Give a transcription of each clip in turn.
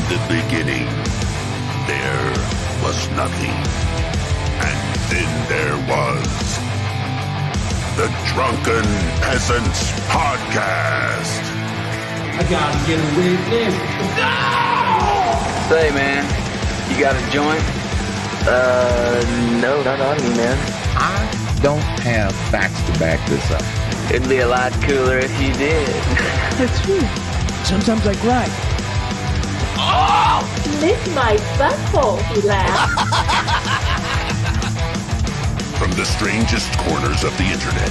the beginning, there was nothing. And then there was the Drunken Peasants Podcast. I gotta get a witness. No! Say, man, you got a joint? No, not on me, man. I don't have facts to back this up. It'd be a lot cooler if you did. That's true. Sometimes I cry. Oh! Lick my butthole, he laughed. From the strangest corners of the internet,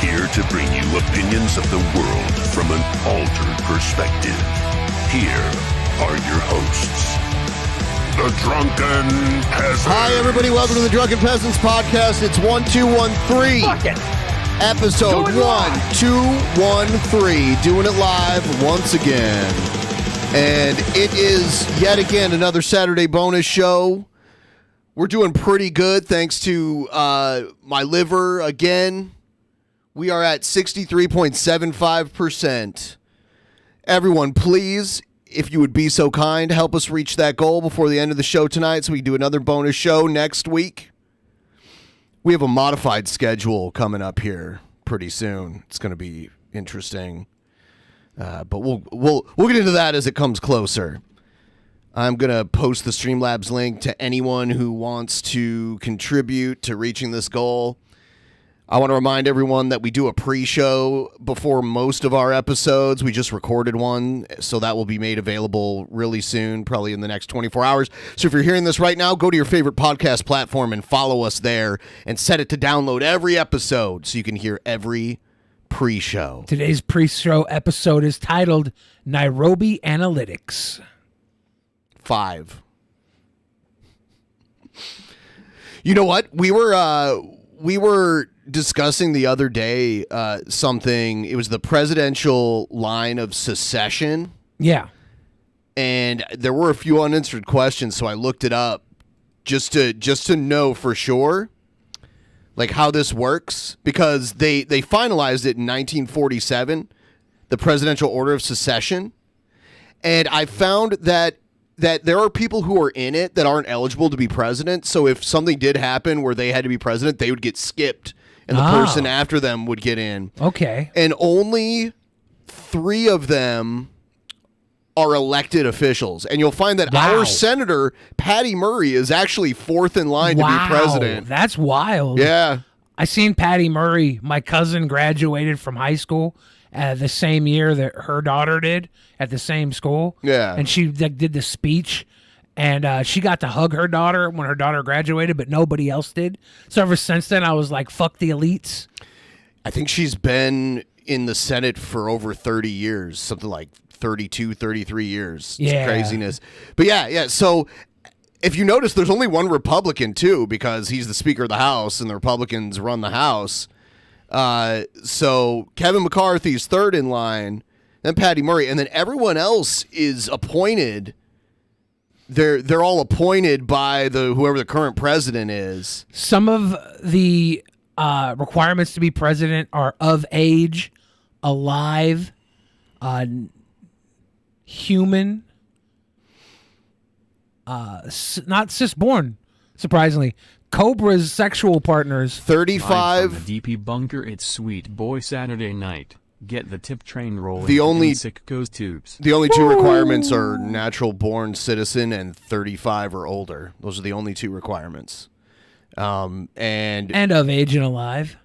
here to bring you opinions of the world from an altered perspective. Here are your hosts, the Drunken Peasants. Hi, everybody. Welcome to the Drunken Peasants Podcast. It's 1213. Fuck it. Episode 1213. Doing it live once again. And it is yet again another Saturday bonus show. We're doing pretty good thanks to my liver again. We are at 63.75%. Everyone, please, if you would be so kind, help us reach that goal before the end of the show tonight so we can do another bonus show next week. We have a modified schedule coming up here pretty soon. It's going to be interesting. But we'll get into that as it comes closer. I'm going to post the Streamlabs link to anyone who wants to contribute to reaching this goal. I want to remind everyone that we do a pre-show before most of our episodes. We just recorded one, so that will be made available really soon, probably in the next 24 hours. So if you're hearing this right now, go to your favorite podcast platform and follow us there and set it to download every episode so you can hear every pre-show. Today's pre-show episode is titled Nairobi Analytics. 5. You know what? We were discussing the other day something. It was the presidential line of secession. Yeah. And there were a few unanswered questions, so I looked it up just to know for sure like how this works, because they finalized it in 1947, the Presidential Order of Secession. And I found that there are people who are in it that aren't eligible to be president. So if something did happen where they had to be president, they would get skipped and the person after them would get in. Okay. And only 3 of them are elected officials. And you'll find that our senator, Patty Murray, is actually 4th in line to be president. That's wild. Yeah. I seen Patty Murray. My cousin graduated from high school the same year that her daughter did at the same school. Yeah. And she did the speech, and she got to hug her daughter when her daughter graduated, but nobody else did. So ever since then, I was like, fuck the elites. I think she's been in the Senate for over 30 years, something like 32, 33 years. It's craziness. But yeah. So if you notice, there's only one Republican, too, because he's the Speaker of the House, and the Republicans run the House. So Kevin McCarthy's 3rd in line, then Patty Murray, and then everyone else is appointed. They're all appointed by whoever the current president is. Some of the requirements to be president are of age, alive, human, not cisborn, surprisingly. Cobra's sexual partners. 35. From the DP bunker, it's Sweet Boy Saturday night. Get the tip train rolling. The only sick goes tubes. The only 2 requirements are natural born citizen and 35 or older. Those are the only 2 requirements. And of age and alive.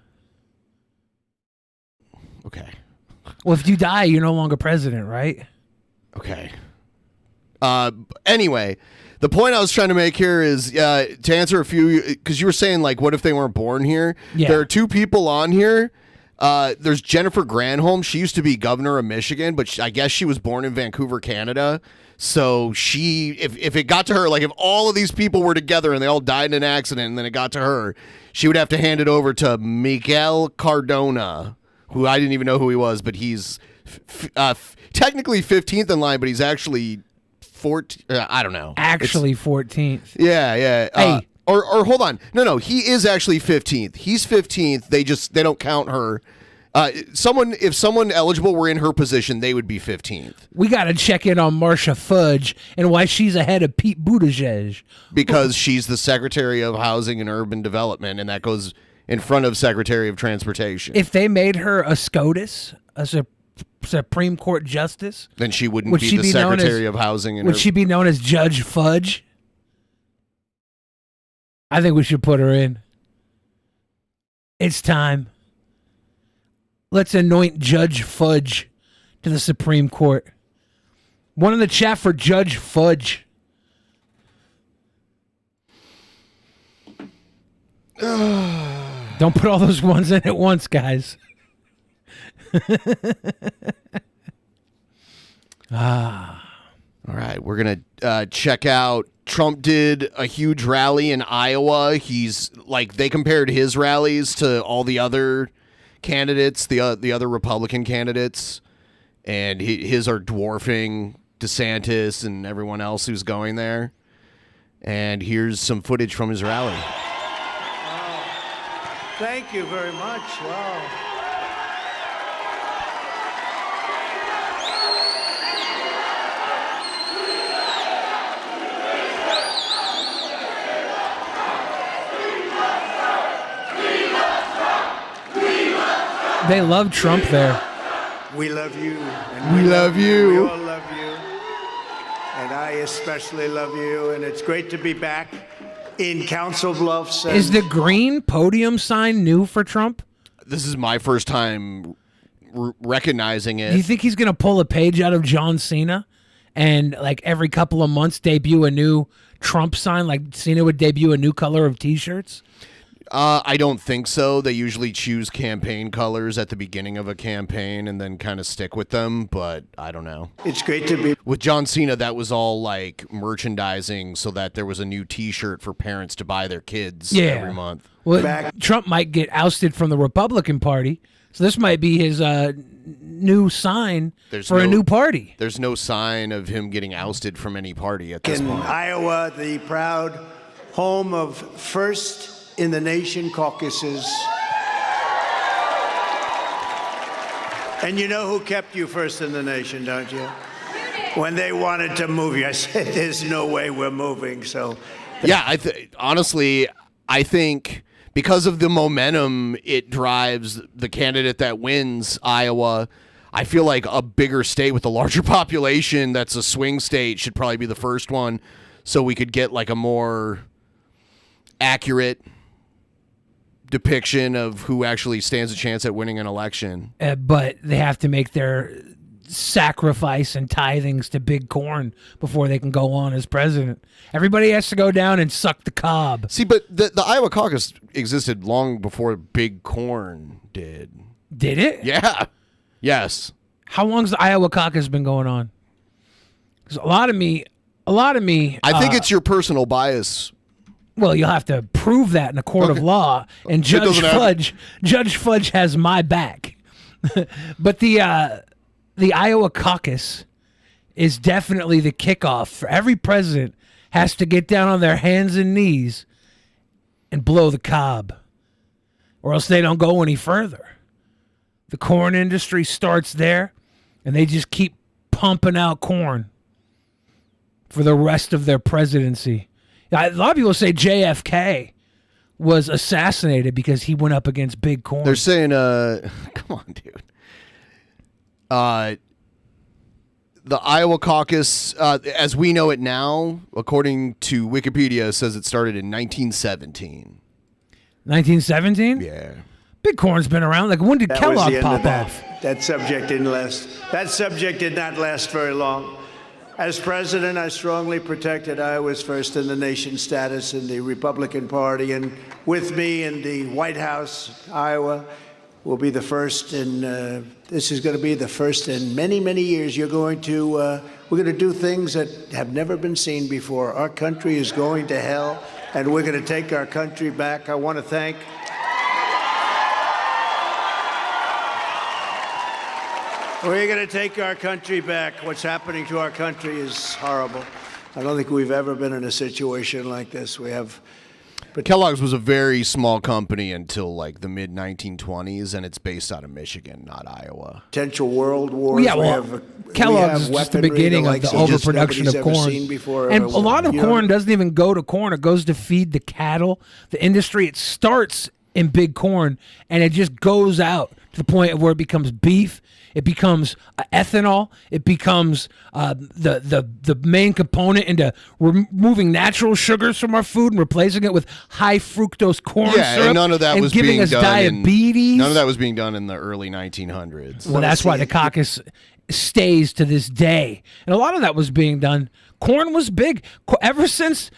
Okay. Well, if you die, you're no longer president, right? Okay. Anyway, the point I was trying to make here is to answer a few, because you were saying, like, what if they weren't born here? Yeah. There are 2 people on here. There's Jennifer Granholm. She used to be governor of Michigan, but I guess she was born in Vancouver, Canada. So if it got to her, like if all of these people were together and they all died in an accident and then it got to her, she would have to hand it over to Miguel Cardona, who I didn't even know who he was, but he's technically 15th in line, but he's actually 14. I don't know. Actually 14th. Yeah. Hey. Or hold on. No, he is actually 15th. He's 15th. They don't count her If someone eligible were in her position, they would be 15th. We got to check in on Marcia Fudge and why she's ahead of Pete Buttigieg. Because she's the Secretary of Housing and Urban Development, and that goes in front of Secretary of Transportation. If they made her a SCOTUS, a Supreme Court Justice, then she wouldn't be the Secretary of Housing and Would she be known as Judge Fudge? I think we should put her in. It's time. Let's anoint Judge Fudge to the Supreme Court. One in the chat for Judge Fudge. Don't put all those ones in at once, guys. All right, we're going to check out. Trump did a huge rally in Iowa. They compared his rallies to all the other candidates, the other Republican candidates, and his are dwarfing DeSantis and everyone else who's going there. And here's some footage from his rally. Thank you very much. Wow. They love Trump there. We love you. And we love you. We all love you. And I especially love you. And it's great to be back in Council Bluffs. Is the green podium sign new for Trump? This is my first time recognizing it. Do you think he's going to pull a page out of John Cena and like every couple of months debut a new Trump sign, like Cena would debut a new color of T-shirts? I don't think so. They usually choose campaign colors at the beginning of a campaign and then kind of stick with them, but I don't know. It's great to be. With John Cena, that was all like merchandising so that there was a new T-shirt for parents to buy their kids every month. Well, Trump might get ousted from the Republican Party, so this might be his new sign for a new party. There's no sign of him getting ousted from any party at this point. In Iowa, the proud home of first in the nation caucuses. And you know who kept you first in the nation, don't you? When they wanted to move you, I said, there's no way we're moving. So, yeah, honestly, I think because of the momentum it drives the candidate that wins Iowa, I feel like a bigger state with a larger population that's a swing state should probably be the first one so we could get like a more accurate depiction of who actually stands a chance at winning an election. But they have to make their sacrifice and tithings to Big Corn before they can go on as president. Everybody has to go down and suck the cob. See, but the Iowa caucus existed long before Big Corn did. Did it? Yeah. Yes. How long's the Iowa caucus been going on? Because a lot of me. I think it's your personal bias. Well, you'll have to prove that in a court of law, and Judge Fudge has my back. But the Iowa caucus is definitely the kickoff for every president has to get down on their hands and knees and blow the cob, or else they don't go any further. The corn industry starts there, and they just keep pumping out corn for the rest of their presidency. A lot of people say JFK was assassinated because he went up against Big Corn. They're saying, come on, dude. The Iowa caucus, as we know it now, according to Wikipedia, says it started in 1917. 1917? Yeah. Big Corn's been around. Like, when did that Kellogg was the end pop of that. off? That subject didn't last. That subject did not last very long. As president, I strongly protected Iowa's first in the nation status in the Republican Party, and with me in the White House, Iowa will be the first in, this is going to be the first in many, many years. We're going to do things that have never been seen before. Our country is going to hell, and we're going to take our country back. I want to thank We're going to take our country back. What's happening to our country is horrible. I don't think we've ever been in a situation like this. We have But Kellogg's was a very small company until like the mid 1920s, and it's based out of Michigan, not Iowa. potential world wars. Yeah, well, Kellogg's is just the beginning of the overproduction of corn. And a lot of corn doesn't even go to corn. It goes to feed the cattle, the industry. It starts in big corn, and it just goes out to the point of where it becomes beef. It becomes ethanol. It becomes the main component into removing natural sugars from our food and replacing it with high fructose corn syrup. And none of that was giving being us done diabetes. None of that was being done in the early 1900s. Well, that's why the caucus stays to this day, and a lot of that was being done. Corn was big ever since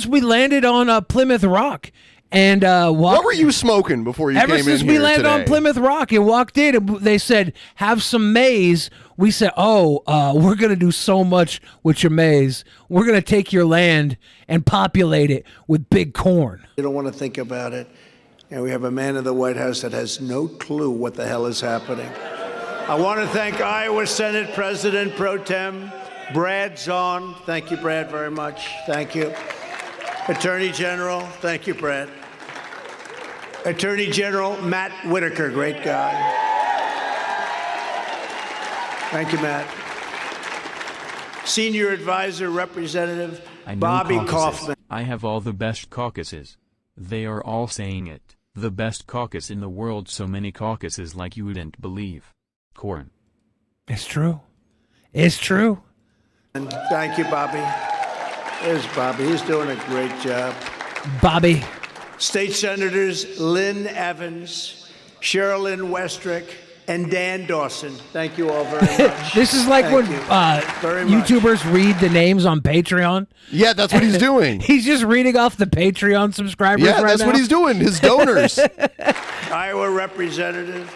we landed on Plymouth Rock. And what were you smoking before you came in here Ever since we landed today? on Plymouth Rock and walked in, and they said, have some maize. We said, we're going to do so much with your maize. We're going to take your land and populate it with big corn. You don't want to think about it. And we have a man in the White House that has no clue what the hell is happening. I want to thank Iowa Senate President Pro Tem Brad Zahn. Thank you, Brad, very much. Thank you. Attorney General, thank you, Brad. Attorney General Matt Whitaker, great guy. Thank you, Matt. Senior Advisor Representative Bobby Kaufman. I have all the best caucuses. They are all saying it. The best caucus in the world, so many caucuses like you wouldn't believe. Corn. It's true. It's true. And thank you, Bobby. There's Bobby. He's doing a great job. Bobby. State Senators Lynn Evans, Sherilyn Westrick, and Dan Dawson. Thank you all very much. This is like when YouTubers read the names on Patreon. Yeah, that's what he's doing. He's just reading off the Patreon subscribers right now. Yeah, that's what he's doing, his donors. Iowa Representative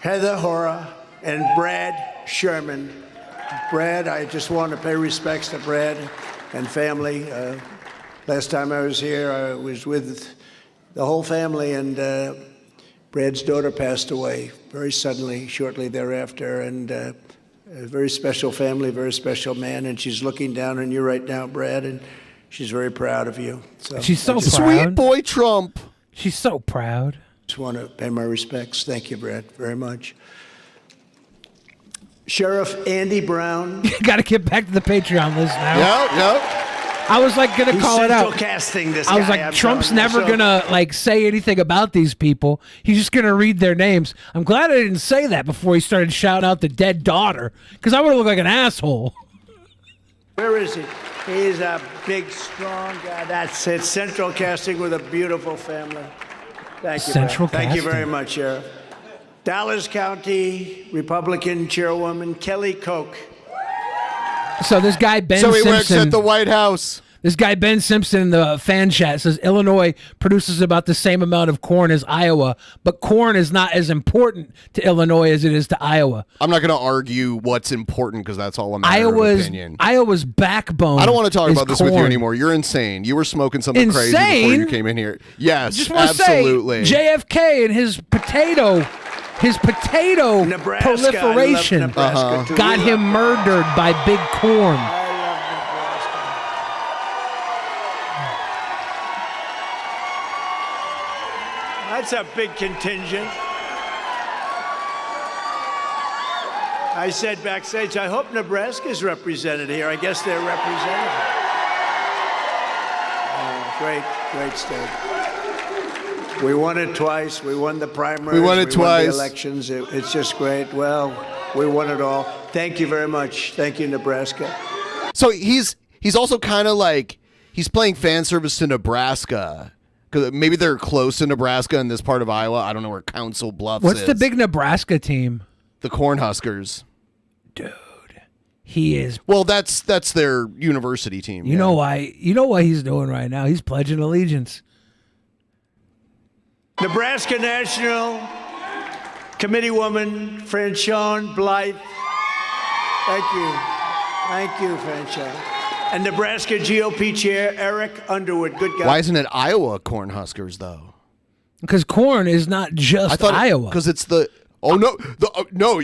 Heather Hora and Brad Sherman. Brad, I just want to pay respects to Brad and family. Last time I was here, I was with the whole family, and Brad's daughter passed away very suddenly, shortly thereafter, and a very special family, very special man, and she's looking down on you right now, Brad, and she's very proud of you. So she's so proud. Sweet boy Trump. She's so proud. Just want to pay my respects. Thank you, Brad, very much. Sheriff Andy Brown. You got to get back to the Patreon list now. Yep. I was like going to call it out. Casting this I was guy, like, I'm Trump's never going to like say anything about these people. He's just going to read their names. I'm glad I didn't say that before he started shouting out the dead daughter, because I would have looked like an asshole. Where is he? He's a big, strong guy. That's it. Central Casting with a beautiful family. Thank you. Central Brad. Thank you Casting. very much, Sheriff. Dallas County Republican Chairwoman Kelly Koch. So this guy, Ben Simpson. So he works at the White House. This guy, Ben Simpson, in the fan chat says Illinois produces about the same amount of corn as Iowa, but corn is not as important to Illinois as it is to Iowa. I'm not going to argue what's important because that's all a matter of opinion. Iowa's backbone. I don't want to talk about this with you corn. anymore. You're insane. You were smoking something crazy Insane? before you came in here. Yes, Just want to absolutely. say, JFK and his potato Nebraska, proliferation I love Nebraska too. got him murdered by big corn. I love Nebraska. That's a big contingent. I said backstage, I hope Nebraska's represented here. I guess they're represented. Great state. We won it twice. We won the primaries. We won it Won twice. the elections. It's just great. Well, we won it all. Thank you very much. Thank you, Nebraska. So he's also kind of like he's playing fan service to Nebraska. Because maybe they're close to Nebraska in this part of Iowa. I don't know where Council Bluffs What's is. the big Nebraska team? The Cornhuskers. Dude, he is. Well, that's their university team. You know why? You know what he's doing right now? He's pledging allegiance. Nebraska National Committee woman Franchon Blythe. Thank you, Franchon. And Nebraska GOP Chair Eric Underwood. Good guy. Why isn't it Iowa Cornhuskers though? Because corn is not just Iowa. Because it's the. Oh no! No,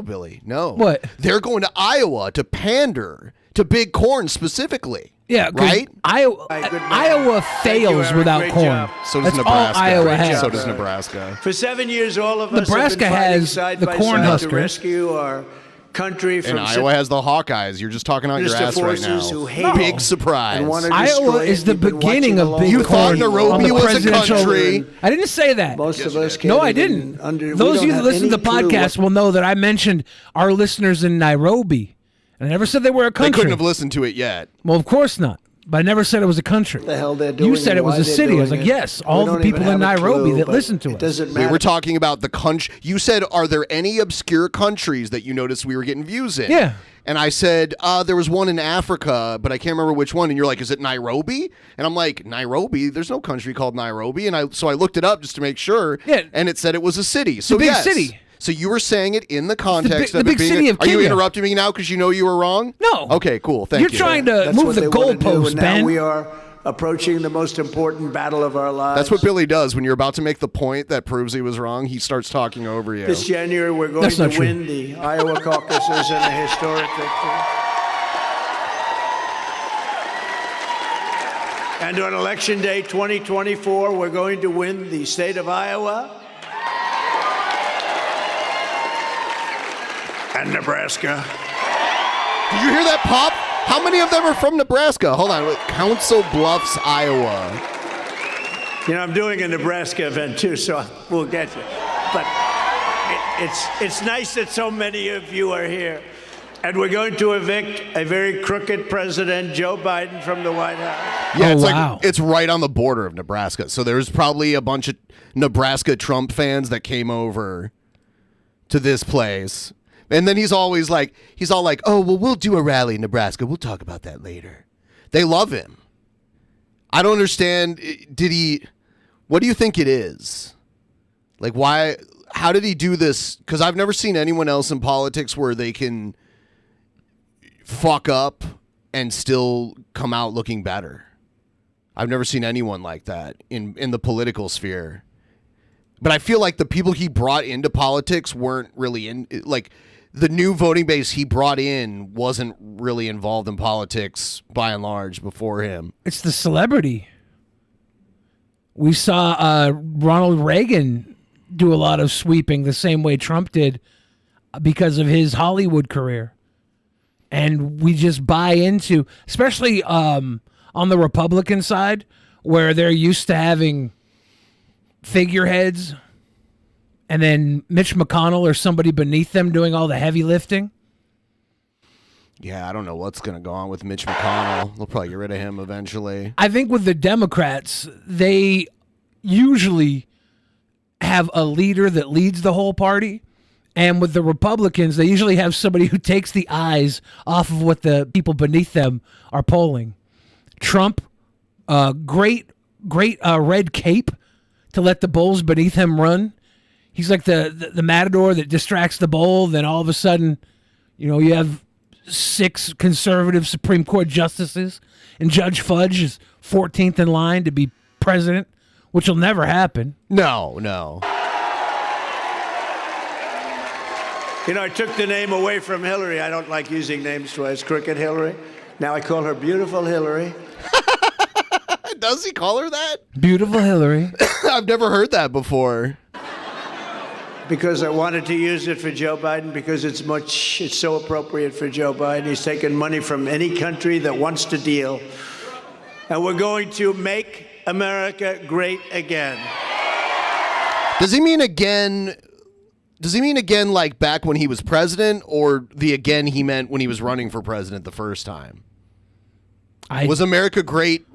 Billy, no. What? They're going to Iowa to pander to big corn specifically. Yeah, right? Iowa fails without Great corn. job. So does That's Nebraska. all Iowa has. So does Nebraska. For 7 years, all of us Nebraska have been fighting has side the by corn side husker. to rescue our country from And Iowa has the Hawkeyes. You're just talking out your sinister ass right forces who now. hate Big all surprise. and want to Iowa destroy is it. the You've been beginning watching of along big You the thought corn Nairobi on the was a presidential. country? I didn't say that. Most of us can't No, I even didn't. Those of you that listen to the podcast will know that I mentioned our listeners in Nairobi. I never said they were a They country. couldn't have listened to it yet. Well, of course not. But I never said it was a country. the hell they're doing. You said and it was why a they're city. I was doing like, it. yes, all We the don't people even in have a Nairobi clue, that but listen to it us. doesn't We matter. were talking about the country. You said, are there any obscure countries that you noticed we were getting views in? Yeah. And I said, there was one in Africa, but I can't remember which one. And you're like, is it Nairobi? And I'm like, Nairobi? There's no country called Nairobi. And so I looked it up just to make sure. Yeah. And it said it was a city. So a big yes. city. So you were saying it in the context the of big it being. city of Are you Kenya. interrupting me now because you know you were wrong? No. Okay, cool. Thank You're you. trying to That's move what the they want to do, goalpost, and Ben. now we are approaching the most important battle of our lives. That's what Billy does when you're about to make the point that proves he was wrong. He starts talking over you. This January, we're going That's to not true. win the Iowa caucuses in a historic victory. And on Election Day 2024, we're going to win the state of Iowa and Nebraska. Did you hear that pop? How many of them are from Nebraska? Hold on. Council Bluffs, Iowa. You know, I'm doing a Nebraska event too, so we'll get you. But it's nice that so many of you are here. And we're going to evict a very crooked president, Joe Biden, from the White House. Yeah, Oh, it's wow. like it's right on the border of Nebraska. So there's probably a bunch of Nebraska Trump fans that came over to this place. And then he's all like, oh, well, we'll do a rally in Nebraska. We'll talk about that later. They love him. I don't understand. What do you think it is? Like, why, how did he do this? Because I've never seen anyone else in politics where they can fuck up and still come out looking better. I've never seen anyone like that in the political sphere. But I feel like the people he brought into politics weren't really like the new voting base he brought in wasn't really involved in politics by and large before him. It's the celebrity. We saw Ronald Reagan do a lot of sweeping the same way Trump did because of his Hollywood career. And we just buy into, especially on the Republican side, where they're used to having figureheads and then Mitch McConnell or somebody beneath them doing all the heavy lifting. Yeah, I don't know what's going to go on with Mitch McConnell. They'll probably get rid of him eventually. I think with the Democrats, they usually have a leader that leads the whole party. And with the Republicans, they usually have somebody who takes the eyes off of what the people beneath them are polling. Trump, great red cape to let the bulls beneath him run. He's like the matador that distracts the bull. Then all of a sudden, you have 6 conservative Supreme Court justices, and Judge Fudge is 14th in line to be president, which will never happen. No. I took the name away from Hillary. I don't like using names twice. Crooked Hillary. Now I call her Beautiful Hillary. Does he call her that? Beautiful Hillary. I've never heard that before. Because I wanted to use it for Joe Biden because it's so appropriate for Joe Biden. He's taken money from any country that wants to deal. And we're going to make America great again. Does he mean again? Does he mean again like back when he was president, or the again he meant when he was running for president the first time? Was America great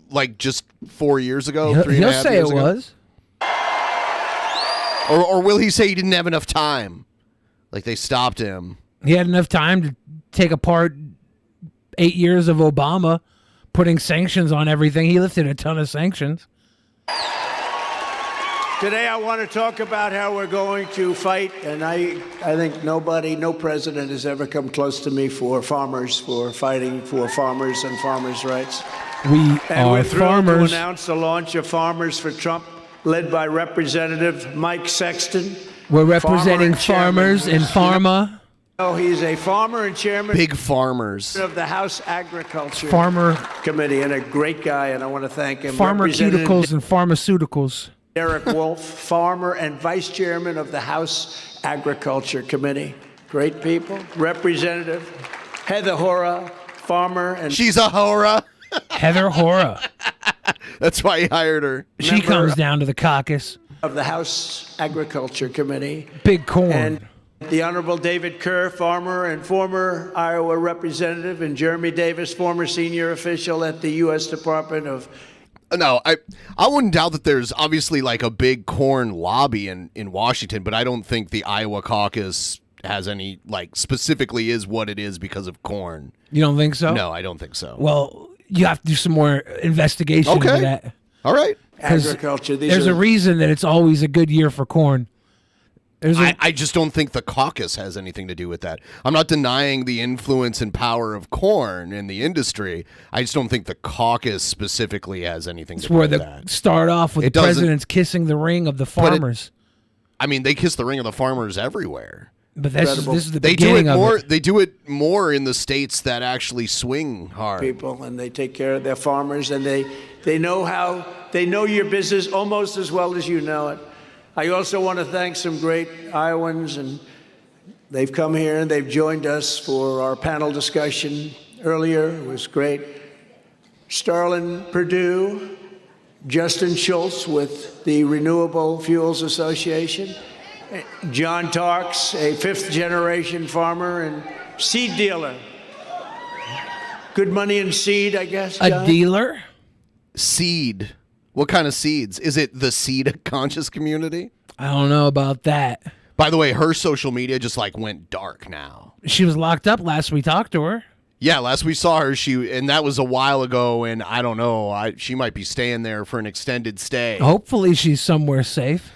like just 4 years ago? He'll say it was. Or will he say he didn't have enough time? Like they stopped him. He had enough time to take apart 8 years of Obama putting sanctions on everything. He lifted a ton of sanctions. Today I want to talk about how we're going to fight, and I think no president has ever come close to me for fighting for farmers and farmers' rights. We're thrilled farmers. to announce the launch of Farmers for Trump, led by Representative Mike Sexton. We're representing farmer and farmers in chairman. pharma. Oh, he's a farmer and chairman Big farmers. of the House Agriculture Farmer Committee, and a great guy, and I want to thank him. Farmer Representative cuticles and pharmaceuticals. Derek Wolf, farmer and vice chairman of the House Agriculture Committee. Great people. Representative Heather Hora, farmer and She's a hora. Heather Hora. That's why he hired her. She comes down to the caucus. of the House Agriculture Committee. Big corn. And the Honorable David Kerr, farmer and former Iowa representative, and Jeremy Davis, former senior official at the U.S. Department of... No, I wouldn't doubt that there's obviously like a big corn lobby in Washington, but I don't think the Iowa caucus has any, like, specifically is what it is because of corn. You don't think so? No, I don't think so. Well, you have to do some more investigation into that. All right. Agriculture. There's a reason that it's always a good year for corn. I just don't think the caucus has anything to do with that. I'm not denying the influence and power of corn in the industry. I just don't think the caucus specifically has anything to do with that. It's where start off with the presidents kissing the ring of the farmers. I mean, they kiss the ring of the farmers everywhere. But this is the they beginning do it of more. it. They do it more in the states that actually swing hard. People, and they take care of their farmers, and they know your business almost as well as you know it. I also want to thank some great Iowans, and they've come here and they've joined us for our panel discussion earlier. It was great. Starlin Perdue, Justin Schultz with the Renewable Fuels Association, John Tarks, a fifth-generation farmer and seed dealer. Good money in seed, I guess, John? A dealer? Seed. What kind of seeds? Is it the seed conscious community? I don't know about that. By the way, her social media just like went dark now. She was locked up last we talked to her. Yeah, last we saw her, and that was a while ago, and I don't know, she might be staying there for an extended stay. Hopefully she's somewhere safe.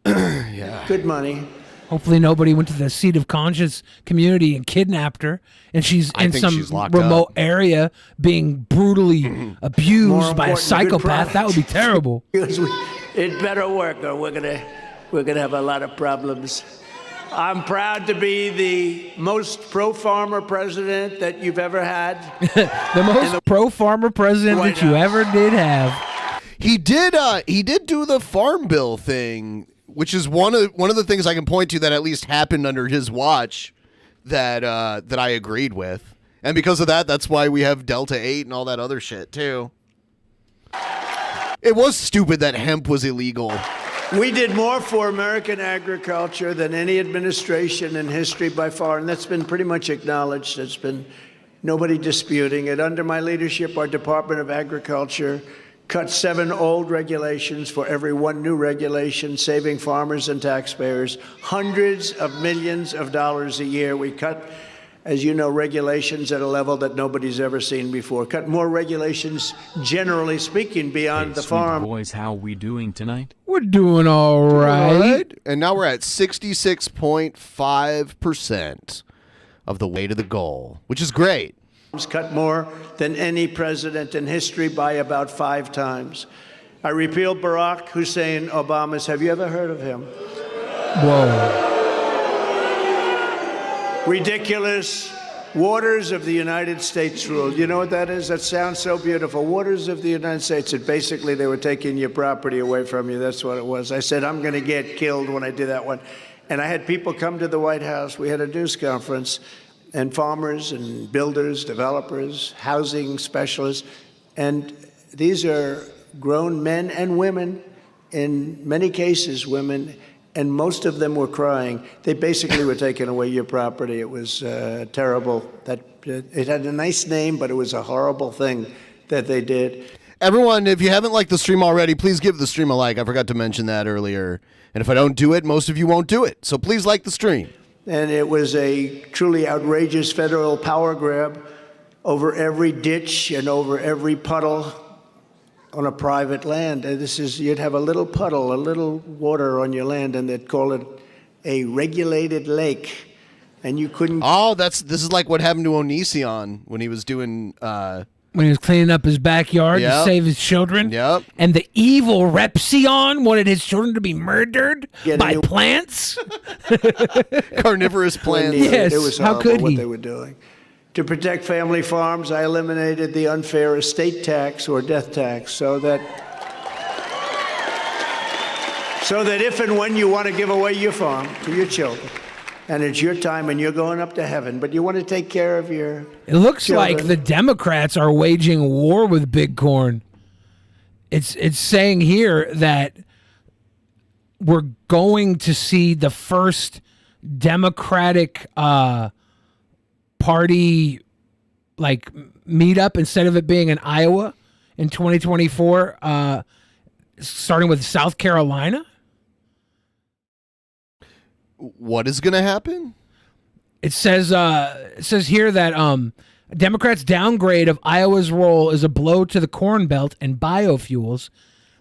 Yeah. Good money. Hopefully nobody went to the seed of conscious community and kidnapped her, and she's in some remote area being brutally abused by a psychopath. That would be terrible. It better work, or we're gonna have a lot of problems. I'm proud to be the most pro-farmer president that you've ever had. The most pro-farmer president that you ever did have. He did do the farm bill thing, which is one of the things I can point to that at least happened under his watch that I agreed with. And because of that, that's why we have Delta 8 and all that other shit too. It was stupid that hemp was illegal. We did more for American agriculture than any administration in history by far, and that's been pretty much acknowledged. There's been nobody disputing it. Under my leadership, our Department of Agriculture cut 7 old regulations for every 1 new regulation, saving farmers and taxpayers hundreds of millions of dollars a year. We cut, as you know, regulations at a level that nobody's ever seen before. Cut more regulations, generally speaking, beyond the farm. Boys, how we doing tonight? We're doing all right. And now we're at 66.5% of the way to the goal, which is great. Cut more than any president in history by about 5 times. I repealed Barack Hussein Obama's. Have you ever heard of him? Whoa. Ridiculous Waters of the United States rule. You know what that is? That sounds so beautiful. Waters of the United States. It basically, they were taking your property away from you. That's what it was. I said, I'm going to get killed when I do that one. And I had people come to the White House. We had a news conference. And farmers and builders, developers, housing specialists. And these are grown men and women, in many cases women, and most of them were crying. They basically were taking away your property. It was terrible. It had a nice name, but it was a horrible thing that they did. Everyone, if you haven't liked the stream already, please give the stream a like. I forgot to mention that earlier. And if I don't do it, most of you won't do it. So please like the stream. And it was a truly outrageous federal power grab over every ditch and over every puddle on a private land. And you'd have a little puddle, a little water on your land, and they'd call it a regulated lake. And you couldn't... Oh, this is like what happened to Onision when he was doing when he was cleaning up his backyard to save his children. Yep. And the evil Repsion wanted his children to be murdered by plants. Carnivorous plants. Yes, It was how horrible could what he? they were doing. To protect family farms, I eliminated the unfair estate tax or death tax so that if and when you want to give away your farm to your children, and it's your time and you're going up to heaven, but you want to take care of your It looks children. like the Democrats are waging war with Big Corn. It's saying here that we're going to see the first Democratic party like meetup instead of it being in Iowa in 2024, starting with South Carolina. What is going to happen? It says here that Democrats' downgrade of Iowa's role is a blow to the Corn Belt and biofuels.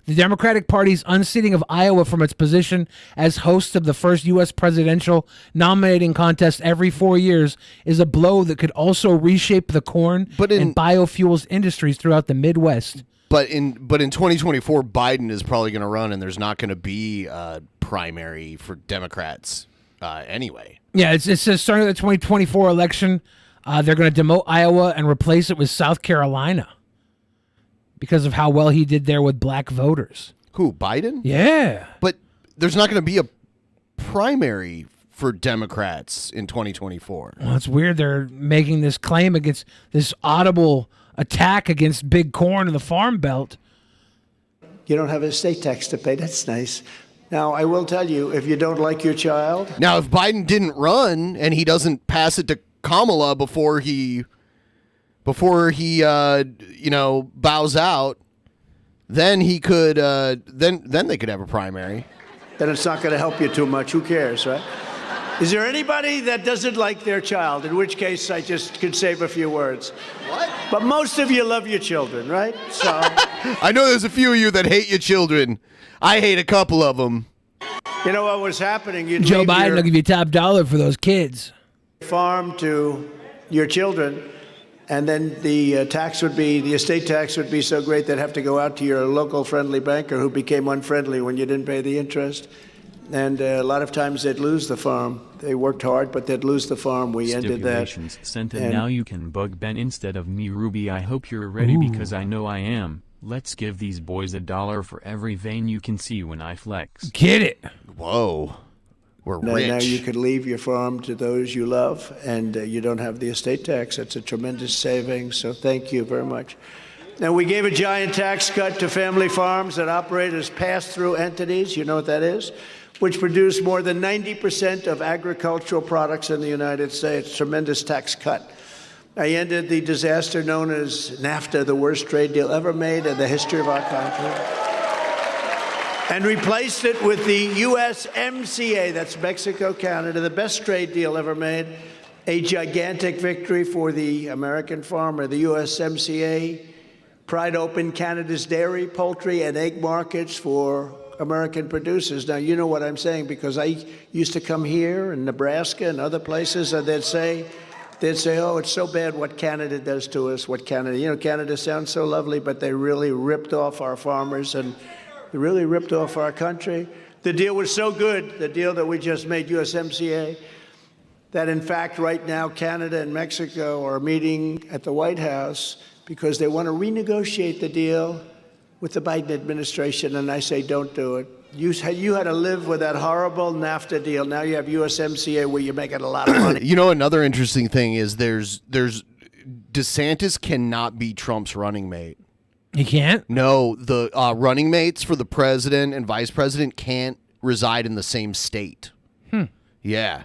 The Democratic Party's unseating of Iowa from its position as host of the first U.S. presidential nominating contest every 4 years is a blow that could also reshape the corn and biofuels industries throughout the Midwest. But in 2024, Biden is probably going to run, and there's not going to be a primary for Democrats anyway. Yeah, it says starting the 2024 election, they're going to demote Iowa and replace it with South Carolina because of how well he did there with black voters. Who, Biden? Yeah. But there's not going to be a primary for Democrats in 2024. Well, it's weird they're making this claim against this audible attack against Big Corn and the Farm Belt. You don't have a estate tax to pay. That's nice. Now, I will tell you, if you don't like your child... Now, if Biden didn't run and he doesn't pass it to Kamala before he bows out, then he could then they could have a primary. Then it's not going to help you too much. Who cares, right? Is there anybody that doesn't like their child? In which case, I just could save a few words. What? But most of you love your children, right? So I know there's a few of you that hate your children. I hate a couple of them. you know what was happening? You'd Joe leave Biden your will give you top dollar for those kids. farm to your children, and then the estate tax would be so great they'd have to go out to your local friendly banker who became unfriendly when you didn't pay the interest. And a lot of times they'd lose the farm. They worked hard, but they'd lose the farm. We ended that. Stipulations sent, and now you can bug Ben instead of me, Ruby. I hope you're ready because I know I am. Let's give these boys $1 for every vein you can see when I flex. Get it. Whoa. We're rich. Now you could leave your farm to those you love, and you don't have the estate tax. That's a tremendous savings, so thank you very much. Now, we gave a giant tax cut to family farms that operate as pass-through entities. You know what that is? Which produce more than 90% of agricultural products in the United States. Tremendous tax cut. I ended the disaster known as NAFTA, the worst trade deal ever made in the history of our country, and replaced it with the USMCA, that's Mexico, Canada, the best trade deal ever made. A gigantic victory for the American farmer. The USMCA pried open Canada's dairy, poultry, and egg markets for American producers. Now, you know what I'm saying, because I used to come here in Nebraska and other places, and they'd say, oh, it's so bad what Canada does to us, Canada sounds so lovely, but they really ripped off our farmers and they really ripped off our country. The deal was so good, the deal that we just made, USMCA, that in fact right now Canada and Mexico are meeting at the White House because they want to renegotiate the deal with the Biden administration, and I say don't do it. You had to live with that horrible NAFTA deal. Now you have USMCA where you're making a lot of money. You know, another interesting thing is there's DeSantis cannot be Trump's running mate. He can't? No, the running mates for the president and vice president can't reside in the same state. Yeah.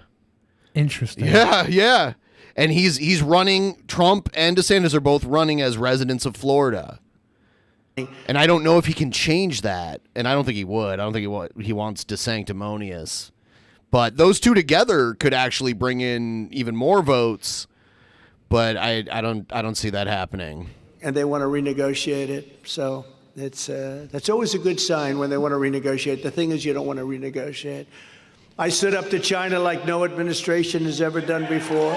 Interesting. Yeah. And he's running, Trump and DeSantis are both running as residents of Florida. And I don't know if he can change that. And I don't think he would. I don't think he wants DeSanctimonious. But those two together could actually bring in even more votes. But I don't see that happening. And they want to renegotiate it. So that's always a good sign when they want to renegotiate. The thing is, you don't want to renegotiate. I stood up to China like no administration has ever done before.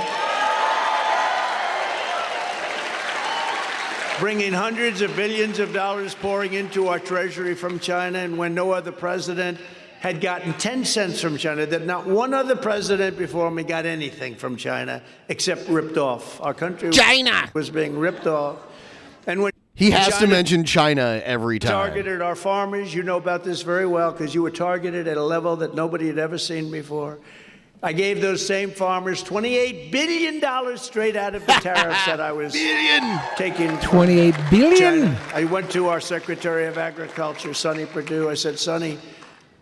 bringing hundreds of billions of dollars pouring into our treasury from China, and when no other president had gotten 10 cents from China, that not one other president before me got anything from China except ripped off. Our country was being ripped off. And when he has to mention China every time. Targeted our farmers. You know about this very well because you were targeted at a level that nobody had ever seen before. I gave those same farmers $28 billion straight out of the tariffs that I was taking. $28 billion. China. I went to our Secretary of Agriculture, Sonny Perdue. I said, Sonny,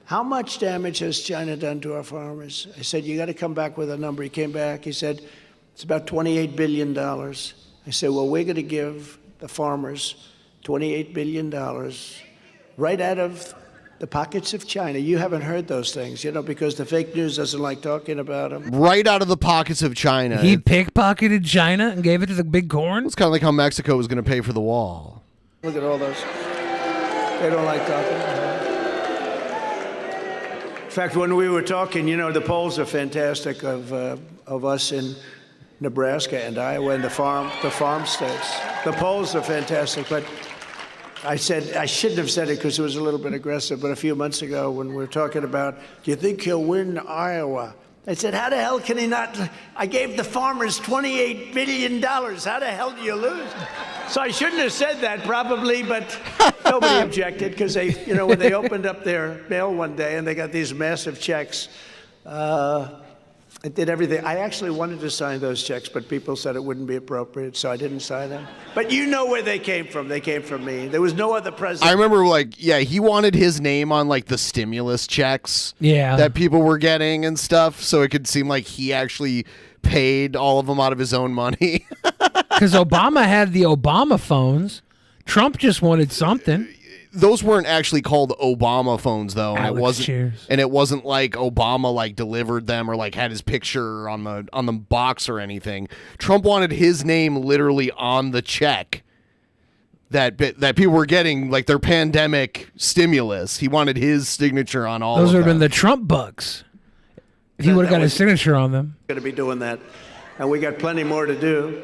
how much damage has China done to our farmers? I said, you got to come back with a number. He came back. He said, it's about $28 billion. I said, well, we're going to give the farmers $28 billion right out of the pockets of China. You haven't heard those things, because the fake news doesn't like talking about them. Right out of the pockets of China. He pickpocketed China and gave it to the big corn? It's kind of like how Mexico was going to pay for the wall. Look at all those. They don't like talking about it. In fact, when we were talking, the polls are fantastic of us in Nebraska and Iowa and the farm states. The polls are fantastic, but I said I shouldn't have said it because it was a little bit aggressive, but a few months ago when we were talking about, do you think he'll win Iowa? I said, how the hell can he not? I gave the farmers $28 billion. How the hell do you lose? So I shouldn't have said that probably, but nobody objected because they, when they opened up their mail one day and they got these massive checks, it did everything. I actually wanted to sign those checks, but people said it wouldn't be appropriate, so I didn't sign them. But you know where they came from. They came from me. There was no other president. I remember, he wanted his name on, the stimulus checks that people were getting and stuff, so it could seem like he actually paid all of them out of his own money. Because Obama had the Obama phones. Trump just wanted something. Those weren't actually called Obama phones, though, and it wasn't like Obama delivered them or had his picture on the box or anything. Trump wanted his name literally on the check that people were getting, their pandemic stimulus. He wanted his signature on all. Those would have been the Trump bucks. If he would have got his signature on them, going to be doing that, and we got plenty more to do.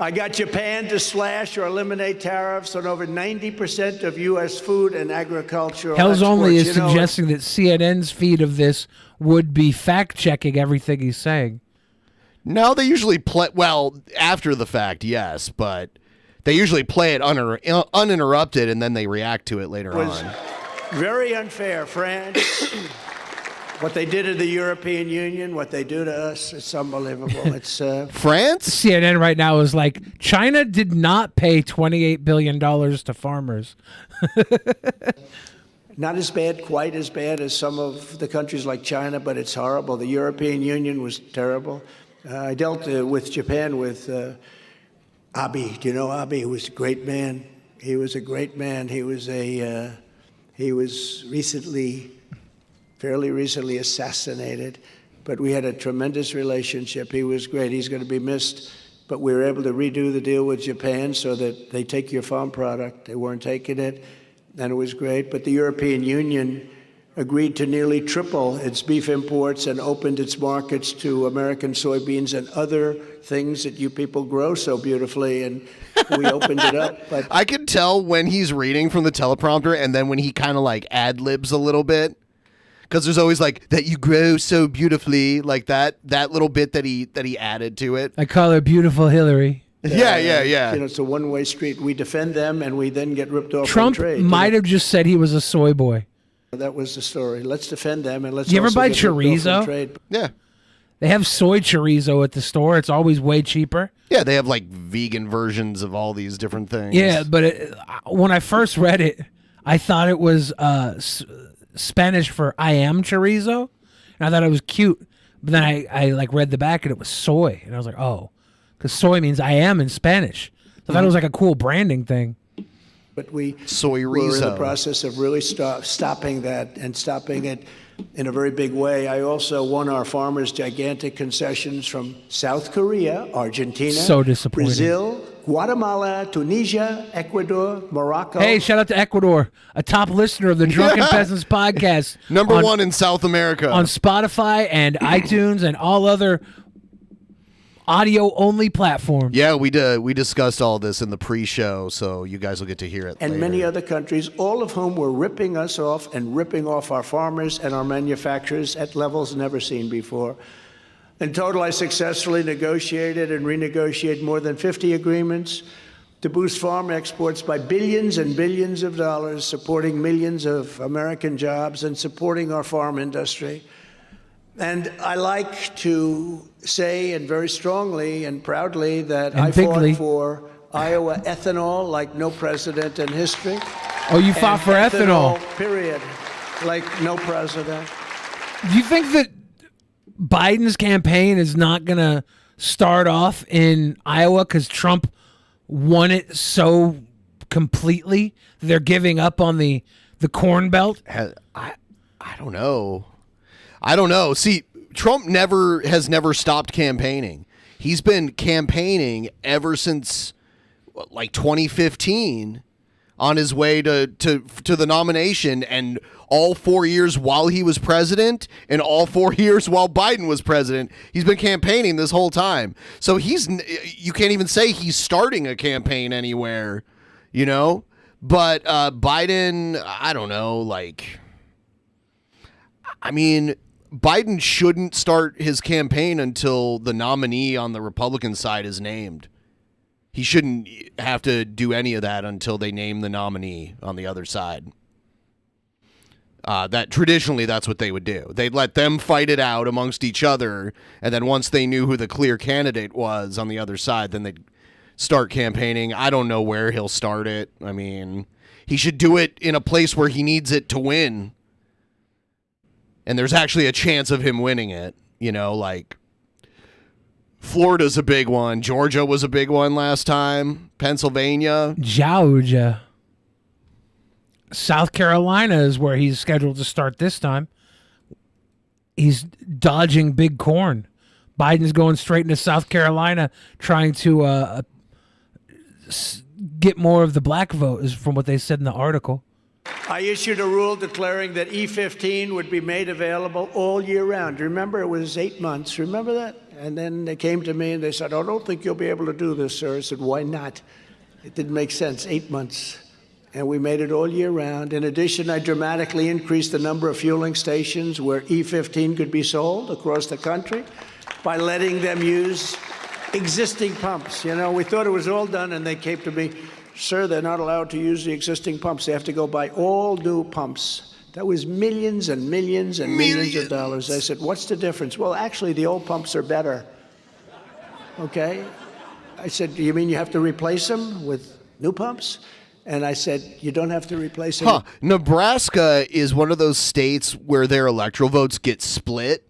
I got Japan to slash or eliminate tariffs on over 90% of U.S. food and agricultural Hell's exports. Only is suggesting that CNN's feed of this would be fact-checking everything he's saying. No, they usually play, after the fact, yes, but they usually play it uninterrupted and then they react to it later on. Very unfair, France. What they did to the European Union, what they do to us, it's unbelievable. It's France? CNN right now is like, China did not pay $28 billion to farmers. Not as bad, quite as bad as some of the countries like China, but it's horrible. The European Union was terrible. I dealt with Japan with Abe. Do you know Abe? He was a great man. He was a great man. He was fairly recently assassinated, but we had a tremendous relationship. He was great. He's going to be missed, but we were able to redo the deal with Japan so that they take your farm product. They weren't taking it, and it was great. But the European Union agreed to nearly triple its beef imports and opened its markets to American soybeans and other things that you people grow so beautifully, and we opened it up. But I could tell when he's reading from the teleprompter and then when he kind of ad-libs a little bit. Because there's always that you grow so beautifully, that little bit that he added to it. I call her Beautiful Hillary. Yeah. It's a one-way street. We defend them, and we then get ripped off. Trump might have just said he was a soy boy. That was the story. Let's defend them, and let's. You ever also buy get ripped off in chorizo? trade. Yeah. They have soy chorizo at the store. It's always way cheaper. Yeah, they have vegan versions of all these different things. Yeah, but when I first read it, I thought it was Spanish for I am chorizo, and I thought it was cute. But then I read the back and it was soy, and I was like, oh, because soy means I am in Spanish. So I thought it was a cool branding thing. But we Soy-rizo. were in the process of really stopping that and stopping it in a very big way. I also won our farmers gigantic concessions from South Korea, Argentina, So disappointing. Brazil, Guatemala, Tunisia, Ecuador, Morocco. Hey, shout out to Ecuador, a top listener of the Drunken Peasants podcast. Number one in South America. On Spotify and iTunes and all other audio only platform. Yeah, we discussed all this in the pre-show, so you guys will get to hear it and later. many other countries, all of whom were ripping us off and ripping off our farmers and our manufacturers at levels never seen before. In total, I successfully negotiated and renegotiated more than 50 agreements to boost farm exports by billions and billions of dollars, supporting millions of American jobs and supporting our farm industry. And I like to say, and very strongly and proudly, that I fought for Iowa ethanol like no president in history. Oh, you fought for ethanol. Period. Like no president. Do you think that Biden's campaign is not going to start off in Iowa because Trump won it so completely? They're giving up on the Corn Belt? I don't know. I don't know. See, Trump has never stopped campaigning. He's been campaigning ever since like 2015 on his way to the nomination, and all 4 years while he was president and all 4 years while Biden was president. He's been campaigning this whole time. So you can't even say he's starting a campaign anywhere, you know? But Biden, I don't know, like, I mean, Biden shouldn't start his campaign until the nominee on the Republican side is named. He shouldn't have to do any of that until they name the nominee on the other side. That traditionally, that's what they would do. They'd let them fight it out amongst each other, and then once they knew who the clear candidate was on the other side, then they'd start campaigning. I don't know where he'll start it. I mean, he should do it in a place where he needs it to win. And there's actually a chance of him winning it, you know, like Florida's a big one. Georgia was a big one last time. Pennsylvania. Georgia. South Carolina is where he's scheduled to start this time. He's dodging big corn. Biden's going straight into South Carolina trying to get more of the black vote, is from what they said in the article. I issued a rule declaring that E15 would be made available all year round. Remember, it was 8 months. Remember that? And then they came to me and they said, I don't think you'll be able to do this, sir. I said, why not? It didn't make sense. 8 months. And we made it all year round. In addition, I dramatically increased the number of fueling stations where E15 could be sold across the country by letting them use existing pumps. You know, we thought it was all done, and they came to me, sir, they're not allowed to use the existing pumps. They have to go buy all new pumps. That was millions and millions and millions of dollars. I said, what's the difference? Well, actually, the old pumps are better. Okay? I said, do you mean you have to replace them with new pumps? And I said, you don't have to replace them. Nebraska is one of those states where their electoral votes get split.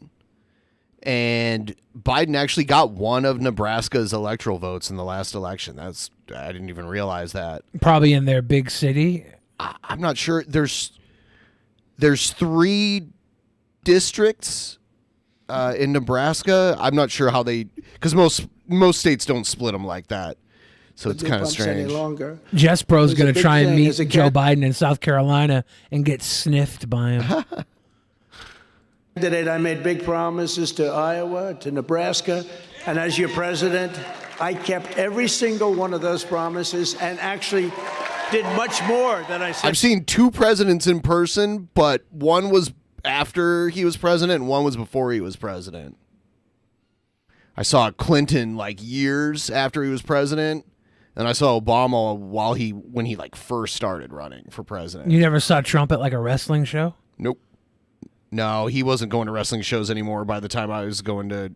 And Biden actually got one of Nebraska's electoral votes in the last election. I didn't even realize that. Probably in their big city. I'm not sure. There's 3 districts in Nebraska. I'm not sure how because most states don't split them like that. So it's kind of strange. Jess Bro's going to try and meet Joe Biden in South Carolina and get sniffed by him. I made big promises to Iowa, to Nebraska, and as your president, I kept every single one of those promises and actually did much more than I said. I've seen 2 presidents in person, but one was after he was president and one was before he was president. I saw Clinton like years after he was president, and I saw Obama when he like first started running for president. You never saw Trump at like a wrestling show? Nope. No, he wasn't going to wrestling shows anymore by the time I was going to.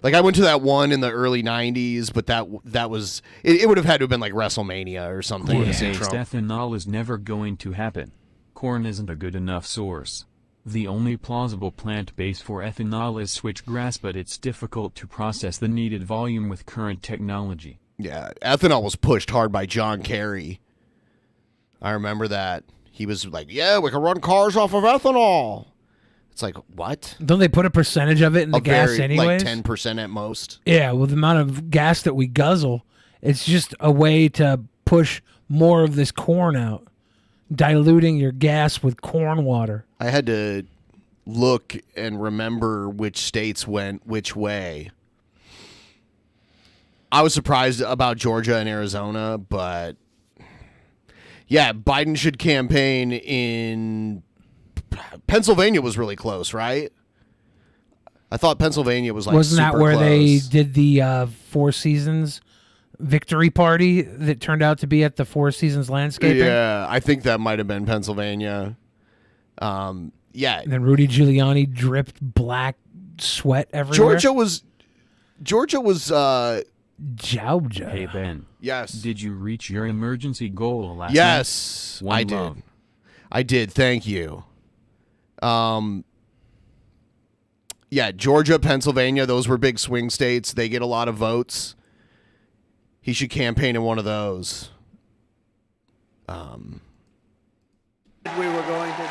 Like, I went to that one in the early 90s, but that was. It would have had to have been like WrestleMania or something. Corn-based ethanol is never going to happen. Corn isn't a good enough source. The only plausible plant base for ethanol is switchgrass, but it's difficult to process the needed volume with current technology. Yeah, ethanol was pushed hard by John Kerry. I remember that. He was like, yeah, we can run cars off of ethanol. It's like, what? Don't they put a percentage of it in the gas anyways? Like 10% at most. Yeah, with the amount of gas that we guzzle, it's just a way to push more of this corn out, diluting your gas with corn water. I had to look and remember which states went which way. I was surprised about Georgia and Arizona, but yeah, Biden should campaign in Pennsylvania. Was really close, right? I thought Pennsylvania was like wasn't that super where close. they did the Four Seasons victory party that turned out to be at the Four Seasons landscaping? Yeah, I think that might have been Pennsylvania. Yeah. And then Rudy Giuliani dripped black sweat everywhere. Georgia was Georgia. Hey Ben. Yes. Did you reach your emergency goal last night? Yes, One I love. did. I did. Thank you. Yeah, Georgia, Pennsylvania, those were big swing states. They get a lot of votes. He should campaign in one of those. We were going to do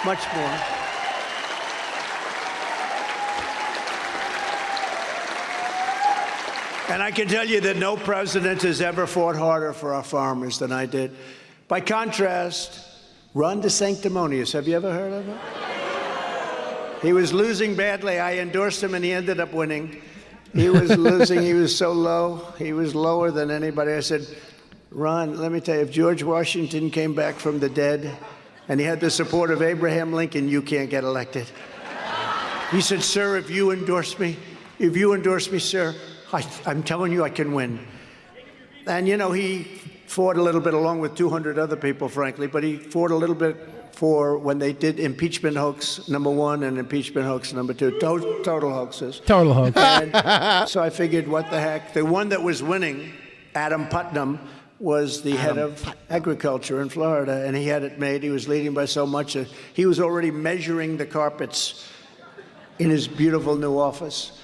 much more. And I can tell you that no president has ever fought harder for our farmers than I did. By contrast, Ron DeSanctimonious, have you ever heard of him? He was losing badly. I endorsed him and he ended up winning. He was losing. He was so low. He was lower than anybody. I said, Ron, let me tell you, if George Washington came back from the dead and he had the support of Abraham Lincoln, you can't get elected. He said, sir, if you endorse me, sir, I'm telling you I can win. And, you know, he fought a little bit along with 200 other people, frankly, but he fought a little bit for when they did impeachment hoax #1 and impeachment hoax #2, total hoaxes. Total hoax. And so I figured, what the heck? The one that was winning, Adam Putnam, was the head of agriculture in Florida, and he had it made. He was leading by so much. He was already measuring the carpets in his beautiful new office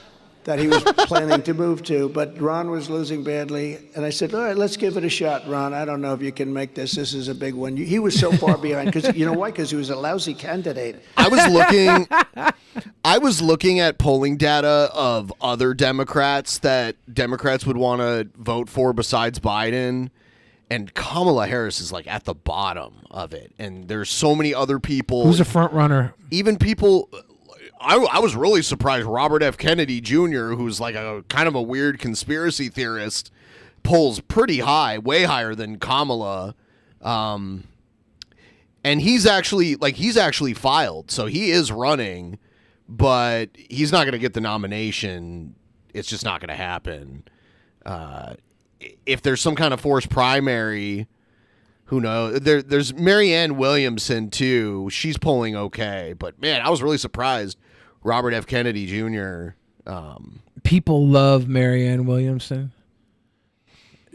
that he was planning to move to, but Ron was losing badly. And I said, all right, let's give it a shot, Ron. I don't know if you can make this. This is a big one. He was so far behind. Because you know why? Because he was a lousy candidate. I was looking at polling data of other Democrats that Democrats would want to vote for besides Biden, and Kamala Harris is like at the bottom of it. And there's so many other people. Who's a front runner? Even people... I was really surprised Robert F. Kennedy Jr., who's like a kind of a weird conspiracy theorist, polls pretty high, way higher than Kamala. And he's actually filed, so he is running, but he's not going to get the nomination. It's just not going to happen. If there's some kind of forced primary, who knows? There's Marianne Williamson, too. She's polling okay, but man, I was really surprised. Robert F. Kennedy Jr. People love Marianne Williamson.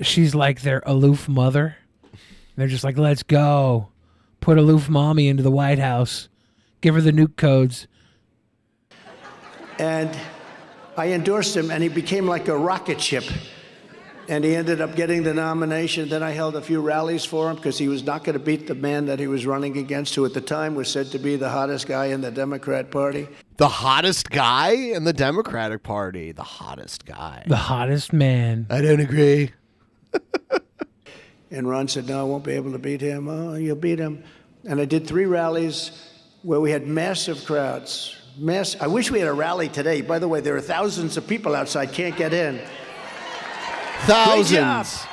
She's like their aloof mother. They're just like, let's go. Put aloof mommy into the White House. Give her the nuke codes. And I endorsed him, and he became like a rocket ship. And he ended up getting the nomination. Then I held a few rallies for him because he was not going to beat the man that he was running against, who at the time was said to be the hottest guy in the Democrat Party. The hottest guy in the Democratic Party. The hottest guy. The hottest man. I don't agree. And Ron said, no, I won't be able to beat him. Oh, you'll beat him. And I did 3 rallies where we had massive crowds. I wish we had a rally today. By the way, there are thousands of people outside, can't get in. Thousands.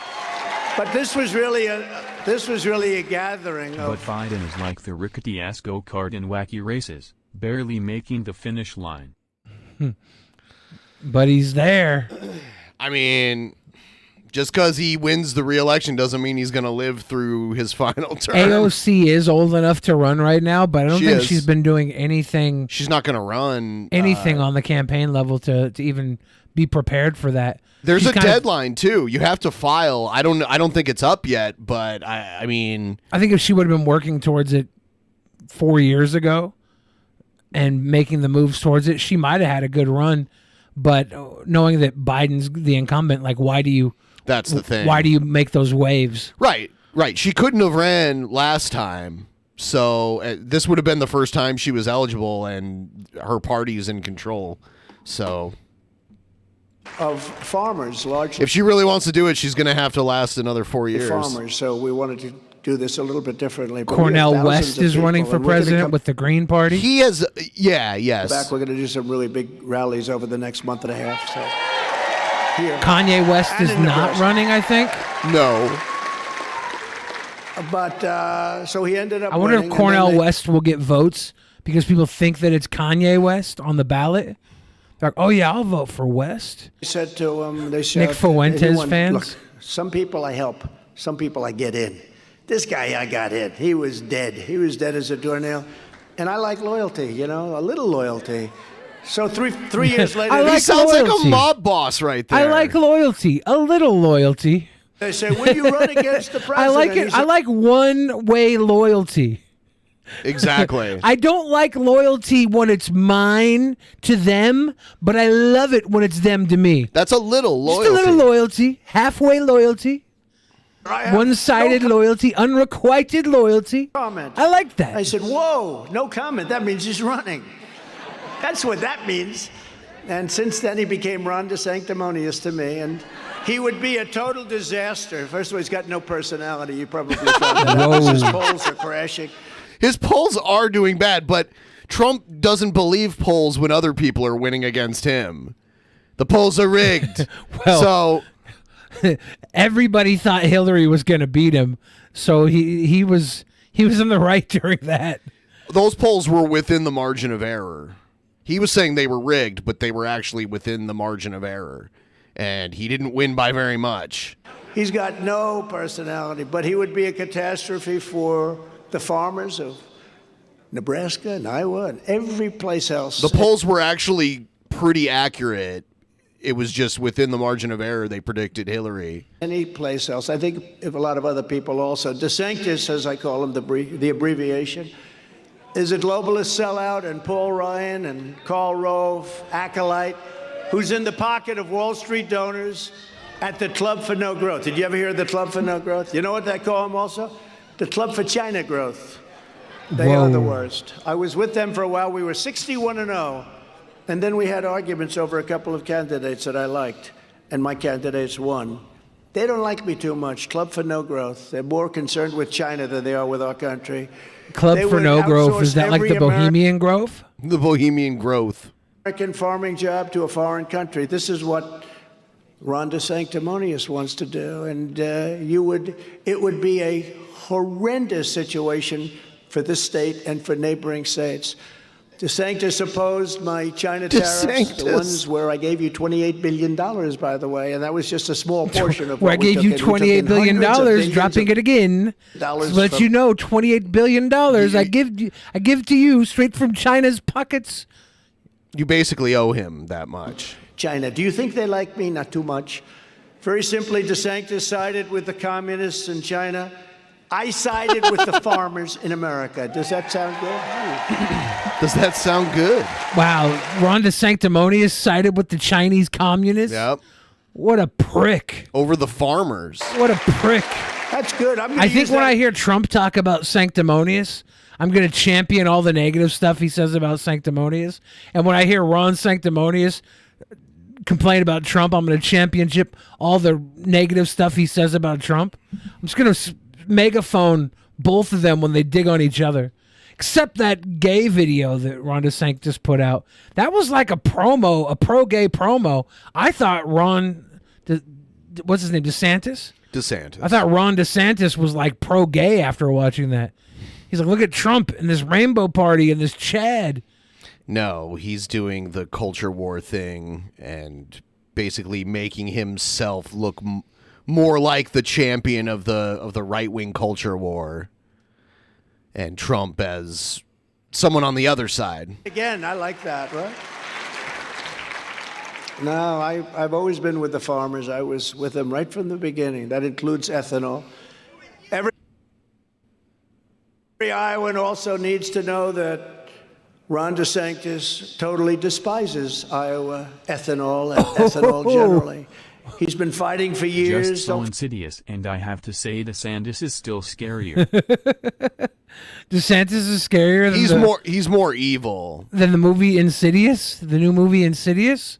But this was really a gathering of... But Biden is like the rickety-ass go-kart in wacky races, barely making the finish line. But he's there. I mean, just because he wins the re-election doesn't mean he's going to live through his final term. AOC is old enough to run right now, but I don't think she's been doing anything. She's not going to run anything on the campaign level to even be prepared for that. There's a deadline too. You have to file. I don't think it's up yet, but I mean, I think if she would have been working towards it 4 years ago and making the moves towards it, she might have had a good run. But knowing that Biden's the incumbent, like, why do you? That's the thing. Why do you make those waves? Right. She couldn't have ran last time, so this would have been the first time she was eligible, and her party's in control. So. Of farmers, largely. If she really wants to do it, she's going to have to last another 4 years. Farmers, so we wanted to do this a little bit differently. But Cornel West is running for president with the Green Party. He has, yes. Back, we're going to do some really big rallies over the next month and a half. So. here. Kanye West And is in not Nebraska. running, I think. No. But so he ended up I wonder winning, if and Cornel then they- West will get votes because people think that it's Kanye West on the ballot. They're like, oh yeah, I'll vote for West. They said to him, they said, Nick Fuentes anyone- fans? Look, some people I help, some people I get in. This guy I got in. He was dead. He was dead as a doornail. And I like loyalty, you know, a little loyalty. So three years later, I He like sounds like a loyalty. mob boss right there. I like loyalty, a little loyalty. they say, will you run against the president? I like He it. said, I like one-way loyalty. Exactly. I don't like loyalty when it's mine to them, but I love it when it's them to me. That's a little loyalty. Just a little loyalty, halfway loyalty, I have one-sided no loyalty, unrequited loyalty. comment. I like that. I said, whoa, no comment. That means he's running. That's what that means. And since then, he became Ron DeSanctimonious to me. And he would be a total disaster. First of all, he's got no personality. You probably found that out. His polls are crashing. His polls are doing bad, but Trump doesn't believe polls when other people are winning against him. The polls are rigged. Well- so Everybody thought Hillary was going to beat him, so he was in the right during that. those polls were within the margin of error. He was saying they were rigged, but they were actually within the margin of error. And he didn't win by very much. He's got no personality, but he would be a catastrophe for the farmers of Nebraska and Iowa and every place else. The polls were actually pretty accurate. It was just within the margin of error they predicted Hillary. Any place else. I think if a lot of other people also. DeSantis, as I call him, the abbreviation, is a globalist sellout, and Paul Ryan and Karl Rove, acolyte, who's in the pocket of Wall Street donors at the Club for No Growth. Did you ever hear of the Club for No Growth? You know what they call them also? The Club for China Growth. They are the worst. I was with them for a while. We were 61-0. And then we had arguments over a couple of candidates that I liked, and my candidates won. They don't like me too much. Club for No Growth. They're more concerned with China than they are with our country. Club They for would No Grove, is outsource that like every the Bohemian Grove? The Bohemian Growth. American farming job to a foreign country. This is what Ron DeSanctimonious wants to do, and it would be a horrendous situation for this state and for neighboring states. DeSantis opposed my China tariffs, the DeSantis. ones where I gave you $28 billion, by the way, and that was just a small portion of Where I what we gave took you in. We took in $28 billion, hundreds of billions dropping of it again. dollars Let from- you know, $28 billion I give to you straight from China's pockets. You basically owe him that much. China. Do you think they like me? Not too much. Very simply, DeSantis sided with the communists in China. I sided with the farmers in America. Does that sound good? Does that sound good? Wow, Ron DeSanctimonious sided with the Chinese communists? Yep. What a prick. Over the farmers. What a prick. That's good. I think when I hear Trump talk about sanctimonious, I'm going to champion all the negative stuff he says about sanctimonious. And when I hear Ron Sanctimonious complain about Trump, I'm going to championship all the negative stuff he says about Trump. I'm just going to megaphone both of them when they dig on each other. Except that gay video that Ron DeSantis just put out. That was like a promo, a pro-gay promo. I thought what's his name, DeSantis? DeSantis. I thought Ron DeSantis was like pro-gay after watching that. He's like, look at Trump and this rainbow party and this Chad. No, he's doing the culture war thing and basically making himself look more like the champion of the right-wing culture war, and Trump as someone on the other side. Again, I like that, right? No, I've always been with the farmers. I was with them right from the beginning. That includes ethanol. Every Iowan also needs to know that Ron DeSantis totally despises Iowa ethanol and ethanol generally. He's been fighting for years. Just so insidious, and I have to say DeSantis is still scarier. DeSantis is scarier than He's more evil. than the movie Insidious, the new movie Insidious.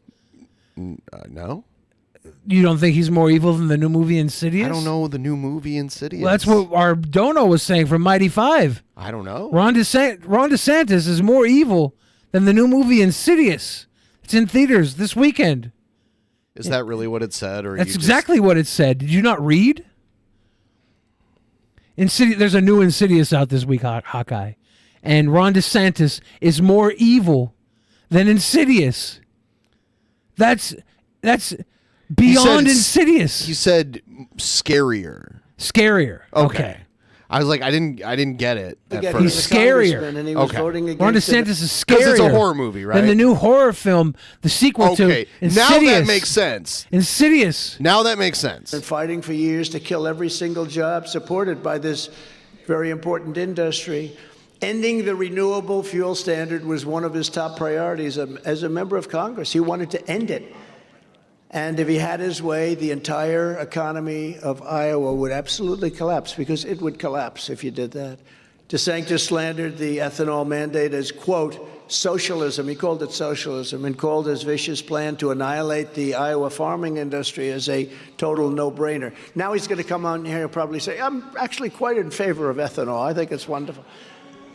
No? You don't think he's more evil than the new movie Insidious? I don't know the new movie Insidious. Well, that's what our Dono was saying from Mighty Five. I don't know. Ron DeSantis is more evil than the new movie Insidious. It's in theaters this weekend. Is that really what it said? Or That's exactly what it said. Did you not read? There's a new Insidious out this week, Hawkeye. And Ron DeSantis is more evil than Insidious. That's beyond Insidious. He said scarier. Scarier. Okay. I was like, I didn't get it at first. He's scarier. And he was voting against Ron DeSantis is scarier. Because it's a horror movie, right? Than the new horror film, the sequel to Insidious. Now that makes sense. Insidious. Now that makes sense. And fighting for years to kill every single job supported by this very important industry. Ending the renewable fuel standard was one of his top priorities as a member of Congress. He wanted to end it. And if he had his way, the entire economy of Iowa would absolutely collapse, because it would collapse if you did that. DeSantis slandered the ethanol mandate as, quote, socialism. He called it socialism, and called his vicious plan to annihilate the Iowa farming industry as a total no-brainer. Now he's going to come on here and probably say, I'm actually quite in favor of ethanol. I think it's wonderful.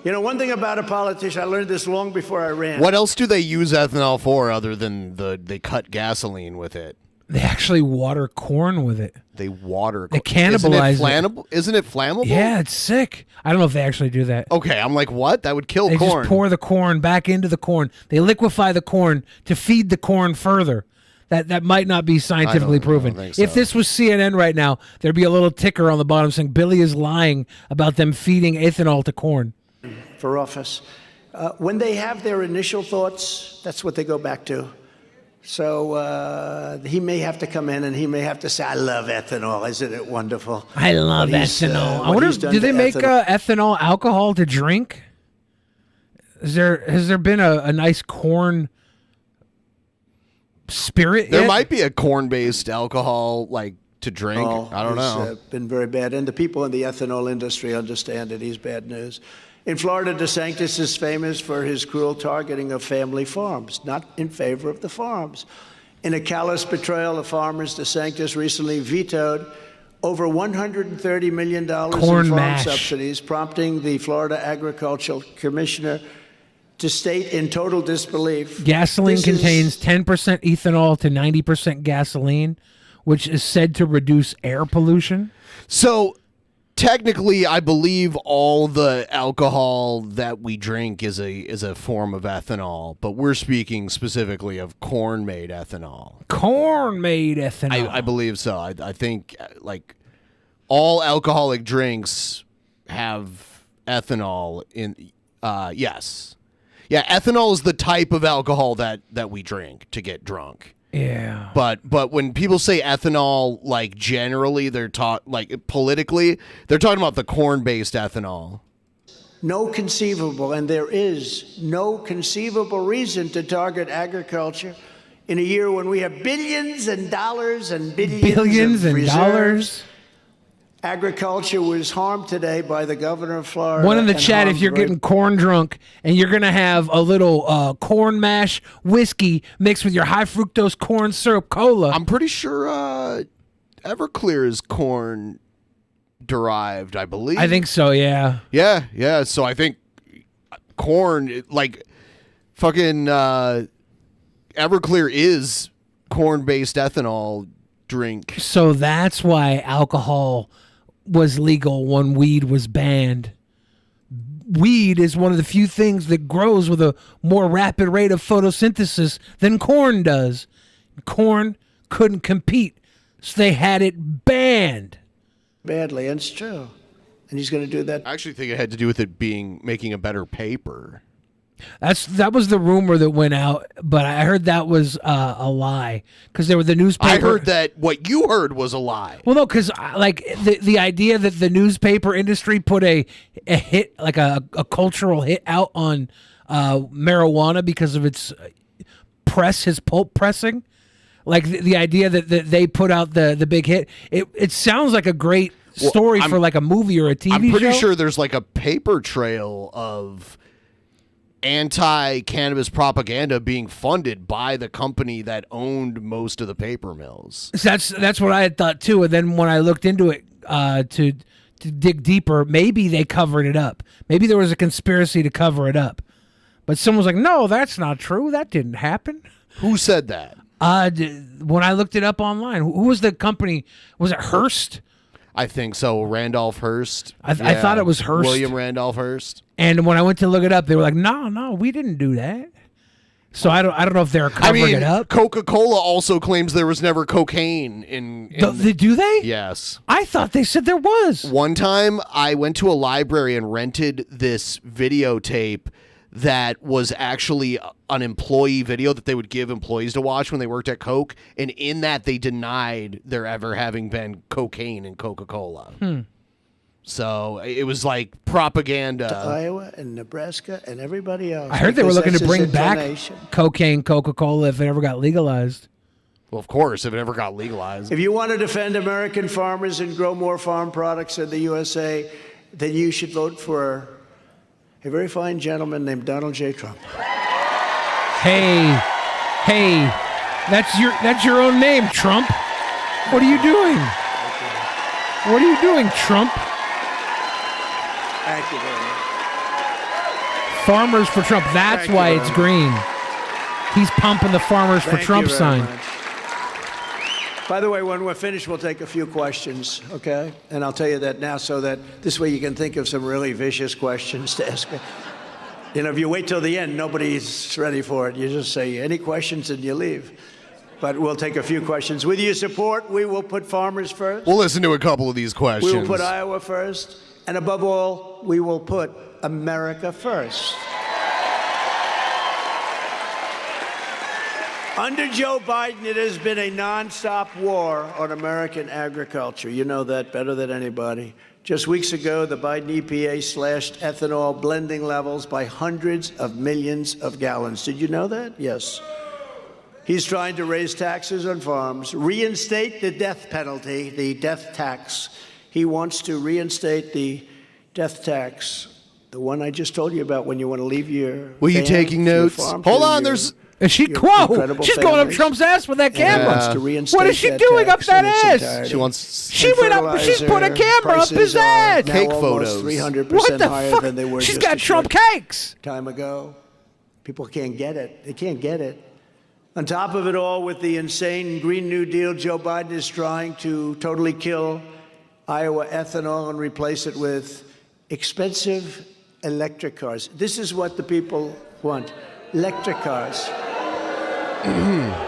You know, one thing about a politician, I learned this long before I ran. What else do they use ethanol for other than they cut gasoline with it? They actually water corn with it. They water. They cannibalize it. Isn't it flammable? Yeah, it's sick. I don't know if they actually do that. Okay, I'm like, what? That would kill They corn. just pour the corn back into the corn. They liquefy the corn to feed the corn further. That might not be scientifically proven. I don't think so. If this was CNN right now, there'd be a little ticker on the bottom saying Billy is lying about them feeding ethanol to corn. For office. When they have their initial thoughts, that's what they go back to. So he may have to come in and he may have to say, I love ethanol. Isn't it wonderful? I love ethanol. I wonder, do they make ethanol alcohol to drink? Has there been a nice corn spirit There yet? might be a corn-based alcohol, like, to drink. I don't know. It's been very bad. And the people in the ethanol industry understand it. He's bad news. In Florida, DeSantis is famous for his cruel targeting of family farms, not in favor of the farms. In a callous betrayal of farmers, DeSantis recently vetoed over $130 million in farm subsidies, prompting the Florida Agricultural Commissioner to state in total disbelief. Gasoline contains 10% ethanol to 90% gasoline, which is said to reduce air pollution. So technically, I believe all the alcohol that we drink is a form of ethanol, but we're speaking specifically of corn-made ethanol. Corn-made ethanol. I believe so. I think like all alcoholic drinks have ethanol in. Yes, yeah. Ethanol is the type of alcohol that we drink to get drunk. Yeah. But when people say ethanol, like generally they're politically, they're talking about the corn-based ethanol. No conceivable, and there is no conceivable reason to target agriculture in a year when we have billions and dollars and billions of reserves. Agriculture was harmed today by the governor of Florida. One in the chat, if you're getting corn drunk and you're going to have a little corn mash whiskey mixed with your high fructose corn syrup cola. I'm pretty sure Everclear is corn derived, I believe. I think so, yeah. Yeah. So I think corn, like fucking Everclear is corn-based ethanol drink. So that's why alcohol was legal when weed was banned. Weed is one of the few things that grows with a more rapid rate of photosynthesis than corn does. Corn couldn't compete, so they had it banned. Badly, and it's true. And he's going to do that. I actually think it had to do with it making a better paper. That was the rumor that went out, but I heard that was a lie because there were the newspaper. I heard that what you heard was a lie. Well, no, because like the idea that the newspaper industry put a hit, like a cultural hit out on marijuana because of its his pulp pressing, like the idea that they put out the big hit. It sounds like a great story for like a movie or a TV show. I'm pretty sure there's like a paper trail of anti-cannabis propaganda being funded by the company that owned most of the paper mills. That's what I had thought too. And then when I looked into it to dig deeper, maybe they covered it up. Maybe there was a conspiracy to cover it up. But someone was like, "No, that's not true. That didn't happen." Who said that? When I looked it up online, who was the company? Was it Hearst? I think so. Randolph Hearst. I thought it was Hearst. William Randolph Hearst. And when I went to look it up, they were like, no, we didn't do that. So I don't know if they're covering it up. Coca-Cola also claims there was never cocaine in do they? Yes. I thought they said there was. One time I went to a library and rented this videotape that was actually an employee video that they would give employees to watch when they worked at Coke. And in that, they denied there ever having been cocaine in Coca-Cola. So it was like propaganda. To Iowa and Nebraska and everybody else. I heard they were looking to bring back inclination. cocaine, Coca-Cola if it ever got legalized. Well, of course, if it ever got legalized. If you want to defend American farmers and grow more farm products in the USA, then you should vote for a very fine gentleman named Donald J. Trump. Hey, that's your own name, Trump. What are you doing? What are you doing, Trump? Thank you very much. Farmers for Trump. That's Thank why you it's very green. He's pumping the Farmers for Thank Trump you very sign. much. By the way, when we're finished, we'll take a few questions, okay? And I'll tell you that now so that this way you can think of some really vicious questions to ask me. You know, if you wait till the end, nobody's ready for it. You just say, any questions, and you leave. But we'll take a few questions. With your support, we will put farmers first. We'll listen to a couple of these questions. We will put Iowa first. And above all, we will put America first. Under Joe Biden, it has been a nonstop war on American agriculture. You know that better than anybody. Just weeks ago, the Biden EPA slashed ethanol blending levels by hundreds of millions of gallons. Did you know that? Yes. He's trying to raise taxes on farms, reinstate the death penalty, the death tax. He wants to reinstate the death tax, the one I just told you about when you want to leave your Were you van, taking your notes? farm, Hold to on, your- there's... Is she your whoa? incredible She's going up families. Trump's ass with that camera. wants to reinstate What is she that doing up tax that in its ass? entirety. She wants... She went up. She's put a camera up his Prices are ass. now Cake almost photos. 300% What the higher fuck? than they were She's just got a Trump short cakes. time ago. People can't get it. They can't get it. On top of it all, with the insane Green New Deal, Joe Biden is trying to totally kill Iowa ethanol and replace it with expensive electric cars. This is what the people want, electric cars.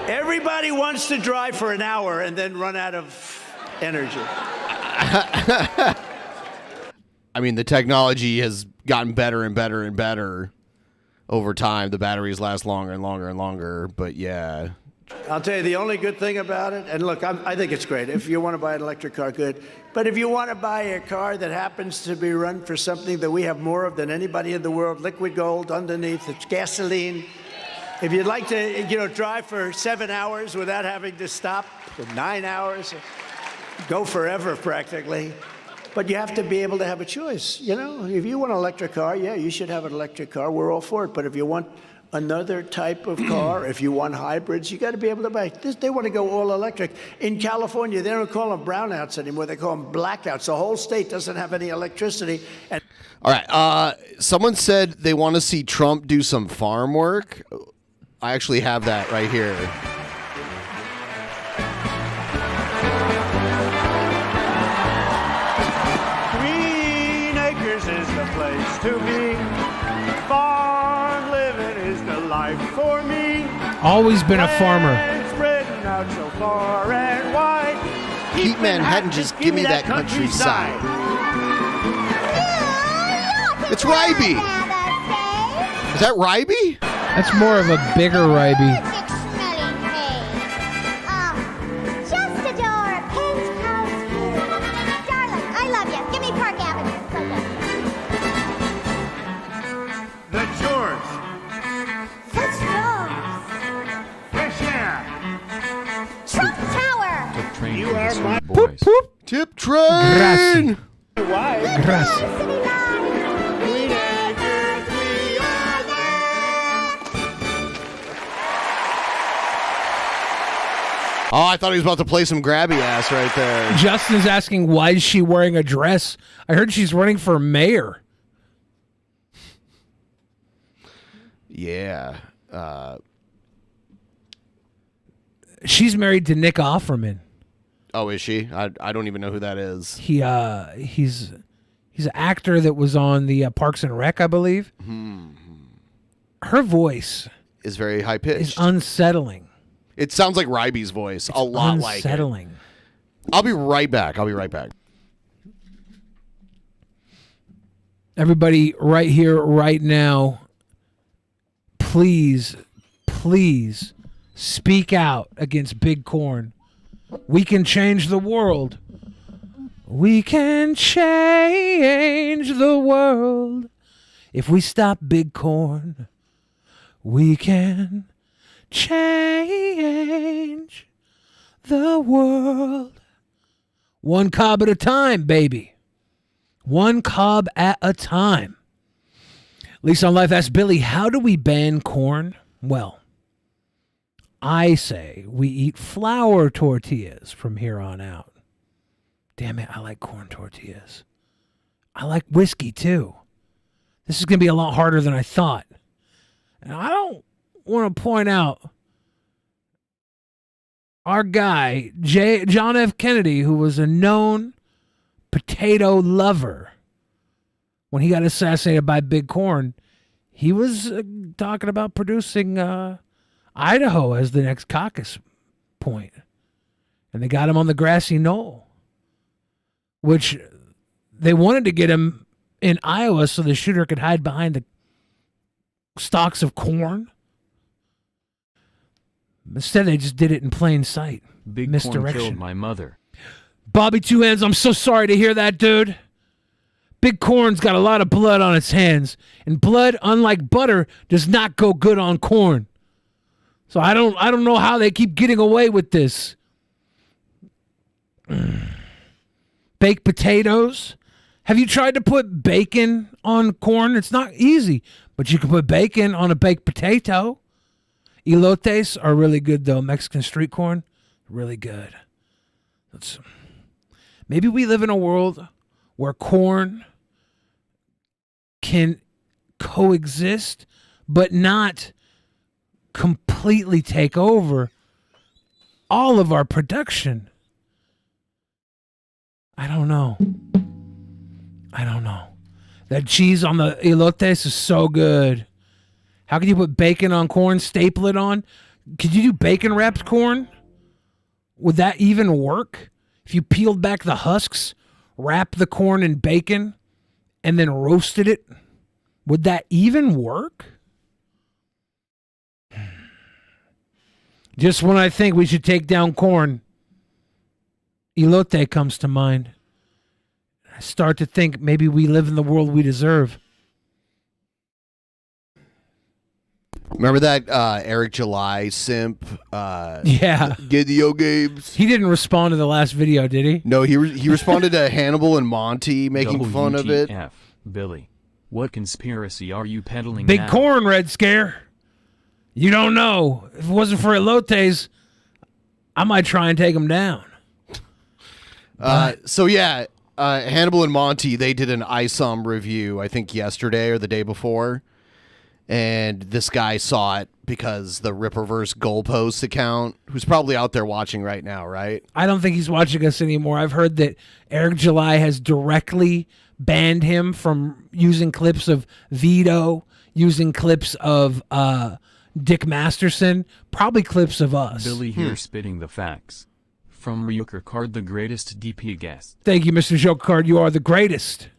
Everybody wants to drive for an hour and then run out of energy. I mean, the technology has gotten better and better and better over time. The batteries last longer and longer and longer, but yeah. I'll tell you the only good thing about it, and look, I think it's great. If you want to buy an electric car, good. But if you want to buy a car that happens to be run for something that we have more of than anybody in the world, liquid gold underneath, it's gasoline. If you'd like to, drive for 7 hours without having to stop for 9 hours, go forever practically. But you have to be able to have a choice. If you want an electric car, yeah, you should have an electric car. We're all for it. But if you want another type of car, if you want hybrids, you got to be able to buy this. They want to go all electric. In California, they don't call them brownouts anymore. They call them blackouts. The whole state doesn't have any electricity. And All right. Someone said they want to see Trump do some farm work. I actually have that right here. Green Acres is the place to be. Farm living is the life for me. Always been a farmer. Land spreading out so far and wide. Keep Manhattan, just give me that countryside. It's Ryby. Is that Ryby? That's more of a bigger Ryby. Just adore penthouse view. Darling, I love you. Give me Park Avenue. The George. Such Fresh air. Trump Tower. Took train You from the are Sweet my- Boys. Tip train. Why? Gracias. City line. Green Acres, we are there. Oh, I thought he was about to play some grabby ass right there. Justin's asking why is she wearing a dress? I heard she's running for mayor. Yeah. She's married to Nick Offerman. Oh, is she? I don't even know who that is. He's an actor that was on the Parks and Rec, I believe. Her voice is very high pitched. Is unsettling. It sounds like Ryby's voice. A lot like it. Unsettling. I'll be right back. Everybody right here, right now, please speak out against Big Corn. We can change the world. We can change the world. If we stop Big Corn, we can change the world. One cob at a time, baby. One cob at a time. Lisa on Life asks Billy, how do we ban corn? Well, I say we eat flour tortillas from here on out. Damn it, I like corn tortillas. I like whiskey too. This is going to be a lot harder than I thought. And I don't want to point out our guy, John F. Kennedy, who was a known potato lover. When he got assassinated by Big Corn, he was talking about producing Idaho as the next caucus point. And they got him on the grassy knoll, which they wanted to get him in Iowa so the shooter could hide behind the stalks of corn. Instead, they just did it in plain sight. Big Misdirection. Corn killed my mother. Bobby Two Hands, I'm so sorry to hear that, dude. Big Corn's got a lot of blood on its hands, and blood, unlike butter, does not go good on corn. So I don't know how they keep getting away with this. Baked potatoes. Have you tried to put bacon on corn? It's not easy, but you can put bacon on a baked potato. Elotes are really good, though. Mexican street corn, really good. Maybe we live in a world where corn can coexist, but not completely take over all of our production. I don't know. That cheese on the elotes is so good. How can you put bacon on corn, staple it on? Could you do bacon wrapped corn? Would that even work? If you peeled back the husks, wrapped the corn in bacon, and then roasted it, would that even work? Just when I think we should take down corn, elote comes to mind. I start to think maybe we live in the world we deserve. Remember that Eric July simp? Yeah. Video games. He didn't respond to the last video, did he? No, he responded to Hannibal and Monty making fun of it. WTF, Billy, what conspiracy are you peddling Big now? Corn, Red Scare. You don't know. If it wasn't for elotes, I might try and take him down. So yeah, Hannibal and Monty, they did an ISOM review, I think yesterday or the day before. And this guy saw it because the Rippaverse Goalpost account, who's probably out there watching right now, right? I don't think he's watching us anymore. I've heard that Eric July has directly banned him from using clips of Vito, using clips of Dick Masterson, probably clips of us. Billy here spitting the facts. From Ryuker Card, the greatest DP guest. Thank you, Mr. Joker Card. You are the greatest.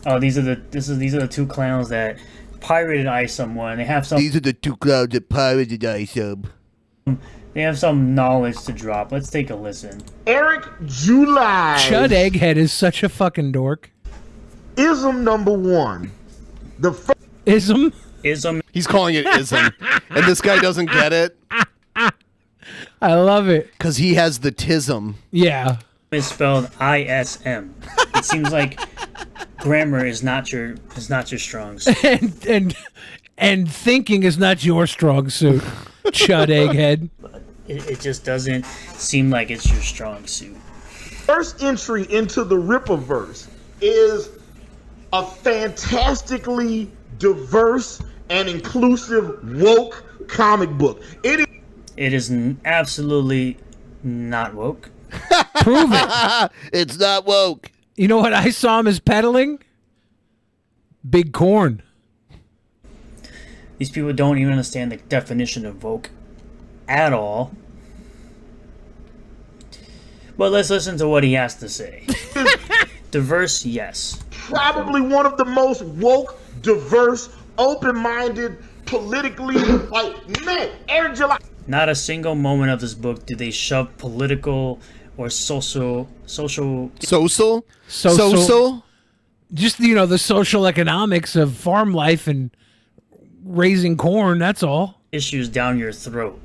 Oh, these are the two clowns that pirated ISOM one. They have some. These are the two clowns that pirated ISOM. They have some knowledge to drop. Let's take a listen. Eric July. Chud Egghead is such a fucking dork. Ism number one. Ism? Ism. He's calling it ism. And this guy doesn't get it. I love it. Because he has the tism. Yeah. It's spelled ISM. It seems like grammar is not your strong suit. and thinking is not your strong suit. Chud Egghead. It just doesn't seem like it's your strong suit. First entry into the Rippaverse is a fantastically diverse and inclusive woke comic book. It is absolutely not woke. Prove it. It's not woke. You know what I saw him as peddling? Big corn. These people don't even understand the definition of woke at all. But let's listen to what he has to say. Diverse, yes. Probably one of the most woke, diverse, open-minded, politically, man, Eric July. Not a single moment of this book do they shove political or social just the social economics of farm life and raising corn, that's all. Issues down your throat.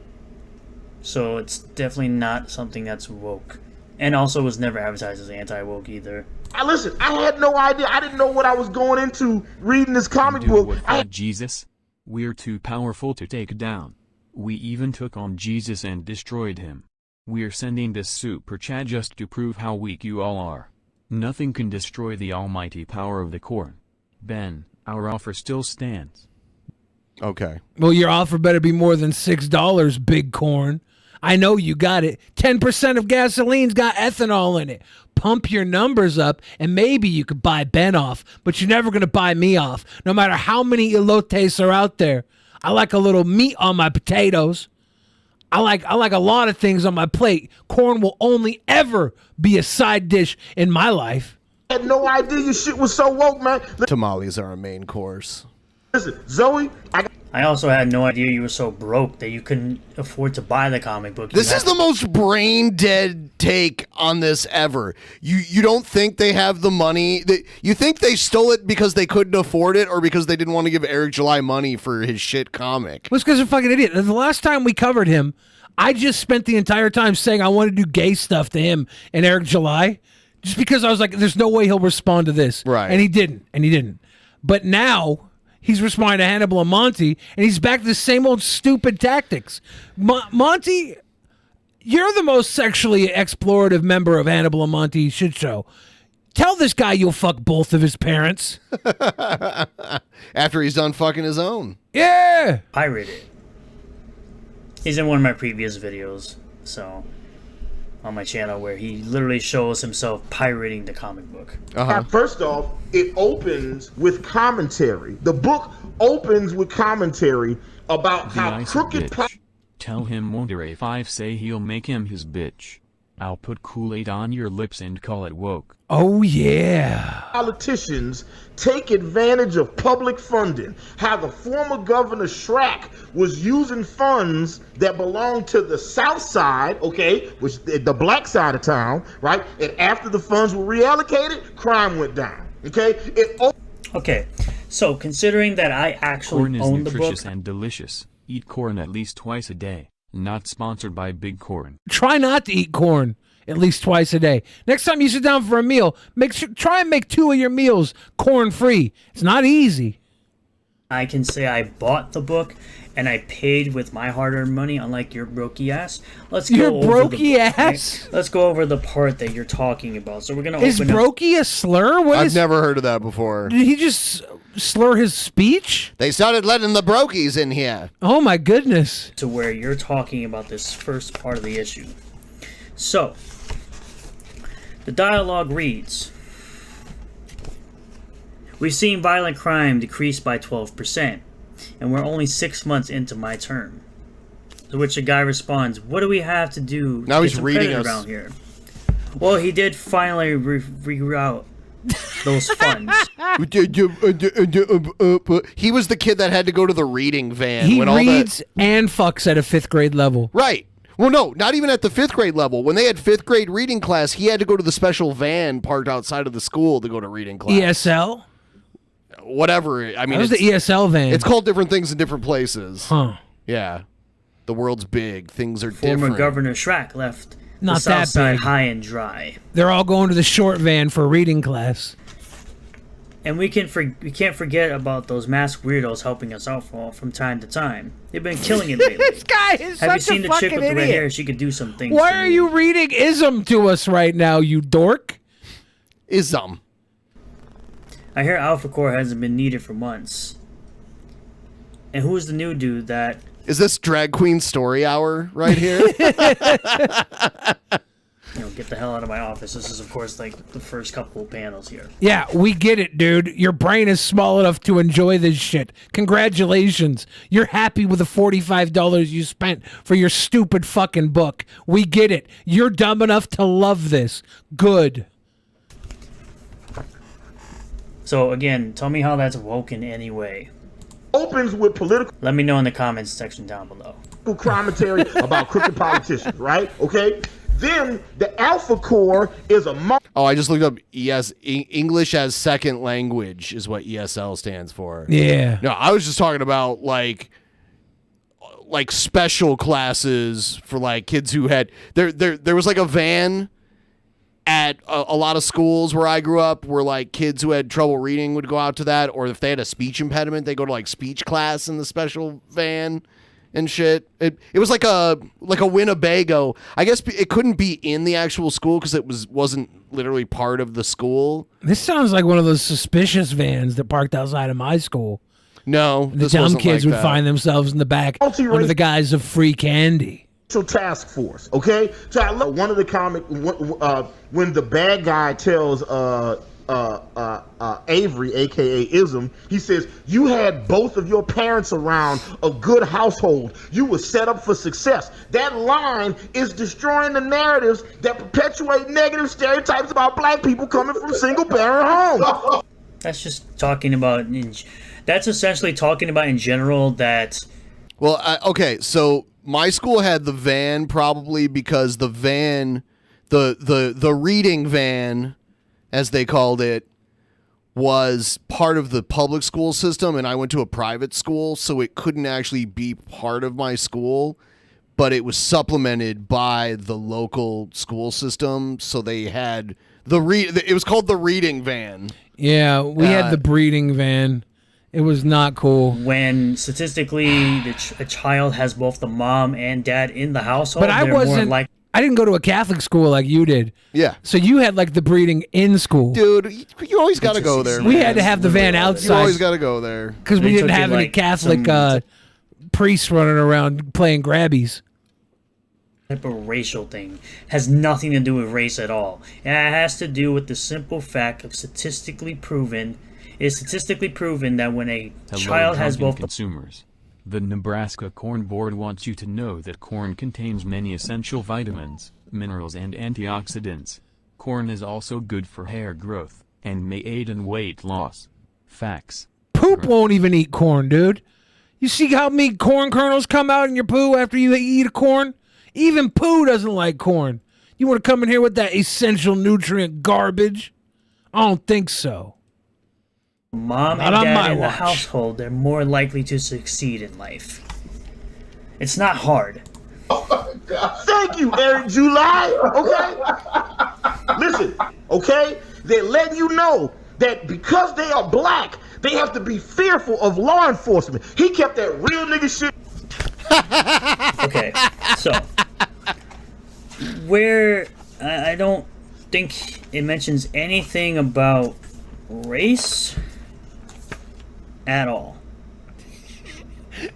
So it's definitely not something that's woke. And also was never advertised as anti-woke either. Listen, I had no idea. I didn't know what I was going into reading this comic book. What fought Jesus? We're too powerful to take down. We even took on Jesus and destroyed him. We're sending this super chat just to prove how weak you all are. Nothing can destroy the almighty power of the corn. Ben, our offer still stands. Okay. Well, your offer better be more than $6, big corn. I know you got it. 10% of gasoline's got ethanol in it. Pump your numbers up, and maybe you could buy Ben off, but you're never going to buy me off, no matter how many elotes are out there. I like a little meat on my potatoes. I like a lot of things on my plate. Corn will only ever be a side dish in my life. I had no idea your shit was so woke, man. Tamales are a main course. Listen, Zoe, I also had no idea you were so broke that you couldn't afford to buy the comic book. This is the most brain dead take on this ever. You don't think they have the money? You think they stole it because they couldn't afford it, or because they didn't want to give Eric July money for his shit comic? Well, it's because they're fucking idiot. The last time we covered him, I just spent the entire time saying I want to do gay stuff to him and Eric July, just because I was like, there's no way he'll respond to this. Right. And he didn't. But now he's responding to Hannibal and Monty, and he's back to the same old stupid tactics. Monty, you're the most sexually explorative member of Hannibal and Monty shit show. Tell this guy you'll fuck both of his parents. After he's done fucking his own. Yeah. Pirated. He's in one of my previous videos, so on my channel, where he literally shows himself pirating the comic book. First off, it opens with commentary. The book opens with commentary about how crooked. Tell him Monterey 5 say he'll make him his bitch. I'll put Kool-Aid on your lips and call it woke. Oh, yeah. Politicians take advantage of public funding. How the former governor Schrack was using funds that belonged to the South Side, okay, which the black side of town, right? And after the funds were reallocated, crime went down, okay? Okay, so considering that I actually own the book... Corn is nutritious and delicious. Eat corn at least twice a day. Not sponsored by Big Corn. Try not to eat corn at least twice a day. Next time you sit down for a meal, try and make 2 of your meals corn-free. It's not easy. I can say I bought the book and I paid with my hard-earned money, unlike your brokey ass. Let's go Let's go over the part that you're talking about. So we're gonna Is brokey a slur? I've never heard of that before. Did he just slur his speech? They started letting the brokies in here. Oh my goodness. To where you're talking about this first part of the issue. So, the dialogue reads, we've seen violent crime decrease by 12%, and we're only 6 months into my term. To which the guy responds, what do we have to do to now get he's some reading credit us around here? Well, he did finally reroute those funds. He was the kid that had to go to the reading van. He when reads and fucks at a 5th grade level. Right. Well, no, not even at the 5th grade level. When they had 5th grade reading class, he had to go to the special van parked outside of the school to go to reading class. ESL? Whatever. I mean, that was the ESL van. It's called different things in different places. Huh. Yeah. The world's big. Things are Former different. Governor Schrack left Not the South that Side big. high and dry. They're all going to the short van for reading class. And we can't forget about those masked weirdos helping us out from time to time. They've been killing it lately. This guy is Have you such a seen the chick fucking with the red idiot. hair? She could do some things. Why to are me. you reading ism to us right now, you dork? Ism. I hear Alpha Core hasn't been needed for months. And who's the new dude that Is this drag queen story hour right here? Get the hell out of my office. This is, of course, like the first couple of panels here. Yeah, we get it, dude. Your brain is small enough to enjoy this shit. Congratulations. You're happy with the $45 you spent for your stupid fucking book. We get it. You're dumb enough to love this. Good. So, again, tell me how that's woke in any way. Opens with political. Let me know in the comments section down below. Commentary about crooked politicians, right? Okay. Then the alpha core is a. Oh, I just looked up English as second language is what ESL stands for. Yeah. No, I was just talking about like special classes for like kids who had there was like a van at a lot of schools where I grew up where like kids who had trouble reading would go out to that, or if they had a speech impediment, they go to like speech class in the special van. And shit. It was like a Winnebago. I guess it couldn't be in the actual school because it wasn't literally part of the school. This sounds like one of those suspicious vans that parked outside of my school. No, the dumb kids would find themselves in the back under the guise of free candy. Task force, okay? So I love one of the comic when the bad guy tells Avery, aka Ism, he says, you had both of your parents around a good household. You were set up for success. That line is destroying the narratives that perpetuate negative stereotypes about black people coming from single parent homes. That's just talking about, that's essentially talking about in general that. Well, okay, so my school had the van probably because the van, the reading van, as they called it, was part of the public school system, and I went to a private school, so it couldn't actually be part of my school, but it was supplemented by the local school system, so they had it was called the reading van. Yeah, we had the breeding van. It was not cool. When statistically a child has both the mom and dad in the household, but I didn't go to a Catholic school like you did. Yeah. So you had like the breeding in school. Dude, you always got to go there. We had to have the van outside. You always got to go there. Because we didn't have any Catholic priests running around playing grabbies. Type of racial thing has nothing to do with race at all. It has to do with the simple fact of statistically proven that when a child has both consumers. The Nebraska Corn Board wants you to know that corn contains many essential vitamins, minerals, and antioxidants. Corn is also good for hair growth and may aid in weight loss. Facts. Poop won't even eat corn, dude. You see how many corn kernels come out in your poo after you eat a corn? Even poo doesn't like corn. You want to come in here with that essential nutrient garbage? I don't think so. Mom and dad in the household, they're more likely to succeed in life. It's not hard. Thank you, Eric July. Okay? Listen, okay? They're letting you know that because they are black, they have to be fearful of law enforcement. He kept that real nigga shit. Okay, so where I don't think it mentions anything about race at all.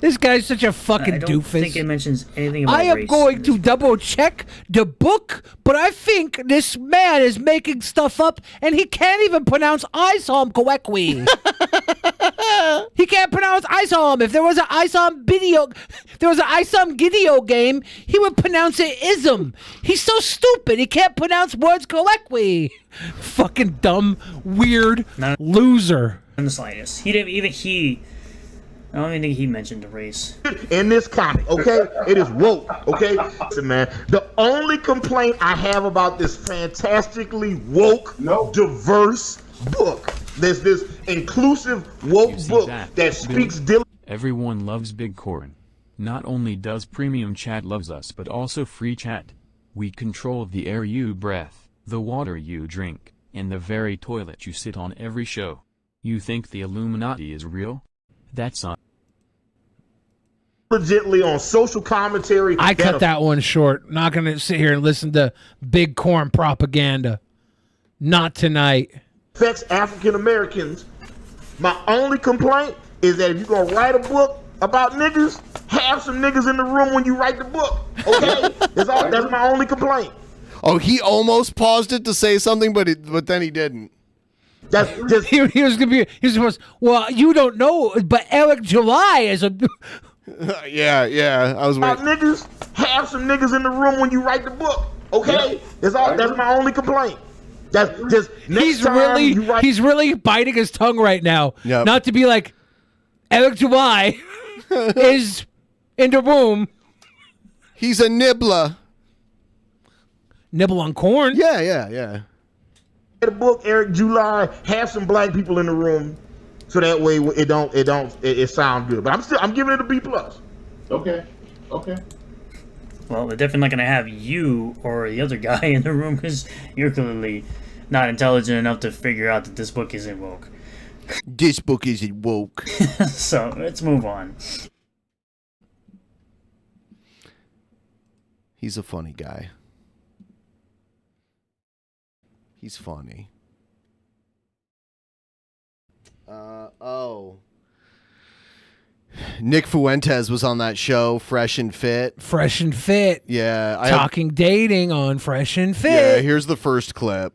This guy's such a fucking I don't doofus. think it mentions anything about I am race. going to double check the book, but I think this man is making stuff up, and he can't even pronounce Isom correctly. He can't pronounce Isom. If there was an Isom video game, he would pronounce it ism. He's so stupid. He can't pronounce words correctly. Fucking dumb, weird loser. In the slightest. I don't even think he mentioned the race. In this comic, okay? It is woke, okay? Listen, man, the only complaint I have about this fantastically woke, diverse book, there's this inclusive woke book that speaks Everyone loves Big Corn. Not only does Premium Chat loves us, but also free chat. We control the air you breathe, the water you drink, and the very toilet you sit on every show. You think the Illuminati is real? That's on. Legitly on social commentary. I cut that one short. Not going to sit here and listen to Big Corn propaganda. Not tonight. Affects African Americans. My only complaint is that if you're going to write a book, about niggas, have some niggas in the room when you write the book. Okay, that's my only complaint. Oh, he almost paused it to say something, but then he didn't. That's just he was gonna be. He was supposed. Well, you don't know, but Eric July is a. yeah. I was about waiting. niggas, have some niggas in the room when you write the book. Okay, that's my only complaint. That's just He's really biting his tongue right now. Yep. Not to be like Eric July is in the room. He's a nibbler. Nibble on corn. Yeah. The book, Eric July, have some black people in the room, so that way it sounds good. But I'm giving it a B+. Okay. Well, they're definitely not going to have you or the other guy in the room because you're clearly not intelligent enough to figure out that this book isn't woke. This book isn't woke. So, let's move on. He's a funny guy. He's funny. Nick Fuentes was on that show, Fresh and Fit. Fresh and Fit. Yeah. Talking dating on Fresh and Fit. Yeah, here's the first clip.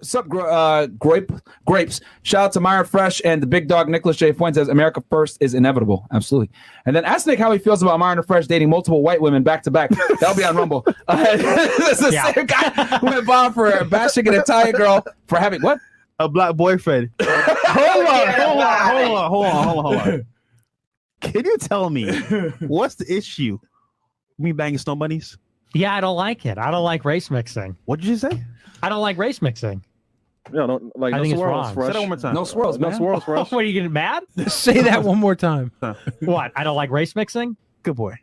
Sup, grapes. Shout out to Myron Fresh and the big dog Nicholas J. Fuentes. America first is inevitable. Absolutely. And then ask Nick how he feels about Myron Fresh dating multiple white women back to back. That'll be on Rumble. This is the same guy who went bomb for bashing an Italian girl for having what? A black boyfriend. Hold on. Can you tell me what's the issue? Me banging snow bunnies? Yeah, I don't like it. I don't like race mixing. What did you say? I don't like race mixing. No, don't like. I no think swirls, it's wrong. Say that one more time. No swirls, man. No swirls, Fresh. What, are you getting mad? Say that one more time. What? I don't like race mixing? Good boy.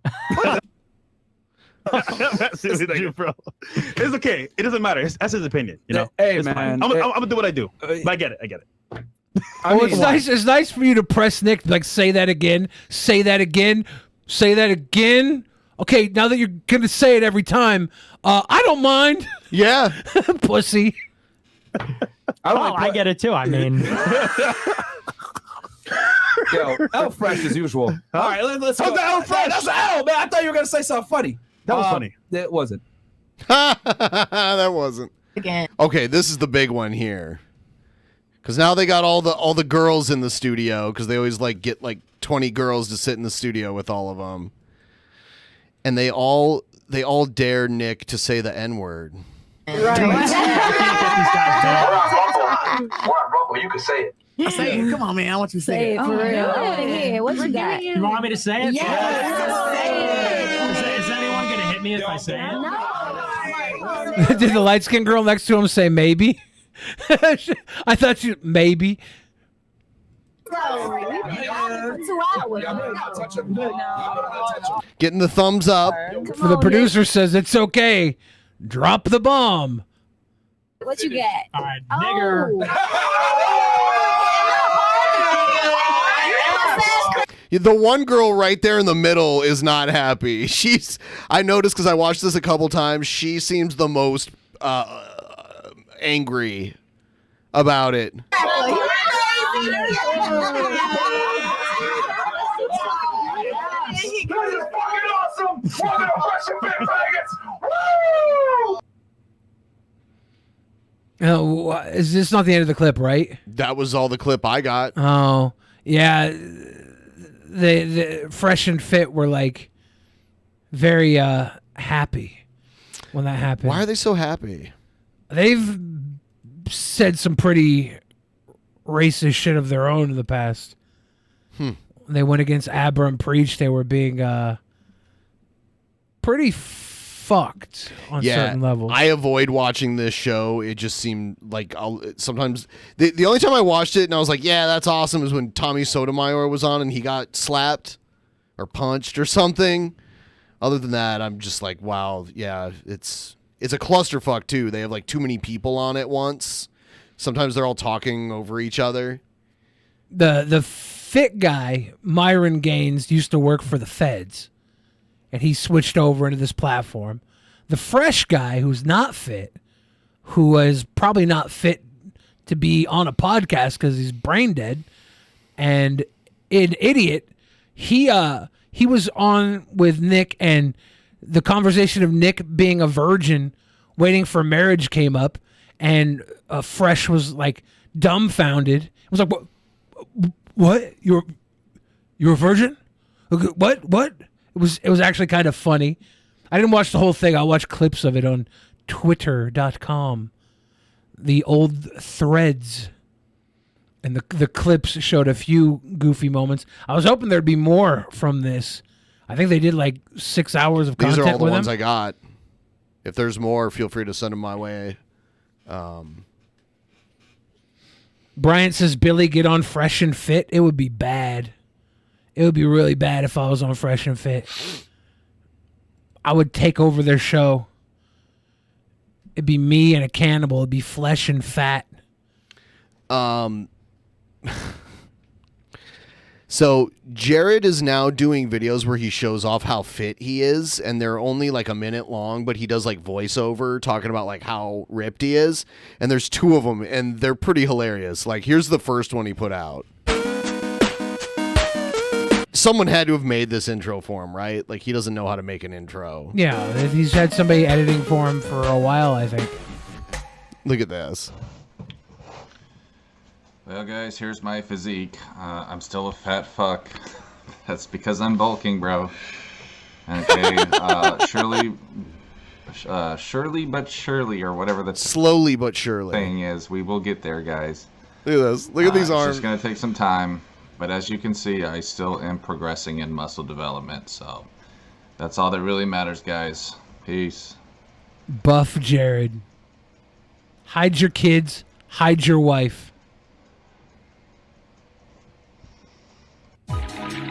Bro. It's okay. It doesn't matter. That's his opinion. You know. Hey, It's man. fine. I'm gonna do what I do. But I get it. It's nice. It's nice for you to press Nick. Like, say that again. Say that again. Say that again. Okay, now that you're gonna say it every time, I don't mind. Yeah, pussy. I get it too. I mean, yo, L Fresh as usual. All right, let's go. L Fresh. That's an L, man. I thought you were gonna say something funny. That was funny. It wasn't. That wasn't. Again. Okay, this is the big one here. Because now they got all the girls in the studio because they always get 20 girls to sit in the studio with all of them. And they all dare Nick to say the N-word. We're on Rumble. You can say it. Yeah. Say it. Come on, man. I want you to say it. For real. What you got? you want me to say it? Yes. Is anyone gonna hit me if I say it? No. Did the light skinned girl next to him say maybe? I thought she maybe. Getting the thumbs up. For the producer says it's okay. Drop the bomb. What you got? All right, nigger. The one girl right there in the middle is not happy. I noticed because I watched this a couple times. She seems the most angry about it. Is this not the end of the clip, right? That was all the clip I got. Oh, yeah. The Fresh and Fit were very happy when that happened. Why are they so happy? They've said some pretty racist shit of their own in the past. They went against Abra and Preach. They were being pretty fucked on certain levels. I avoid watching this show. It just seemed like sometimes the only time I watched it and I was like, yeah, that's awesome, is when Tommy Sotomayor was on and he got slapped or punched or something. Other than that, I'm just like, wow, yeah, it's a clusterfuck too. They have too many people on at once. Sometimes they're all talking over each other. The fit guy, Myron Gaines, used to work for the feds, and he switched over into this platform. The fresh guy, who's not fit, who is probably not fit to be on a podcast because he's brain dead, and an idiot. He was on with Nick, and the conversation of Nick being a virgin waiting for marriage came up, and Fresh was like dumbfounded. It was like, what? You're a virgin? What? It was actually kind of funny. I didn't watch the whole thing. I watched clips of it on Twitter.com, the old threads, and the clips showed a few goofy moments. I was hoping there'd be more from this. I think they did like 6 hours of content. These are all the with ones him. I got. If there's more, feel free to send them my way. Bryant says, Billy, get on Fresh and Fit. It would be bad. It would be really bad if I was on Fresh and Fit. I would take over their show. It'd be me and a cannibal. It'd be flesh and fat. So Jared is now doing videos where he shows off how fit he is, and they're only like a minute long, but he does like voiceover talking about like how ripped he is. And there's 2 of them, and they're pretty hilarious. Like, here's the first one he put out. Someone had to have made this intro for him, right? Like, he doesn't know how to make an intro. Yeah, he's had somebody editing for him for a while, I think. Look at this. Well, guys, here's my physique. I'm still a fat fuck. That's because I'm bulking, bro. Okay, surely but surely, or whatever the slowly but surely thing is, we will get there, guys. Look at this. Look at these arms. It's just gonna take some time, but as you can see, I still am progressing in muscle development. So that's all that really matters, guys. Peace. Buff Jared. Hide your kids. Hide your wife.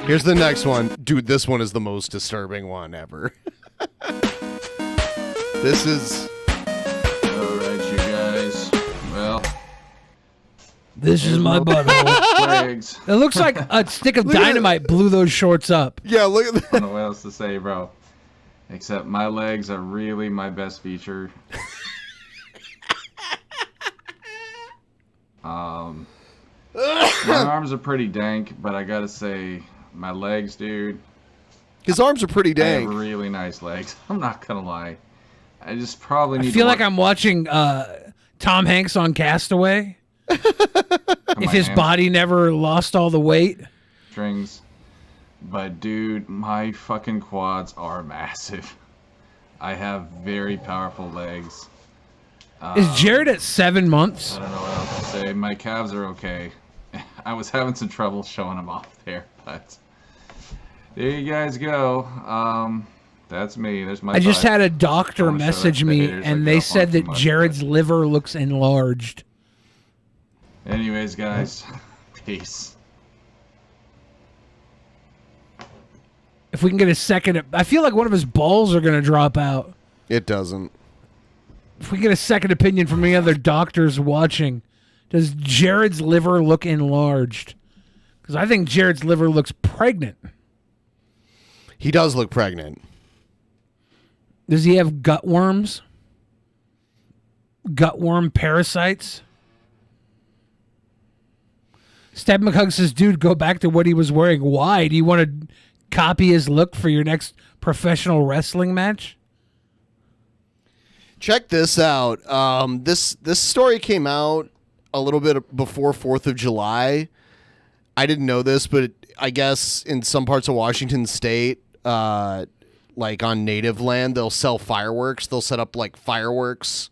Here's the next one. Dude, this one is the most disturbing one ever. This is... Alright, you guys. Well... This is my butthole. Legs. It looks like a stick of dynamite blew those shorts up. Yeah, look at that. I don't know what else to say, bro. Except my legs are really my best feature. My arms are pretty dank, but I gotta say, my legs, dude. His arms are pretty I dank. have really nice legs. I'm not gonna lie. I just probably need I feel to like I'm watching Tom Hanks on Castaway. If his body never lost all the weight. strings. But dude, my fucking quads are massive. I have very powerful legs. Is Jared at 7 months? I don't know what else to say. My calves are okay. I was having some trouble showing them off there, but there you guys go. That's me. There's my. I just butt. had a doctor message me, and they said that Jared's liver looks enlarged. Anyways, guys, peace. If we can get a second, I feel like one of his balls are going to drop out. It doesn't. If we get a second opinion from any other doctors watching, does Jared's liver look enlarged? Because I think Jared's liver looks pregnant. He does look pregnant. Does he have gut worms? Gutworm parasites? Stab McHug says, dude, go back to what he was wearing. Why? Do you want to copy his look for your next professional wrestling match? Check this out. This story came out a little bit before 4th of July. I didn't know this, but I guess in some parts of Washington State, like on native land, they'll sell fireworks. They'll set up like fireworks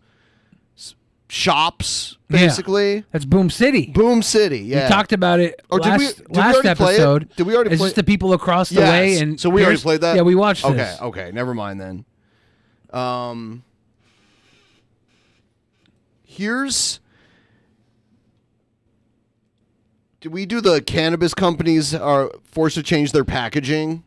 shops, basically. Yeah, that's Boom City. Boom City, yeah. We talked about it last already play it? episode. Did we already It's play just the people across the Yes. way. And so we already played that? Yeah, we watched this. Okay, never mind then. Did we do the cannabis companies are forced to change their packaging?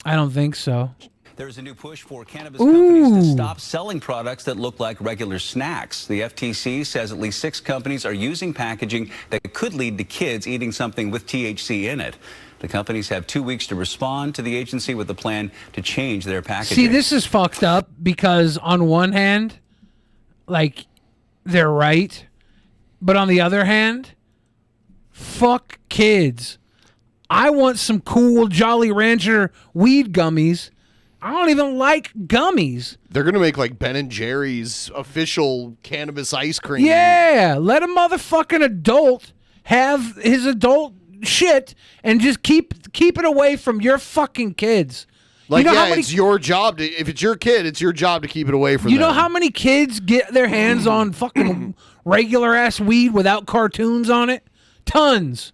I don't think so. There's a new push for cannabis companies to stop selling products that look like regular snacks. The FTC says at least 6 companies are using packaging that could lead to kids eating something with THC in it. The companies have 2 weeks to respond to the agency with a plan to change their packaging. See, this is fucked up because on one hand, like, they're right. But on the other hand, fuck kids. I want some cool Jolly Rancher weed gummies. I don't even like gummies. They're gonna make like Ben and Jerry's official cannabis ice cream. Yeah, let a motherfucking adult have his adult shit and just keep it away from your fucking kids. Like, you know yeah, how many, it's your job to. If it's your kid, it's your job to keep it away from. you them. know how many kids get their hands on fucking regular ass weed without cartoons on it? Tons.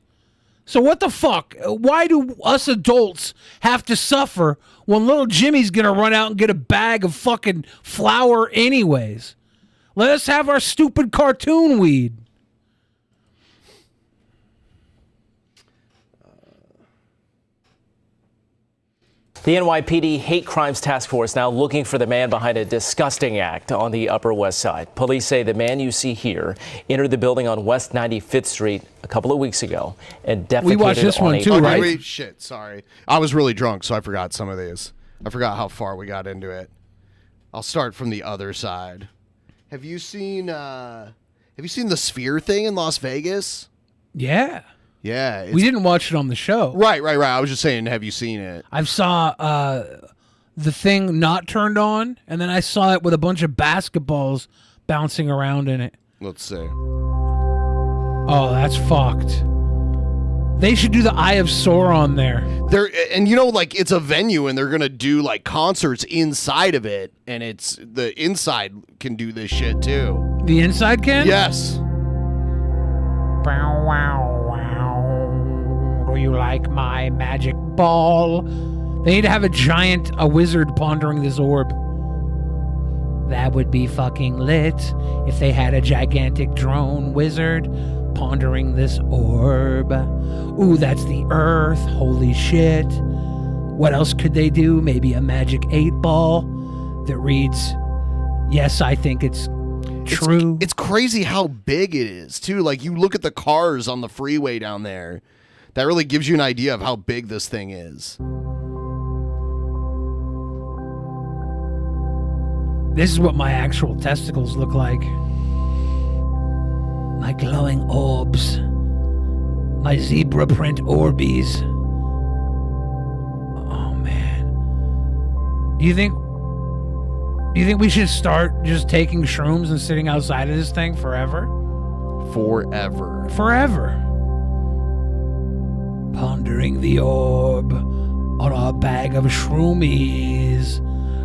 So what the fuck? Why do us adults have to suffer when little Jimmy's gonna run out and get a bag of fucking flour anyways? Let us have our stupid cartoon weed. The NYPD Hate Crimes Task Force now looking for the man behind a disgusting act on the Upper West Side. Police say the man you see here entered the building on West 95th Street a couple of weeks ago and defecated We watched this one too, right? Wait, shit, sorry. I was really drunk, so I forgot some of these. I forgot how far we got into it. I'll start from the other side. Have you seen the Sphere thing in Las Vegas? Yeah. Yeah. We didn't watch it on the show. Right. I was just saying, have you seen it? I saw the thing not turned on, and then I saw it with a bunch of basketballs bouncing around in it. Let's see. Oh, that's fucked. They should do the Eye of Sauron there. And you know, like, it's a venue, and they're gonna do like concerts inside of it, and it's the inside can do this shit too. The inside can? Yes. Bow, wow, wow. Do you like my magic ball? They need to have a wizard pondering this orb. That would be fucking lit if they had a gigantic drone wizard pondering this orb. Ooh, that's the earth. Holy shit. What else could they do? Maybe a magic 8-ball that reads, yes, I think it's true. It's crazy how big it is, too. Like, you look at the cars on the freeway down there. That really gives you an idea of how big this thing is. This is what my actual testicles look like. My glowing orbs. My zebra print orbies. Oh, man. Do you think we should start just taking shrooms and sitting outside of this thing forever? Forever. Forever. Pondering the orb on a bag of shroomies.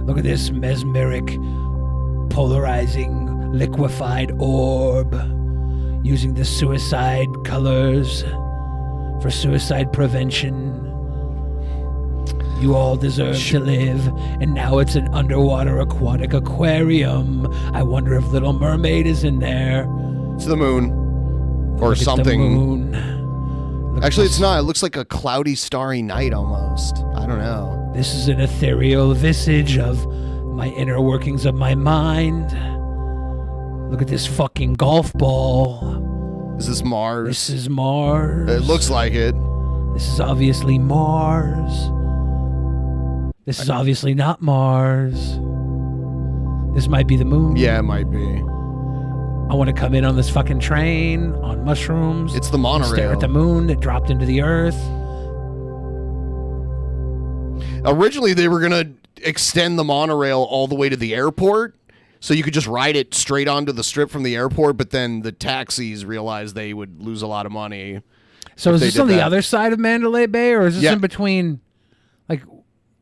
Look at this mesmeric, polarizing, liquefied orb. Using the suicide colors for suicide prevention. You all deserve to live, and now it's an underwater aquatic aquarium. I wonder if Little Mermaid is in there. It's the moon. Or Look at something. the moon. Actually, it's not. It looks like a cloudy, starry night almost. I don't know. This is an ethereal visage of my inner workings of my mind. Look at this fucking golf ball. Is this Mars? This is Mars. It looks like it. This is obviously Mars. This is obviously not Mars. This might be the moon. Yeah, it might be. I want to come in on this fucking train on mushrooms. It's the monorail. Stare at the moon that dropped into the earth. Originally, they were going to extend the monorail all the way to the airport, so you could just ride it straight onto the strip from the airport, but then the taxis realized they would lose a lot of money. So if is they this did on the that. other side of Mandalay Bay, or is this Yeah. in between? Like,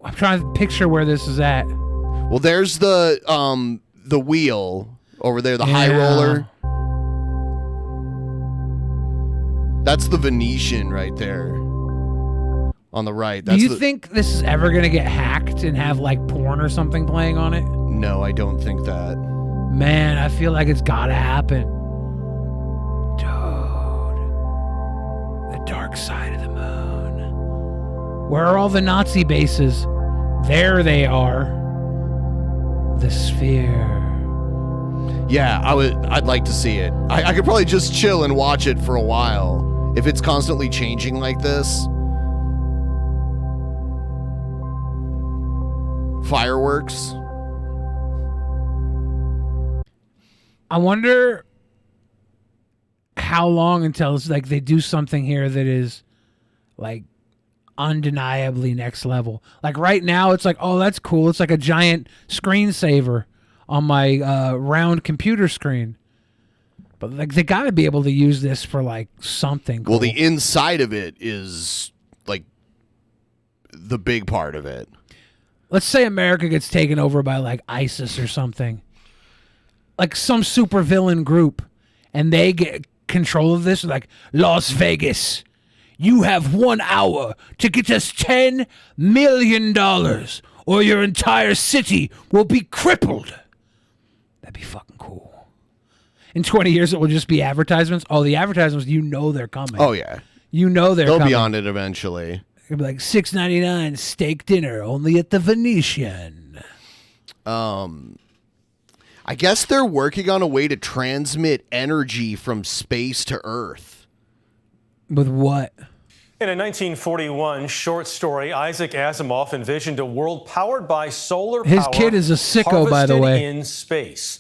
I'm trying to picture where this is at. Well, there's the wheel over there, the high roller. That's the Venetian right there. On the right. Do you think this is ever going to get hacked and have like porn or something playing on it? No, I don't think that. Man, I feel like it's got to happen. Dude. The dark side of the moon. Where are all the Nazi bases? There they are. The sphere. Yeah, I'd like to see it. I could probably just chill and watch it for a while. If it's constantly changing like this. Fireworks. I wonder how long until it's like they do something here that is like undeniably next level. Like right now, it's like, oh, that's cool. It's like a giant screensaver on my round computer screen. But like they got to be able to use this for like something cool. Well, the inside of it is like the big part of it. Let's say America gets taken over by like ISIS or something, like some supervillain group, and they get control of this. Like, Las Vegas, you have 1 hour to get us $10 million, or your entire city will be crippled. That'd be fucking cool. In 20 years, it will just be advertisements. Oh, the advertisements, you know they're coming. Oh yeah, you know they're they'll coming. be on it eventually. It'll be like $6.99 steak dinner only at the Venetian. I guess they're working on a way to transmit energy from space to Earth. With what? In a 1941 short story, Isaac Asimov envisioned a world powered by solar power. His kid is a sicko, by the harvested way. in space.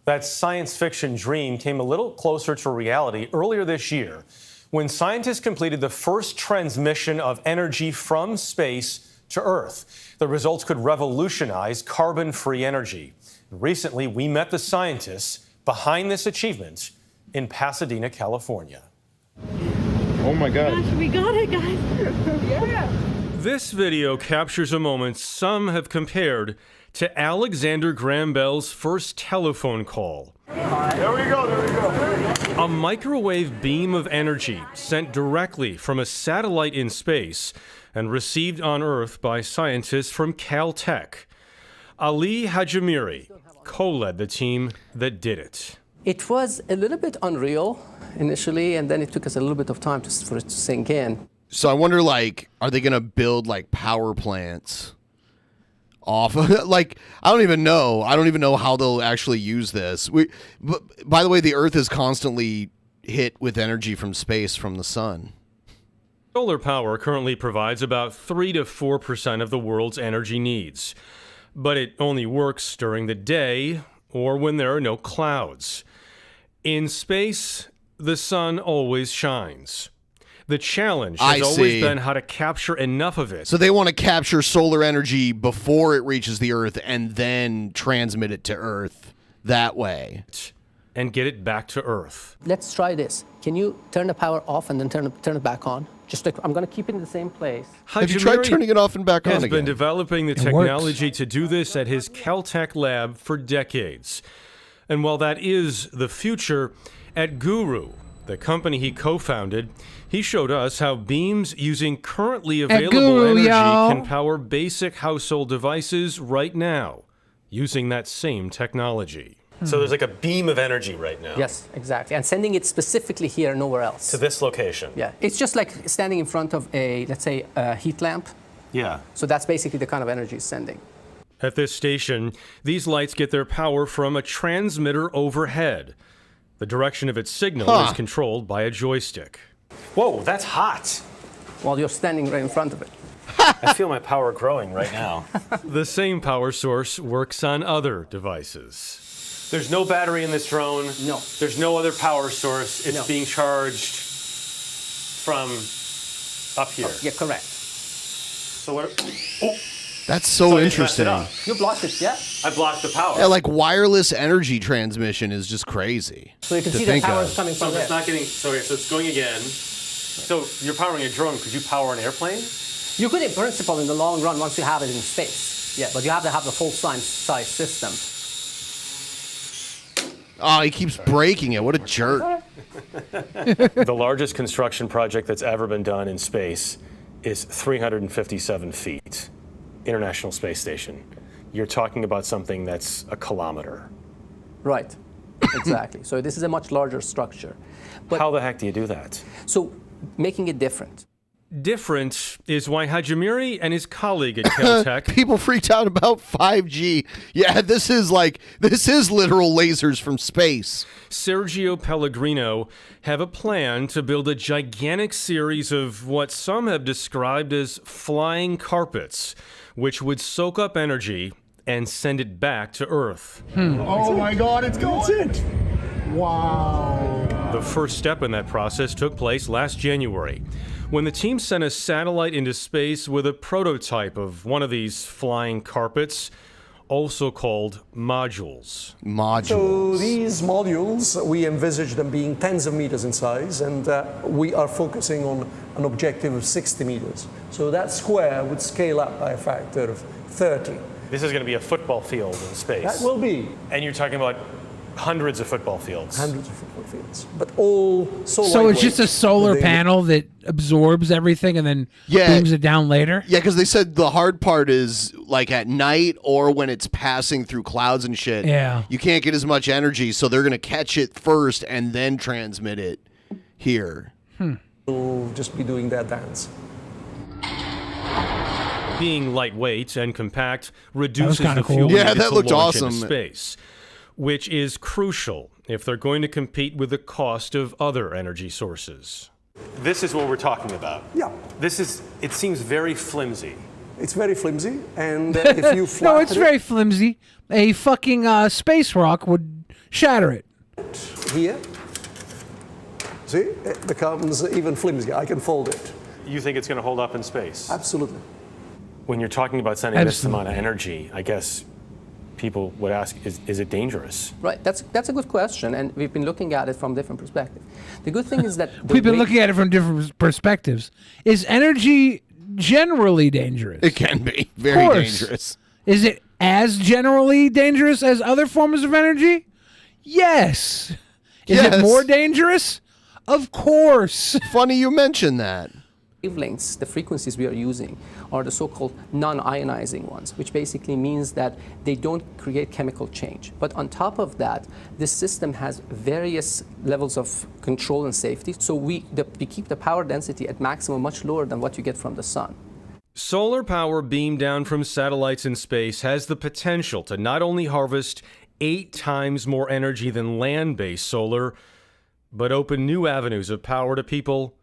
That science fiction dream came a little closer to reality earlier this year when scientists completed the first transmission of energy from space to Earth. The results could revolutionize carbon-free energy. Recently, we met the scientists behind this achievement in Pasadena, California. Oh my God. Gosh, we got it, guys. Yeah. This video captures a moment some have compared to Alexander Graham Bell's first telephone call. There we go, there we go. A microwave beam of energy sent directly from a satellite in space and received on Earth by scientists from Caltech. Ali Hajimiri co-led the team that did it. It was a little bit unreal initially, and then it took us a little bit of time for it to sink in. So I wonder, like, are they going to build like power plants off? Like, I don't even know. I don't even know how they'll actually use this. By the way, the Earth is constantly hit with energy from space from the sun. Solar power currently provides about 3 to 4% of the world's energy needs, but it only works during the day or when there are no clouds. In space, the sun always shines. The challenge has always been how to capture enough of it. So they want to capture solar energy before it reaches the Earth and then transmit it to Earth that way. And get it back to Earth. Let's try this. Can you turn the power off and then turn it back on? Just like, I'm going to keep it in the same place. Have you tried turning it off and back on has again? Been developing the technology to do this at his Caltech lab for decades. And while that is the future, at Guru, the company he co-founded, he showed us how beams using currently available energy can power basic household devices right now, using that same technology. So there's like a beam of energy right now. Yes, exactly. And sending it specifically here, nowhere else. To this location. Yeah. It's just like standing in front of a, let's say, a heat lamp. Yeah. So that's basically the kind of energy it's sending. At this station, these lights get their power from a transmitter overhead. The direction of its signal is controlled by a joystick. Whoa, that's hot. While you're standing right in front of it. I feel my power growing right now. The same power source works on other devices. There's no battery in this drone. No. There's no other power source. It's being charged from up here. Oh, yeah, correct. So what? Oh. That's so interesting. You blocked it, yeah? I blocked the power. Yeah, like wireless energy transmission is just crazy. So you can to see the think power of. is coming from So there. it's not getting. So it's going again. So you're powering a drone. Could you power an airplane? You could, in principle, in the long run, once you have it in space. Yeah, but you have to have the full size system. Oh, he keeps breaking it. What a jerk. The largest construction project that's ever been done in space is 357 feet. International Space Station. You're talking about something that's a kilometer. Right, exactly. So this is a much larger structure. But how the heck do you do that? So making it different. Different is why Hajimiri and his colleague at Caltech. People freaked out about 5G. Yeah, this is literal lasers from space. Sergio Pellegrino have a plan to build a gigantic series of what some have described as flying carpets, which would soak up energy and send it back to Earth. Oh my God, it's going. Wow. The first step in that process took place last January, when the team sent a satellite into space with a prototype of one of these flying carpets, also called modules. So these modules, we envisage them being tens of meters in size, and we are focusing on an objective of 60 meters. So that square would scale up by a factor of 30. This is going to be a football field in space. That will be. And you're talking about hundreds of football fields. Hundreds of football fields, but all So it's just a solar panel that absorbs everything and then beams it down later? Yeah, because they said the hard part is like at night or when it's passing through clouds and shit. Yeah. You can't get as much energy, so they're going to catch it first and then transmit it here. We'll just be doing that dance. Being lightweight and compact reduces kinda the cool. fuel Yeah, needed that to looked launch into awesome. space, which is crucial if they're going to compete with the cost of other energy sources. This is what we're talking about. Yeah. It seems very flimsy. It's very flimsy, and if you No, it's very flimsy. A fucking space rock would shatter it. Here, see, it becomes even flimsy. I can fold it. You think it's going to hold up in space? Absolutely. When you're talking about sending this Absolutely. amount of energy, I guess people would ask, is it dangerous? Right, that's a good question, and we've been looking at it from different perspectives. The good thing is that We've been looking at it from different perspectives. Is energy generally dangerous? It can be very Of course. dangerous. Is it as generally dangerous as other forms of energy? Yes. Is Yes. it more dangerous? Of course. Funny you mention that. wavelengths, the frequencies we are using, are the so-called non-ionizing ones, which basically means that they don't create chemical change. But on top of that, this system has various levels of control and safety. So we keep the power density at maximum much lower than what you get from the sun. Solar power beamed down from satellites in space has the potential to not only harvest 8 times more energy than land-based solar, but open new avenues of power to people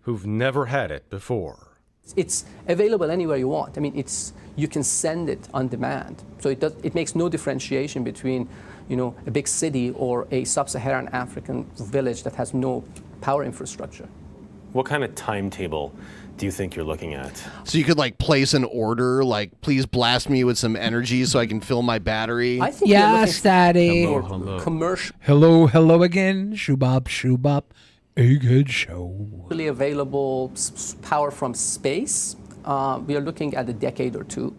who've never had it before. It's available anywhere you want. I mean, you can send it on demand. So it makes no differentiation between, a big city or a sub-Saharan African village that has no power infrastructure. What kind of timetable do you think you're looking at? So you could place an order, please blast me with some energy so I can fill my battery. I think Yes, Daddy. Commercial. Hello again. Shoobop, shoobop. Egghead Show. Really available power from space. We are looking at a decade or two.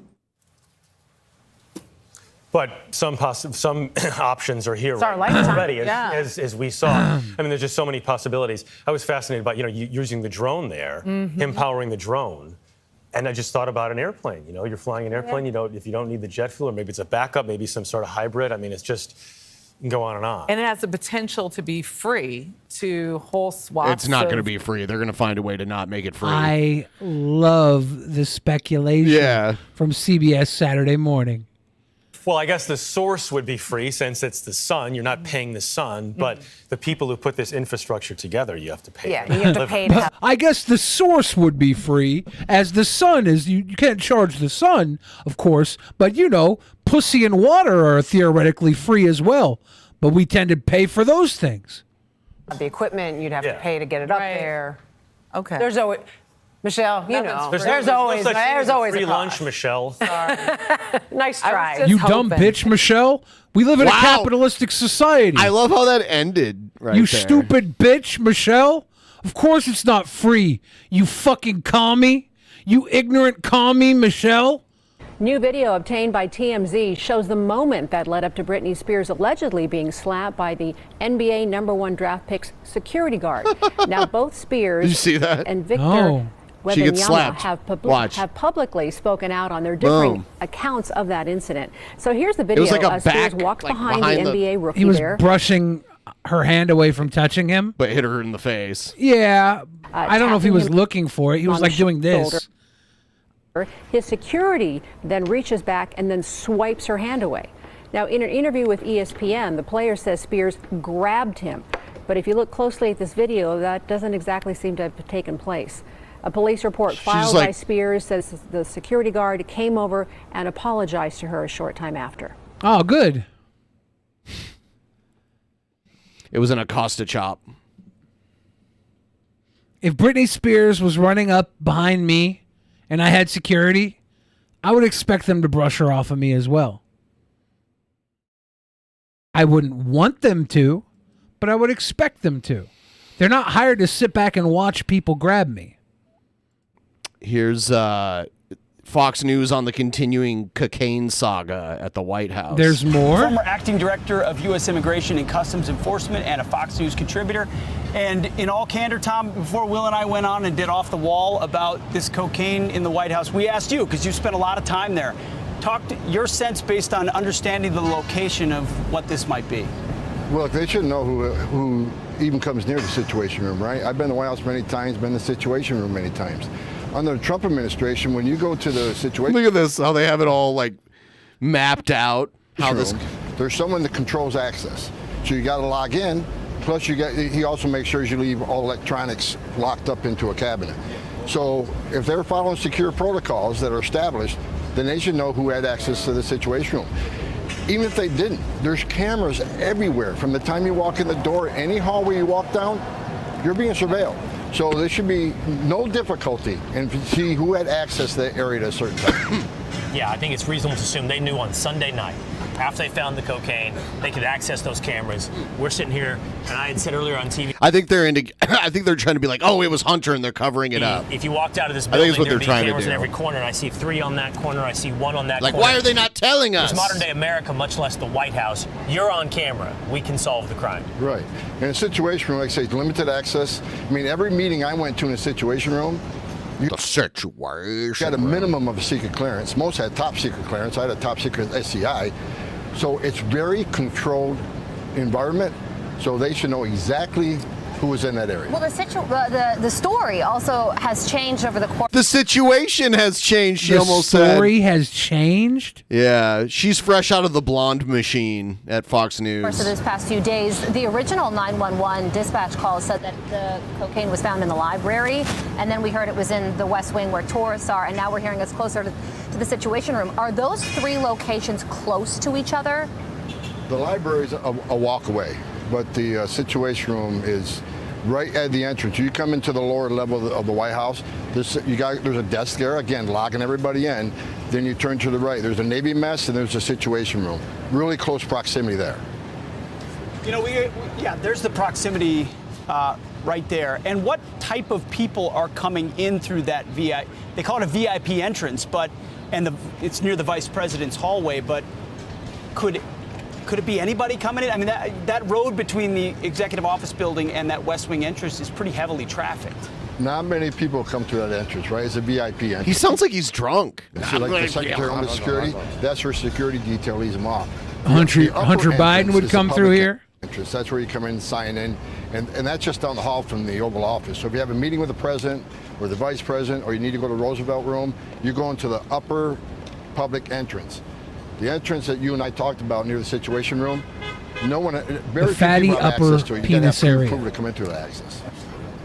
But some options are here It's our lifetime, already, yeah. as we saw. I mean, there's just so many possibilities. I was fascinated by, using the drone there, him powering the drone. And I just thought about an airplane. You're flying an airplane, if you don't need the jet fuel, or maybe it's a backup, maybe some sort of hybrid. I mean, it's just, you can go on and on. And it has the potential to be free to whole swaths. It's not going to of- be free. They're going to find a way to not make it free. I love the speculation from CBS Saturday Morning. Well, I guess the source would be free since it's the sun. You're not paying the sun, but the people who put this infrastructure together, you have to pay. Yeah, them you have to live. pay to have. I guess the source would be free, as the sun is. You can't charge the sun, of course, but pussy and water are theoretically free as well. But we tend to pay for those things. The equipment, you'd have to pay to get it up there. Okay. There's always, Michelle, There's always no such thing as a free cost. lunch, Michelle. Nice try. You dumb bitch, Michelle. We live in a capitalistic society. I love how that ended right You there. stupid bitch, Michelle. Of course it's not free. You fucking commie. You ignorant commie, Michelle. New video obtained by TMZ shows the moment that led up to Britney Spears allegedly being slapped by the NBA #1 draft pick's security guard. Now both Spears Did you see that? and Victor No. She gets Wembanyama slapped. have Watch. publicly spoken out on their differing Boom. accounts of that incident. So here's the It video was like a as Spears back- walked like behind behind the the- NBA rookie He was there. brushing her hand away from touching him. But hit her in the face. Yeah. I don't know if he tapping was him looking for it. He was on like the doing this. shoulder. His security then reaches back and then swipes her hand away. Now, in an interview with ESPN, the player says Spears grabbed him. But if you look closely at this video, that doesn't exactly seem to have taken place. A police report filed by Spears says the security guard came over and apologized to her a short time after. Oh, good. It was an Acosta chop. If Britney Spears was running up behind me and I had security, I would expect them to brush her off of me as well. I wouldn't want them to, but I would expect them to. They're not hired to sit back and watch people grab me. Here's Fox News on the continuing cocaine saga at the White House. There's more? Former acting director of U.S. Immigration and Customs Enforcement and a Fox News contributor. And in all candor, Tom, before Will and I went on and did Off the Wall about this cocaine in the White House, we asked you, because you spent a lot of time there, talk to your sense based on understanding the location of what this might be. Well, they should know who even comes near the Situation Room, right? I've been to the White House many times, been in the Situation Room many times. Under the Trump administration, when you go to the Situation Look at this, how they have it all like mapped out. How this there's someone that controls access. So you got to log in, plus he also makes sure you leave all electronics locked up into a cabinet. So if they're following secure protocols that are established, then they should know who had access to the Situation Room. Even if they didn't, there's cameras everywhere. From the time you walk in the door, any hallway you walk down, you're being surveilled. So there should be no difficulty in see who had access to that area at a certain time. Yeah, I think it's reasonable to assume they knew on Sunday night, after they found the cocaine, they could access those cameras. We're sitting here, and I had said earlier on TV. I think they're trying to be like, oh, it was Hunter, and they're covering it up. If you walked out of this I building, think it's what there'd they're be trying to cameras do. in every corner, and I see 3 on that corner, I see 1 on that Like, corner. why are they not telling us? It's modern day America, much less the White House. You're on camera. We can solve the crime. Right. In a Situation Room, like I say, limited access. I mean, every meeting I went to in a Situation Room, you got a minimum of a secret clearance. Most had top secret clearance. I had a top secret SCI. So it's very controlled environment. So they should know exactly who was in that area. Well, the story also has changed over the course. The situation has changed, she The almost said. story has changed? Yeah, she's fresh out of the blonde machine at Fox News. Of this past few days, the original 911 dispatch call said that the cocaine was found in the library, and then we heard it was in the West Wing where tourists are, and now we're hearing it's closer to the Situation Room. Are those 3 locations close to each other? The library's a walk away, but the Situation Room is right at the entrance. You come into the lower level of the White House, there's a desk there, again, logging everybody in. Then you turn to the right. There's a Navy mess, and there's a Situation Room. Really close proximity there. You know, there's the proximity right there. And what type of people are coming in through that VIP? They call it a VIP entrance, it's near the Vice President's hallway, but could it be anybody coming in? I mean, that road between the Executive Office Building and that West Wing entrance is pretty heavily trafficked. Not many people come through that entrance, right? It's a VIP entrance. He sounds like he's drunk. So like the Secretary of Homeland Security, that's where security detail leaves him off. Hunter The upper Biden entrance would is the come through public here? Entrance. That's where you come in and sign in. And that's just down the hall from the Oval Office. So if you have a meeting with the President or the Vice President, or you need to go to the Roosevelt Room, you go into the upper public entrance. The entrance that you and I talked about near the Situation Room, very few fatty people have upper access to it. You penis gotta have area. approval to come into the access.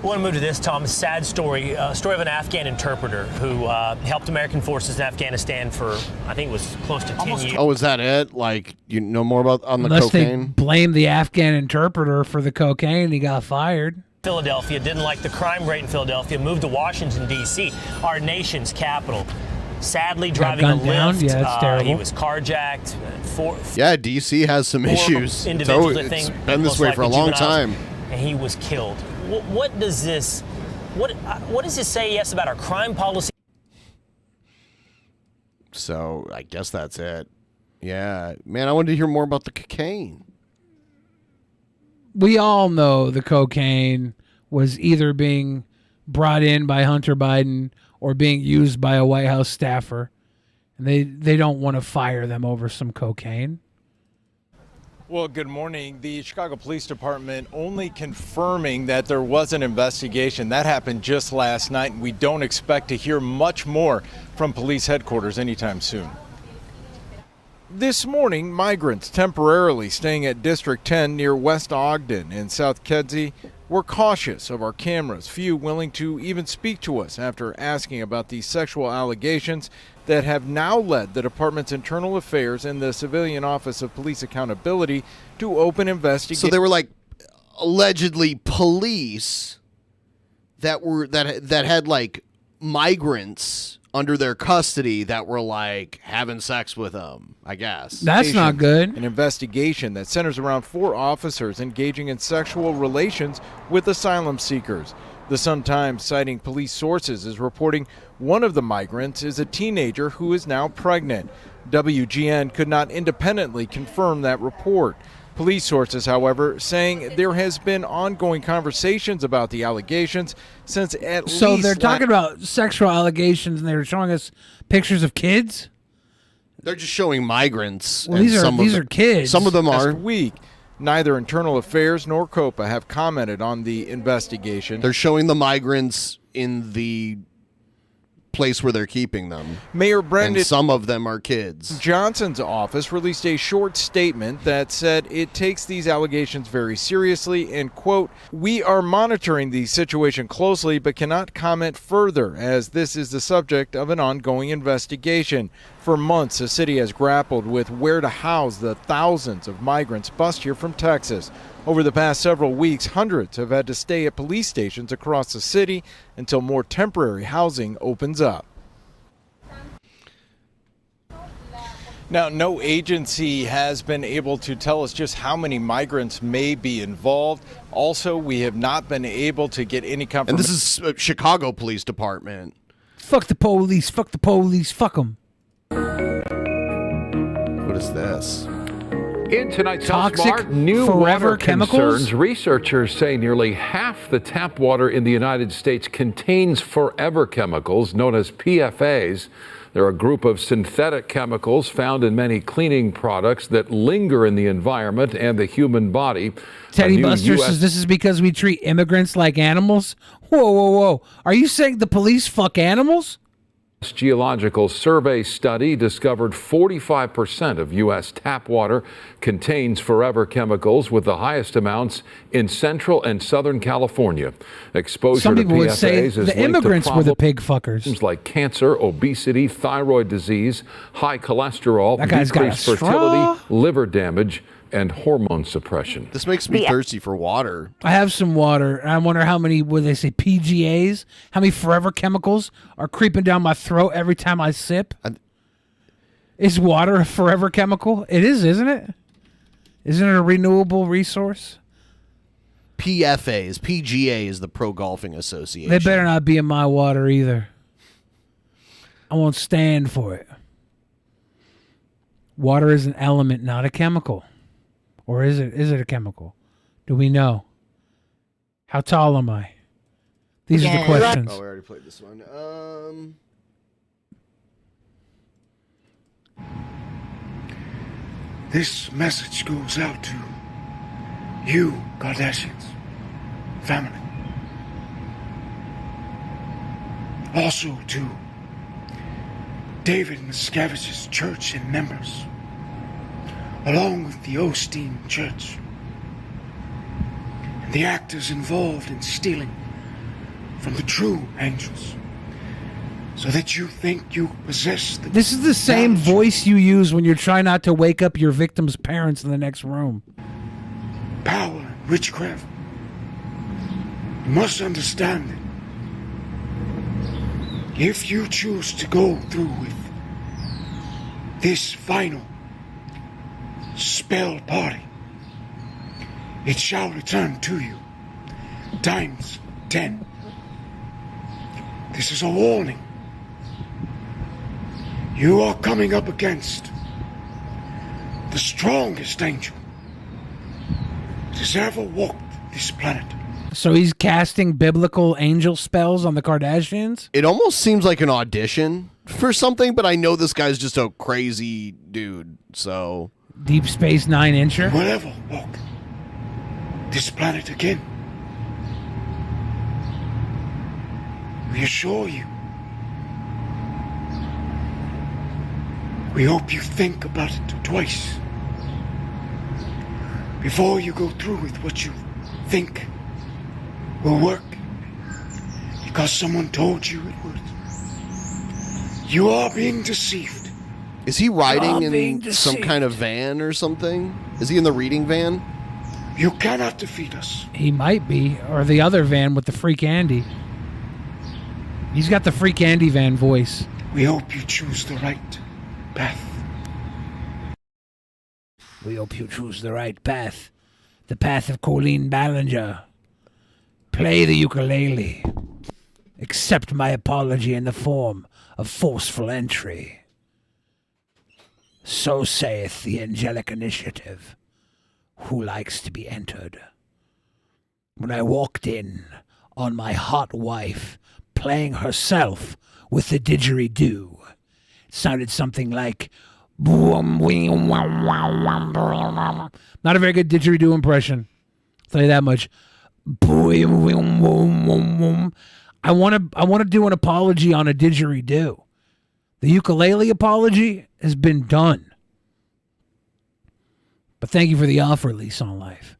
I want to move to this, Tom. A sad story. Story of an Afghan interpreter who helped American forces in Afghanistan for, I think it was close to 10 years. Oh, is that it? Like, you know more about on the Unless cocaine? they blame the Afghan interpreter for the cocaine, he got fired. Philadelphia, didn't like the crime rate in Philadelphia, moved to Washington, D.C., our nation's capital. Sadly, driving a gunned down? Lift. Yeah, that's terrible. He was carjacked. Yeah, DC has some issues. Individuals, I It's think, been this most way for a likely long juveniles, time. And he was killed. What does this say, yes, about our crime policy? So I guess that's it. Yeah, man, I wanted to hear more about the cocaine. We all know the cocaine was either being brought in by Hunter Biden or being used by a White House staffer. And they don't want to fire them over some cocaine. Well, good morning. The Chicago Police Department only confirming that there was an investigation. That happened just last night, and we don't expect to hear much more from police headquarters anytime soon. This morning, migrants temporarily staying at District 10 near West Ogden in South Kedzie were cautious of our cameras, few willing to even speak to us after asking about the sexual allegations that have now led the department's internal affairs and the Civilian Office of Police Accountability to open investigations. So they were like allegedly police that had like migrants under their custody that were like having sex with them, I guess. That's not good. An investigation that centers around 4 officers engaging in sexual relations with asylum seekers. The Sun-Times, citing police sources, is reporting one of the migrants is a teenager who is now pregnant. WGN could not independently confirm that report. Police sources, however, saying there has been ongoing conversations about the allegations since at least... So they're talking about sexual allegations, and they're showing us pictures of kids? They're just showing migrants. Well, these are kids. Some of them are. Last week, neither Internal Affairs nor COPA have commented on the investigation. They're showing the migrants in the place where they're keeping them. Mayor Brendan And some of them are kids. Johnson's office released a short statement that said it takes these allegations very seriously and, quote, "We are monitoring the situation closely but cannot comment further as this is the subject of an ongoing investigation." For months, the city has grappled with where to house the thousands of migrants bussed here from Texas. Over the past several weeks, hundreds have had to stay at police stations across the city until more temporary housing opens up. Now, no agency has been able to tell us just how many migrants may be involved. Also, we have not been able to get any confirmation. And this is Chicago Police Department. Fuck the police, fuck the police, fuck them. What is this? In tonight's Toxic Smart, new forever water chemicals? concerns. Researchers say nearly half the tap water in the United States contains forever chemicals known as PFAs. They're a group of synthetic chemicals found in many cleaning products that linger in the environment and the human body. Teddy Buster says this is because we treat immigrants like animals? Whoa, whoa, whoa. Are you saying the police fuck animals? Geological Survey study discovered 45% of U.S. tap water contains forever chemicals, with the highest amounts in Central and Southern California. Exposure Some to people would PFAs say is the linked immigrants to were the problems pig fuckers. like cancer, obesity, thyroid disease, high cholesterol, That guy's got a decreased straw. fertility, liver damage, and hormone suppression. This makes me thirsty for water. I have some water, and I wonder how many, would they say PGAs? How many forever chemicals are creeping down my throat every time I sip? Is water a forever chemical? It is, isn't it? Isn't it a renewable resource? PFAs, PGA is the Pro Golfing Association. They better not be in my water either. I won't stand for it. Water is an element, not a chemical. Or is it a chemical? Do we know? How tall am I? These are the questions. Oh, we already played this one. This message goes out to you, Kardashians, family. Also to David Miscavige's church and members, along with the Osteen Church, and the actors involved in stealing from the true angels, so that you think you possess the... This is the same voice you use when you're trying not to wake up your victim's parents in the next room. Power and witchcraft. You must understand that if you choose to go through with this final spell party, it shall return to you times 10. This is a warning. You are coming up against the strongest angel that has ever walked this planet. So he's casting biblical angel spells on the Kardashians? It almost seems like an audition for something, but I know this guy's just a crazy dude, so... Deep Space 9-incher? Will ever walk this planet again. We assure you. We hope you think about it twice before you go through with what you think will work because someone told you it would. You are being deceived. Is he riding in some kind of van or something? Is he in the reading van? You cannot defeat us. He might be. Or the other van with the freak Andy. He's got the free candy van voice. We hope you choose the right path. We hope you choose the right path. The path of Colleen Ballinger. Play the ukulele. Accept my apology in the form of forceful entry. So saith the angelic initiative. Who likes to be entered? When I walked in on my hot wife playing herself with the didgeridoo, it sounded something like... Not a very good didgeridoo impression. I'll tell you that much. I want to do an apology on a didgeridoo. The ukulele apology has been done. But thank you for the offer, Lease on Life.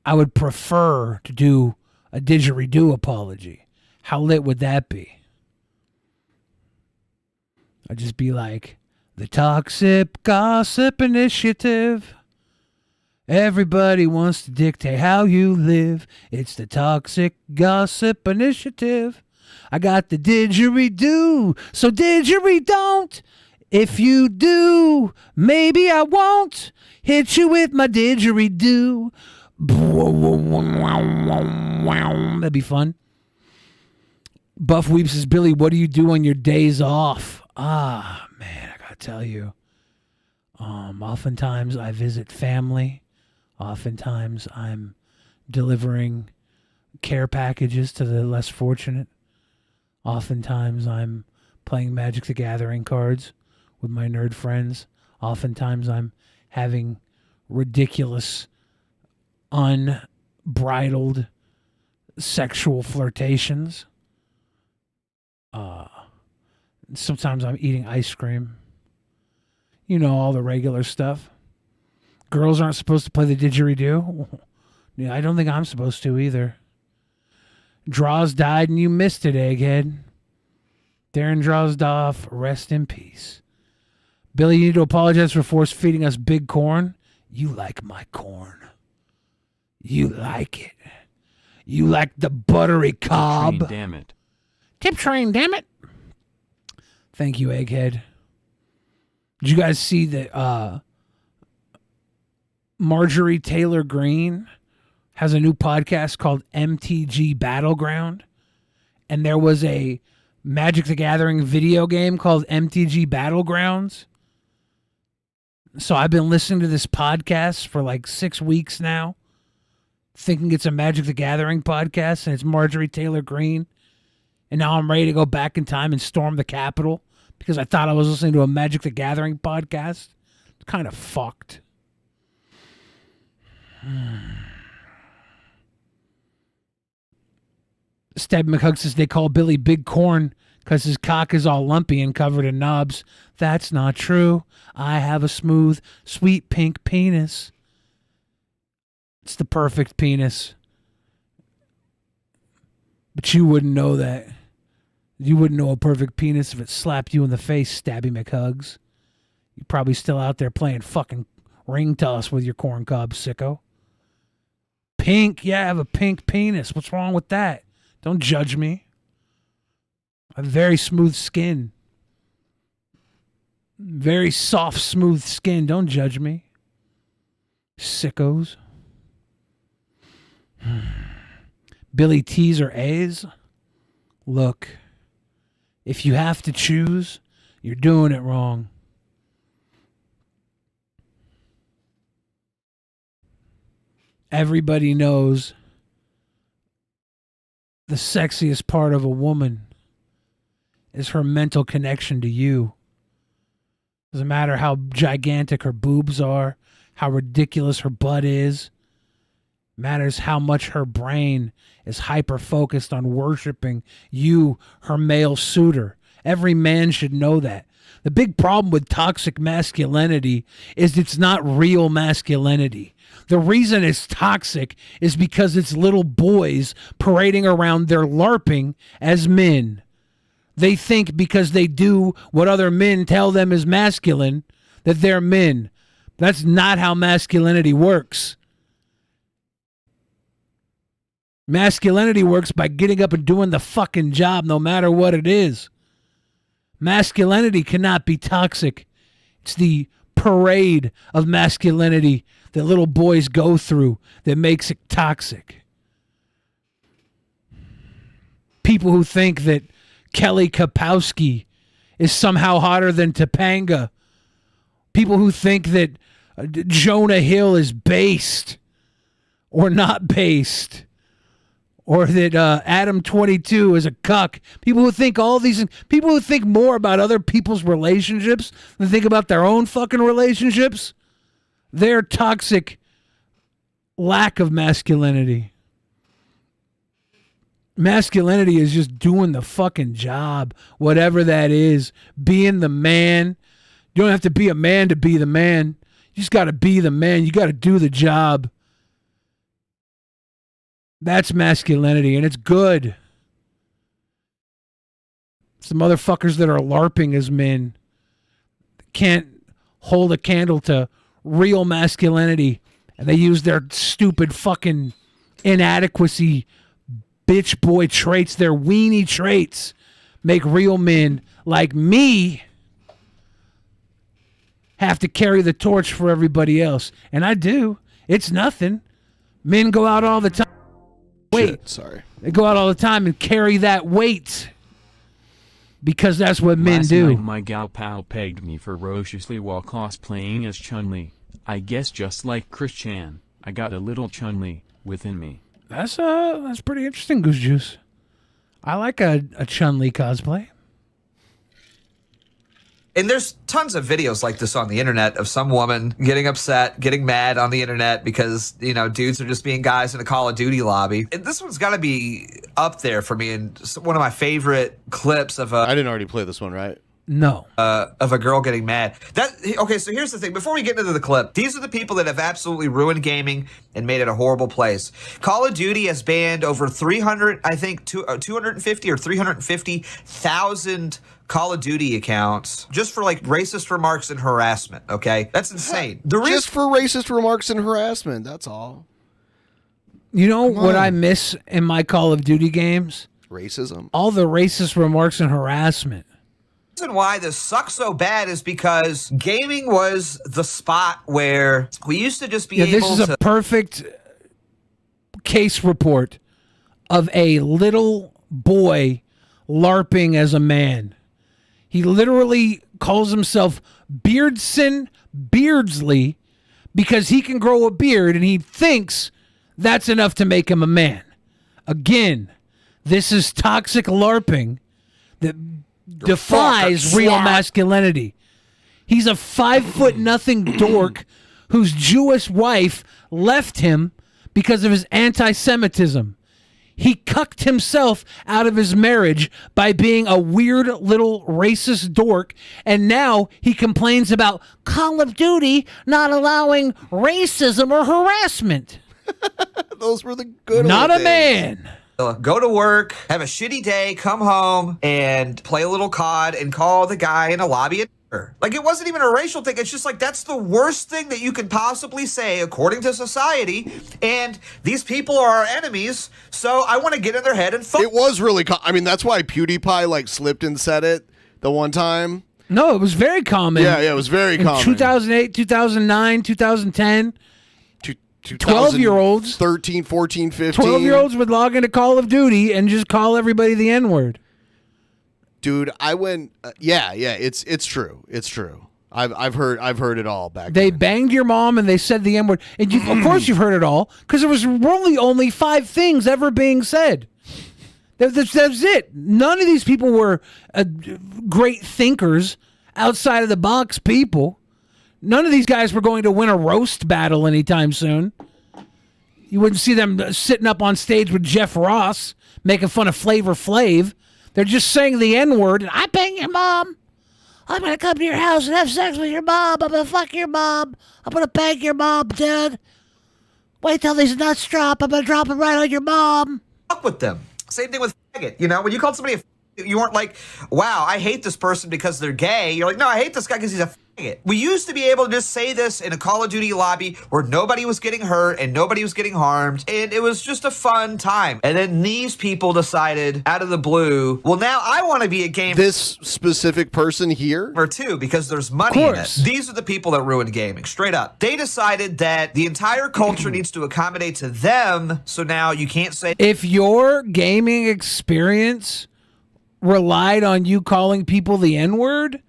I would prefer to do a didgeridoo apology. How lit would that be? I'd just be like, the Toxic Gossip Initiative. Everybody wants to dictate how you live. It's the Toxic Gossip Initiative. I got the didgeridoo, so didgeridoo. If you do, maybe I won't hit you with my didgeridoo. That'd be fun. Buff Weeps says, Billy, what do you do on your days off? Ah, man, I gotta tell you. Oftentimes I visit family. Oftentimes I'm delivering care packages to the less fortunate. Oftentimes I'm playing Magic the Gathering cards with my nerd friends. Oftentimes I'm having ridiculous, unbridled sexual flirtations. Sometimes I'm eating ice cream. You know, all the regular stuff. Girls aren't supposed to play the didgeridoo. Yeah, I don't think I'm supposed to either. Draws died and you missed it, Egghead. Darren Drozdoff, rest in peace. Billy, you need to apologize for force feeding us big corn. You like my corn. You like it. You like the buttery cob. Tip train, damn it. Tip train, damn it. Thank you, Egghead. Did you guys see that Marjorie Taylor Greene has a new podcast called MTG Battleground? And there was a Magic the Gathering video game called MTG Battlegrounds. So I've been listening to this podcast for like 6 weeks now, thinking it's a Magic the Gathering podcast, and it's Marjorie Taylor Greene. And now I'm ready to go back in time and storm the Capitol because I thought I was listening to a Magic the Gathering podcast. It's kind of fucked. Stab McHugg says they call Billy Big Corn because his cock is all lumpy and covered in knobs. That's not true. I have a smooth, sweet pink penis. It's the perfect penis. But you wouldn't know that. You wouldn't know a perfect penis if it slapped you in the face, Stabby McHugs. You're probably still out there playing fucking ring toss with your corn cob, sicko. Pink, yeah, I have a pink penis. What's wrong with that? Don't judge me. I have very smooth skin. Very soft, smooth skin. Don't judge me. Sickos. Billy T's or A's? Look, if you have to choose, you're doing it wrong. Everybody knows the sexiest part of a woman is her mental connection to you. Doesn't matter how gigantic her boobs are, how ridiculous her butt is. Matters how much her brain is hyper-focused on worshiping you, her male suitor. Every man should know that. The big problem with toxic masculinity is it's not real masculinity. The reason it's toxic is because it's little boys parading around their LARPing as men. They think because they do what other men tell them is masculine, that they're men. That's not how masculinity works. Masculinity works by getting up and doing the fucking job no matter what it is. Masculinity cannot be toxic. It's the parade of masculinity that little boys go through that makes it toxic. People who think that Kelly Kapowski is somehow hotter than Topanga. People who think that Jonah Hill is based or not based. Or that Adam 22 is a cuck. People who think all these, people who think more about other people's relationships than think about their own fucking relationships, their toxic lack of masculinity. Masculinity is just doing the fucking job, whatever that is, being the man. You don't have to be a man to be the man. You just got to be the man. You got to do the job. That's masculinity, and it's good. It's the motherfuckers that are LARPing as men can't hold a candle to real masculinity, and they use their stupid fucking inadequacy bitch boy traits, their weenie traits, make real men like me have to carry the torch for everybody else. And I do. It's nothing. Men go out all the time. Sorry. They go out all the time and carry that weight because that's what men do. Last night my gal pal pegged me ferociously while cosplaying as Chun-Li. I guess just like Chris Chan, I got a little Chun-Li within me. That's pretty interesting, Goose Juice. I like a Chun-Li cosplay. And there's tons of videos like this on the internet of some woman getting upset, getting mad on the internet because, you know, dudes are just being guys in a Call of Duty lobby. And this one's got to be up there for me. And one of my favorite clips of I didn't already play this one, right? No. Of a girl getting mad. Okay, so here's the thing. Before we get into the clip, these are the people that have absolutely ruined gaming and made it a horrible place. Call of Duty has banned over 250 or 350,000 Call of Duty accounts just for like racist remarks and harassment, okay? That's insane. Just for racist remarks and harassment, that's all. You know what I miss in my Call of Duty games? Racism. All the racist remarks and harassment. The reason why this sucks so bad is because gaming was the spot where we used to just be able to... This is a perfect case report of a little boy LARPing as a man. He literally calls himself Beardsley because he can grow a beard and he thinks that's enough to make him a man. Again, this is toxic LARPing that defies real masculinity. He's a 5'0" dork whose Jewish wife left him because of his anti-Semitism. He cucked himself out of his marriage by being a weird little racist dork, and now he complains about Call of Duty not allowing racism or harassment. Those were the good Not old a days. man. Go to work, have a shitty day, come home, and play a little COD and call the guy in a lobby a nigger. Like, it wasn't even a racial thing. It's just like, that's the worst thing that you can possibly say according to society, and these people are our enemies, so I want to get in their head and fuck. It was really... I mean, that's why PewDiePie, like, slipped and said it the one time. No, it was very common. Yeah, it was very common. 2008, 2009, 2010... 12-year-olds, 13, 14, 15. 12-year-olds would log into Call of Duty and just call everybody the N-word. Dude, I went. It's true. It's true. I've heard it all back. They banged your mom and they said the N-word, and of course you've heard it all because there was really only 5 things ever being said. That's it. None of these people were great thinkers, outside of the box people. None of these guys were going to win a roast battle anytime soon. You wouldn't see them sitting up on stage with Jeff Ross making fun of Flavor Flav. They're just saying the N-word, and I bang your mom. I'm going to come to your house and have sex with your mom. I'm going to fuck your mom. I'm going to bang your mom, Dad. Wait till these nuts drop. I'm going to drop them right on your mom. Fuck with them. Same thing with faggot. You know, when you called somebody a faggot, you weren't like, wow, I hate this person because they're gay. You're like, no, I hate this guy because he's a faggot. it. We used to be able to just say this in a Call of Duty lobby where nobody was getting hurt and nobody was getting harmed, and it was just a fun time. And then these people decided out of the blue, well, now I want to be a game. This specific person here? Or two, because there's money in it. These are the people that ruined gaming, straight up. They decided that the entire culture needs to accommodate to them, so now you can't say. If your gaming experience relied on you calling people the N-word,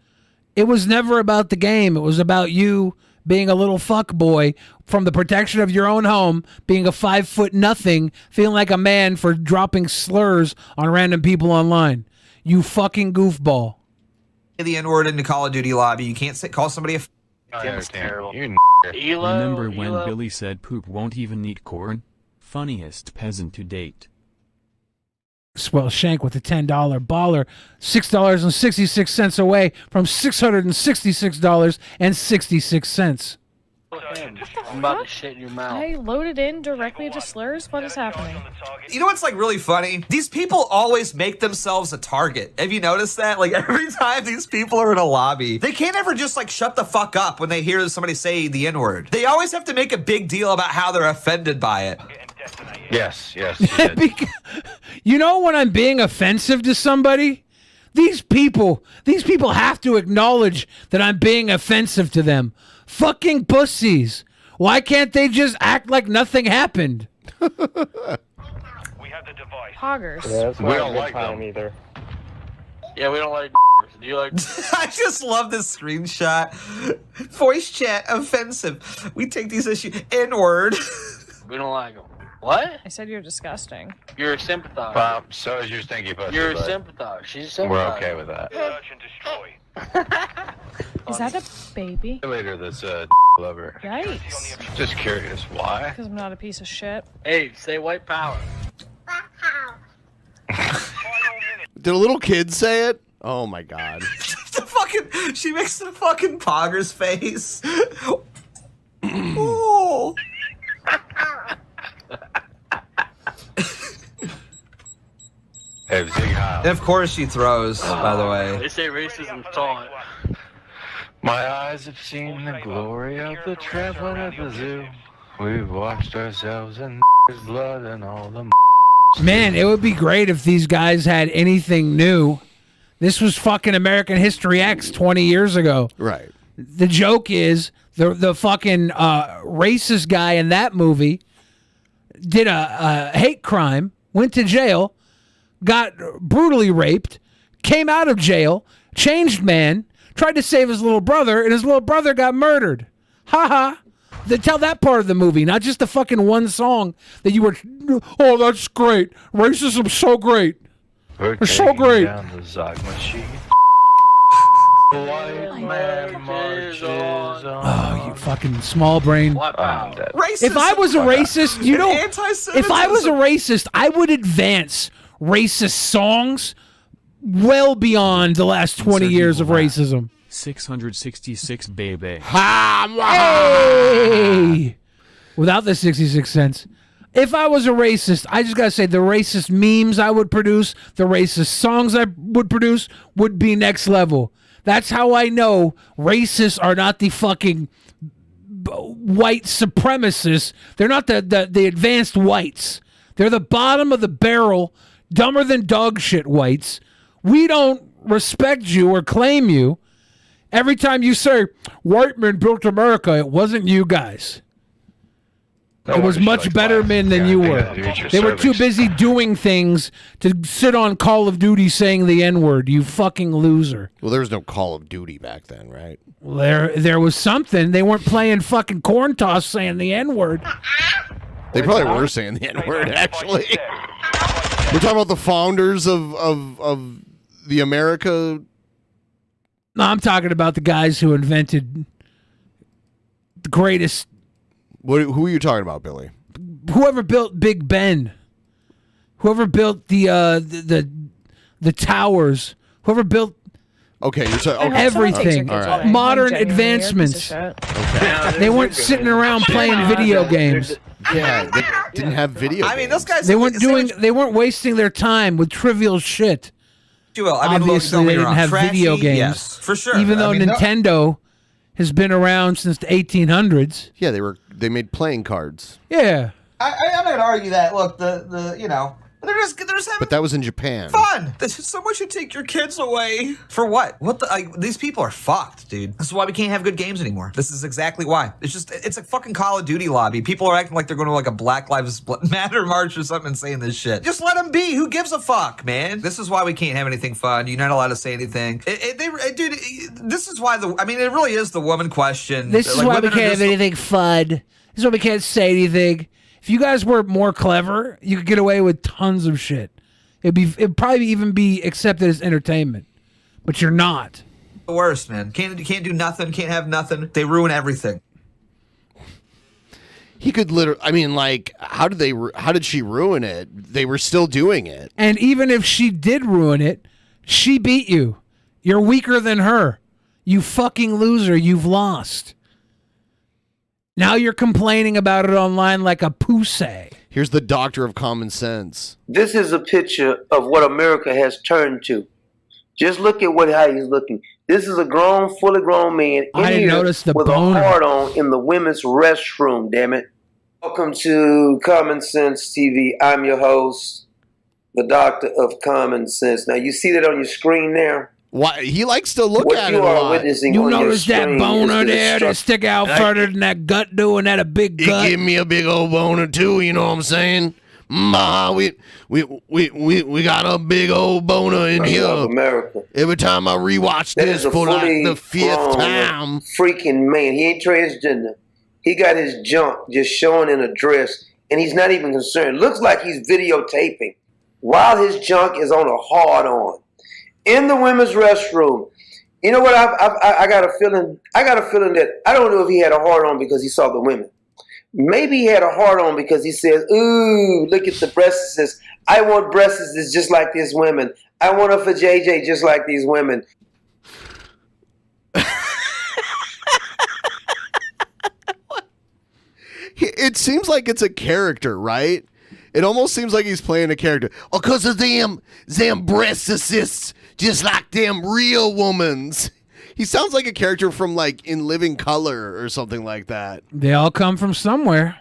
it was never about the game. It was about you being a little fuck boy from the protection of your own home, being a 5 nothing, feeling like a man for dropping slurs on random people online. You fucking goofball. The N-word in the Call of Duty lobby. You can't call somebody a That's terrible. Remember when Billy said poop won't even eat corn? Funniest peasant to date. Swell Shank with a $10 baller, $6.66 away from $666.66. I'm about to shit in your mouth. I loaded in directly to slurs. What is happening? You know what's like really funny? These people always make themselves a target. Have you noticed that? Like every time these people are in a lobby, they can't ever just like shut the fuck up when they hear somebody say the N-word. They always have to make a big deal about how they're offended by it. Yes. You know when I'm being offensive to somebody? These people have to acknowledge that I'm being offensive to them. Fucking pussies. Why can't they just act like nothing happened? Poggers. Yeah, we don't like them either. Yeah, we don't like. Do you like? I just love this screenshot. Voice chat offensive. We take these issues. N-word. We don't like them. What? I said you're disgusting. You're a sympathizer. So is your stinky pussy. You're a sympathizer. She's a sympathizer. We're okay with that. Search and destroy. Is that a baby? Later, that's a lover. Yikes. Just curious, why? Because I'm not a piece of shit. Hey, say white power. Did a little kid say it? Oh my god. She makes the fucking poggers face. Oh. Hey, and of course she throws, by the way. They say racism's taught. My eyes have seen the glory of the traveling at the zoo. We've watched ourselves in blood and all the. Man, it would be great if these guys had anything new. This was fucking American History X 20 years ago. Right. The joke is the fucking racist guy in that movie did a hate crime, went to jail, got brutally raped, came out of jail, changed man, tried to save his little brother, and his little brother got murdered. Ha ha. Tell that part of the movie, not just the fucking one song that you were, oh, that's great. Racism's so great. It's so great. Down the Zog machine. White man marches on. Oh, you fucking small brain. Racist. If I was a racist, you know, if I was a racist, I would advance racist songs well beyond the last 20 years of racism. 666 baby. Hey! Without the 66 cents. If I was a racist, I just gotta say the racist memes I would produce, the racist songs I would produce would be next level. That's how I know racists are not the fucking white supremacists. They're not the advanced whites. They're the bottom of the barrel, dumber than dog shit whites. We don't respect you or claim you. Every time you say, white men built America, it wasn't you guys. It was much better men than you were. They were too busy doing things to sit on Call of Duty saying the N-word, you fucking loser. Well, there was no Call of Duty back then, right? Well, there was something. They weren't playing fucking corn toss saying the N-word. They probably were saying the N-word, actually. We're talking about the founders of the America. No, I'm talking about the guys who invented the greatest. Who are you talking about, Billy? Whoever built Big Ben, whoever built the towers, whoever built. Okay, you're saying everything. All right. Modern advancements. Okay. They weren't sitting around playing video games. Yeah, they didn't have video. I mean, those guys. They weren't wasting their time with trivial shit. I mean, obviously, they didn't have video games. Yes, for sure. Even though Nintendo has been around since the 1800s. Yeah, they made playing cards. Yeah. I'm not gonna argue that. Look, the you know, they're just having But that was in Japan. fun. Someone should take your kids away. For what? What the? These people are fucked, dude. This is why we can't have good games anymore. This is exactly why. It's a fucking Call of Duty lobby. People are acting like they're going to like a Black Lives Matter march or something and saying this shit. Just let them be. Who gives a fuck, man? This is why we can't have anything fun. You're not allowed to say anything. Dude, this is why it really is the woman question. This is why we can't have anything fun. This is why we can't say anything. If you guys were more clever, you could get away with tons of shit. It'd probably even be accepted as entertainment, but you're not. The worst, man. Can't do nothing. Can't have nothing. They ruin everything. He could literally. I mean, like, how did she ruin it? They were still doing it. And even if she did ruin it, she beat you. You're weaker than her. You fucking loser. You've lost. Now you're complaining about it online like a pussy. Here's the doctor of common sense. This is a picture of what America has turned to. Just look at how he's looking. This is a fully grown man I didn't notice the with boner. a hard on in the women's restroom, damn it. Welcome to Common Sense TV. I'm your host, the doctor of common sense. Now, you see that on your screen there? Why he likes to look what at you it a are lot. witnessing You on your notice that screen boner is the there that stick out further than that gut doing that a big gut? It give me a big old boner too, you know what I'm saying? We got a big old boner in here. America. Every time I rewatch this for like the fifth time. Freaking man. He ain't transgender. He got his junk just showing in a dress, and he's not even concerned. Looks like he's videotaping while his junk is on a hard-on in the women's restroom. You know what? I got a feeling. I got a feeling that I don't know if he had a hard-on because he saw the women. Maybe he had a hard-on because he says, "Ooh, look at the breasts. I want breasts just like these women. I want a for JJ just like these women." It seems like it's a character, right? It almost seems like he's playing a character. Oh, because of them breast assists, just like them real womans. He sounds like a character from like In Living Color or something like that. They all come from somewhere.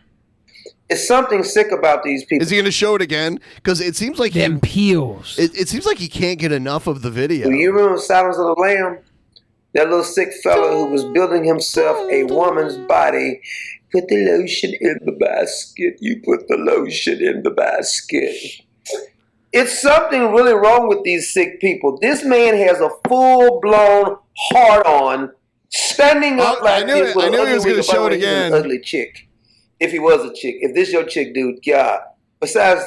It's something sick about these people. Is he going to show it again? Because it seems like them peels. It seems like he can't get enough of the video. Do you remember Silence of the Lamb? That little sick fella who was building himself a woman's body. Put the lotion in the basket. You put the lotion in the basket. It's something really wrong with these sick people. This man has a full-blown hard-on, standing up like this. I knew he was going to show it again. An ugly chick. If he was a chick. If this your chick, dude, God. Besides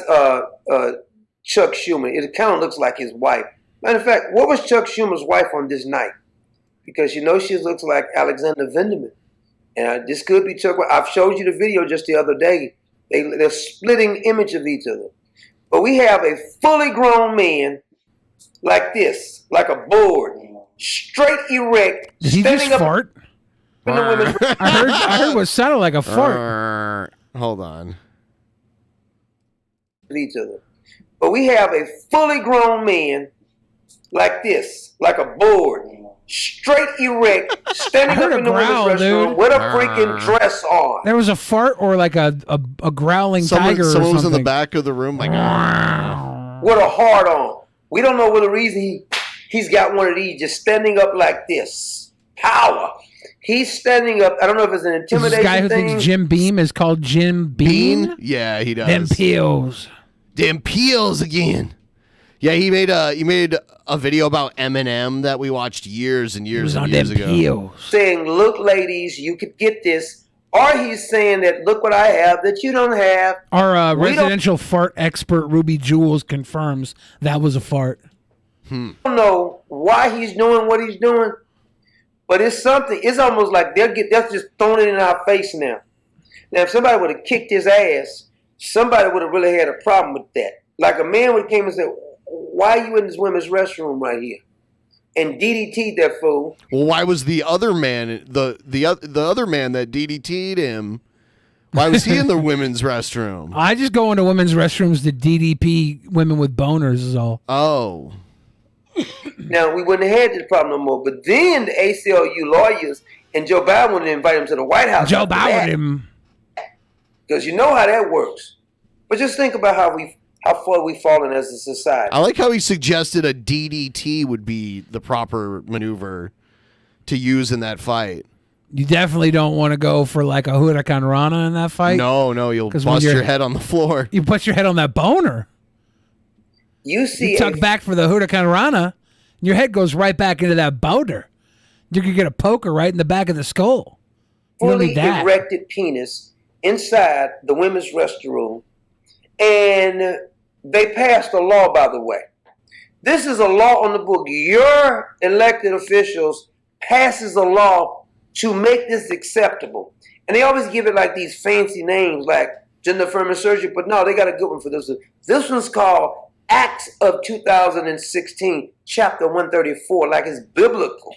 Chuck Schumer, it kind of looks like his wife. Matter of fact, what was Chuck Schumer's wife on this night? Because you know she looks like Alexander Vinderman. And this could be Chuck. I've showed you the video just the other day. They're splitting image of each other. But we have a fully grown man like this, like a board, straight erect. Did he just fart? I heard what sounded like a fart. Hold on. Each other. But we have a fully grown man like this, like a board, straight erect, standing up in the women's restroom with a freaking dress on. There was a fart or like a growling tiger or something. Someone was in the back of the room like, with a hard on. We don't know what the reason he's got one of these just standing up like this. Power. He's standing up. I don't know if it's an intimidation this guy who thing. thinks Jim Beam is called Jim Bean? Yeah, he does. Them peels. Them peels again. Yeah, he made a video about Eminem that we watched years and years and years ago. Saying, look, ladies, you could get this. Or he's saying that, look what I have that you don't have. Our residential fart expert, Ruby Jules, confirms that was a fart. I don't know why he's doing what he's doing, but it's something. It's almost like they're just throwing it in our face now. Now, if somebody would have kicked his ass, somebody would have really had a problem with that. Like a man would have came and said, why are you in this women's restroom right here? And DDT'd that fool. Well, why was the other man, the other man that DDT'd him, why was he in the women's restroom? I just go into women's restrooms to DDP women with boners is all. Now, we wouldn't have had this problem no more. But then the ACLU lawyers And Joe Biden wanted to invite him to the White House. Joe Biden. Because you know how that works. But just think about how far we've fallen as a society. I like how he suggested a DDT would be the proper maneuver to use in that fight. You definitely don't want to go for like a Huracan Rana in that fight. No, you'll bust your head on the floor. You put your head on that boner. You tuck back for the Huracan Rana, and your head goes right back into that boulder. You could get a poker right in the back of the skull. You don't fully need that. erected penis inside the women's restroom. And they passed a law, by the way. This is a law on the book. Your elected officials passes a law to make this acceptable. And they always give it like these fancy names like gender affirming surgery, but no, they got a good one for this. This one's called Acts of 2016, chapter 134, like it's biblical.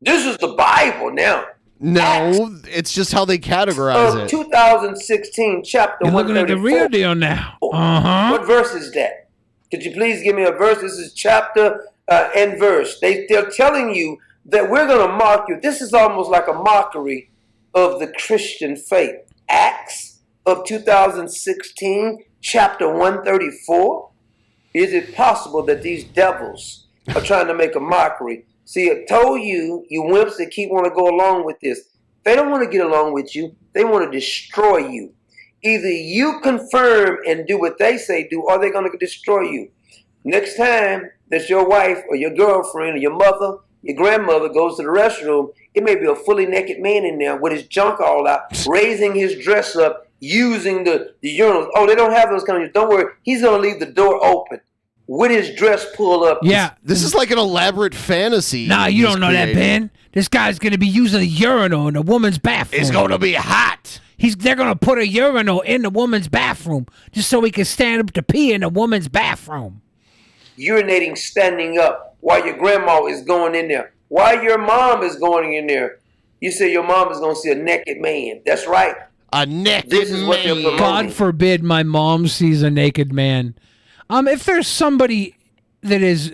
This is the Bible now. No, it's just how they categorize Of it. 2016, chapter You're looking 134. at the real deal now. Uh-huh. What verse is that? Could you please give me a verse? This is chapter and verse. They're telling you that we're going to mock you. This is almost like a mockery of the Christian faith. Acts of 2016, chapter 134. Is it possible that these devils are trying to make a mockery? See, I told you, you wimps that keep want to go along with this. They don't want to get along with you. They want to destroy you. Either you confirm and do what they say do, or they're going to destroy you. Next time that your wife or your girlfriend or your mother, your grandmother goes to the restroom, it may be a fully naked man in there with his junk all out, raising his dress up, using the urinals. Oh, they don't have those kind of. Don't worry. He's going to leave the door open with his dress pulled up. Yeah. This is like an elaborate fantasy. Nah, you he's don't know that, creating. Ben. This guy's going to be using a urinal in a woman's bathroom. It's going to be hot. They're going to put a urinal in the woman's bathroom just so he can stand up to pee in the woman's bathroom. Urinating standing up while your grandma is going in there. While your mom is going in there. You say your mom is going to see a naked man. That's right. A naked This is what they're promoting. God forbid my mom sees a naked man. If there's somebody that is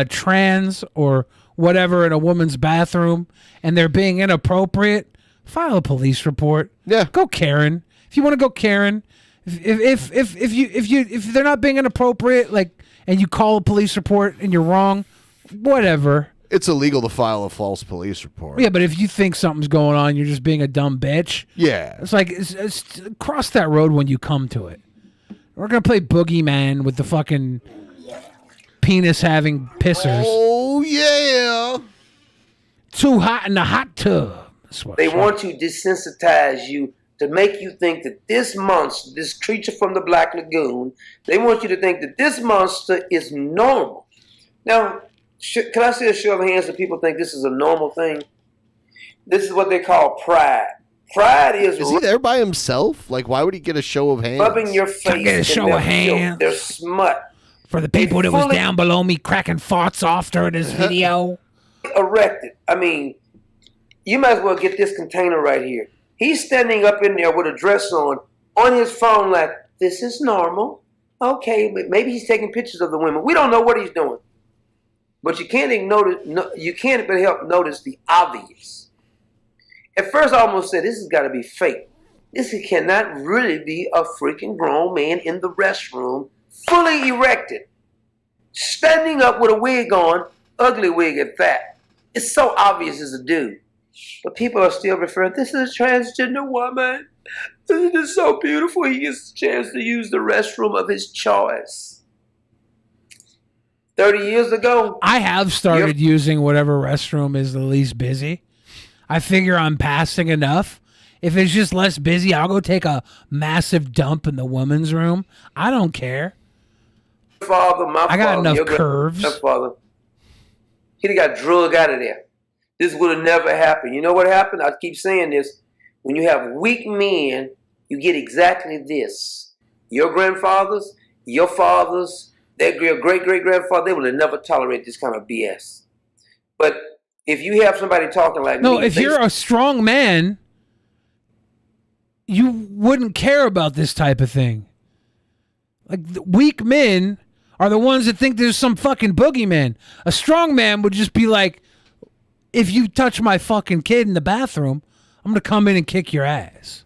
trans or whatever in a woman's bathroom and they're being inappropriate, file a police report. Yeah. Go Karen. If you want to go Karen, if they're not being inappropriate, like, and you call a police report and you're wrong, whatever. It's illegal to file a false police report. Yeah, but if you think something's going on, you're just being a dumb bitch. Yeah. It's like, it's cross that road when you come to it. We're going to play Boogeyman with the fucking penis-having pissers. Oh, yeah. Too hot in the hot tub. They want to desensitize you to make you think that this monster, this creature from the Black Lagoon, they want you to think that this monster is normal. Now, can I see a show of hands that people think this is a normal thing? This is what they call pride. Pride is he there by himself? Like, why would he get a show of hands? rubbing your face Get a in show their of hands. filth, their smut. For the people that was fully- down below me cracking farts off during this video. Erected. I mean, you might as well get this container right here. He's standing up in there with a dress on his phone like, this is normal. Okay, but maybe he's taking pictures of the women. We don't know what he's doing. But you can't you can't but help notice the obvious. At first I almost said, this has got to be fake. This cannot really be a freaking grown man in the restroom, fully erected, standing up with a wig on, ugly wig at that. It's so obvious as a dude. But people are still referring, this is a transgender woman. This is so beautiful. He gets a chance to use the restroom of his choice. 30 years ago. I have started using whatever restroom is the least busy. I figure I'm passing enough. If it's just less busy, I'll go take a massive dump in the women's room. I don't care. I got enough curves. My father, he'd have got drug out of there. This would have never happened. You know what happened? I keep saying this. When you have weak men, you get exactly this. Your grandfathers, your fathers, their great-great-grandfather, they would have never tolerated this kind of BS. But if you have somebody talking like No, me... if you're a strong man, you wouldn't care about this type of thing. Like, the weak men are the ones that think there's some fucking boogeyman. A strong man would just be like, if you touch my fucking kid in the bathroom, I'm gonna come in and kick your ass.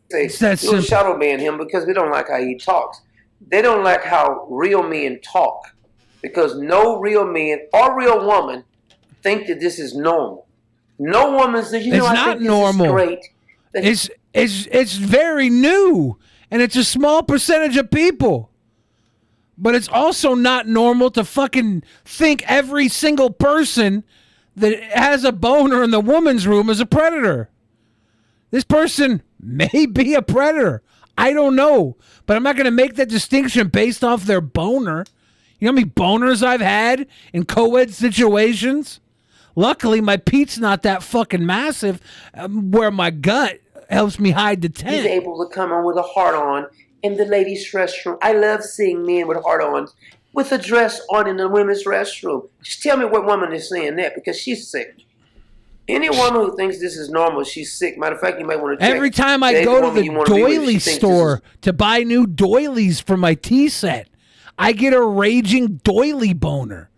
It's that You'll simple. shadow ban him because we don't like how he talks. They don't like how real men talk because no real man or real woman think that this is normal. No woman says, It's I not think normal. This is great. It's very new, and it's a small percentage of people. But it's also not normal to fucking think every single person that has a boner in the woman's room is a predator. This person may be a predator. I don't know. But I'm not going to make that distinction based off their boner. You know how many boners I've had in co-ed situations? Luckily, my peat's not that fucking massive where my gut helps me hide the tent. He's able to come on with a heart-on in the ladies' restroom. I love seeing men with heart-ons with a dress on in the women's restroom. Just tell me what woman is saying that because she's sick. Any woman who thinks this is normal, she's sick. Matter of fact, you might want to check. Every time I go to the doily store to buy new doilies for my tea set, I get a raging doily boner.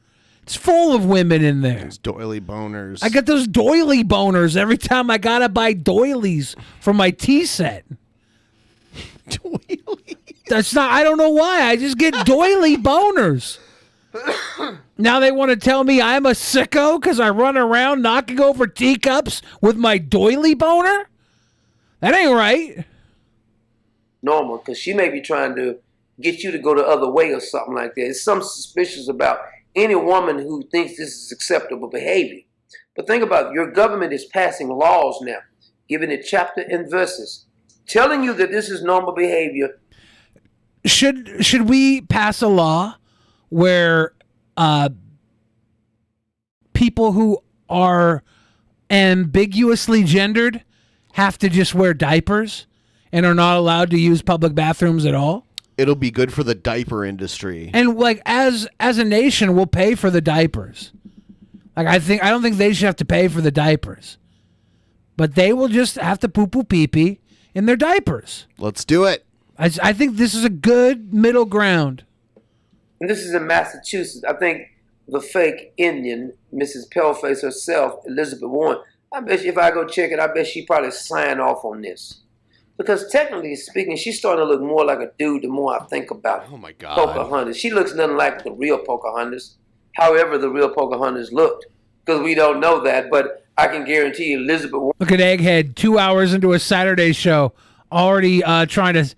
It's full of women in there. Those doily boners. I get those doily boners every time I gotta buy doilies for my tea set. Doily? That's not, I don't know why. I just get doily boners. Now they want to tell me I'm a sicko because I run around knocking over teacups with my doily boner? That ain't right. Normal, because she may be trying to get you to go the other way or something like that. It's something suspicious about any woman who thinks this is acceptable behavior. But think about it, your government is passing laws now, giving it chapter and verses, telling you that this is normal behavior. Should we pass a law where people who are ambiguously gendered have to just wear diapers and are not allowed to use public bathrooms at all? It'll be good for the diaper industry. And like as a nation, we'll pay for the diapers. Like I don't think they should have to pay for the diapers, but they will just have to poo pee pee in their diapers. Let's do it. I think this is a good middle ground. And this is in Massachusetts. I think the fake Indian, Mrs. Paleface herself, Elizabeth Warren, I bet you if I go check it, I bet she probably signed off on this. Because technically speaking, she's starting to look more like a dude the more I think about it. Oh my God. Pocahontas. She looks nothing like the real Pocahontas. However, the real Pocahontas looked. Because we don't know that, but I can guarantee you Elizabeth Warren. Look at Egghead, 2 hours into a Saturday show, already trying to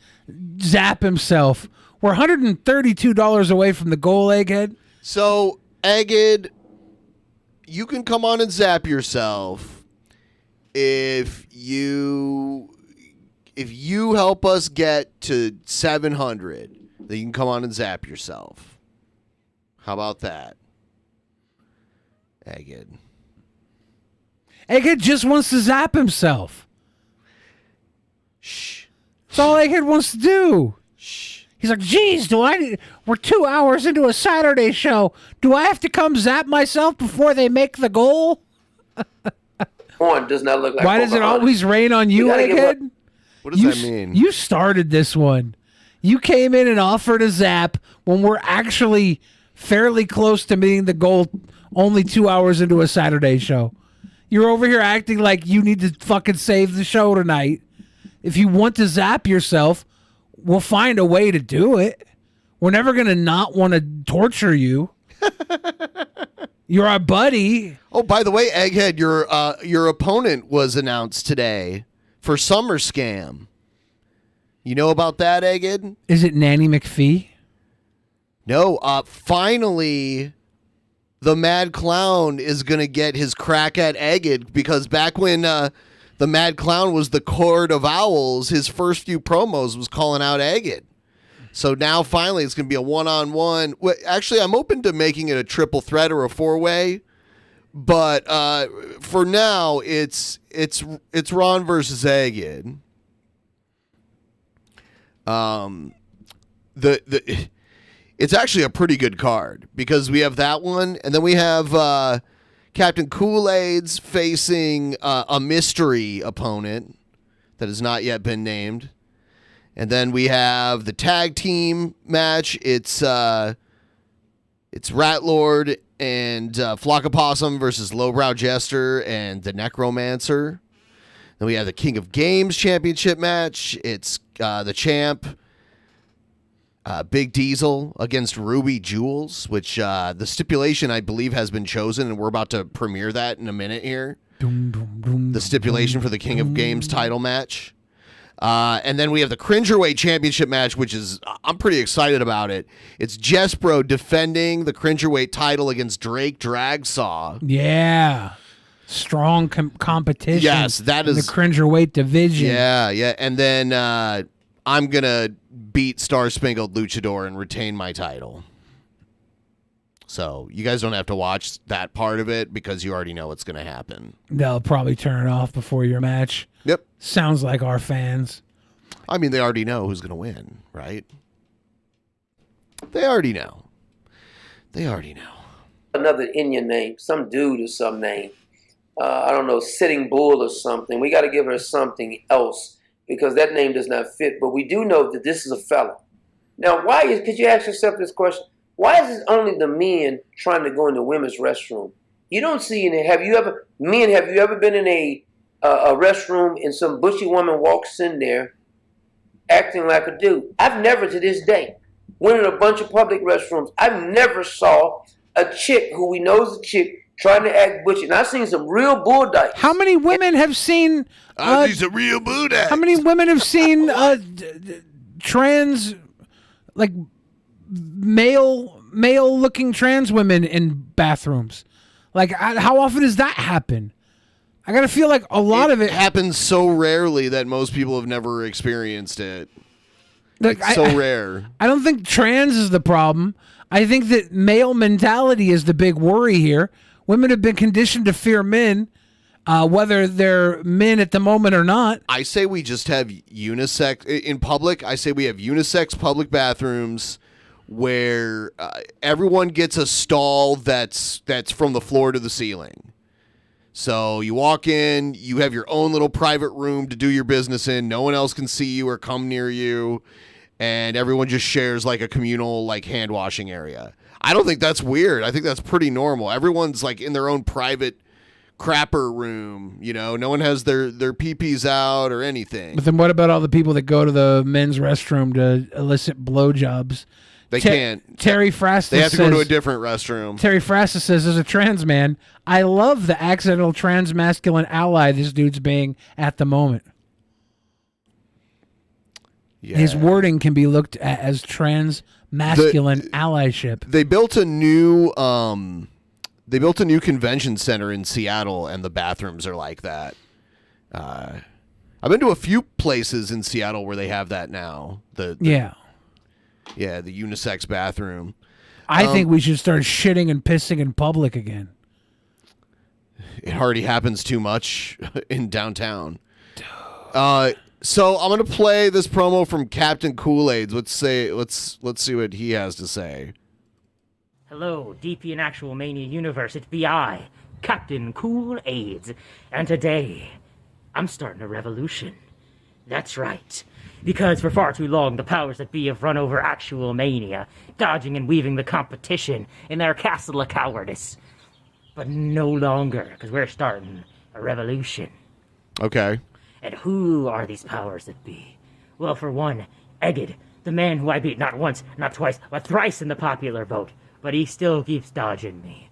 zap himself. We're $132 away from the goal, Egghead. So, Egghead, you can come on and zap yourself if you help us get to 700. Then you can come on and zap yourself. How about that, Egghead? Egghead just wants to zap himself. Shh. That's all Egghead wants to do. Shh. He's like, geez, we're 2 hours into a Saturday show. Do I have to come zap myself before they make the goal? Warren does not look like Why does it Pocahontas. always rain on you, Egghead? What does that mean? You started this one. You came in and offered a zap when we're actually fairly close to meeting the goal only 2 hours into a Saturday show. You're over here acting like you need to fucking save the show tonight. If you want to zap yourself, we'll find a way to do it. We're never going to not want to torture you. You're our buddy. Oh, by the way, Egghead, your opponent was announced today for Summer Scam. You know about that, Egghead? Is it Nanny McPhee? No, finally, the Mad Clown is going to get his crack at Egghead because back when the Mad Clown was the Court of Owls, his first few promos was calling out Egghead. So now finally it's going to be a one-on-one. Well, actually, I'm open to making it a triple threat or a four-way. But for now, it's Ron versus Egghead. It's actually a pretty good card because we have that one, and then we have Captain Kool-Aid's facing a mystery opponent that has not yet been named, and then we have the tag team match. It's It's Rat Lord and Flock of Possum versus Lowbrow Jester and the Necromancer. Then we have the King of Games championship match. It's the champ, Big Diesel against Ruby Jules, which the stipulation, I believe, has been chosen, and we're about to premiere that in a minute here. The stipulation for the King of Games title match. And then we have the Cringerweight championship match, which is, I'm pretty excited about it. It's Jespro defending the Cringerweight title against Drake Dragsaw. Yeah. Strong competition. Yes, that is in the Cringerweight division. Yeah. And then I'm going to beat Star Spangled Luchador and retain my title. So you guys don't have to watch that part of it because you already know what's going to happen. They'll probably turn it off before your match. Yep. Sounds like our fans. I mean, they already know who's going to win, right? They already know. Another Indian name, some dude or some name. I don't know, Sitting Bull or something. We got to give her something else because that name does not fit. But we do know that this is a fella. Now, could you ask yourself this question? Why is it only the men trying to go in the women's restroom? You don't see any. Have you ever been in a restroom and some bushy woman walks in there acting like a dude? I've never to this day went in a bunch of public restrooms. I've never saw a chick who we know is a chick trying to act butchy. And I've seen some real bull dykes. How many women have seen... these are real bull dykes. How many women have seen trans, like, male-looking trans women in bathrooms? Like, how often does that happen? I gotta feel like a lot of it happens so rarely that most people have never experienced it. Like, it's so rare. I don't think trans is the problem. I think that male mentality is the big worry here. Women have been conditioned to fear men, whether they're men at the moment or not. I say we just have unisex in public. I say we have unisex public bathrooms where everyone gets a stall that's from the floor to the ceiling. So you walk in, you have your own little private room to do your business in. No one else can see you or come near you, and everyone just shares like a communal like hand washing area. I don't think that's weird. I think that's pretty normal. Everyone's like in their own private crapper room. You know, no one has their pee-pees out or anything. But then what about all the people that go to the men's restroom to elicit blowjobs? They can't. Terry Frastus They have to says, go to a different restroom. Terry Frastus says, as a trans man, I love the accidental trans masculine ally this dude's being at the moment. Yeah. His wording can be looked at as trans masculine allyship. They built a new convention center in Seattle, and the bathrooms are like that. I've been to a few places in Seattle where they have that now. The unisex bathroom. I think we should start shitting and pissing in public again. It already happens too much in downtown. So I'm gonna play this promo from Captain Kool-Aid. Let's see what he has to say. Hello, DP and Actual Mania Universe. It's BI, Captain Kool-Aid, and today I'm starting a revolution. That's right. Because for far too long, the powers that be have run over Actual Mania, dodging and weaving the competition in their castle of cowardice. But no longer, because we're starting a revolution. Okay. And who are these powers that be? Well, for one, Egged, the man who I beat not once, not twice, but thrice in the popular vote. But he still keeps dodging me.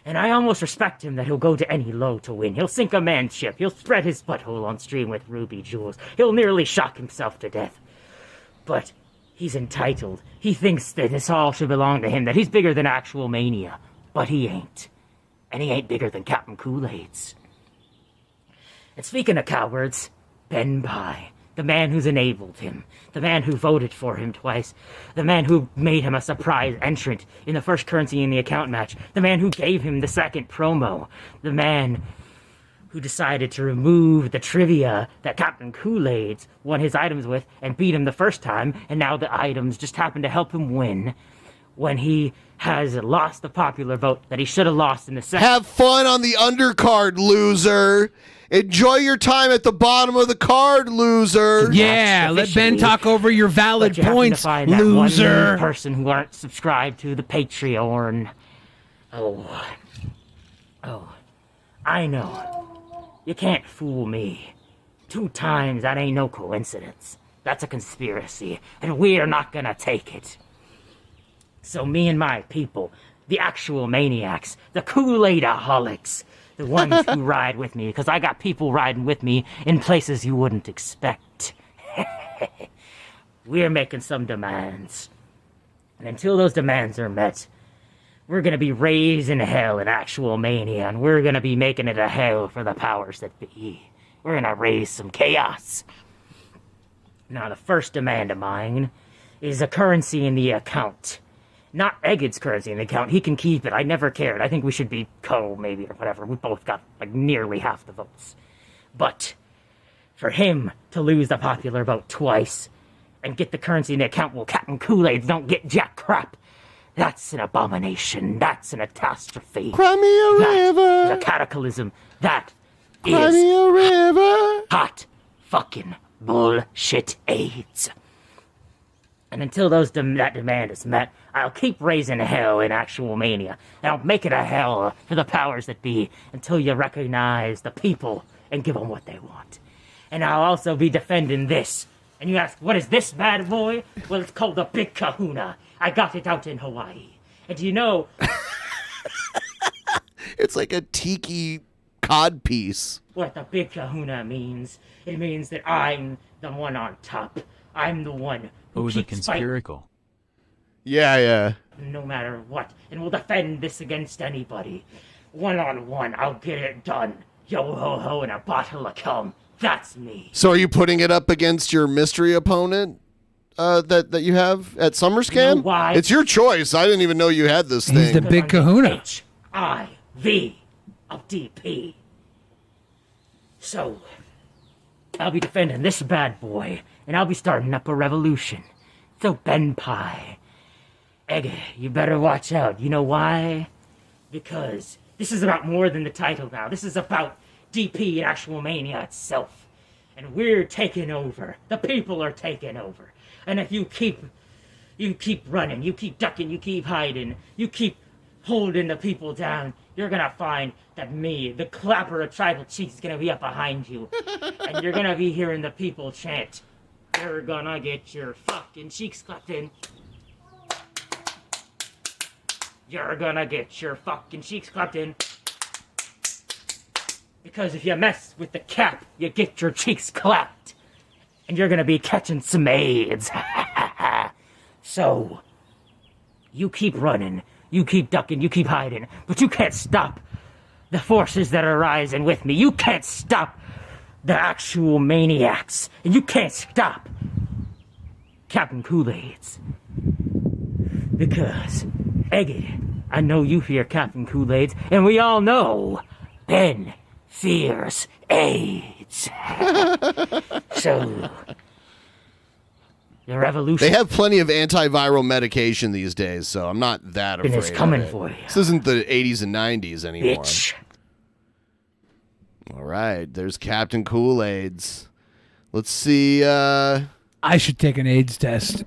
And I almost respect him that he'll go to any low to win. He'll sink a man's ship. He'll spread his butthole on stream with Ruby Jules. He'll nearly shock himself to death. But he's entitled. He thinks that this all should belong to him, that he's bigger than Actual Mania. But he ain't. And he ain't bigger than Captain Kool-Aid's. And speaking of cowards, Ben Pye, the man who's enabled him, the man who voted for him twice, the man who made him a surprise entrant in the first currency in the account match, the man who gave him the second promo, the man who decided to remove the trivia that Captain Kool-Aid won his items with and beat him the first time, and now the items just happened to help him win. when he has lost the popular vote that he should have lost in the second. Have fun on the undercard, loser. Enjoy your time at the bottom of the card, loser. Yeah, let Ben talk over your valid But you points, happen to find that one loser. person who aren't subscribed to the Patreon. Oh, I know. You can't fool me. 2 times, that ain't no coincidence. That's a conspiracy, and we're not gonna take it. So me and my people, the actual maniacs, the Kool-Aid-aholics, the ones who ride with me, because I got people riding with me in places you wouldn't expect. We're making some demands. And until those demands are met, we're going to be raising hell in actual mania, and we're going to be making it a hell for the powers that be. We're going to raise some chaos. Now, the first demand of mine is a currency in the account. Not Egged's currency in the account. He can keep it. I never cared. I think we should be maybe, or whatever. We both got, like, nearly half the votes. But for him to lose the popular vote twice and get the currency in the account while Captain Kool-Aid don't get jack crap, that's an abomination. That's an catastrophe. Cry me a river. Is a cataclysm. That Cry is me a river. hot fucking bullshit AIDS. And until that demand is met, I'll keep raising hell in actual mania. And I'll make it a hell for the powers that be until you recognize the people and give them what they want. And I'll also be defending this. And you ask, what is this bad boy? Well, it's called the Big Kahuna. I got it out in Hawaii. And do you know... It's like a tiki cod piece. What the Big Kahuna means? It means that I'm the one on top. I'm the one who the keeps fighting. conspiracal. Yeah. No matter what, and we'll defend this against anybody. 1-on-1, I'll get it done. Yo-ho-ho and a bottle of cum. That's me. So are you putting it up against your mystery opponent that you have at SummerScan? You know why? It's your choice. I didn't even know you had this thing. He's the Big Kahuna. H-I-V of DP. So, I'll be defending this bad boy, and I'll be starting up a revolution. So, Ben Pie, Egg, you better watch out. You know why? Because this is about more than the title now. This is about DP and actual mania itself. And we're taking over. The people are taking over. And if you keep running, you keep ducking, you keep hiding, you keep holding the people down, you're gonna find that me, the clapper of tribal chiefs, is gonna be up behind you. And you're gonna be hearing the people chant, you're gonna get your fucking cheeks clapped in. You're gonna get your fucking cheeks clapped in. Because if you mess with the cap, you get your cheeks clapped. And you're gonna be catching some AIDS. So, you keep running, you keep ducking, you keep hiding, but you can't stop the forces that are rising with me. You can't stop the actual maniacs. And you can't stop Captain Kool-Aid's. Because, Egged, I know you fear Captain Kool-Aid's, and we all know Ben fears AIDS. So, the revolution... They have plenty of antiviral medication these days, so I'm not that afraid it's coming of it. for you. This isn't the 80s and 90s anymore. Bitch. All right, there's Captain Kool-Aid's. Let's see. I should take an AIDS test.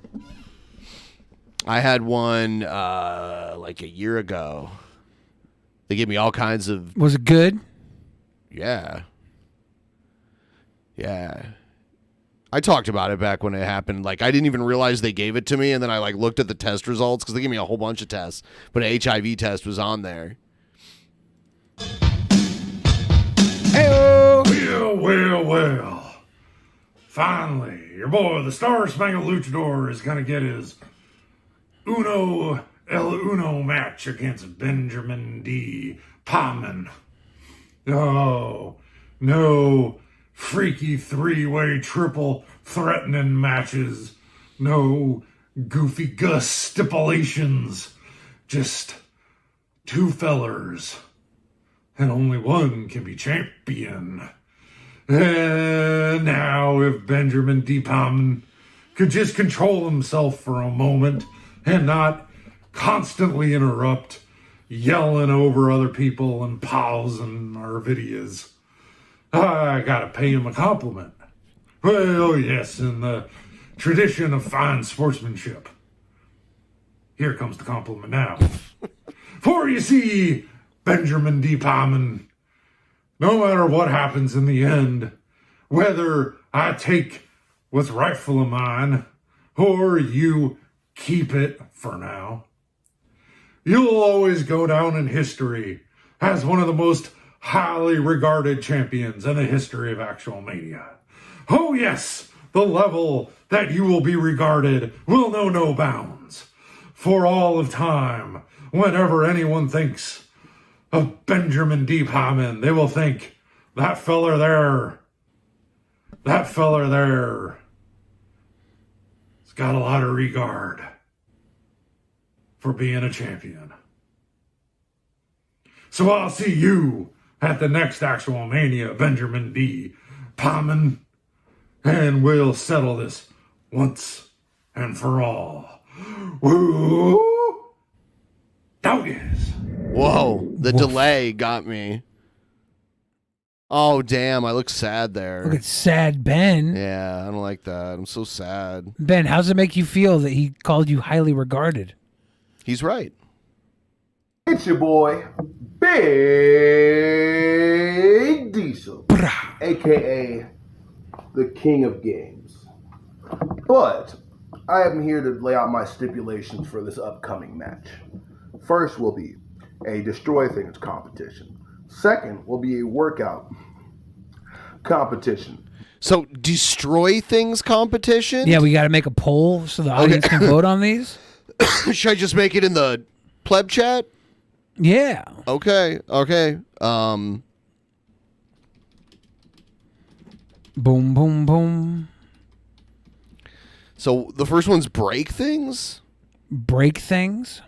I had one like a year ago. They gave me all kinds of... Was it good? Yeah. I talked about it back when it happened. Like, I didn't even realize they gave it to me, and then I like looked at the test results because they gave me a whole bunch of tests, but an HIV test was on there. Well. Finally, your boy, the Star-Spangled Luchador, is going to get his Uno match against Benjamin D. Palman. Oh, no freaky three-way triple threatening matches. No goofy Gus stipulations. Just two fellers. And only one can be champion. And now if Benjamin D. Palman could just control himself for a moment and not constantly interrupt, yelling over other people and pausing our videos. I gotta pay him a compliment. Well, yes, in the tradition of fine sportsmanship. Here comes the compliment now. For you see, Benjamin D. Palman, no matter what happens in the end, whether I take what's rightful of mine or you keep it for now, you'll always go down in history as one of the most highly regarded champions in the history of Actual Mania. Oh yes, the level that you will be regarded will know no bounds. For all of time, whenever anyone thinks of Benjamin D. Palman, they will think, that feller there has got a lot of regard for being a champion. So I'll see you at the next Actual Mania, Benjamin D. Palman, and we'll settle this once and for all. Woo! Doggies! Whoa, the delay got me. Oh, damn, I look sad there. Look at sad Ben. Yeah, I don't like that. I'm so sad. Ben, how does it make you feel that he called you highly regarded? He's right. It's your boy, Big Diesel, a.k.a. the King of Games. But I am here to lay out my stipulations for this upcoming match. First will be a Destroy Things competition. Second will be a workout competition. So, Destroy Things competition? Yeah, we got to make a poll so the audience can vote on these. Should I just make it in the pleb chat? Yeah. Okay. Boom, boom, boom. So the first one's break things? Break things.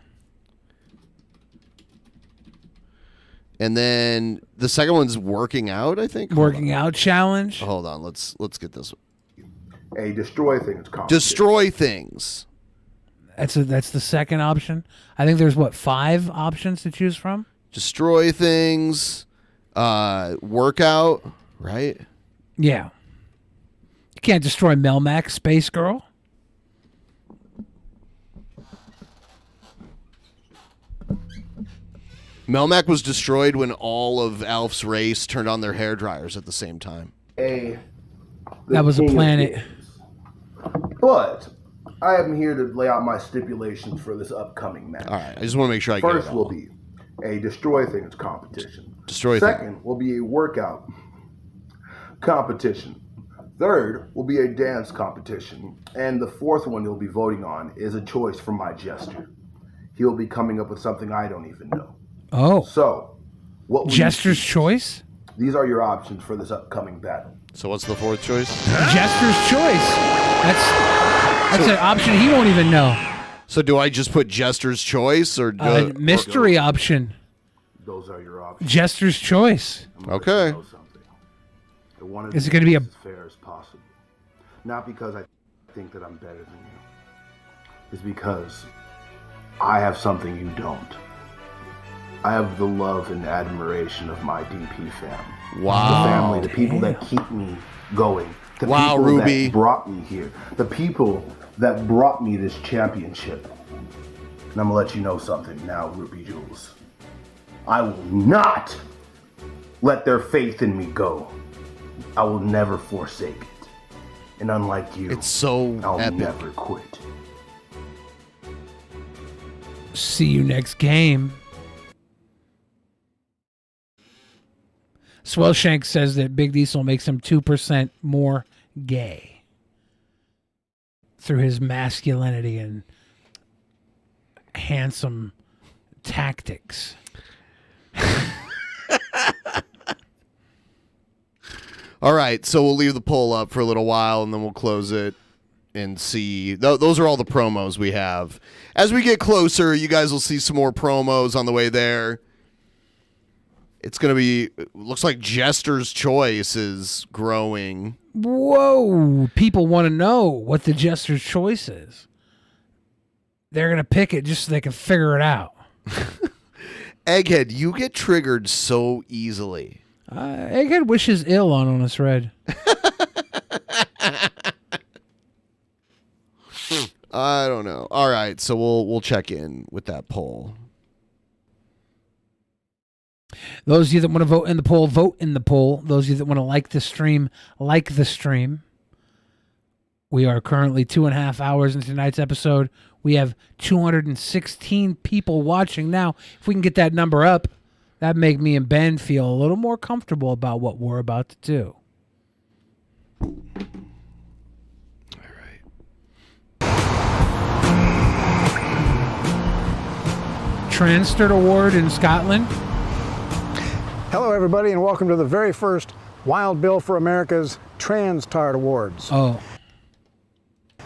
And then the second one's working out, I think. Working out challenge. Hold on, let's get this one. A Destroy Things competition. Destroy things. That's the second option. I think there's 5 options to choose from. Destroy things, workout, right? Yeah. You can't destroy Melmac, Space Girl. Melmac was destroyed when all of Alf's race turned on their hair dryers at the same time. That was a planet. But I am here to lay out my stipulations for this upcoming match. All right, I just want to make sure I get it all. First will be a Destroy Things competition. Destroy Second will be a workout competition. Third will be a dance competition. And the fourth one you'll be voting on is a choice from my jester. He'll be coming up with something I don't even know. Oh. So, what will Jester's choice? These are your options for this upcoming battle. So what's the fourth choice? Jester's choice. That's an option he won't even know. So do I just put Jester's choice or mystery option? Those are your options. Jester's choice. Okay. Is it going to be as fair as possible? Not because I think that I'm better than you. It's because I have something you don't. I have the love and admiration of my DP family. Wow. The family, the people that keep me going. The Wow, people Ruby. that brought me here. The people that brought me this championship. And I'm going to let you know something now, Ruby Jules. I will not let their faith in me go. I will never forsake it. And unlike you, it's so I'll epic. never quit. See you next game. Swellshank says that Big Diesel makes him 2% more gay through his masculinity and handsome tactics. All right, so we'll leave the poll up for a little while, and then we'll close it and see. Those are all the promos we have. As we get closer, you guys will see some more promos on the way there. It's going to be, looks like Jester's Choice is growing. Whoa, people want to know what the Jester's Choice is. they're going to pick it just so they can figure it out. Egghead, you get triggered so easily. Egghead wishes ill on us, Red. I don't know. All right, so we'll check in with that poll. Those of you that want to vote in the poll, vote in the poll. Those of you that want to like the stream, like the stream. We are currently 2.5 hours into tonight's episode. We have 216 people watching now. If we can get that number up, that'd make me and Ben feel a little more comfortable about what we're about to do. Transtard Award in Scotland. Hello, everybody, and welcome to the very first Wild Bill for America's Trans-Tard Awards. Oh.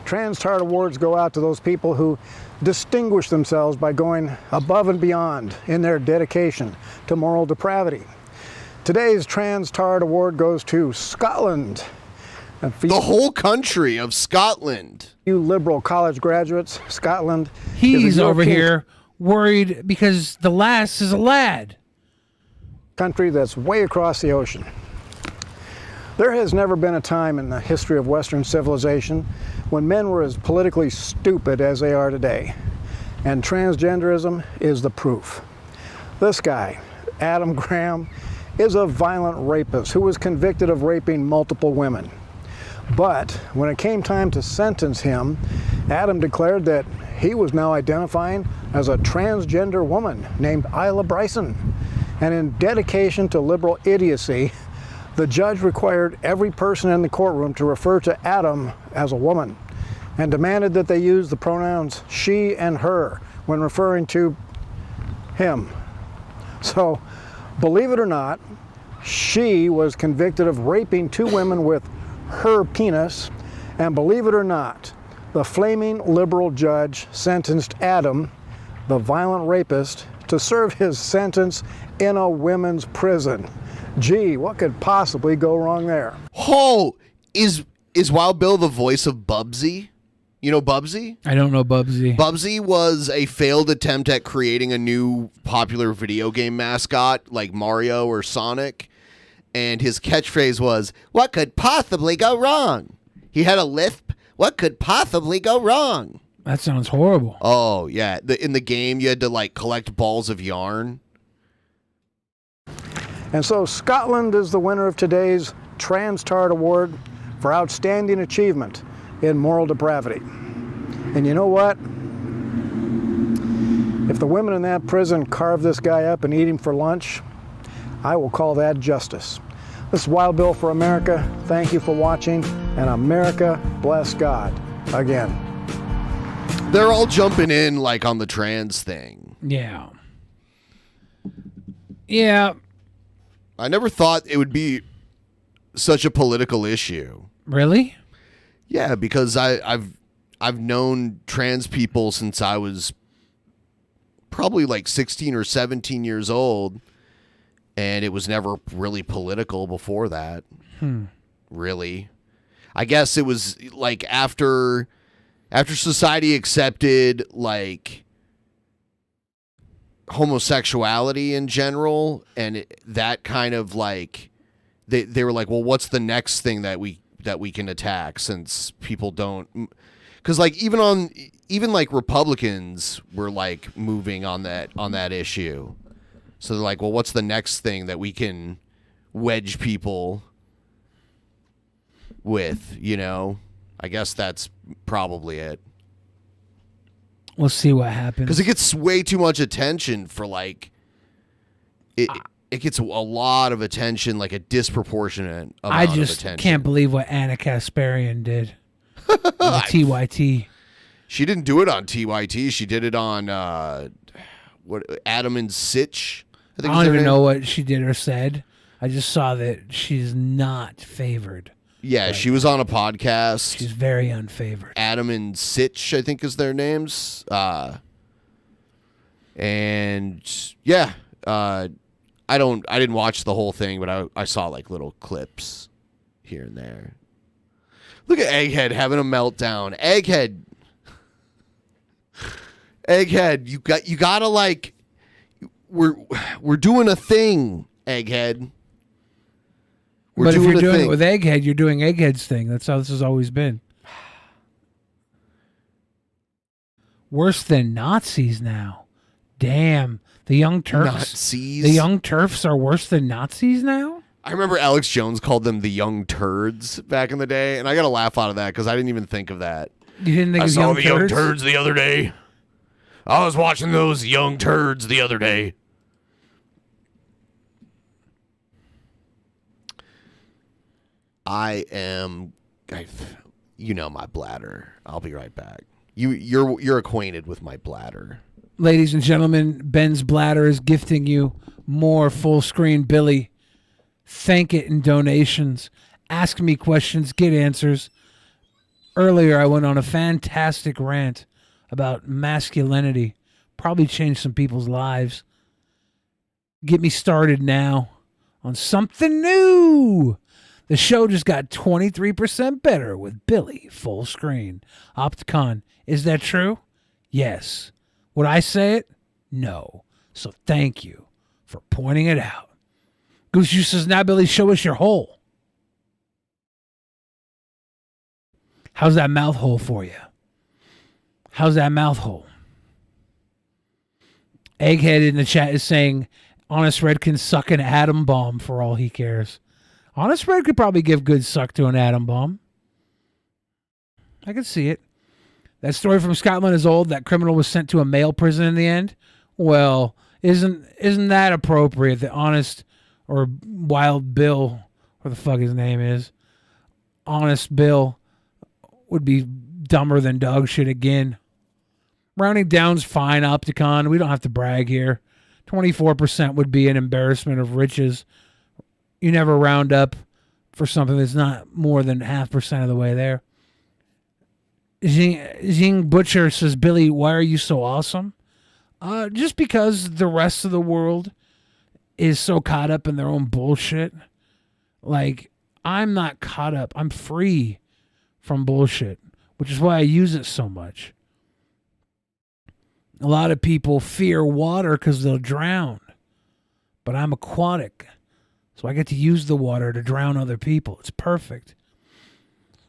Trans-Tard Awards go out to those people who distinguish themselves by going above and beyond in their dedication to moral depravity. Today's Trans-Tard Award goes to Scotland. The whole country of Scotland. You liberal college graduates, Scotland. He's over here worried because the lass is a lad. Country that's way across the ocean. There has never been a time in the history of Western civilization when men were as politically stupid as they are today. And transgenderism is the proof. This guy, Adam Graham, is a violent rapist who was convicted of raping multiple women. But when it came time to sentence him, Adam declared that he was now identifying as a transgender woman named Isla Bryson. And in dedication to liberal idiocy, the judge required every person in the courtroom to refer to Adam as a woman and demanded that they use the pronouns she and her when referring to him. So, believe it or not, she was convicted of raping 2 women with her penis, and believe it or not, the flaming liberal judge sentenced Adam, the violent rapist, to serve his sentence in a women's prison. Gee, what could possibly go wrong there? Oh, is Wild Bill the voice of Bubsy? You know Bubsy? I don't know Bubsy. Bubsy was a failed attempt at creating a new popular video game mascot like Mario or Sonic. And his catchphrase was, "What could possibly go wrong?" He had a lisp. What could possibly go wrong? That sounds horrible. Oh, yeah. In the game, you had to, like, collect balls of yarn. And so Scotland is the winner of today's Trans-Tard Award for outstanding achievement in moral depravity. And you know what? If the women in that prison carve this guy up and eat him for lunch, I will call that justice. This is Wild Bill for America. Thank you for watching, and America bless God again. They're all jumping in like on the trans thing. Yeah. Yeah. I never thought it would be such a political issue. Really? Yeah, because I've known trans people since I was probably like 16 or 17 years old, and it was never really political before that. Really. I guess it was like after society accepted like homosexuality in general, and that kind of like they were like, well, what's the next thing that we can attack, since people don't, because like even like Republicans were like moving on that issue. So they're like, well, what's the next thing that we can wedge people with, you know? I guess that's probably it. We'll see what happens. Because it gets way too much attention for like it gets a lot of attention, like a disproportionate amount I of just attention. can't believe what Anna Kasparian did on TYT. She didn't do it on TYT. She did it on what, Adam and Sitch? I don't even know what she did or said. I just saw that she's not favored. Yeah, she was on a podcast. She's very unfavored. Adam and Sitch, I think, is their names. And yeah, I didn't watch the whole thing, but I saw like little clips here and there. Look at Egghead having a meltdown. Egghead. Egghead, you gotta like. We're doing a thing, Egghead. But if you're doing it with Egghead, you're doing Egghead's thing. That's how this has always been. Worse than Nazis now. Damn. The Young Turks. Nazis? The Young Turks are worse than Nazis now? I remember Alex Jones called them the Young Turds back in the day, and I got a laugh out of that because I didn't even think of that. You didn't think I of saw Young the Young Turds? Turds the other day. I was watching those Young Turds the other day. You know my bladder. I'll be right back. You're acquainted with my bladder. Ladies and gentlemen, Ben's bladder is gifting you more full screen Billy. Thank it in donations. Ask me questions, get answers. Earlier, I went on a fantastic rant about masculinity. Probably changed some people's lives. Get me started now on something new. The show just got 23% better with Billy full screen. Opticon, is that true? Yes. Would I say it? No. So thank you for pointing it out. Goose Juice says, now Billy, show us your hole. How's that mouth hole for you? How's that mouth hole? Egghead in the chat is saying, Honest Red can suck an atom bomb for all he cares. Honest Red could probably give good suck to an atom bomb. I could see it. That story from Scotland is old. That criminal was sent to a male prison in the end. Well, isn't that appropriate? The Honest or Wild Bill, what the fuck his name is, Honest Bill would be dumber than dog shit again. Rounding down's fine, Opticon. We don't have to brag here. 24% would be an embarrassment of riches. You never round up for something that's not more than 0.5% of the way there. Zing Butcher says, Billy, why are you so awesome? Just because the rest of the world is so caught up in their own bullshit. Like, I'm not caught up. I'm free from bullshit, which is why I use it so much. A lot of people fear water because they'll drown. But I'm aquatic. So I get to use the water to drown other people. It's perfect.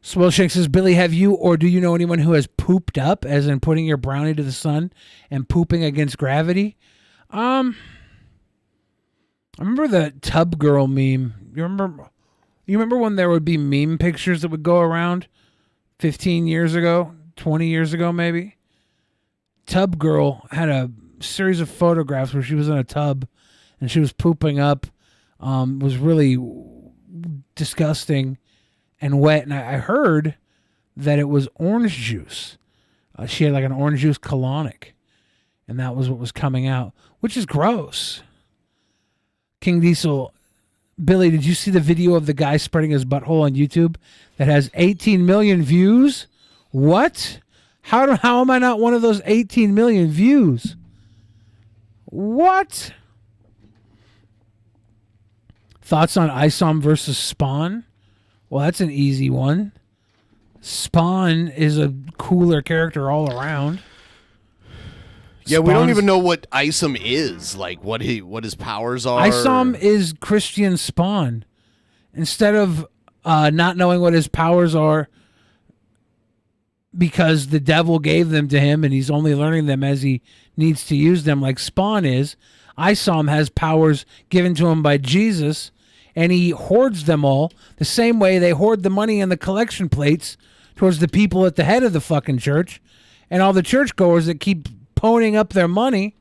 Swellshake says, Billy, have you or do you know anyone who has pooped up, as in putting your brownie to the sun and pooping against gravity? I remember the tub girl meme. You remember when there would be meme pictures that would go around 15 years ago, 20 years ago maybe? Tub girl had a series of photographs where she was in a tub and she was pooping up. Was really disgusting and wet. And I heard that it was orange juice. She had like an orange juice colonic. And that was what was coming out, which is gross. King Diesel, Billy, did you see the video of the guy spreading his butthole on YouTube that has 18 million views? What? How am I not one of those 18 million views? What? Thoughts on Isom versus Spawn? Well, that's an easy one. Spawn is a cooler character all around. Yeah, we don't even know what Isom is, like what his powers are. Isom is Christian Spawn. Instead of not knowing what his powers are because the devil gave them to him and he's only learning them as he needs to use them like Spawn is, Isom has powers given to him by Jesus, and he hoards them all the same way they hoard the money in the collection plates towards the people at the head of the fucking church, and all the churchgoers that keep ponying up their money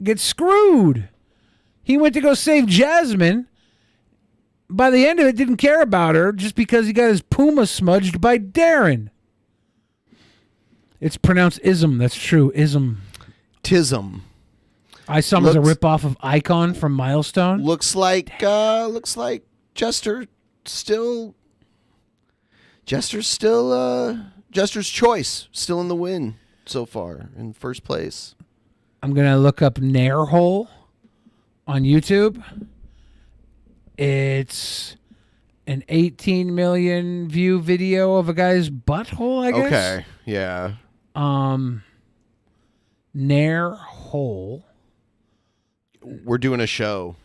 get screwed. He went to go save Jasmine. By the end of it, didn't care about her just because he got his puma smudged by Darren. It's pronounced ism. That's true. Ism. Tism. Isom is a ripoff of Icon from Milestone. Looks like Jester's choice still in the win so far in first place. I'm gonna look up Nair Hole on YouTube. It's an 18 million view video of a guy's butthole, I guess. Okay, yeah. Nair hole. We're doing a show.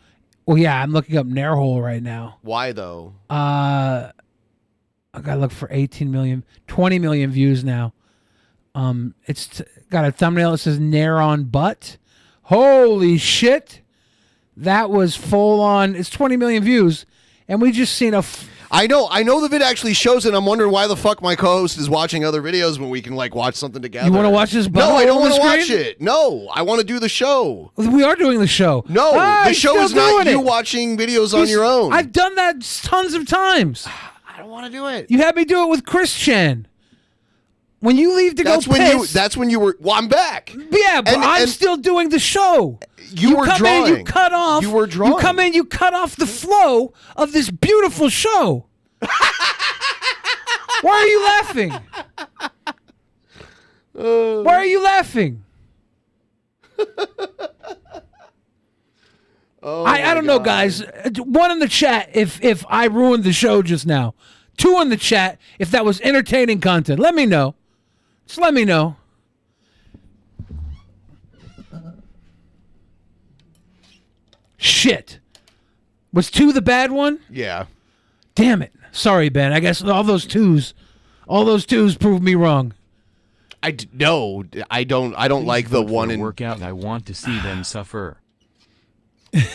Well, yeah, I'm looking up Nair hole right now. Why though? I gotta look for 18 million, 20 million views now. It's got a thumbnail that says Nair on butt. Holy shit. That was full on. It's 20 million views. And we just seen I know the vid actually shows it. I'm wondering why the fuck my co-host is watching other videos when we can like watch something together. You want to watch this? No, I don't want to watch it. No, I want to do the show. We are doing the show. No, the show is not you watching videos on your own. I've done that tons of times. I don't want to do it. You had me do it with Christian. When you leave to That's go when piss. That's when you were. Well, I'm back. Yeah, but I'm still doing the show. You were come drawing. In, you cut off. You were drawing. You come in, you cut off the flow of this beautiful show. Why are you laughing? Why are you laughing? I don't know, guys. One in the chat if I ruined the show just now. Two in the chat if that was entertaining content. Let me know. Just let me know. Shit. Was 2 the bad one? Yeah. Damn it. Sorry, Ben. I guess all those twos proved me wrong. I don't like the one in workout. I want to see them suffer. I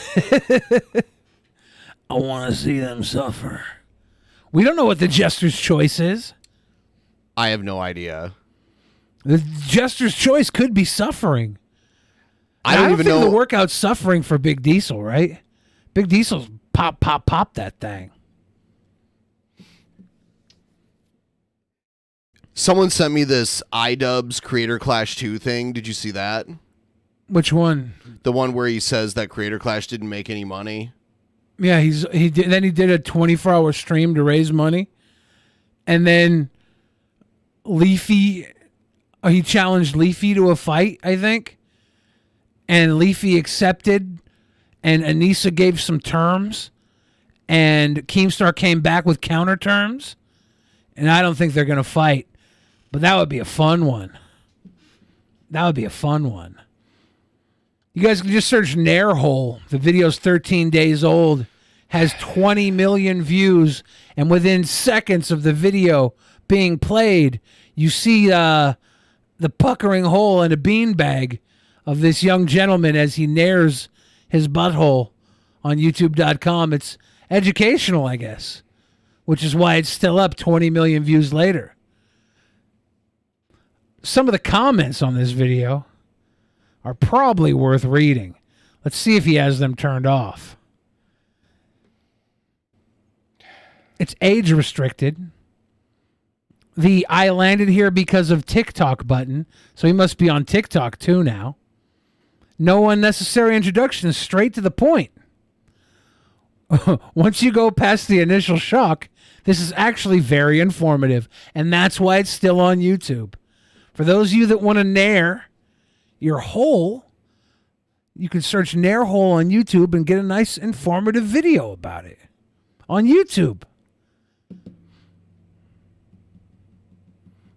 want to see them suffer. We don't know what the jester's choice is. I have no idea. The jester's choice could be suffering. I don't even think know the workout's suffering for Big Diesel, right? Big Diesel's pop that thing. Someone sent me this iDubbbz Creator Clash 2 thing. Did you see that? Which one? The one where he says that Creator Clash didn't make any money. Yeah, he did a 24-hour stream to raise money, and then Leafy, he challenged Leafy to a fight, I think, and Leafy accepted, and Anissa gave some terms, and Keemstar came back with counter terms, and I don't think they're gonna fight, but that would be a fun one. That would be a fun one. You guys can just search Nair hole. The video's 13 days old, has 20 million views, and within seconds of the video being played, you see the puckering hole in a beanbag of this young gentleman as he nairs his butthole on YouTube.com. It's educational, I guess, which is why it's still up 20 million views later. Some of the comments on this video are probably worth reading. Let's see if he has them turned off. It's age restricted. The I landed here because of TikTok button, so he must be on TikTok too now. No unnecessary introductions, straight to the point. Once you go past the initial shock, this is actually very informative, and that's why it's still on YouTube. For those of you that want to nair your hole, you can search Nair hole on YouTube and get a nice informative video about it on YouTube.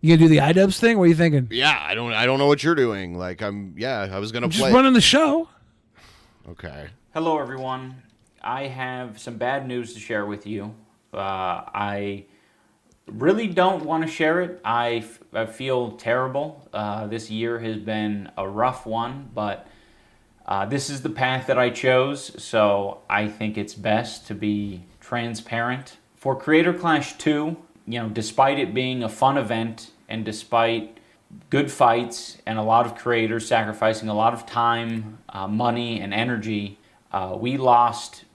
You gonna do the iDubbbz thing? What are you thinking? Yeah, I don't know what you're doing. Like I was gonna Just running the show. Okay. Hello, everyone. I have some bad news to share with you. I really don't want to share it. I feel terrible. This year has been a rough one, but this is the path that I chose, so I think it's best to be transparent. For Creator Clash 2, despite it being a fun event and despite good fights and a lot of creators sacrificing a lot of time, money, and energy, we lost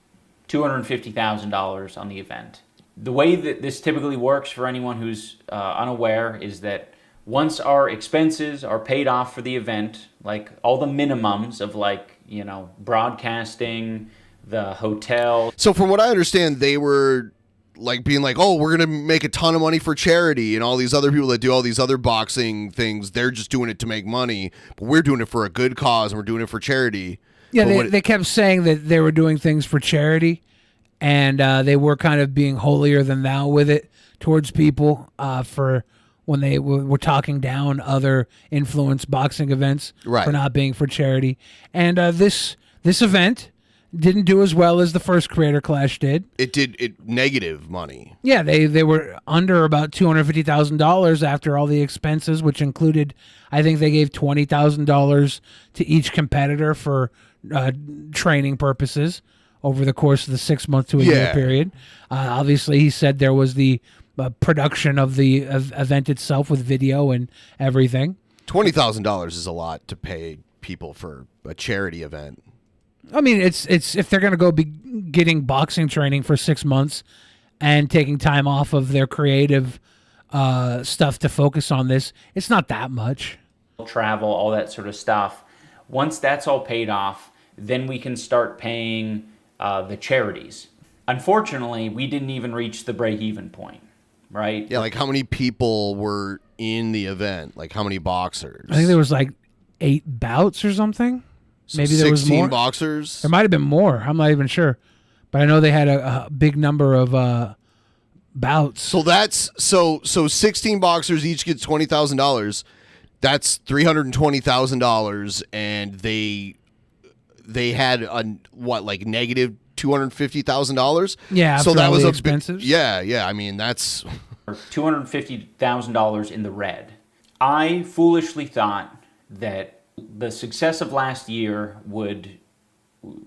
$250,000 on the event. The way that this typically works for anyone who's unaware is that once our expenses are paid off for the event, like all the minimums of broadcasting, the hotel. So from what I understand, they were like being like, oh, we're going to make a ton of money for charity, and all these other people that do all these other boxing things, they're just doing it to make money, but we're doing it for a good cause and we're doing it for charity. Yeah, they kept saying that they were doing things for charity, and they were kind of being holier than thou with it towards people for when they were talking down other influenced boxing events Right. for not being for charity. And this event didn't do as well as the first Creator Clash did. It negative money. Yeah, they were under about $250,000 after all the expenses, which included, I think they gave $20,000 to each competitor for training purposes over the course of the 6 month to a year Yeah. period. Obviously, he said there was the production of the event itself with video and everything. $20,000 is a lot to pay people for a charity event. I mean, it's if they're going to go be getting boxing training for 6 months and taking time off of their creative stuff to focus on this, it's not that much. Travel, all that sort of stuff. Once that's all paid off, then we can start paying the charities. Unfortunately, we didn't even reach the break-even point, right? Yeah, like how many people were in the event? Like how many boxers? I think there was like 8 bouts or something. So Maybe there was 16 more. boxers? There might have been more. I'm not even sure. But I know they had a big number of bouts. So that's so 16 boxers each gets $20,000. That's $320,000, and they had like negative $250,000. Yeah, so after that all was the a expenses. yeah. I mean, that's $250,000 in the red. I foolishly thought that the success of last year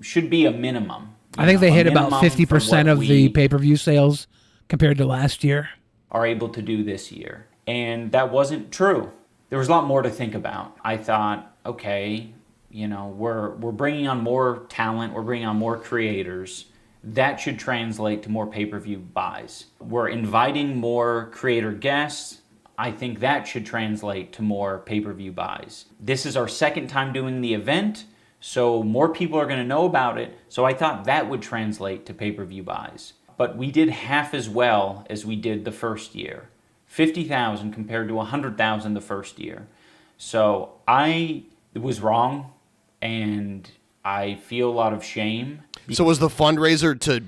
should be a minimum. I think they hit about minimum 50% of the pay-per-view sales compared to last year. Are able to do this year. And that wasn't true. There was a lot more to think about. I thought, okay, we're bringing on more talent, we're bringing on more creators. That should translate to more pay-per-view buys. We're inviting more creator guests. I think that should translate to more pay-per-view buys. This is our second time doing the event, so more people are going to know about it. So I thought that would translate to pay-per-view buys. But we did half as well as we did the first year. 50,000 compared to 100,000 the first year. So I was wrong, and I feel a lot of shame. So was the fundraiser to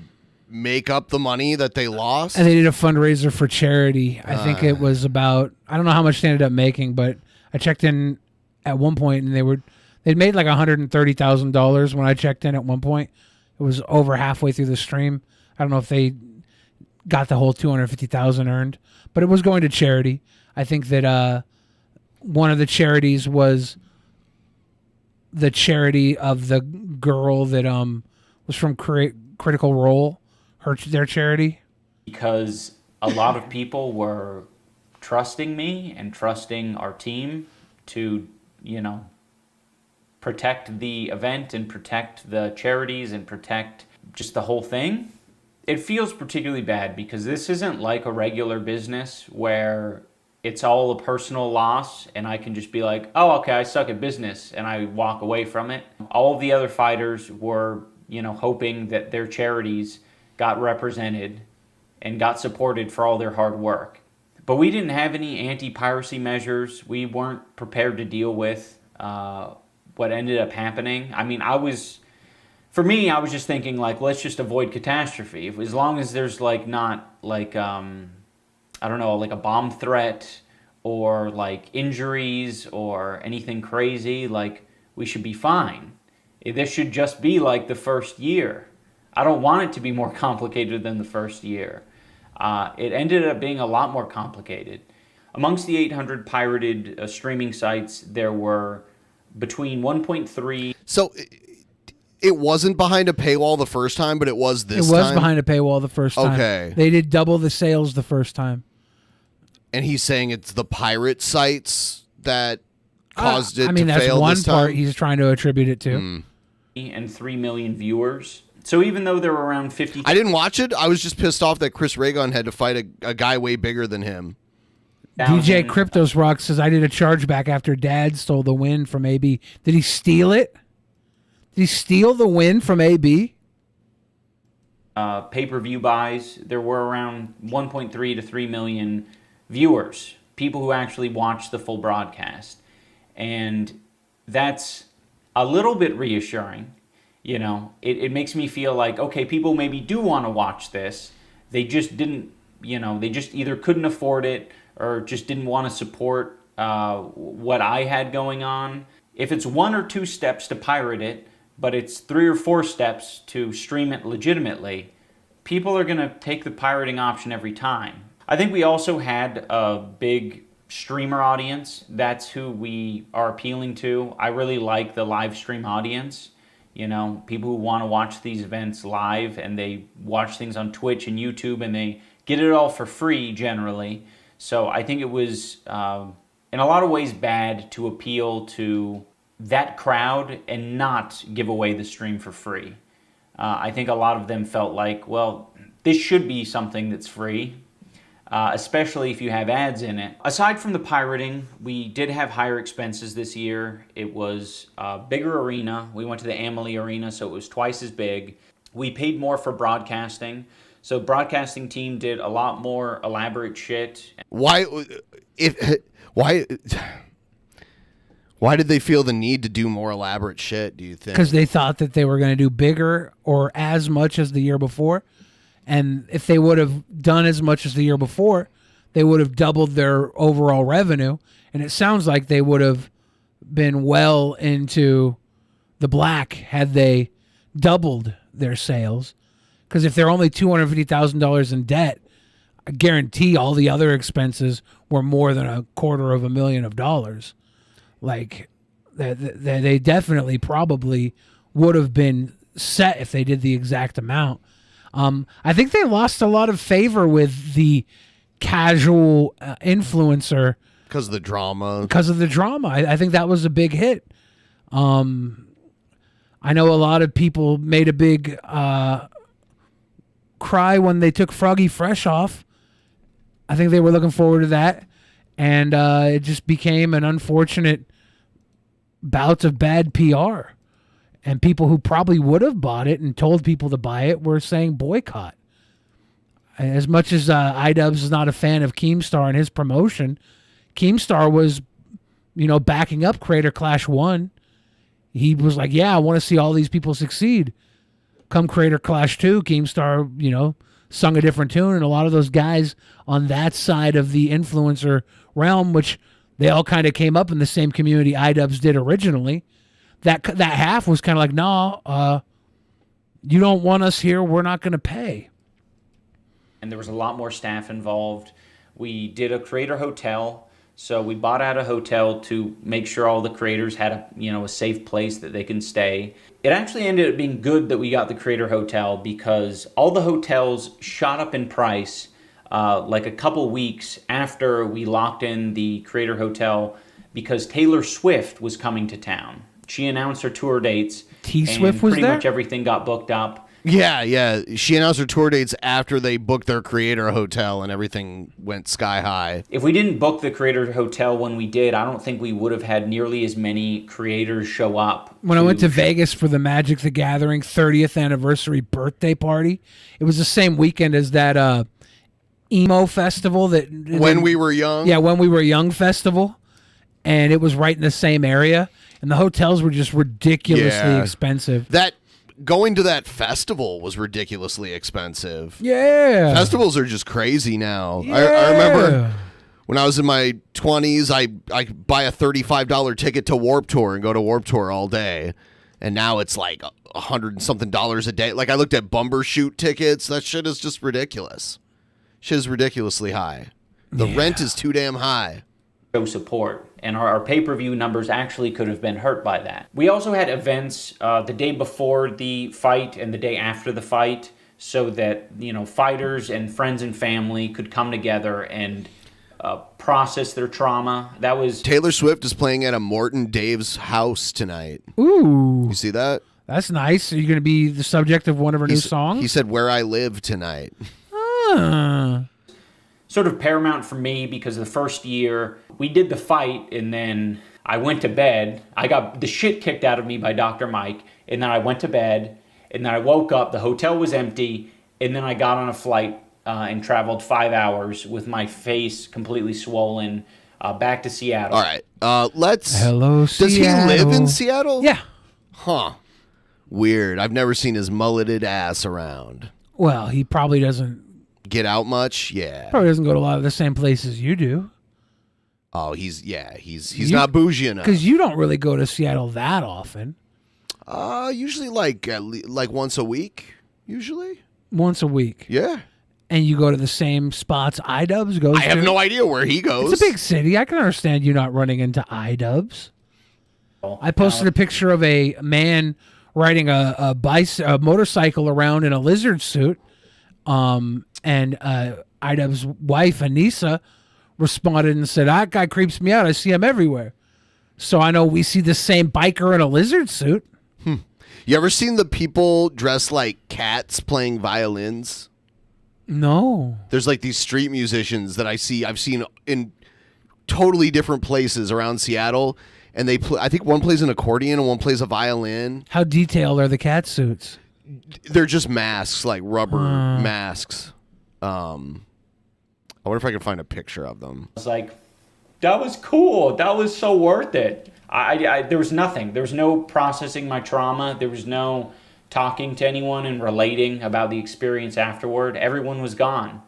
make up the money that they lost? And they did a fundraiser for charity. I think it was about, I don't know how much they ended up making, but I checked in at one point and they'd made like $130,000 when I checked in at one point. It was over halfway through the stream. I don't know if they got the whole 250,000 earned, but it was going to charity. I think that one of the charities was the charity of the girl that was from Critical Role, their charity. Because a lot of people were trusting me and trusting our team to, protect the event and protect the charities and protect just the whole thing. It feels particularly bad because this isn't like a regular business where it's all a personal loss and I can just be like, oh, okay, I suck at business, and I walk away from it. All of the other fighters were, hoping that their charities got represented and got supported for all their hard work. But we didn't have any anti-piracy measures. We weren't prepared to deal with what ended up happening. I mean, I was just thinking, like, let's just avoid catastrophe. As long as there's, not, like a bomb threat or, injuries or anything crazy, we should be fine. This should just be like the first year. I don't want it to be more complicated than the first year. It ended up being a lot more complicated. Amongst the 800 pirated streaming sites, there were between 1.3... So it wasn't behind a paywall the first time, but it was this time? It was behind a paywall the first time. Okay. They did double the sales the first time. And he's saying it's the pirate sites that caused it to fail this time? that's one part he's trying to attribute it to. And 3 million viewers. So even though there were around 50... I didn't watch it. I was just pissed off that Chris Raygun had to fight a guy way bigger than him. DJ Cryptos Rock says, I did a chargeback after Dad stole the win from AB. Did he steal it? Did he steal the win from AB? Pay-per-view buys, there were around 1.3 to 3 million viewers, people who actually watched the full broadcast. And that's a little bit reassuring. It makes me feel like, okay, people maybe do want to watch this. They just didn't, they just either couldn't afford it or just didn't want to support what I had going on. If it's 1 or 2 steps to pirate it, but it's 3 or 4 steps to stream it legitimately, people are going to take the pirating option every time. I think we also had a big streamer audience. That's who we are appealing to. I really like the live stream audience. You know, people who want to watch these events live, and they watch things on Twitch and YouTube, and they get it all for free generally. So I think it was, in a lot of ways, bad to appeal to that crowd and not give away the stream for free. I think a lot of them felt like, well, this should be something that's free, especially if you have ads in it. Aside from the pirating, we did have higher expenses this year. It was a bigger arena. We went to the Amalie Arena, so it was twice as big. We paid more for broadcasting. So broadcasting team did a lot more elaborate shit. Why did they feel the need to do more elaborate shit, do you think? Because they thought that they were going to do bigger or as much as the year before. And if they would have done as much as the year before, they would have doubled their overall revenue. And it sounds like they would have been well into the black had they doubled their sales. Because if they're only $250,000 in debt, I guarantee all the other expenses were more than $250,000. Like, they definitely probably would have been set if they did the exact amount. I think they lost a lot of favor with the casual influencer. Because of the drama. Because of the drama. I think that was a big hit. I know a lot of people made a big cry when they took Froggy Fresh off. I think they were looking forward to that. And it just became an unfortunate bout of bad PR. And people who probably would have bought it and told people to buy it were saying boycott. As much as iDubbbz is not a fan of Keemstar and his promotion, Keemstar was, backing up Creator Clash 1. He was like, yeah, I want to see all these people succeed. Come Creator Clash 2, Keemstar, sung a different tune. And a lot of those guys on that side of the influencer realm, which they all kind of came up in the same community iDubbbz did originally, that half was kind of like, no, you don't want us here, we're not going to pay. And there was a lot more staff involved. We did a creator hotel, so we bought out a hotel to make sure all the creators had a safe place that they can stay. It actually ended up being good that we got the creator hotel because all the hotels shot up in price like a couple weeks after we locked in the creator hotel because Taylor Swift was coming to town. She announced her tour dates. T-Swift was there? Pretty much everything got booked up. Yeah. She announced her tour dates after they booked their creator hotel and everything went sky high. If we didn't book the creator hotel when we did, I don't think we would have had nearly as many creators show up. When I went to Vegas for the Magic the Gathering 30th anniversary birthday party, it was the same weekend as that emo festival that When We Were Young. Yeah, When We Were Young festival, and it was right in the same area, and the hotels were just ridiculously expensive. That going to that festival was ridiculously expensive. Yeah, festivals are just crazy now. Yeah. I remember when I was in my 20s, I buy a $35 ticket to Warped Tour and go to Warped Tour all day, and now it's like $100 and something a day. Like I looked at Bumbershoot tickets. That shit is just ridiculous. Shit is ridiculously high. The rent is too damn high. Show support, and our pay-per-view numbers actually could have been hurt by that. We also had events the day before the fight and the day after the fight so that fighters and friends and family could come together and process their trauma. That was Taylor Swift is playing at a Morton Dave's house tonight. Ooh, you see that? That's nice. Are you going to be the subject of one of her new songs? He said, "Where I Live Tonight." Sort of paramount for me because the first year we did the fight and then I went to bed. I got the shit kicked out of me by Dr. Mike, and then I went to bed, and then I woke up, the hotel was empty, and then I got on a flight and traveled 5 hours with my face completely swollen back to Seattle. All right, Hello, Does he live in Seattle? Yeah. Huh. Weird. I've never seen his mulleted ass around. Well, he probably doesn't get out much. Yeah. Probably doesn't go to a lot of the same places you do. Oh, he's not bougie enough. Because you don't really go to Seattle that often. Usually like once a week. Usually. Once a week. Yeah. And you go to the same spots iDubbbz goes to? I have no idea where he goes. It's a big city. I can understand you not running into iDubbbz. I posted a picture of a man riding a motorcycle around in a lizard suit. And iDubbbz's wife, Anissa, responded and said, that guy creeps me out. I see him everywhere. So I know we see the same biker in a lizard suit. You ever seen the people dressed like cats playing violins? No. There's like these street musicians that I've seen in totally different places around Seattle, and they play, I think one plays an accordion and one plays a violin. How detailed are the cat suits? They're just masks, like rubber masks. I wonder if I can find a picture of them. I was like, that was cool. That was so worth it. There was nothing. There was no processing my trauma. There was no talking to anyone and relating about the experience afterward. Everyone was gone.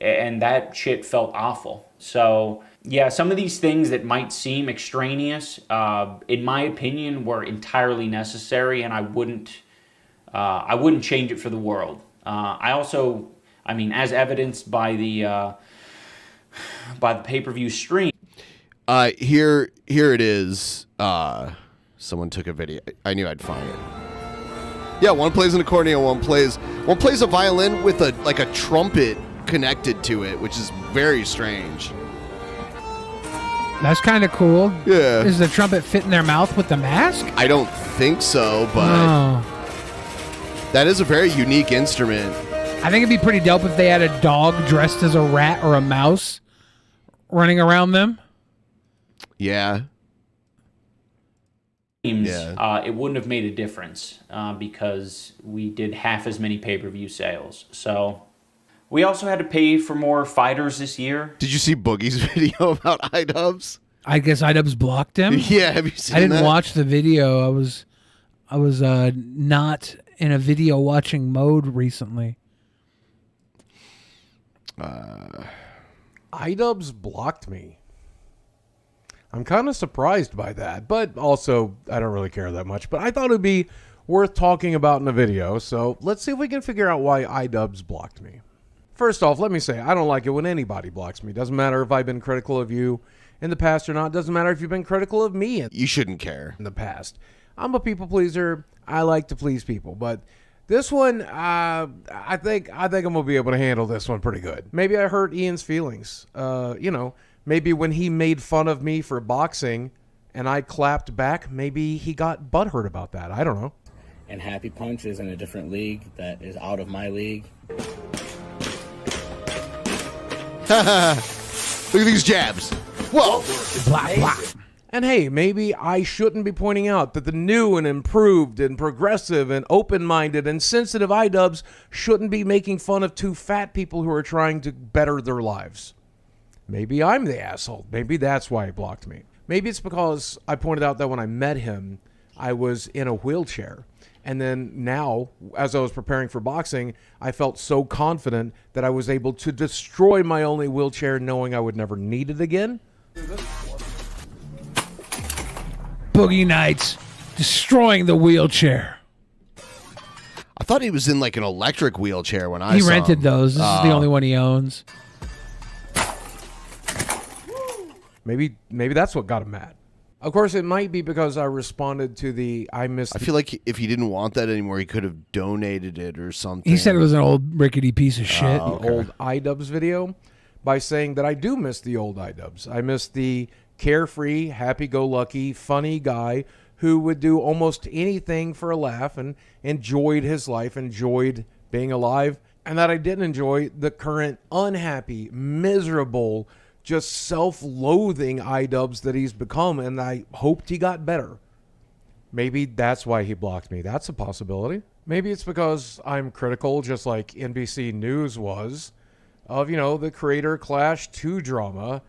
And that shit felt awful. So, yeah, some of these things that might seem extraneous, in my opinion, were entirely necessary, and I wouldn't change it for the world. I mean, as evidenced by the pay-per-view stream. Here it is. Someone took a video. I knew I'd find it. Yeah, one plays an accordion, one plays a violin with a trumpet connected to it, which is very strange. That's kind of cool. Yeah. Does the trumpet fit in their mouth with the mask? I don't think so, but that is a very unique instrument. I think it'd be pretty dope if they had a dog dressed as a rat or a mouse running around them. Yeah. It wouldn't have made a difference because we did half as many pay-per-view sales. So we also had to pay for more fighters this year. Did you see Boogie's video about iDubbbz? I guess iDubbbz blocked him. Yeah, have you seen that? I didn't watch the video. I was not in a video watching mode recently. iDubbbz blocked me. I'm kind of surprised by that, but also I don't really care that much. But I thought it would be worth talking about in a video, so let's see if we can figure out why iDubbbz blocked me. First off, let me say, I don't like it when anybody blocks me. Doesn't matter if I've been critical of you in the past or not. Doesn't matter if you've been critical of me you shouldn't care in the past. I'm a people pleaser. I like to please people, but this one, I think I'm gonna be able to handle this one pretty good. Maybe I hurt Ian's feelings. Maybe when he made fun of me for boxing and I clapped back, maybe he got butthurt about that. I don't know. And Happy Punch is in a different league that is out of my league. Look at these jabs. Whoa. Blah, blah. And hey, maybe I shouldn't be pointing out that the new and improved and progressive and open-minded and sensitive iDubbbz shouldn't be making fun of two fat people who are trying to better their lives. Maybe I'm the asshole. Maybe that's why he blocked me. Maybe it's because I pointed out that when I met him, I was in a wheelchair. And then now, as I was preparing for boxing, I felt so confident that I was able to destroy my only wheelchair knowing I would never need it again. Boogie Nights destroying the wheelchair. I thought he was in like an electric wheelchair when I saw He rented him. those. This is the only one he owns. Maybe that's what got him mad. Of course, it might be because I responded to the I feel like if he didn't want that anymore, he could have donated it or something. He said it was an old rickety piece of shit. The old iDubbbz video by saying that I do miss the old iDubbbz. I miss the carefree, happy-go-lucky, funny guy who would do almost anything for a laugh and enjoyed his life, enjoyed being alive, and that I didn't enjoy the current unhappy, miserable, just self-loathing iDubbbz that he's become, and I hoped he got better. Maybe that's why he blocked me. That's a possibility. Maybe it's because I'm critical, just like NBC News was, of, the Creator Clash 2 drama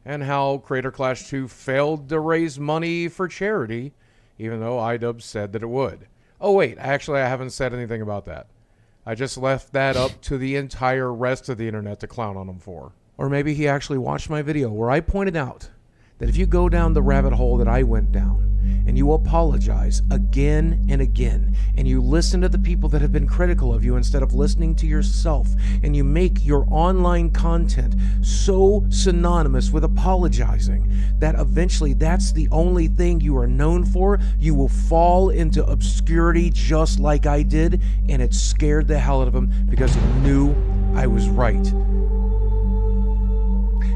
and how Creator Clash 2 failed to raise money for charity, even though iDubbbz said that it would. Oh, wait, actually, I haven't said anything about that. I just left that up to the entire rest of the internet to clown on him for. Or maybe he actually watched my video where I pointed out that if you go down the rabbit hole that I went down, and you apologize again and again, and you listen to the people that have been critical of you instead of listening to yourself, and you make your online content so synonymous with apologizing that eventually that's the only thing you are known for, you will fall into obscurity just like I did, and it scared the hell out of him because he knew I was right.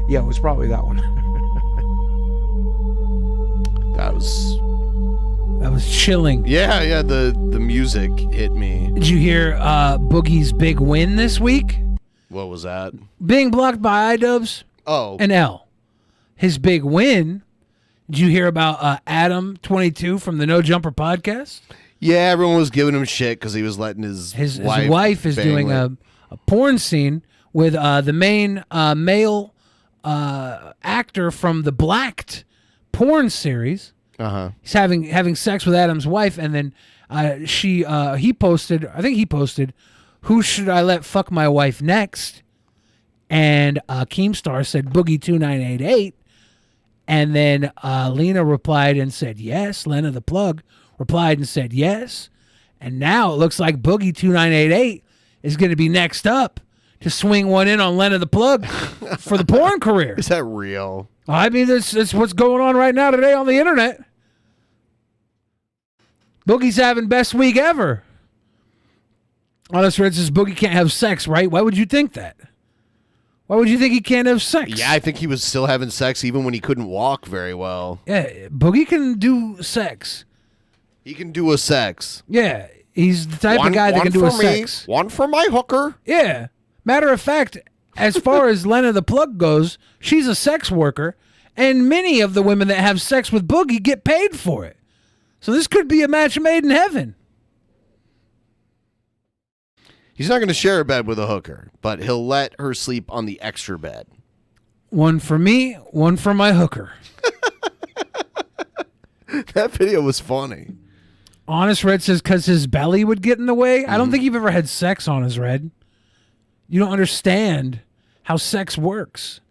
Yeah, it was probably that one. That was chilling. Yeah, the music hit me. Did you hear Boogie's big win this week? What was that? Being blocked by iDubbbz. Oh. And L. His big win. Did you hear about Adam 22 from the No Jumper podcast? Yeah, everyone was giving him shit because he was letting his wife is doing a porn scene with the main male actor from the Blacked porn series. He's having sex with Adam's wife, and then he posted, "Who should I let fuck my wife next?" And Keemstar said Boogie 2988, and then Lena replied and said yes. Lena the plug replied and said yes, and now it looks like Boogie 2988 is going to be next up to swing one in on Lena the plug for the porn career. Is that real? I mean, that's what's going on right now today on the internet. Boogie's having best week ever. Honest Red says Boogie can't have sex, right? Why would you think that? Why would you think he can't have sex? Yeah, I think he was still having sex even when he couldn't walk very well. Yeah, Boogie can do sex. He can do a sex. Yeah, he's the type of guy that can do a sex. One for my hooker. Yeah. Matter of fact, as far as Lena the plug goes, she's a sex worker, and many of the women that have sex with Boogie get paid for it. So this could be a match made in heaven. He's not going to share a bed with a hooker, but he'll let her sleep on the extra bed. One for me, one for my hooker. That video was funny. Honest Red says because his belly would get in the way. I don't think you've ever had sex, Honest Red. You don't understand how sex works.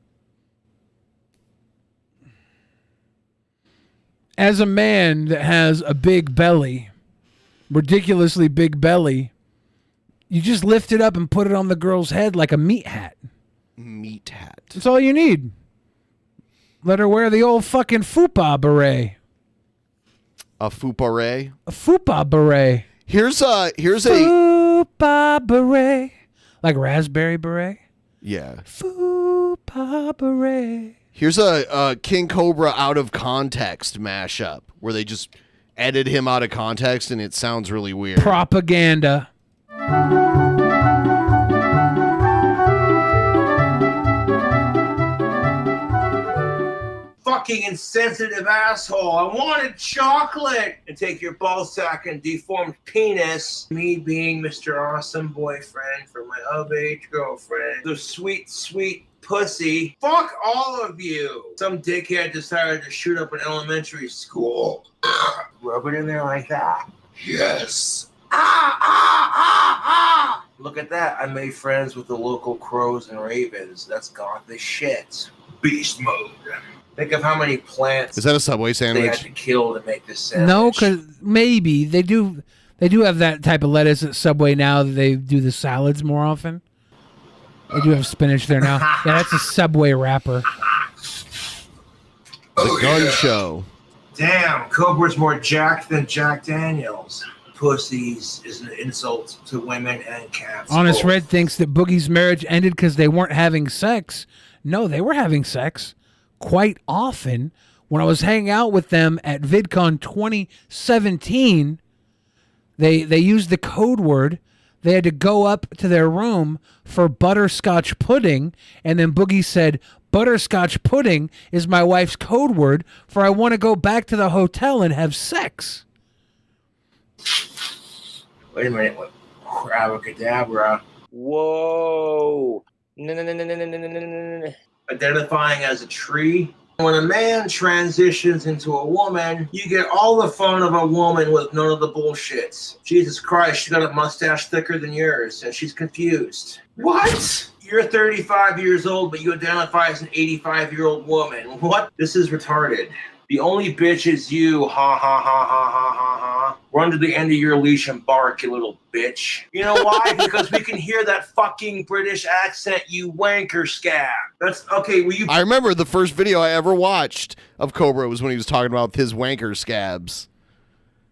As a man that has a big belly, ridiculously big belly, you just lift it up and put it on the girl's head like a meat hat. Meat hat. That's all you need. Let her wear the old fucking fupa beret. A fupa A fupa beret. Here's a fupa beret. Like raspberry beret? Yeah. Fupa beret. Here's a King Cobra out of context mashup where they just edit him out of context and it sounds really weird. Propaganda. Fucking insensitive asshole. I wanted chocolate. And take your ballsack and deformed penis. Me being Mr. Awesome Boyfriend for my of-age girlfriend. The sweet, sweet pussy. Fuck all of you. Some dickhead decided to shoot up an elementary school. Rub it in there like that. Yes. Look at that. I made friends with the local crows and ravens. That's gone the shit. Beast mode. Think of how many plants Is that a Subway they sandwich? had to kill to make this sandwich. No, because maybe they do have that type of lettuce at Subway now that they do the salads more often. They do have spinach there now. Yeah, that's a Subway wrapper. The gun show. Damn, Cobra's more jacked than Jack Daniels. Pussies is an insult to women and cats. Honest both. Red thinks that Boogie's marriage ended because they weren't having sex. No, they were having sex quite often. When I was hanging out with them at VidCon 2017, they used the code word. They had to go up to their room for butterscotch pudding, and then Boogie said, "Butterscotch pudding is my wife's code word for I want to go back to the hotel and have sex." Wait a minute. What? Abracadabra. Whoa. No. Identifying as a tree When a man transitions into a woman, you get all the fun of a woman with none of the bullshit. Jesus Christ, she got a mustache thicker than yours, and she's confused. What? You're 35 years old, but you identify as an 85-year-old woman. What? This is retarded. The only bitch is you, ha ha ha ha ha ha ha. Run to the end of your leash and bark, you little bitch. You know why? Because we can hear that fucking British accent, you wanker scab. That's okay. I remember the first video I ever watched of Cobra was when he was talking about his wanker scabs.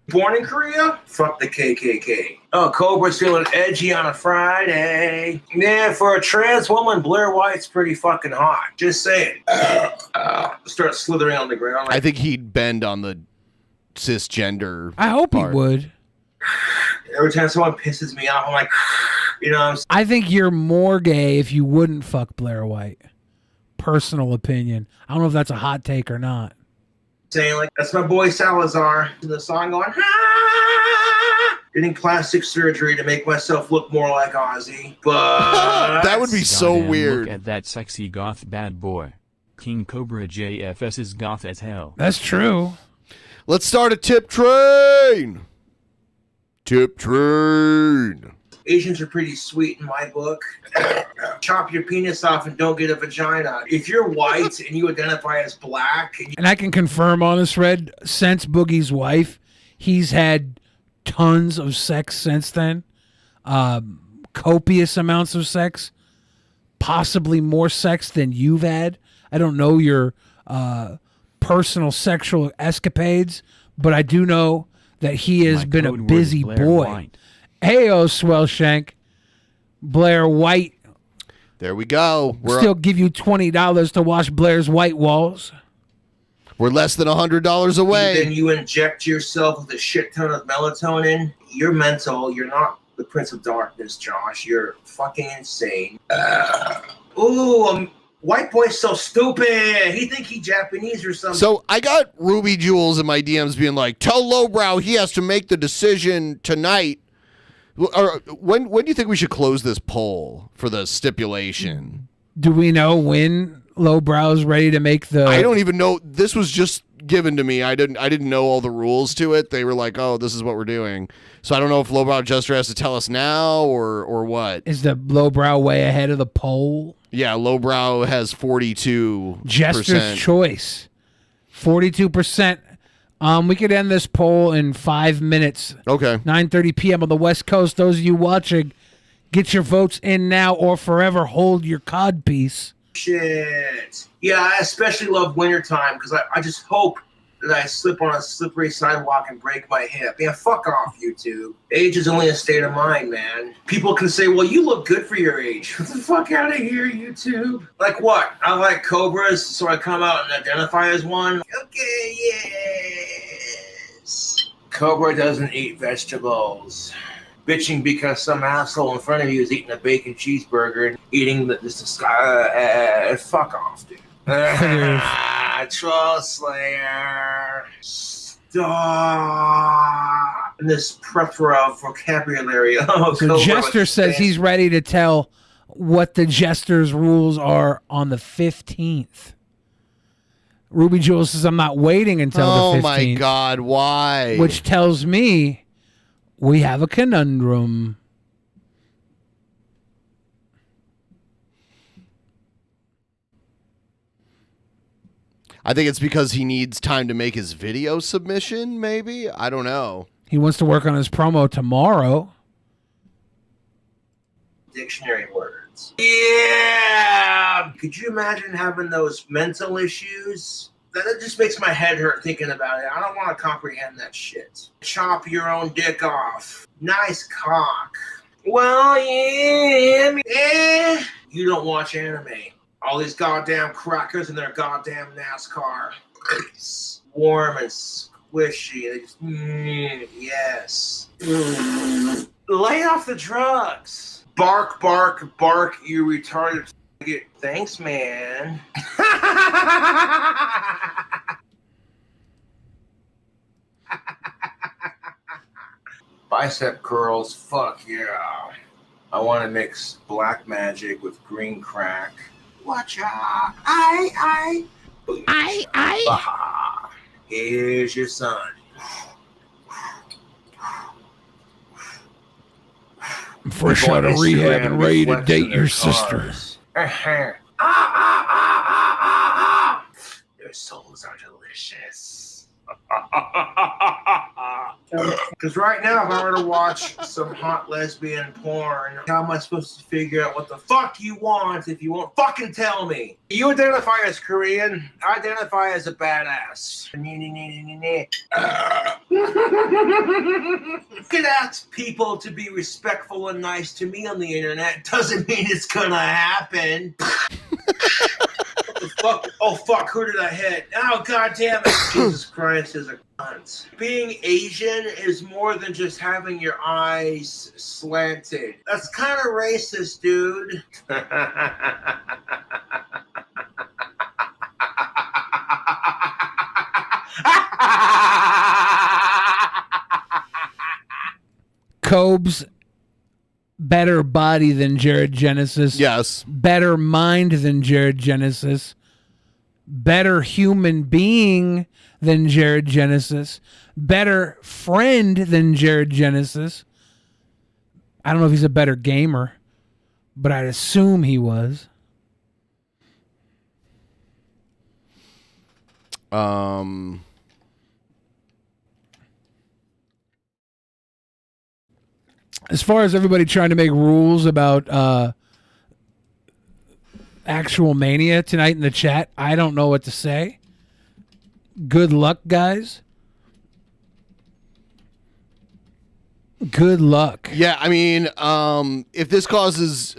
Born in Korea? Fuck the KKK. Oh, Cobra's feeling edgy on a Friday. Yeah, for a trans woman, Blair White's pretty fucking hot. Just saying. Start slithering on the ground. I think he'd bend on the cisgender. I hope he would. Every time someone pisses me off, I'm like, you know what I'm saying? I think you're more gay if you wouldn't fuck Blair White. Personal opinion. I don't know if that's a hot take or not. Saying like, that's my boy Salazar. The song going, ah! Getting plastic surgery to make myself look more like Ozzy. But that would be so Goddamn, weird. Look at that sexy goth bad boy. King Cobra JFS is goth as hell. That's true. Let's start a tip train. Tip train. Asians are pretty sweet in my book. Chop your penis off and don't get a vagina. If you're white and you identify as black... And I can confirm on this, Red, since Boogie's wife, he's had tons of sex since then. Copious amounts of sex. Possibly more sex than you've had. I don't know your personal sexual escapades, but I do know that he has been a busy boy. White. Heyo, Swellshank. Blair White. There we go. Still give you $20 to wash Blair's white walls. We're less than $100 away. Then you inject yourself with a shit ton of melatonin. You're mental. You're not the Prince of Darkness, Josh. You're fucking insane. White boy's so stupid. He think he Japanese or something. So I got Ruby Jules in my DMs being like, tell Lowbrow he has to make the decision tonight. Or when do you think we should close this poll for the stipulation? Do we know when Lowbrow's ready to make the... I don't even know. This was just given to me. I didn't know all the rules to it. They were like, oh, this is what we're doing. So I don't know if Lowbrow Jester has to tell us now or what. Is the Lowbrow way ahead of the poll? Yeah, Lowbrow has 42%. Jester's choice. 42%. We could end this poll in 5 minutes. Okay. 9:30 p.m. on the West Coast. Those of you watching, get your votes in now or forever hold your codpiece. Shit. Yeah, I especially love wintertime because I just hope that I slip on a slippery sidewalk and break my hip. Yeah, fuck off, YouTube. Age is only a state of mind, man. People can say, well, you look good for your age. Get the fuck out of here, YouTube. Like what? I like cobras, so I come out and identify as one? Okay, yes. Cobra doesn't eat vegetables. Bitching because some asshole in front of you is eating a bacon cheeseburger and eating fuck off, dude. Troll Slayer. Stop. And this plethora of vocabulary. Oh, so Jester says he's ready to tell what the Jester's rules are on the 15th. Ruby Jules says, I'm not waiting until the 15th. Oh, my God. Why? Which tells me we have a conundrum. I think it's because he needs time to make his video submission, maybe? I don't know. He wants to work on his promo tomorrow. Dictionary words. Yeah! Could you imagine having those mental issues? That just makes my head hurt thinking about it. I don't want to comprehend that shit. Chop your own dick off. Nice cock. Well, yeah. You don't watch anime. All these goddamn crackers in their goddamn NASCAR. Warm and squishy. They just, yes. Lay off the drugs. Bark, bark, bark, you retarded. Thanks, man. Bicep curls, fuck yeah. I want to mix black magic with green crack. Watch out. Baha, here's your son. I'm fresh out of rehab and ready to date your sister. Their souls are delicious. Because right now, if I were to watch some hot lesbian porn, how am I supposed to figure out what the fuck you want if you won't fucking tell me? You identify as Korean. I identify as a badass. You can ask people to be respectful and nice to me on the internet. Doesn't mean it's gonna happen. What the fuck? Oh fuck, who did I hit? Oh god damn it. Jesus Christ is a cunt. Being Asian is more than just having your eyes slanted. That's kind of racist, dude. Cobes, better body than Jared Genesis. Yes. Better mind than Jared Genesis. Better human being than Jared Genesis. Better friend than Jared Genesis. I don't know if he's a better gamer, but I'd assume he was. As far as everybody trying to make rules about actual mania tonight in the chat, I don't know what to say. Good luck, guys. Good luck. Yeah, I mean, if it causes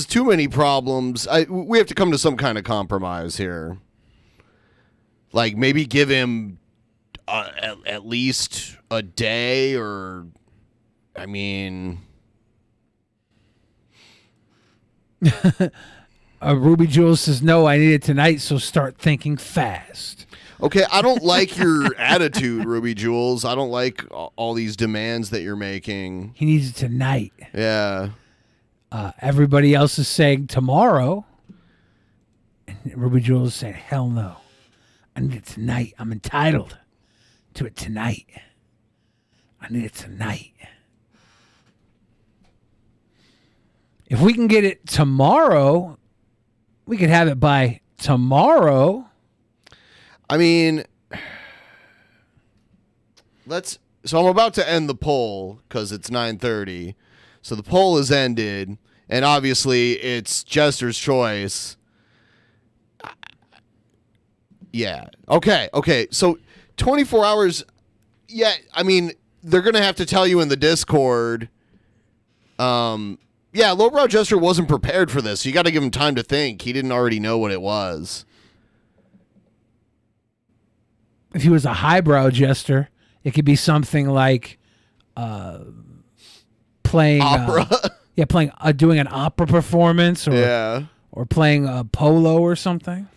too many problems, we have to come to some kind of compromise here. Like maybe give him at least a day, or I mean, Ruby Jules says no. I need it tonight, so start thinking fast. Okay, I don't like your attitude, Ruby Jules. I don't like all these demands that you're making. He needs it tonight. Yeah. Everybody else is saying tomorrow. And Ruby Jules is saying, hell no. I need it tonight. I'm entitled to it tonight. I need it tonight. If we can get it tomorrow, we could have it by tomorrow. I mean, so I'm about to end the poll because it's 9:30. So the poll is ended, and obviously it's Jester's choice. Yeah. Okay. So 24 hours. Yeah. I mean, they're going to have to tell you in the Discord. Yeah, Lowbrow Jester wasn't prepared for this. You got to give him time to think. He didn't already know what it was. If he was a highbrow jester, it could be something like playing opera. Doing an opera performance, or playing a polo or something.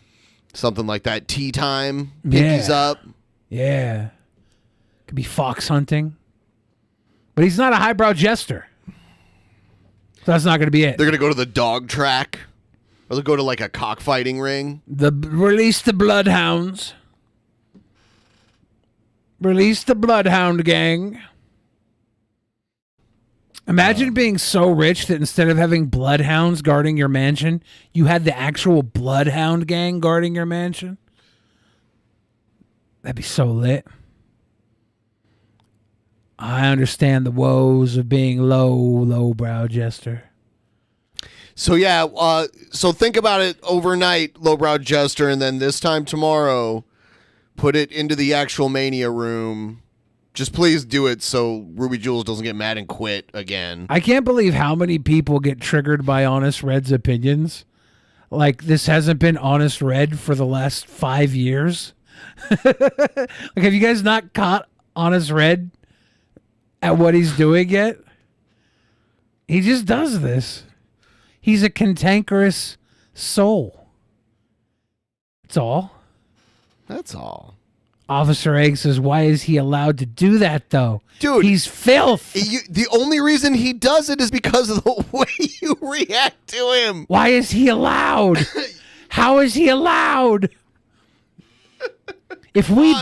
Something like that. Tea time. Pinkies up. Yeah. Could be fox hunting. But he's not a highbrow jester. So that's not going to be it. They're going to go to the dog track. Or they'll go to like a cockfighting ring. Release the bloodhounds. Release the bloodhound gang. Imagine being so rich that instead of having bloodhounds guarding your mansion, you had the actual bloodhound gang guarding your mansion. That'd be so lit. I understand the woes of being lowbrow jester. So yeah, so think about it overnight, lowbrow jester, and then this time tomorrow, put it into the actual mania room. Just please do it so Ruby Jules doesn't get mad and quit again. I can't believe how many people get triggered by Honest Red's opinions. Like, this hasn't been Honest Red for the last 5 years. Like, have you guys not caught Honest Red at what he's doing yet? He just does this. He's a cantankerous soul. That's all. That's all. Officer Egg says, why is he allowed to do that, though? Dude. He's filth. The only reason he does it is because of the way you react to him. Why is he allowed? How is he allowed? If we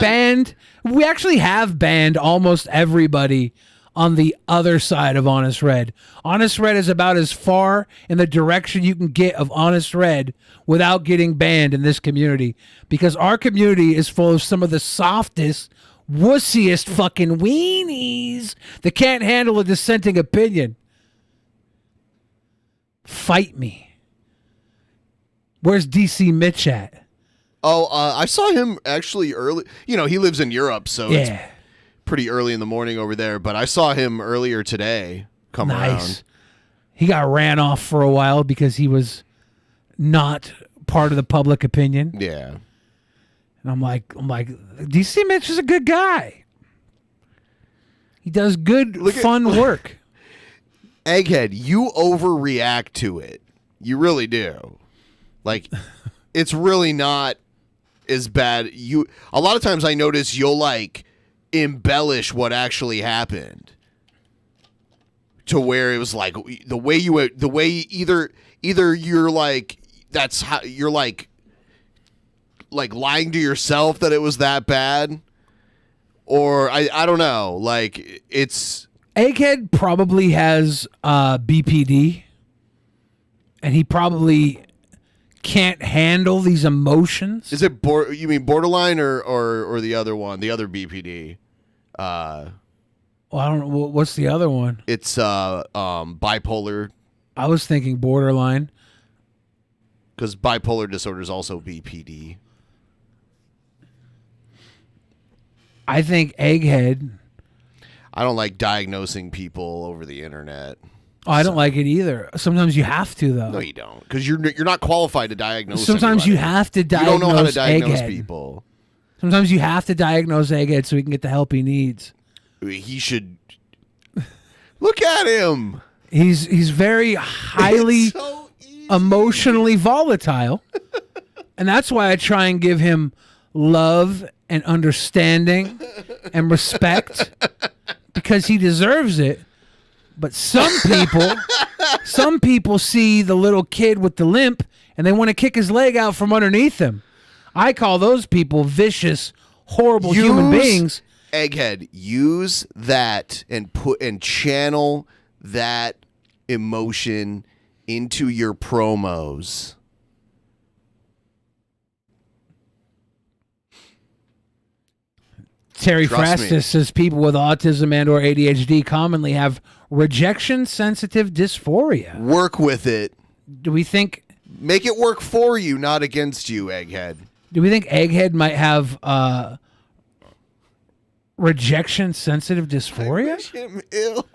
actually have banned almost everybody on the other side of Honest Red. Honest Red is about as far in the direction you can get of Honest Red without getting banned in this community, because our community is full of some of the softest, wussiest fucking weenies that can't handle a dissenting opinion. Fight me. Where's DC Mitch at? Oh, I saw him actually early. You know, he lives in Europe, so it's pretty early in the morning over there. But I saw him earlier today come around. He got ran off for a while because he was not part of the public opinion. Yeah. And I'm like, DC Mitch is a good guy. He does good, fun work. Egghead, you overreact to it. You really do. Like, it's really not as bad. A lot of times I notice you'll like embellish what actually happened to where it was like the way either you're like, that's how you're like lying to yourself that it was that bad, or I don't know, like it's Egghead probably has BPD, and he probably can't handle these emotions. Is it you mean borderline or the other one, the other BPD? Well, I don't know. What's the other one? It's bipolar. I was thinking borderline. Because bipolar disorder is also BPD. I think Egghead. I don't like diagnosing people over the internet. Oh, I don't like it either. Sometimes you have to, though. No, you don't, because you're not qualified to diagose. Sometimes anybody. you have to diagnose. You don't know how to diagnose Egghead. people. Sometimes you have to diagnose Egghead so he can get the help he needs. He should look at him. He's very highly emotionally volatile, and that's why I try and give him love and understanding and respect, because he deserves it. But some people see the little kid with the limp and they want to kick his leg out from underneath him. I call those people vicious, horrible human beings. Egghead, use that and channel that emotion into your promos. Terry Trust me. Frastus says people with autism and or ADHD commonly have rejection-sensitive dysphoria. Work with it. Do we think... Make it work for you, not against you, Egghead. Do we think Egghead might have rejection-sensitive dysphoria? I wish him ill.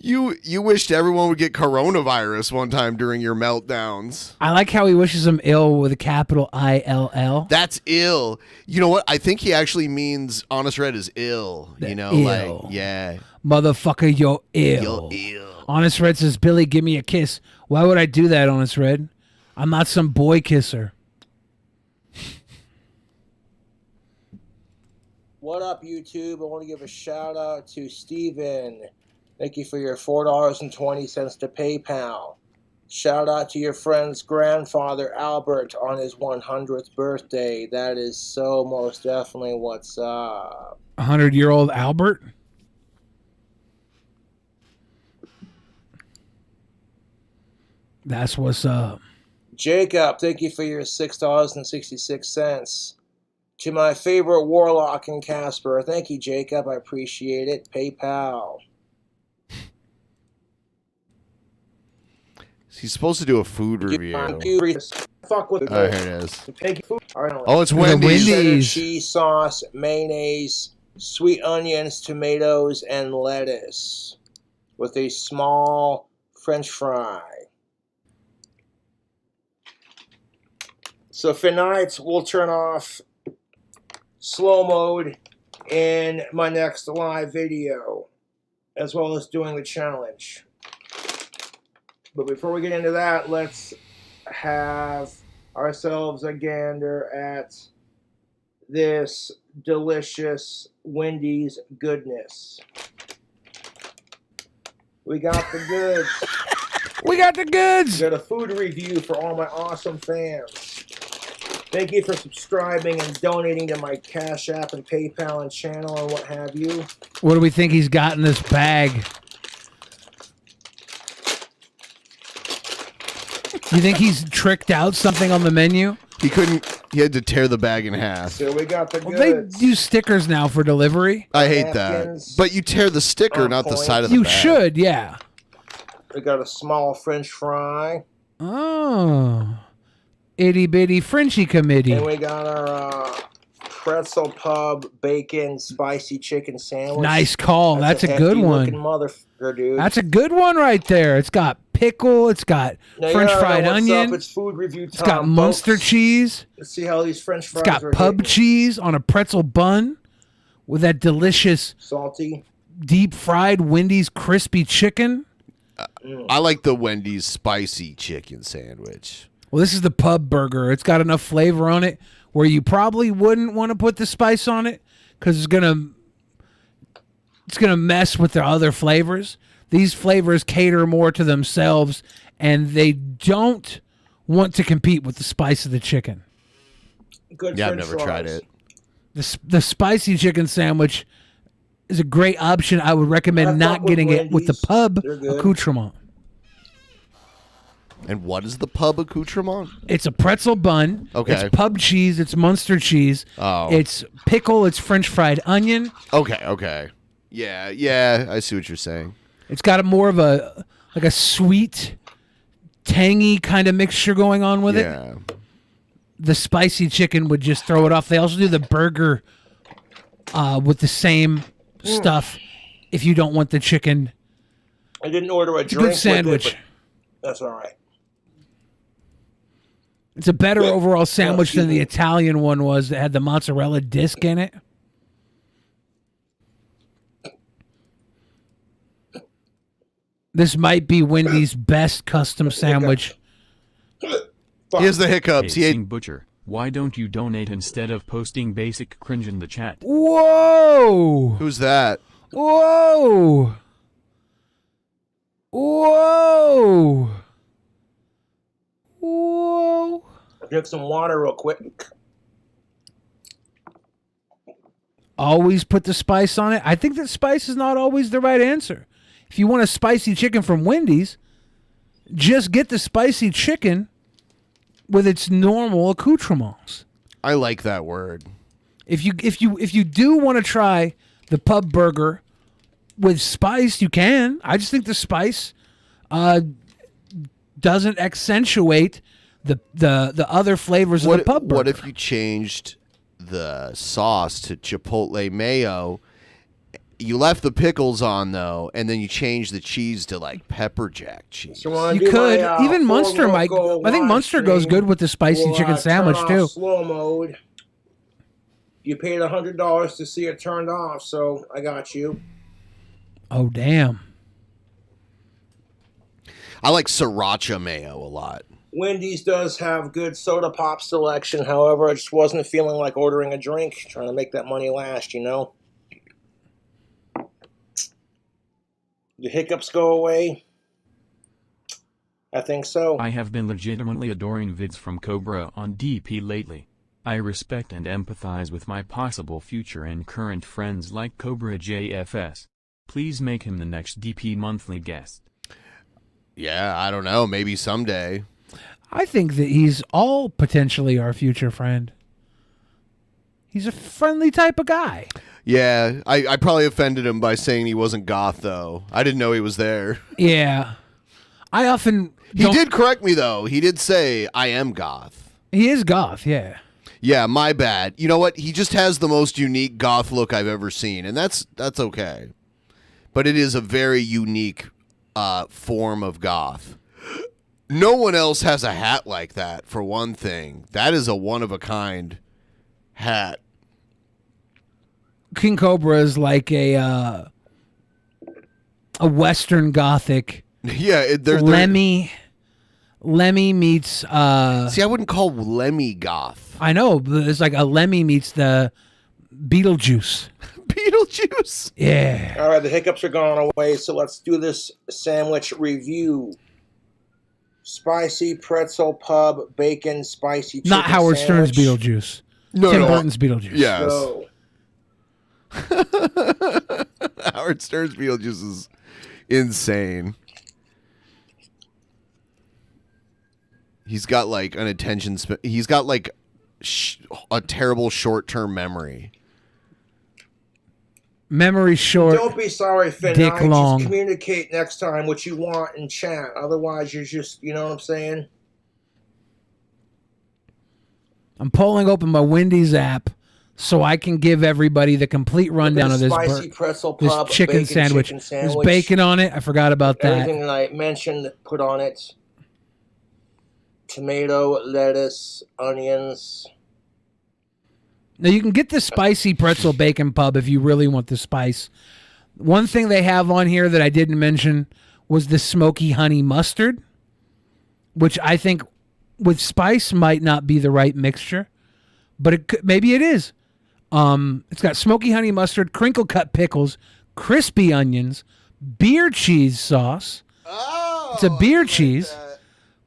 You wished everyone would get coronavirus one time during your meltdowns. I like how he wishes him ill with a capital ILL. That's ill. You know what? I think he actually means Honest Red is ill. You know, Ill. like, yeah. Motherfucker, you're ill. You're ill. Honest Red says, Billy, give me a kiss. Why would I do that, Honest Red? I'm not some boy kisser. What up, YouTube? I want to give a shout out to Steven. Thank you for your $4.20 to PayPal. Shout out to your friend's grandfather, Albert, on his 100th birthday. That is so most definitely what's up. 100-year-old Albert? That's what's up. Jacob, thank you for your $6.66. To my favorite Warlock and Casper, thank you, Jacob. I appreciate it. PayPal. He's supposed to do a food review. Fuck with Oh, here it is. Oh, it's Wendy's. Cheese sauce, mayonnaise, sweet onions, tomatoes, and lettuce with a small French fry. So for nights, we'll turn off slow mode in my next live video, as well as doing the challenge. But before we get into that, let's have ourselves a gander at this delicious Wendy's goodness. We got the goods. We got the goods. Got a food review for all my awesome fans. Thank you for subscribing and donating to my Cash App and PayPal and channel and what have you. What do we think he's got in this bag? You think he's tricked out something on the menu? He couldn't. He had to tear the bag in half. So we got the Well, they goods. use stickers now for delivery. I hate that. But you tear the sticker, not the side of the You bag. should, yeah. We got a small French fry. Oh. Itty bitty Frenchy committee. And we got our pretzel pub bacon spicy chicken sandwich. Nice call. That's a good hefty one. looking motherfucker, dude. That's a good one right there. It's got pickle. It's got Now, French you already fried know what's onion. up. It's food review time. It's got Munster folks. cheese. Let's see how these French fries It's got are pub hitting. cheese on a pretzel bun with that delicious Salty. deep fried Wendy's crispy chicken. I like the Wendy's spicy chicken sandwich. Well, this is the pub burger. It's got enough flavor on it where you probably wouldn't want to put the spice on it because it's gonna mess with the other flavors. These flavors cater more to themselves, and they don't want to compete with the spice of the chicken. Good Yeah, I've French never tried fries. it. The spicy chicken sandwich is a great option. I would recommend not getting it with the pub They're good. accoutrement. And what is the pub accoutrement? It's a pretzel bun. Okay. It's pub cheese. It's Munster cheese. Oh. It's pickle. It's French fried onion. Okay. Yeah, I see what you're saying. It's got a more of a sweet, tangy kind of mixture going on with Yeah. it. The spicy chicken would just throw it off. They also do the burger with the same stuff if you don't want the chicken. I didn't order a It's a drink good sandwich. with it, but that's all right. It's a better overall sandwich than the Italian one was that had the mozzarella disc in it. This might be Wendy's best custom sandwich. Here's the hiccups. He Pacing Butcher, why don't you donate instead of posting basic cringe in the chat? Whoa! Who's that? Whoa! Whoa! Whoa! Drink some water real quick. Always put the spice on it. I think that spice is not always the right answer. If you want a spicy chicken from Wendy's, just get the spicy chicken with its normal accoutrements. I like that word. If you do want to try the pub burger with spice, you can. I just think the spice doesn't accentuate the other flavors of the pub burger. What if you changed the sauce to chipotle mayo? You left the pickles on though, and then you changed the cheese to like pepper jack cheese. You could. Even Munster might. I think Munster goes good with the spicy chicken sandwich too. Slow mode. You paid $100 to see it turned off, so I got you. Oh damn! I like sriracha mayo a lot. Wendy's does have good soda pop selection. However, I just wasn't feeling like ordering a drink. Trying to make that money last, you know. The hiccups go away? I think so. I have been legitimately adoring vids from Cobra on DP lately. I respect and empathize with my possible future and current friends like Cobra JFS. Please make him the next DP monthly guest. Yeah, I don't know. Maybe someday. I think that he's all potentially our future friend. He's a friendly type of guy. Yeah, I probably offended him by saying he wasn't goth, though. I didn't know he was there. Yeah. I often... He did correct me, though. He did say, I am goth. He is goth, yeah. Yeah, my bad. You know what? He just has the most unique goth look I've ever seen, and that's okay. But it is a very unique form of goth. No one else has a hat like that, for one thing. That is a one-of-a-kind hat. King Cobra is like a Western Gothic. Yeah, Lemmy meets. See, I wouldn't call Lemmy goth. I know, but it's like a Lemmy meets the Beetlejuice. Beetlejuice. Yeah. All right, the hiccups are gone away, so let's do this sandwich review. Spicy pretzel pub bacon spicy chicken Not Howard sandwich. Stern's Beetlejuice. No, Tim no. Burton's Beetlejuice. Yes. So, Howard Stern's Beetlejuice is insane. He's got like an attention he's got like a terrible short-term memory. Memory short. don't be sorry, Finn. Dick long. Just communicate next time what you want in chat. Otherwise, you're just, you know what I'm saying? I'm pulling open my Wendy's app so I can give everybody the complete rundown of this Spicy pretzel this pub chicken bacon sandwich. chicken There's sandwich. bacon on it. I forgot about that. Everything that I mentioned, put on it. Tomato, lettuce, onions. Now you can get the spicy pretzel bacon pub if you really want the spice. One thing they have on here that I didn't mention was the smoky honey mustard, which I think with spice might not be the right mixture, but it could, maybe it is. It's got smoky honey mustard, crinkle cut pickles, crispy onions, beer cheese sauce. It's a beer cheese,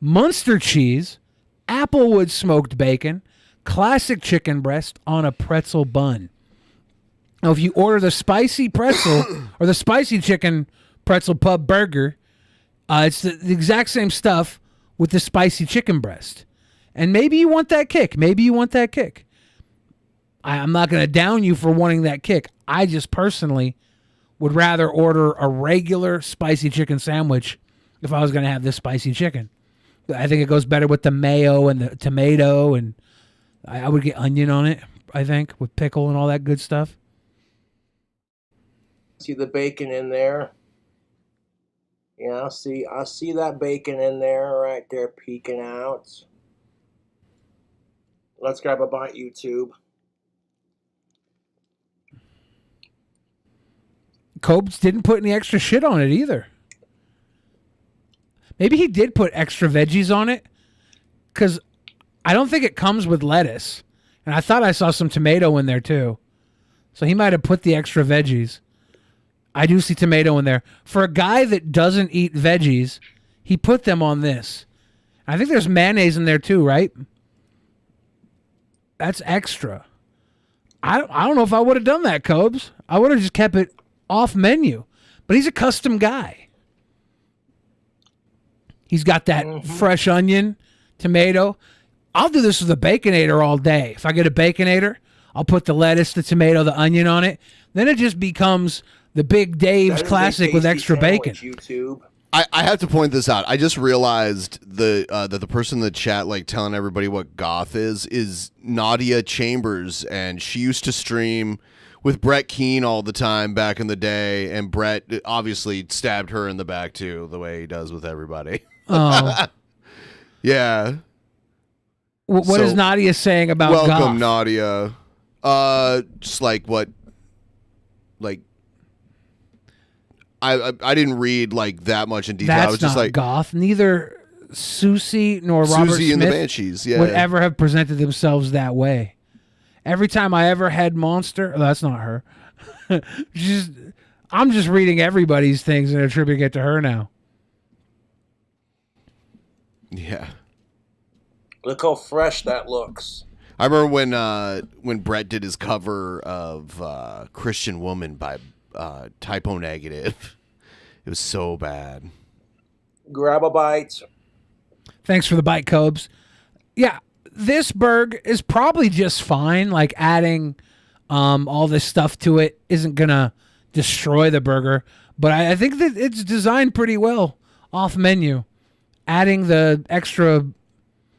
Munster cheese, applewood smoked bacon, classic chicken breast on a pretzel bun. Now, if you order the spicy pretzel or the spicy chicken pretzel pub burger, it's the exact same stuff with the spicy chicken breast. And maybe you want that kick. I'm not going to down you for wanting that kick. I just personally would rather order a regular spicy chicken sandwich if I was going to have this spicy chicken. I think it goes better with the mayo and the tomato, and I would get onion on it, I think, with pickle and all that good stuff. See the bacon in there. Yeah, I see that bacon in there right there peeking out. Let's grab a bite, YouTube. Cobes didn't put any extra shit on it either. Maybe he did put extra veggies on it, because I don't think it comes with lettuce. And I thought I saw some tomato in there too. So he might have put the extra veggies. I do see tomato in there. For a guy that doesn't eat veggies, he put them on this. I think there's mayonnaise in there too, right? That's extra. I don't know if I would have done that, Cobes. I would have just kept it off menu. But he's a custom guy. He's got that fresh onion, tomato. I'll do this with a Baconator all day. If I get a Baconator, I'll put the lettuce, the tomato, the onion on it. Then it just becomes the Big Dave's classic with extra bacon. YouTube. I have to point this out. I just realized that the person in the chat, like telling everybody what goth is Nadia Chambers, and she used to stream with Brett Keane all the time back in the day, and Brett obviously stabbed her in the back too, the way he does with everybody. Oh. Yeah. What is Nadia saying about welcome, goth? Nadia. Just like what, like. I didn't read like that much in detail. That's I was just not like goth. Neither Susie nor Robert Susie Smith and the Banshees, yeah. would ever have presented themselves that way. Every time I ever had Monster, that's not her. I'm just reading everybody's things and attributing it to her now. Yeah. Look how fresh that looks. I remember when Brett did his cover of Christian Woman by Typo Negative. It was so bad. Grab a bite. Thanks for the bite, Cobes. Yeah, this burg is probably just fine. Like adding all this stuff to it isn't gonna destroy the burger, but I think that it's designed pretty well off menu. Adding the extra,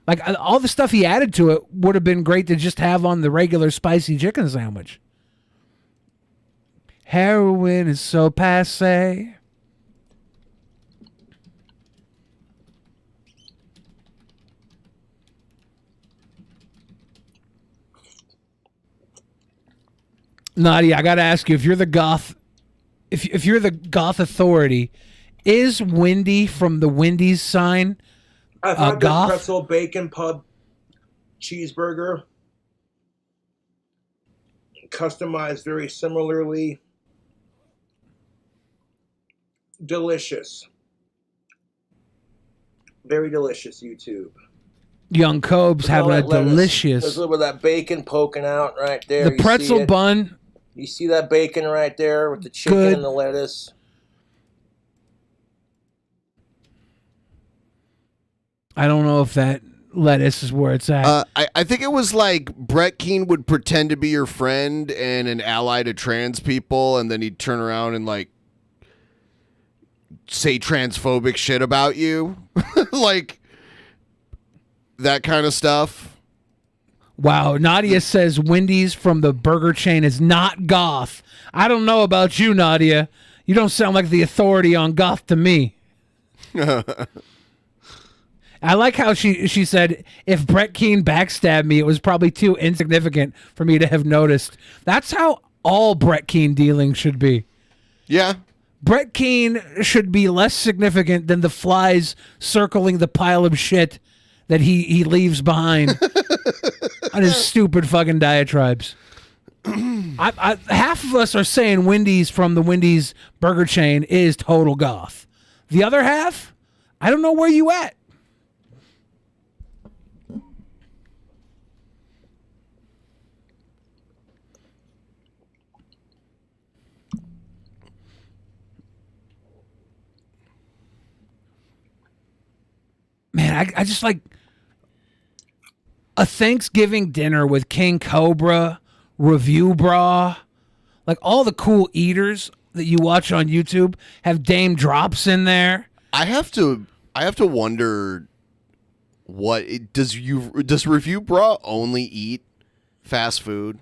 like all the stuff he added to it would have been great to just have on the regular spicy chicken sandwich. Heroin is so passe. Nadia, I gotta ask you, if you're the goth, if you're the goth authority, is Wendy from the Wendy's sign I've had the goth? pretzel bacon pub cheeseburger, customized very similarly. Delicious. Very delicious, YouTube. Young Cobes having a delicious. There's a little bit of that bacon poking out right there. The pretzel bun. You see that bacon right there with the chicken and the lettuce? I don't know if that lettuce is where it's at. I think it was like Brett Keane would pretend to be your friend and an ally to trans people, and then he'd turn around and like say transphobic shit about you. Like that kind of stuff. Wow, Nadia says Wendy's from the burger chain is not goth. I don't know about you, Nadia. You don't sound like the authority on goth to me. I like how she said, if Brett Keane backstabbed me, it was probably too insignificant for me to have noticed. That's how all Brett Keane dealings should be. Yeah. Brett Keane should be less significant than the flies circling the pile of shit that he leaves behind on his stupid fucking diatribes. Half of us are saying Wendy's from the Wendy's burger chain is total goth. The other half, I don't know where you at. Man, I just like a Thanksgiving dinner with King Cobra, Review Bra, like all the cool eaters that you watch on YouTube have Dame Drops in there. I have to wonder what does Review Bra only eat fast food?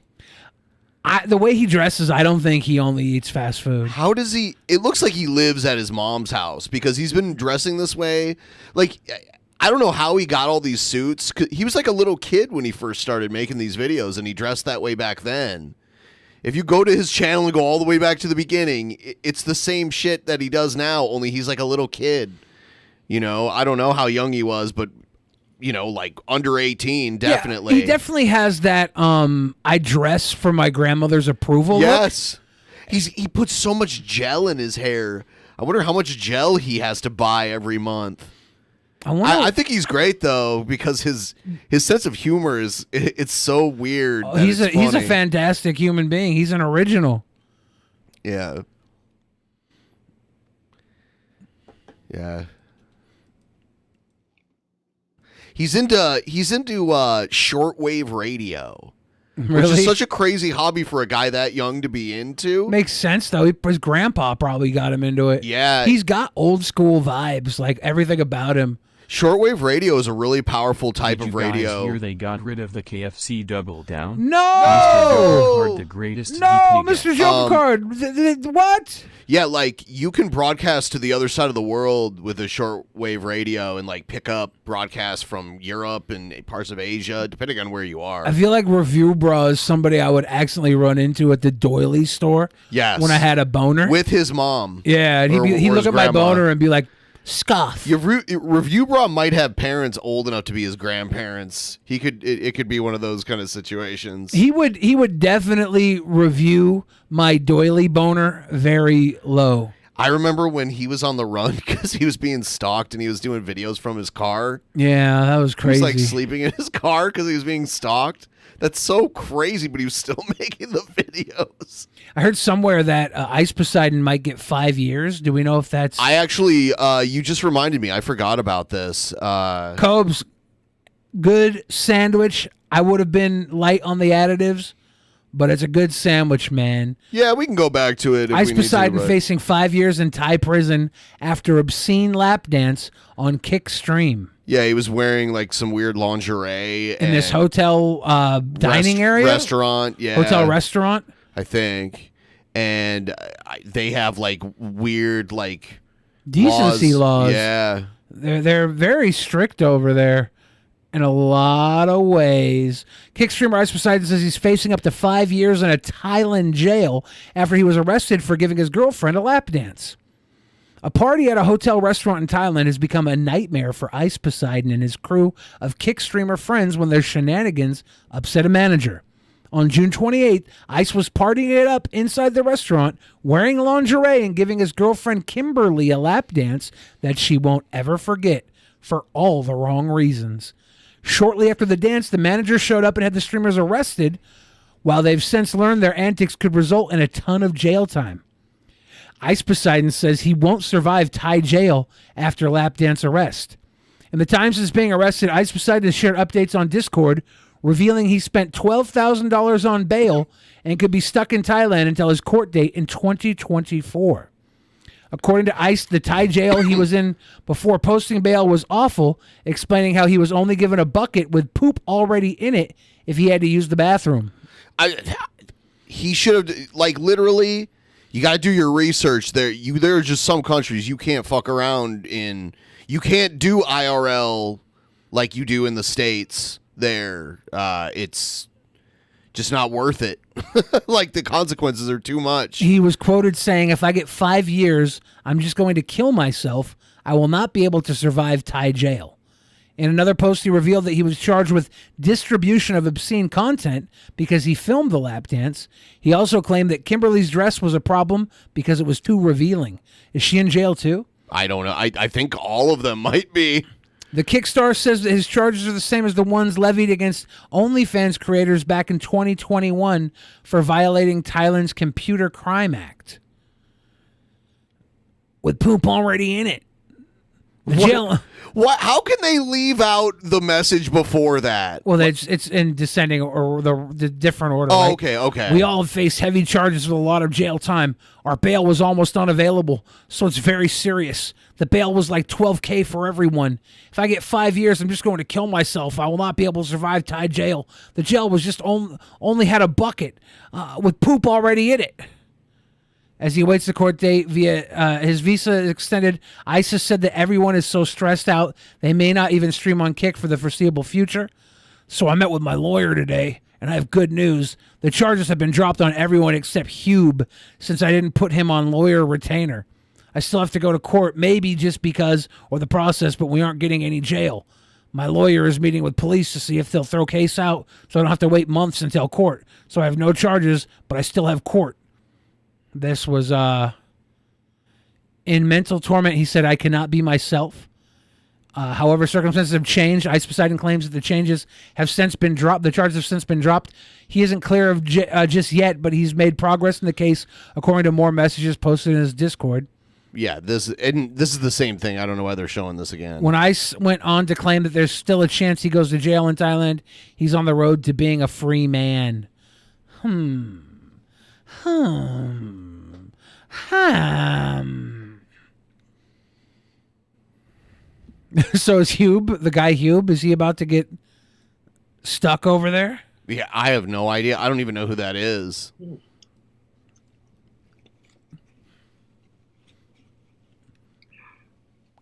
The way he dresses, I don't think he only eats fast food. How does he? It looks like he lives at his mom's house because he's been dressing this way. Like, I don't know how he got all these suits. He was like a little kid when he first started making these videos, and he dressed that way back then. If you go to his channel and go all the way back to the beginning, it's the same shit that he does now, only he's like a little kid. You know, I don't know how young he was, but, you know, like under 18, definitely. Yeah, he definitely has that I dress for my grandmother's approval Yes. He puts so much gel in his hair. I wonder how much gel he has to buy every month. I think he's great though, because his sense of humor it's so weird. He's a fantastic human being. He's an original. Yeah. Yeah. He's into shortwave radio. Really? Which is such a crazy hobby for a guy that young to be into. Makes sense though. His grandpa probably got him into it. Yeah. He's got old school vibes, like everything about him. Shortwave radio is a really powerful type Did of you guys radio. hear they got rid of the KFC Double Down? No! Mr. Joker, the greatest No, DP Mr. guest. Joker Card. What? Yeah, like you can broadcast to the other side of the world with a shortwave radio and like pick up broadcasts from Europe and parts of Asia, depending on where you are. I feel like Review Bra is somebody I would accidentally run into at the doily store. Yes. When I had a boner. With his mom. Yeah, and he'd Or look his at my grandma. boner and be like, scoff. Your Review Bra might have parents old enough to be his grandparents. It could be one of those kind of situations. He would definitely review my doily boner very low. I remember when he was on the run because he was being stalked and he was doing videos from his car. Yeah, that was crazy. He was like sleeping in his car because he was being stalked. That's so crazy, but he was still making the videos. I heard somewhere that Ice Poseidon might get 5 years. Do we know if that's... I actually, you just reminded me. I forgot about this. Cobes, good sandwich. I would have been light on the additives, but it's a good sandwich, man. Yeah, we can go back to it if Ice we need Poseidon to, but- facing 5 years in Thai prison after obscene lap dance on Kickstream. Yeah, he was wearing like some weird lingerie In this hotel dining area? restaurant. Yeah, Hotel restaurant? I think. And they have like weird like Decency laws. Yeah, They're very strict over there in a lot of ways. Kickstreamer Ice Poseidon says he's facing up to 5 years in a Thailand jail after he was arrested for giving his girlfriend a lap dance. A party at a hotel restaurant in Thailand has become a nightmare for Ice Poseidon and his crew of Kickstreamer friends when their shenanigans upset a manager. On June 28th, Ice was partying it up inside the restaurant, wearing lingerie and giving his girlfriend Kimberly a lap dance that she won't ever forget for all the wrong reasons. Shortly after the dance, the manager showed up and had the streamers arrested, while they've since learned their antics could result in a ton of jail time. Ice Poseidon says he won't survive Thai jail after lap dance arrest. In the time since being arrested, Ice Poseidon has shared updates on Discord, revealing he spent $12,000 on bail and could be stuck in Thailand until his court date in 2024. According to Ice, the Thai jail he was in before posting bail was awful, explaining how he was only given a bucket with poop already in it if he had to use the bathroom. He should have, like, literally, you got to do your research. There are just some countries you can't fuck around in. You can't do IRL like you do in the States there. It's just not worth it. Like, the consequences are too much. He was quoted saying, "If I get 5 years, I'm just going to kill myself. I will not be able to survive Thai jail." In another post, he revealed that he was charged with distribution of obscene content because he filmed the lap dance. He also claimed that Kimberly's dress was a problem because it was too revealing. Is she in jail too? I don't know. I think all of them might be. The Kickstarter says that his charges are the same as the ones levied against OnlyFans creators back in 2021 for violating Thailand's Computer Crime Act. With poop already in it. The jail... What? How can they leave out the message before that? Well, it's in descending or the different order. Oh, okay. We all face heavy charges with a lot of jail time. Our bail was almost unavailable, so it's very serious. The bail was like $12,000 for everyone. If I get 5 years, I'm just going to kill myself. I will not be able to survive Thai jail. The jail was just only had a bucket with poop already in it. As he awaits the court date via his visa extended, ISIS said that everyone is so stressed out they may not even stream on Kick for the foreseeable future. So I met with my lawyer today, and I have good news. The charges have been dropped on everyone except Hube, since I didn't put him on lawyer retainer. I still have to go to court, maybe just because, or the process, but we aren't getting any jail. My lawyer is meeting with police to see if they'll throw case out, so I don't have to wait months until court. So I have no charges, but I still have court. This was in mental torment. He said, "I cannot be myself." However, circumstances have changed. Ice Poseidon claims that the charges have since been dropped. He isn't clear of just yet, but he's made progress in the case, according to more messages posted in his Discord. Yeah, this is the same thing. I don't know why they're showing this again. When Ice went on to claim that there's still a chance he goes to jail in Thailand, he's on the road to being a free man. So is Hube, the guy Hube, is he about to get stuck over there? Yeah, I have no idea. I don't even know who that is.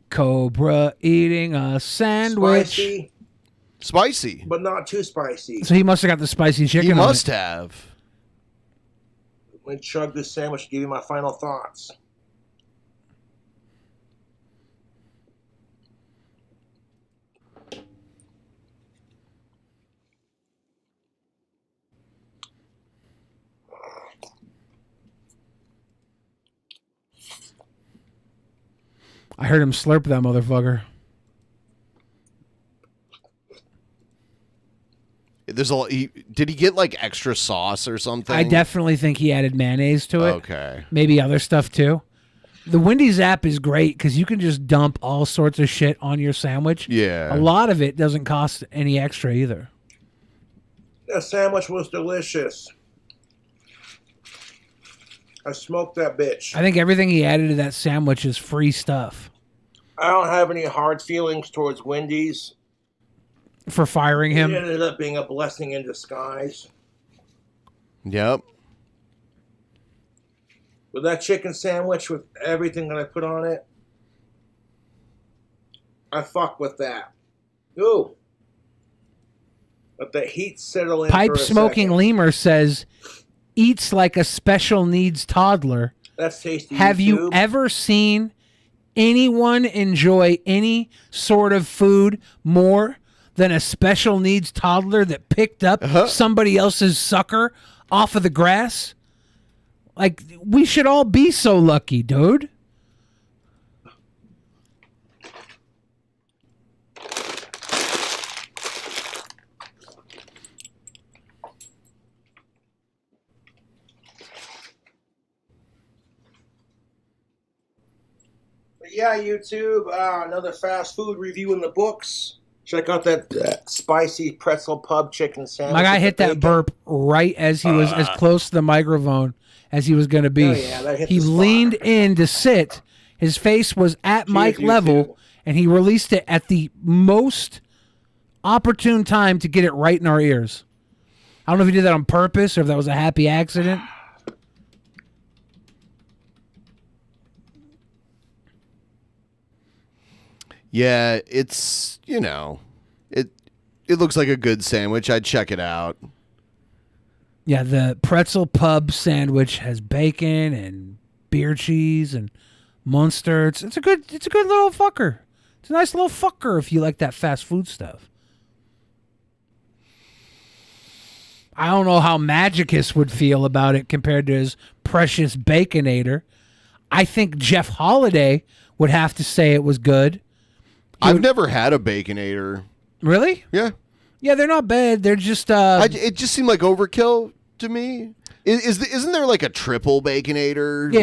Cobra eating a sandwich. Spicy. But not too spicy. So he must have got the spicy chicken. He must have. Let me chug this sandwich to give you my final thoughts. I heard him slurp that motherfucker. There's did he get like extra sauce or something? I definitely think he added mayonnaise to it. Okay. Maybe other stuff too. The Wendy's app is great because you can just dump all sorts of shit on your sandwich. Yeah. A lot of it doesn't cost any extra either. That sandwich was delicious. I smoked that bitch. I think everything he added to that sandwich is free stuff. I don't have any hard feelings towards Wendy's. For firing him? It ended up being a blessing in disguise. Yep. With that chicken sandwich with everything that I put on it, I fuck with that. Ooh. Let the heat settle in. Pipe for a smoking second. lemur says, eats like a special needs toddler. That's tasty. Have you ever seen anyone enjoy any sort of food more than a special needs toddler that picked up somebody else's sucker off of the grass? Like, we should all be so lucky, dude. Yeah, YouTube. Another fast food review in the books. Check out that spicy pretzel pub chicken sandwich. My guy with hit the that burp right as he was as close to the microphone as he was going to be. Oh, yeah, that hit He the spot. leaned in to sit. His face was at mic level, and he released it at the most opportune time to get it right in our ears. I don't know if he did that on purpose or if that was a happy accident. Yeah, it's, it looks like a good sandwich. I'd check it out. Yeah, the pretzel pub sandwich has bacon and beer cheese and Munster. It's a good little fucker. It's a nice little fucker if you like that fast food stuff. I don't know how Magicus would feel about it compared to his precious Baconator. I think Jeff Holiday would have to say it was good. I've never had a Baconator. Really? Yeah. Yeah, they're not bad. They're just it just seemed like overkill to me. Isn't there like a triple Baconator?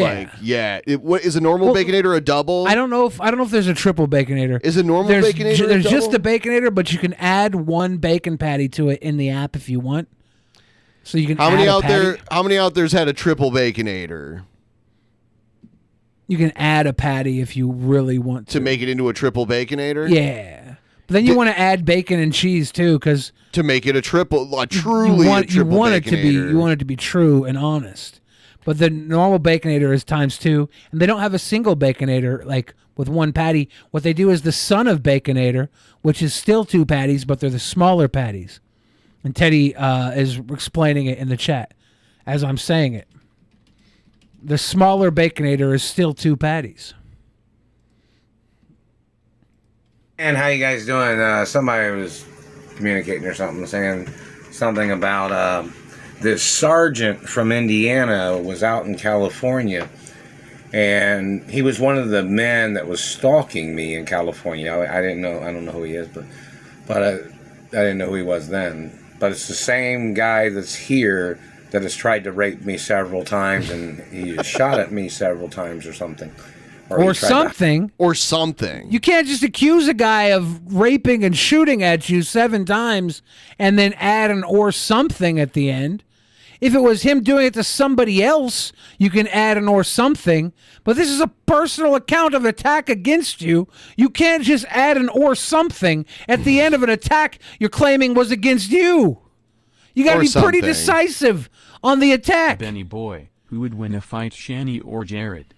Yeah. What is a normal Baconator a double? I don't know if there's a triple Baconator. Is a normal Baconator There's a just double? a Baconator, but you can add one bacon patty to it in the app if you want. So you can How add many a out patty. there? How many out there's had a triple Baconator? You can add a patty if you really want to make it into a triple Baconator. Yeah, but then you want to add bacon and cheese too, because to make it a triple, truly you want it Baconator. to be true and honest. But the normal Baconator is ×2, and they don't have a single Baconator like with one patty. What they do is the son of Baconator, which is still 2 patties, but they're the smaller patties. And Teddy is explaining it in the chat as I'm saying it. The smaller Baconator is still 2 patties. And how you guys doing? Somebody was communicating or something, saying something about this sergeant from Indiana was out in California, and he was one of the men that was stalking me in California. I didn't know. I don't know who he is, but I didn't know who he was then. But it's the same guy that's here that has tried to rape me several times, and he shot at me several times or something. Or something. Or something. You can't just accuse a guy of raping and shooting at you 7 times and then add an or something at the end. If it was him doing it to somebody else, you can add an or something. But this is a personal account of attack against you. You can't just add an or something at the end of an attack you're claiming was against you. You got to be pretty decisive on the attack. Benny Boy, who would win a fight, Shani or Jarrett?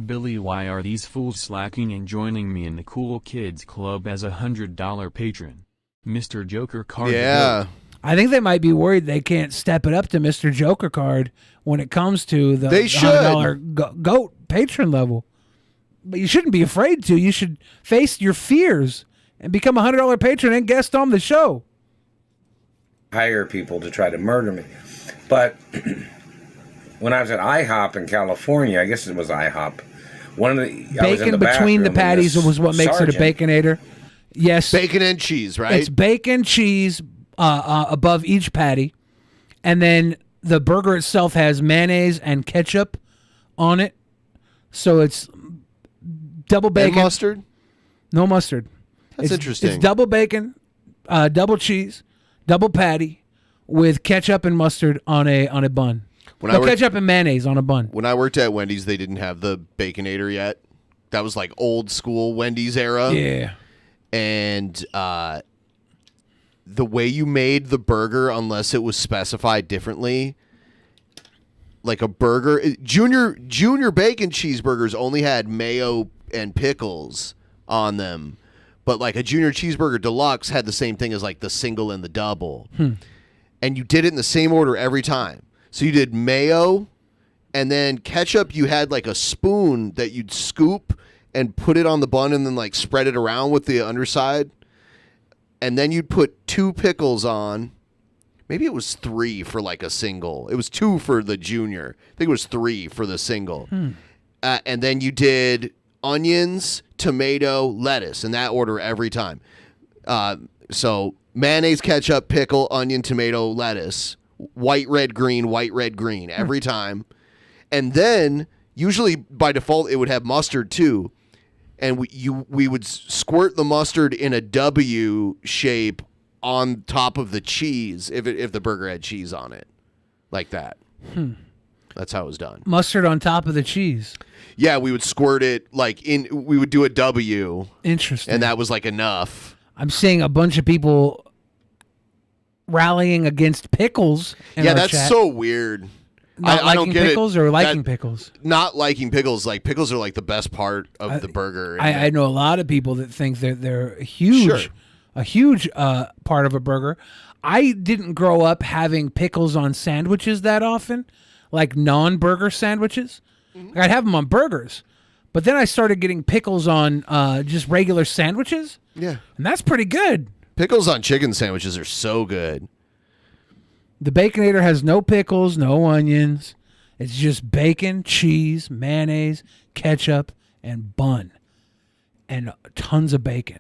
Billy, why are these fools slacking and joining me in the Cool Kids Club as a $100 patron? Mr. Joker Card. Yeah. I think they might be worried they can't step it up to Mr. Joker Card when it comes to the $100 GOAT patron level. But you shouldn't be afraid to. You should face your fears and become a $100 patron and guest on the show. Hire people to try to murder me. But when I was at IHOP in California, I guess it was IHOP, I was in Bacon the between the bathroom, and patties this was what makes it a sergeant- Baconator. Yes. Bacon and cheese, right? It's bacon, cheese above each patty. And then the burger itself has mayonnaise and ketchup on it. So it's double bacon. And mustard? No mustard. That's interesting. It's double bacon, double cheese, double patty with ketchup and mustard on a bun. Ketchup and mayonnaise on a bun. When I worked at Wendy's, they didn't have the Baconator yet. That was like old school Wendy's era. Yeah. And the way you made the burger, unless it was specified differently, like a burger, junior bacon cheeseburgers only had mayo and pickles on them. But like a junior cheeseburger deluxe had the same thing as like the single and the double. And you did it in the same order every time. So you did mayo, and then ketchup, you had like a spoon that you'd scoop and put it on the bun and then like spread it around with the underside. And then you'd put 2 pickles on. Maybe it was 3 for like a single. It was 2 for the junior. I think it was 3 for the single. And then you did onions, tomato, lettuce in that order every time. So mayonnaise, ketchup, pickle, onion, tomato, lettuce, white, red, green every time. And then usually by default it would have mustard too. and we would squirt the mustard in a W shape on top of the cheese if the burger had cheese on it, like that. That's how it was done. Mustard on top of the cheese. Yeah, we would squirt it we would do a W. Interesting. And that was like enough. I'm seeing a bunch of people rallying against pickles. Yeah, that's so weird. Not I don't liking get pickles it. or liking pickles? Not liking pickles. Like pickles are like the best part of the burger. I know a lot of people that think that they're huge, a huge part of a burger. I didn't grow up having pickles on sandwiches that often, like non-burger sandwiches. Like I'd have them on burgers, but then I started getting pickles on just regular sandwiches. Yeah, and that's pretty good. Pickles on chicken sandwiches are so good. The Baconator has no pickles, no onions. It's just bacon, cheese, mayonnaise, ketchup, and bun, and tons of bacon.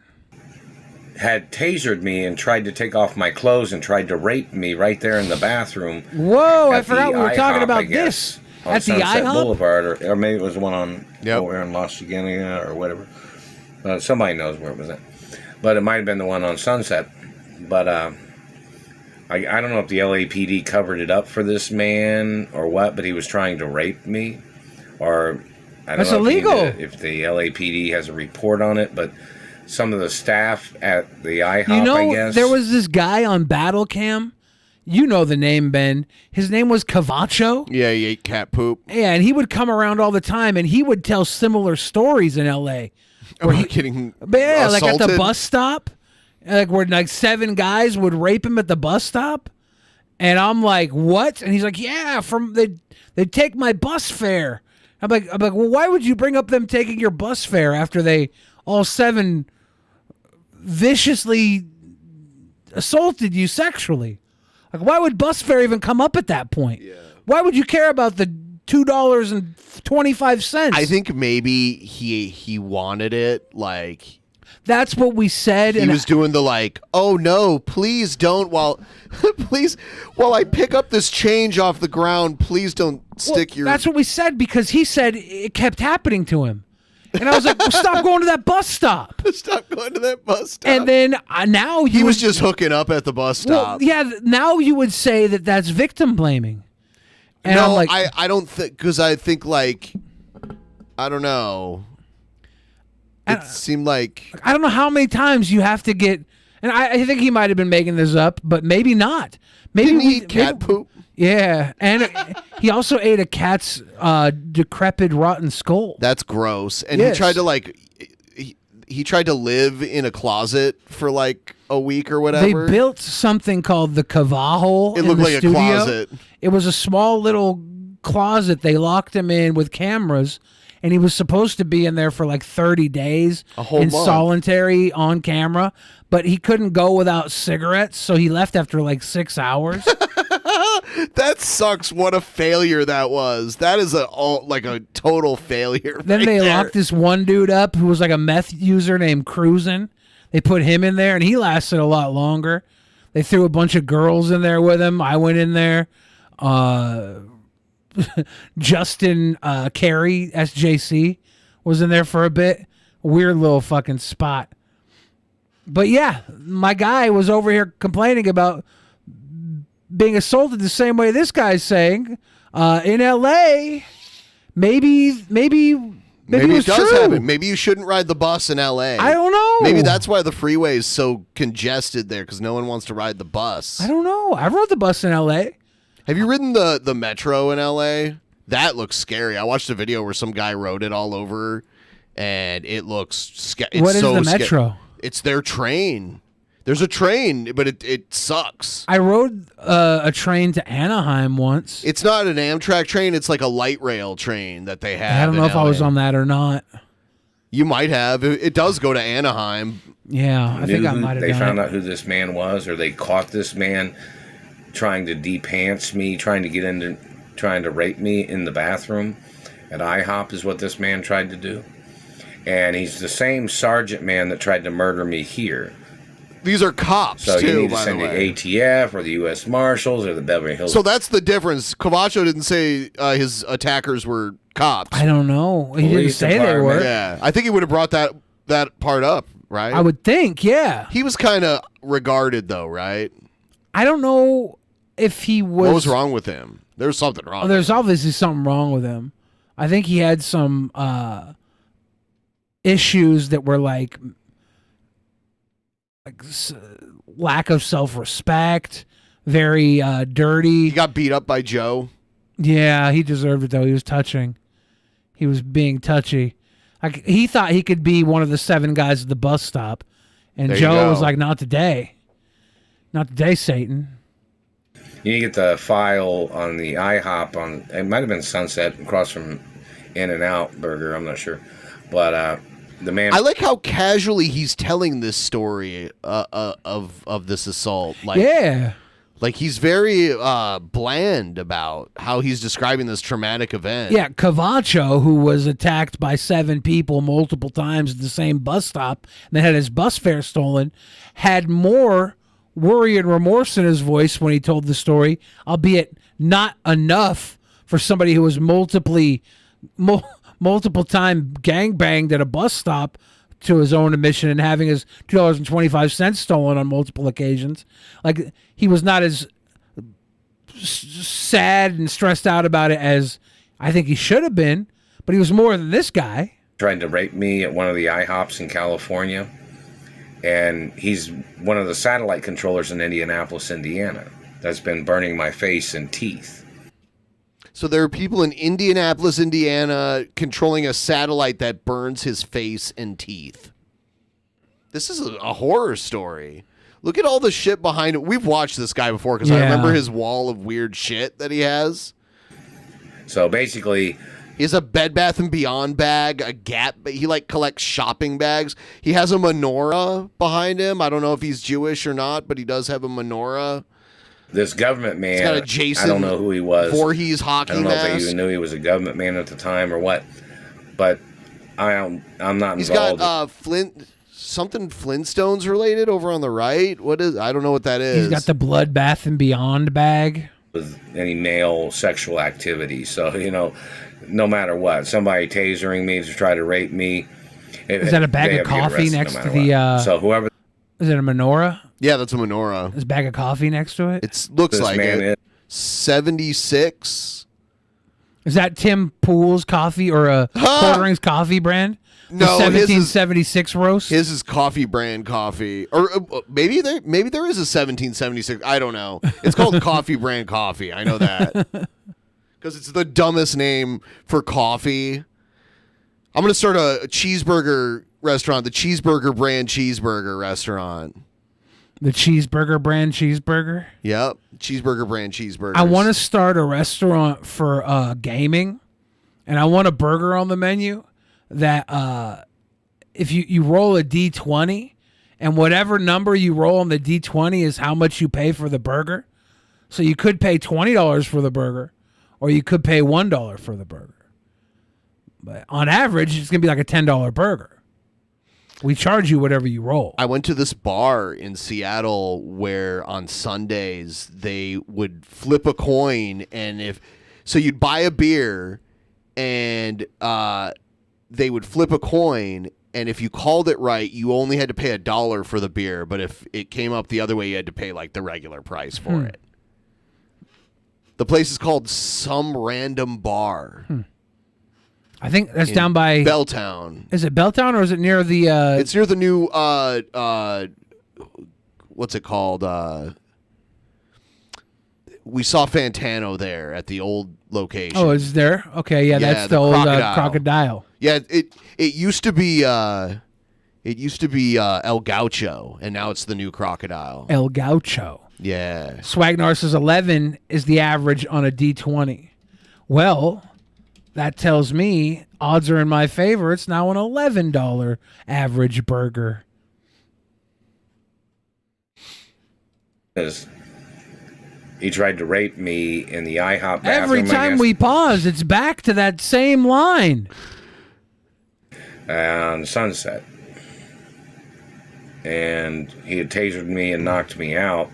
Had tasered me and tried to take off my clothes and tried to rape me right there in the bathroom. Whoa, I at forgot the we were talking IHOP, about I guess, this. on At the Sunset IHOP? Boulevard, or maybe it was the one on over in Los Angeles or whatever. Somebody knows where it was at. But it might have been the one on Sunset. But I don't know if the LAPD covered it up for this man or what, but he was trying to rape me. Or I don't That's know illegal. if the LAPD has a report on it, but some of the staff at the IHOP, You know, I guess. there was this guy on Battle Cam. You know the name, Ben. His name was Cavacho. Yeah, he ate cat poop. Yeah, and he would come around all the time, and he would tell similar stories in L.A. Am I getting Yeah, like at the assaulted? bus stop, like where like 7 guys would rape him at the bus stop, and I'm like, what? And he's like, yeah, they take my bus fare. I'm like, well, why would you bring up them taking your bus fare after they all 7 viciously assaulted you sexually? Like, why would bus fare even come up at that point? Yeah. Why would you care about the $2.25? I think maybe he wanted it. Like that's what we said. He was doing the like, oh no, please don't. While I pick up this change off the ground, please don't stick your. That's what we said because he said it kept happening to him. And I was like, well, stop going to that bus stop. Stop going to that bus stop. And then now he was just hooking up at the bus stop. Well, yeah, now you would say that that's victim blaming. And no, I'm like, I don't think, because I think like, I don't know. It seemed like I don't know how many times you have to get, and I think he might have been making this up, but maybe not. Maybe Didn't he eat cat poop? Yeah, and he also ate a cat's decrepit, rotten skull. That's gross. And Yes. he tried to like, he tried to live in a closet for like a week or whatever. They built something called the Cavahole. It in looked the like a studio. closet. It was a small little closet. They locked him in with cameras, and he was supposed to be in there for like 30 days A whole in month. solitary on camera, but he couldn't go without cigarettes, so he left after like 6 hours. That sucks. What a failure that was. That is a total failure. Then right they there. locked this one dude up who was like a meth user named Cruisin'. They put him in there, and he lasted a lot longer. They threw a bunch of girls in there with him. I went in there. Justin Carey, SJC, was in there for a bit. Weird little fucking spot. But yeah, my guy was over here complaining about being assaulted the same way this guy's saying in L.A. Maybe it was it does true. happen. Maybe you shouldn't ride the bus in L.A. I don't know. Maybe that's why the freeway is so congested there, because no one wants to ride the bus. I don't know. I rode the bus in L.A. Have you ridden the metro in L.A.? That looks scary. I watched a video where some guy rode it all over, and it looks scary. What is the metro? It's their train. There's a train, but it sucks. I rode a train to Anaheim once. It's not an Amtrak train. It's like a light rail train that they have. I don't know in if I was LA. on that or not. You might have. It does go to Anaheim. Yeah, I think I might have They done found it. out who this man was, or they caught this man trying to de-pants me, trying to rape me in the bathroom at IHOP is what this man tried to do. And he's the same sergeant man that tried to murder me here. These are cops, So too, you need to by send the the way. ATF or the U.S. Marshals or the Beverly Hills. So that's the difference. Cavacho didn't say his attackers were cops? I don't know. He didn't Police say they department. were. Yeah, I think he would have brought that part up, right? I would think, yeah. He was kind of regarded, though, right? I don't know if he was. What was wrong with him? There's something wrong. Oh, there's obviously something wrong with him. I think he had some issues that were like lack of self-respect, very dirty. He got beat up by Joe. Yeah, he deserved it though. He was touching. He was being touchy. Like he thought he could be one of the 7 guys at the bus stop, and There you Joe go. was like, "Not today, not today, Satan." You need to get the file on the IHOP on. It might have been Sunset across from In-N-Out Burger. I'm not sure, but the man. I like how casually he's telling this story of this assault. Like, Yeah. like he's very bland about how he's describing this traumatic event. Yeah, Cavacho, who was attacked by 7 people multiple times at the same bus stop and then had his bus fare stolen, had more worry and remorse in his voice when he told the story, albeit not enough for somebody who was multiple time gangbanged at a bus stop to his own admission and having his $2.25 stolen on multiple occasions. Like, he was not as sad and stressed out about it as I think he should have been, but he was more than this guy. Tried to rape me at one of the IHOPs in California, and he's one of the satellite controllers in Indianapolis, Indiana, that's been burning my face and teeth. So there are people in Indianapolis, Indiana, controlling a satellite that burns his face and teeth. This is a horror story. Look at all the shit behind it. We've watched this guy before because I Yeah. remember his wall of weird shit that he has. So basically, he has a Bed Bath & Beyond bag, a Gap. He like collects shopping bags. He has a menorah behind him. I don't know if he's Jewish or not, but he does have a menorah. this government man, He's got a Jason I don't know who he was. Voorhees hockey I don't know if mask. I even knew he was a government man at the time or what, but I'm not He's involved. got something Flintstones related over on the right. What is? I don't know what that is. He's got the Blood Bath and Beyond bag. With any male sexual activity. So, no matter what, somebody tasering me to try to rape me. Is that a bag of coffee next to the? So whoever. Is it a menorah? Yeah, that's a menorah. Is a bag of coffee next to it? It looks This like man it. 76. Is that Tim Pool's coffee or a Quartering's coffee brand? The No, his is- 1776 roast. His is coffee brand coffee, or maybe there is a 1776. I don't know. It's called coffee brand coffee. I know that because it's the dumbest name for coffee. I'm gonna start a cheeseburger restaurant, the Cheeseburger brand cheeseburger restaurant. The cheeseburger brand cheeseburger. Yep, cheeseburger brand cheeseburger. I want to start a restaurant for gaming, and I want a burger on the menu that if you roll a D20, and whatever number you roll on the D20 is how much you pay for the burger. So you could pay $20 for the burger, or you could pay $1 for the burger. But on average, it's going to be like a $10 burger. We charge you whatever you roll. I went to this bar in Seattle where on Sundays they would flip a coin, and so you'd buy a beer, and they would flip a coin, and if you called it right, you only had to pay $1 for the beer, but if it came up the other way, you had to pay like the regular price for it. The place is called Some Random Bar. I think that's in down by Belltown. Is it Belltown or is it near the? It's near the new what's it called? We saw Fantano there at the old location. Oh, is there? Okay, yeah, that's the old crocodile. Yeah, it used to be El Gaucho, and now it's the new Crocodile. El Gaucho. Yeah. Swagnar says 11 is the average on a D20. Well, that tells me odds are in my favor. It's now an $11 average burger. He tried to rape me in the IHOP bathroom. Every I time guess, we pause, it's back to that same line. on Sunset. And he had tasered me and knocked me out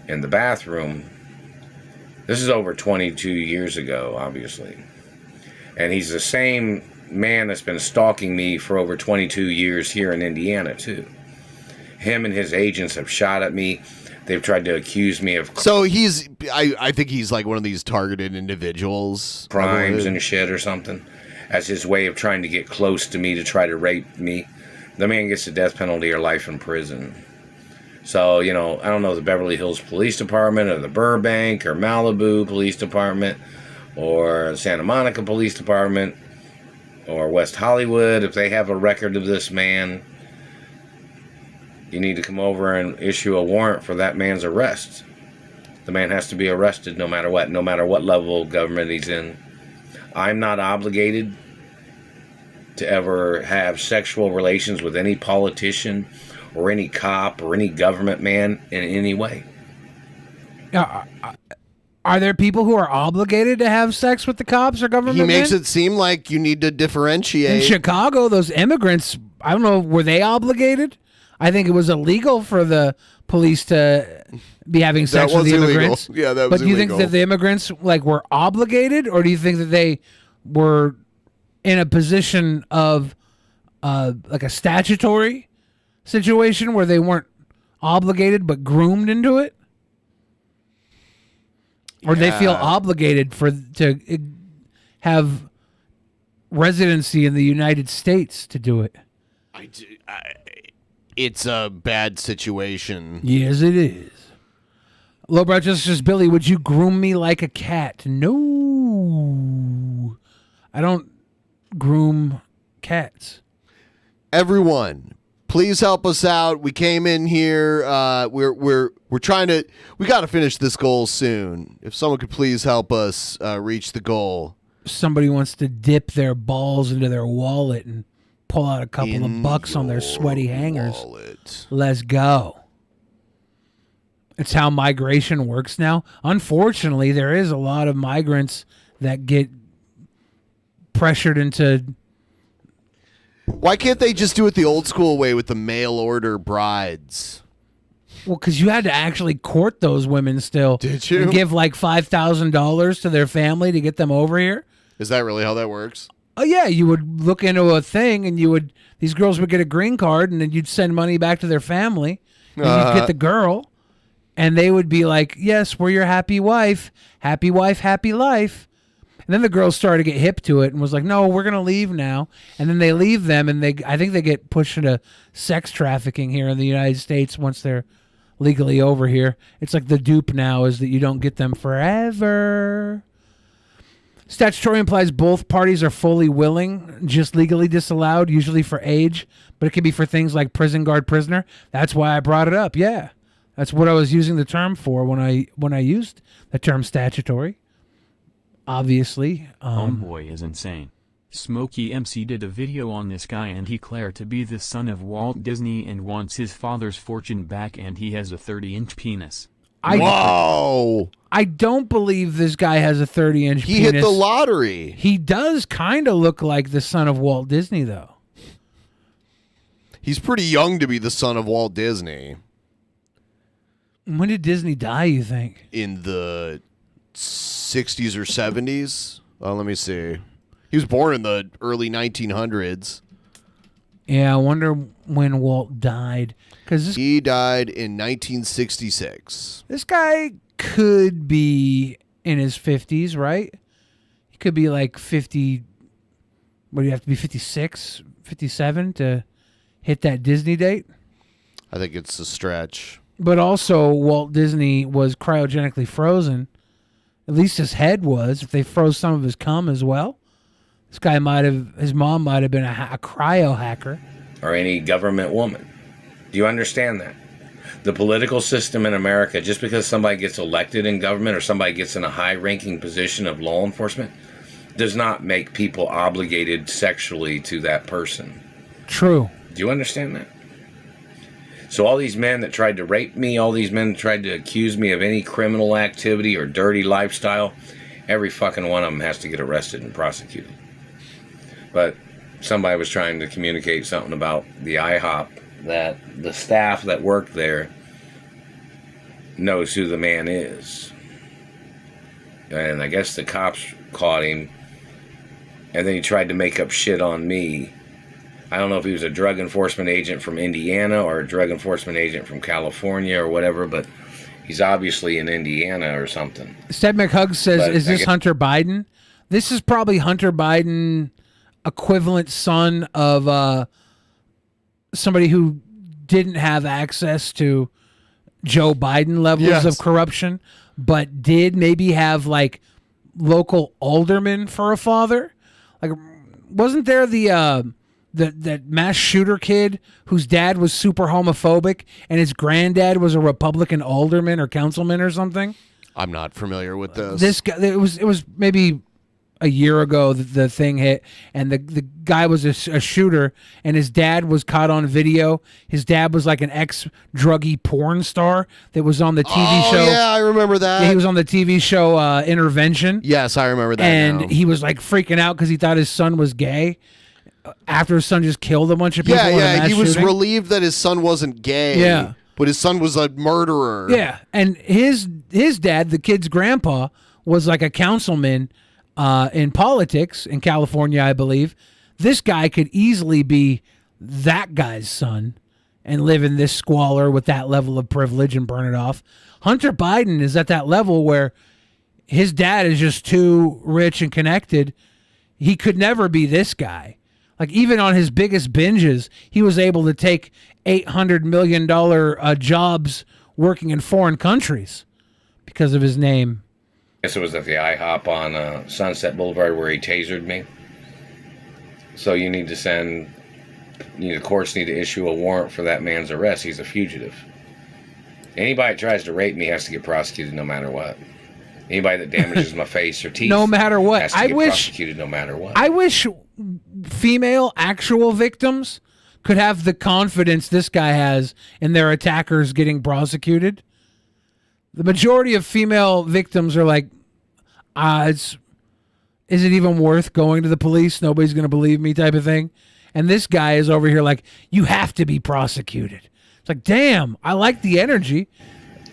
in the bathroom. This is over 22 years ago, obviously. And he's the same man that's been stalking me for over 22 years here in Indiana, too. Him and his agents have shot at me. They've tried to accuse me of So I think he's like one of these targeted individuals. crimes and shit or something as his way of trying to get close to me to try to rape me. The man gets the death penalty or life in prison. So, you know, I don't know the Beverly Hills Police Department or the Burbank or Malibu Police Department or the Santa Monica Police Department or West Hollywood, if they have a record of this man, you need to come over and issue a warrant for that man's arrest. The man has to be arrested no matter what level of government he's in. I'm not obligated to ever have sexual relations with any politician or any cop or any government man in any way. Are there people who are obligated to have sex with the cops or government He makes men? it seem like you need to differentiate. In Chicago, those immigrants, I don't know, were they obligated? I think it was illegal for the police to be having sex with the immigrants. Yeah, that was But do you illegal. think that the immigrants were obligated, or do you think that they were in a position of like a statutory situation where they weren't obligated but groomed into it? Or they feel obligated to have residency in the United States to do it? It's a bad situation. Yes, it is. Lowbrow Justice Billy, would you groom me like a cat? No. I don't groom cats. Everyone, please help us out. We came in here. We're trying to. We got to finish this goal soon. If someone could please help us reach the goal. Somebody wants to dip their balls into their wallet and pull out a couple of bucks on their sweaty hangers. Let's go. It's how migration works now. Unfortunately, there is a lot of migrants that get pressured into. Why can't they just do it the old school way with the mail order brides? Well, because you had to actually court those women still. Did you? And give like $5,000 to their family to get them over here. Is that really how that works? Oh yeah, you would look into a thing, and these girls would get a green card, and then you'd send money back to their family, and you'd get the girl, and they would be like, "Yes, we're your happy wife, happy life." And then the girls started to get hip to it and was like, "No, we're gonna leave now." And then they leave them, and I think they get pushed into sex trafficking here in the United States once they're legally over here. It's like the dupe now is that you don't get them forever. Statutory implies both parties are fully willing, just legally disallowed, usually for age, but it can be for things like prison guard prisoner. That's why I brought it up. Yeah, that's what I was using the term for when I used the term statutory. Obviously, Homeboy is insane. Smokey MC did a video on this guy and he declared to be the son of Walt Disney and wants his father's fortune back, and he has a 30-inch penis. Whoa! I don't believe this guy has a 30-inch penis. He hit the lottery. He does kind of look like the son of Walt Disney, though. He's pretty young to be the son of Walt Disney. When did Disney die, you think? In the 60s or 70s? Let me see. He was born in the early 1900s. Yeah, I wonder when Walt died. He died in 1966. This guy could be in his 50s, right? He could be like 50. What do you have to be, 56, 57 to hit that Disney date? I think it's a stretch. But also, Walt Disney was cryogenically frozen. At least his head was. If they froze some of his cum as well. This guy his mom might have been a cryo hacker. Or any government woman. Do you understand that? The political system in America, just because somebody gets elected in government or somebody gets in a high-ranking position of law enforcement, does not make people obligated sexually to that person. True. Do you understand that? So all these men that tried to rape me, all these men that tried to accuse me of any criminal activity or dirty lifestyle, every fucking one of them has to get arrested and prosecuted. But somebody was trying to communicate something about the IHOP, that the staff that worked there knows who the man is. And I guess the cops caught him And then he tried to make up shit on me. I don't know if he was a drug enforcement agent from Indiana or a drug enforcement agent from California or whatever, but he's obviously in Indiana or something. Sted McHugg says, But is I this guess- Hunter Biden? This is probably Hunter Biden equivalent son of somebody who didn't have access to Joe Biden levels Yes. of corruption, but did maybe have like local alderman for a father. Like, wasn't there that mass shooter kid whose dad was super homophobic and his granddad was a Republican alderman or councilman or something? I'm not familiar with this. This guy, it was maybe a year ago that the thing hit, and the guy was a shooter, and his dad was caught on video. His dad was like an ex-druggy porn star that was on the TV show. Yeah, I remember that. Yeah, he was on the TV show Intervention. Yes, I remember that. And now. he was like freaking out because he thought his son was gay. After his son just killed a bunch of people. Yeah, in a yeah. mass He was shooting. relieved that his son wasn't gay. Yeah. But his son was a murderer. Yeah, and his dad, the kid's grandpa, was like a councilman in politics in California, I believe. This guy could easily be that guy's son and live in this squalor with that level of privilege and burn it off. Hunter Biden is at that level where his dad is just too rich and connected. He could never be this guy. Like, even on his biggest binges, he was able to take $800 million jobs working in foreign countries because of his name. I guess it was at the IHOP on Sunset Boulevard where he tasered me. So you need to send, the courts need to issue a warrant for that man's arrest. He's a fugitive. Anybody that tries to rape me has to get prosecuted no matter what. Anybody that damages my face or teeth No matter what. has to get prosecuted no matter what. I wish female actual victims could have the confidence this guy has in their attackers getting prosecuted. The majority of female victims are like, is it even worth going to the police? Nobody's going to believe me type of thing. And this guy is over here like, you have to be prosecuted. It's like, damn, I like the energy.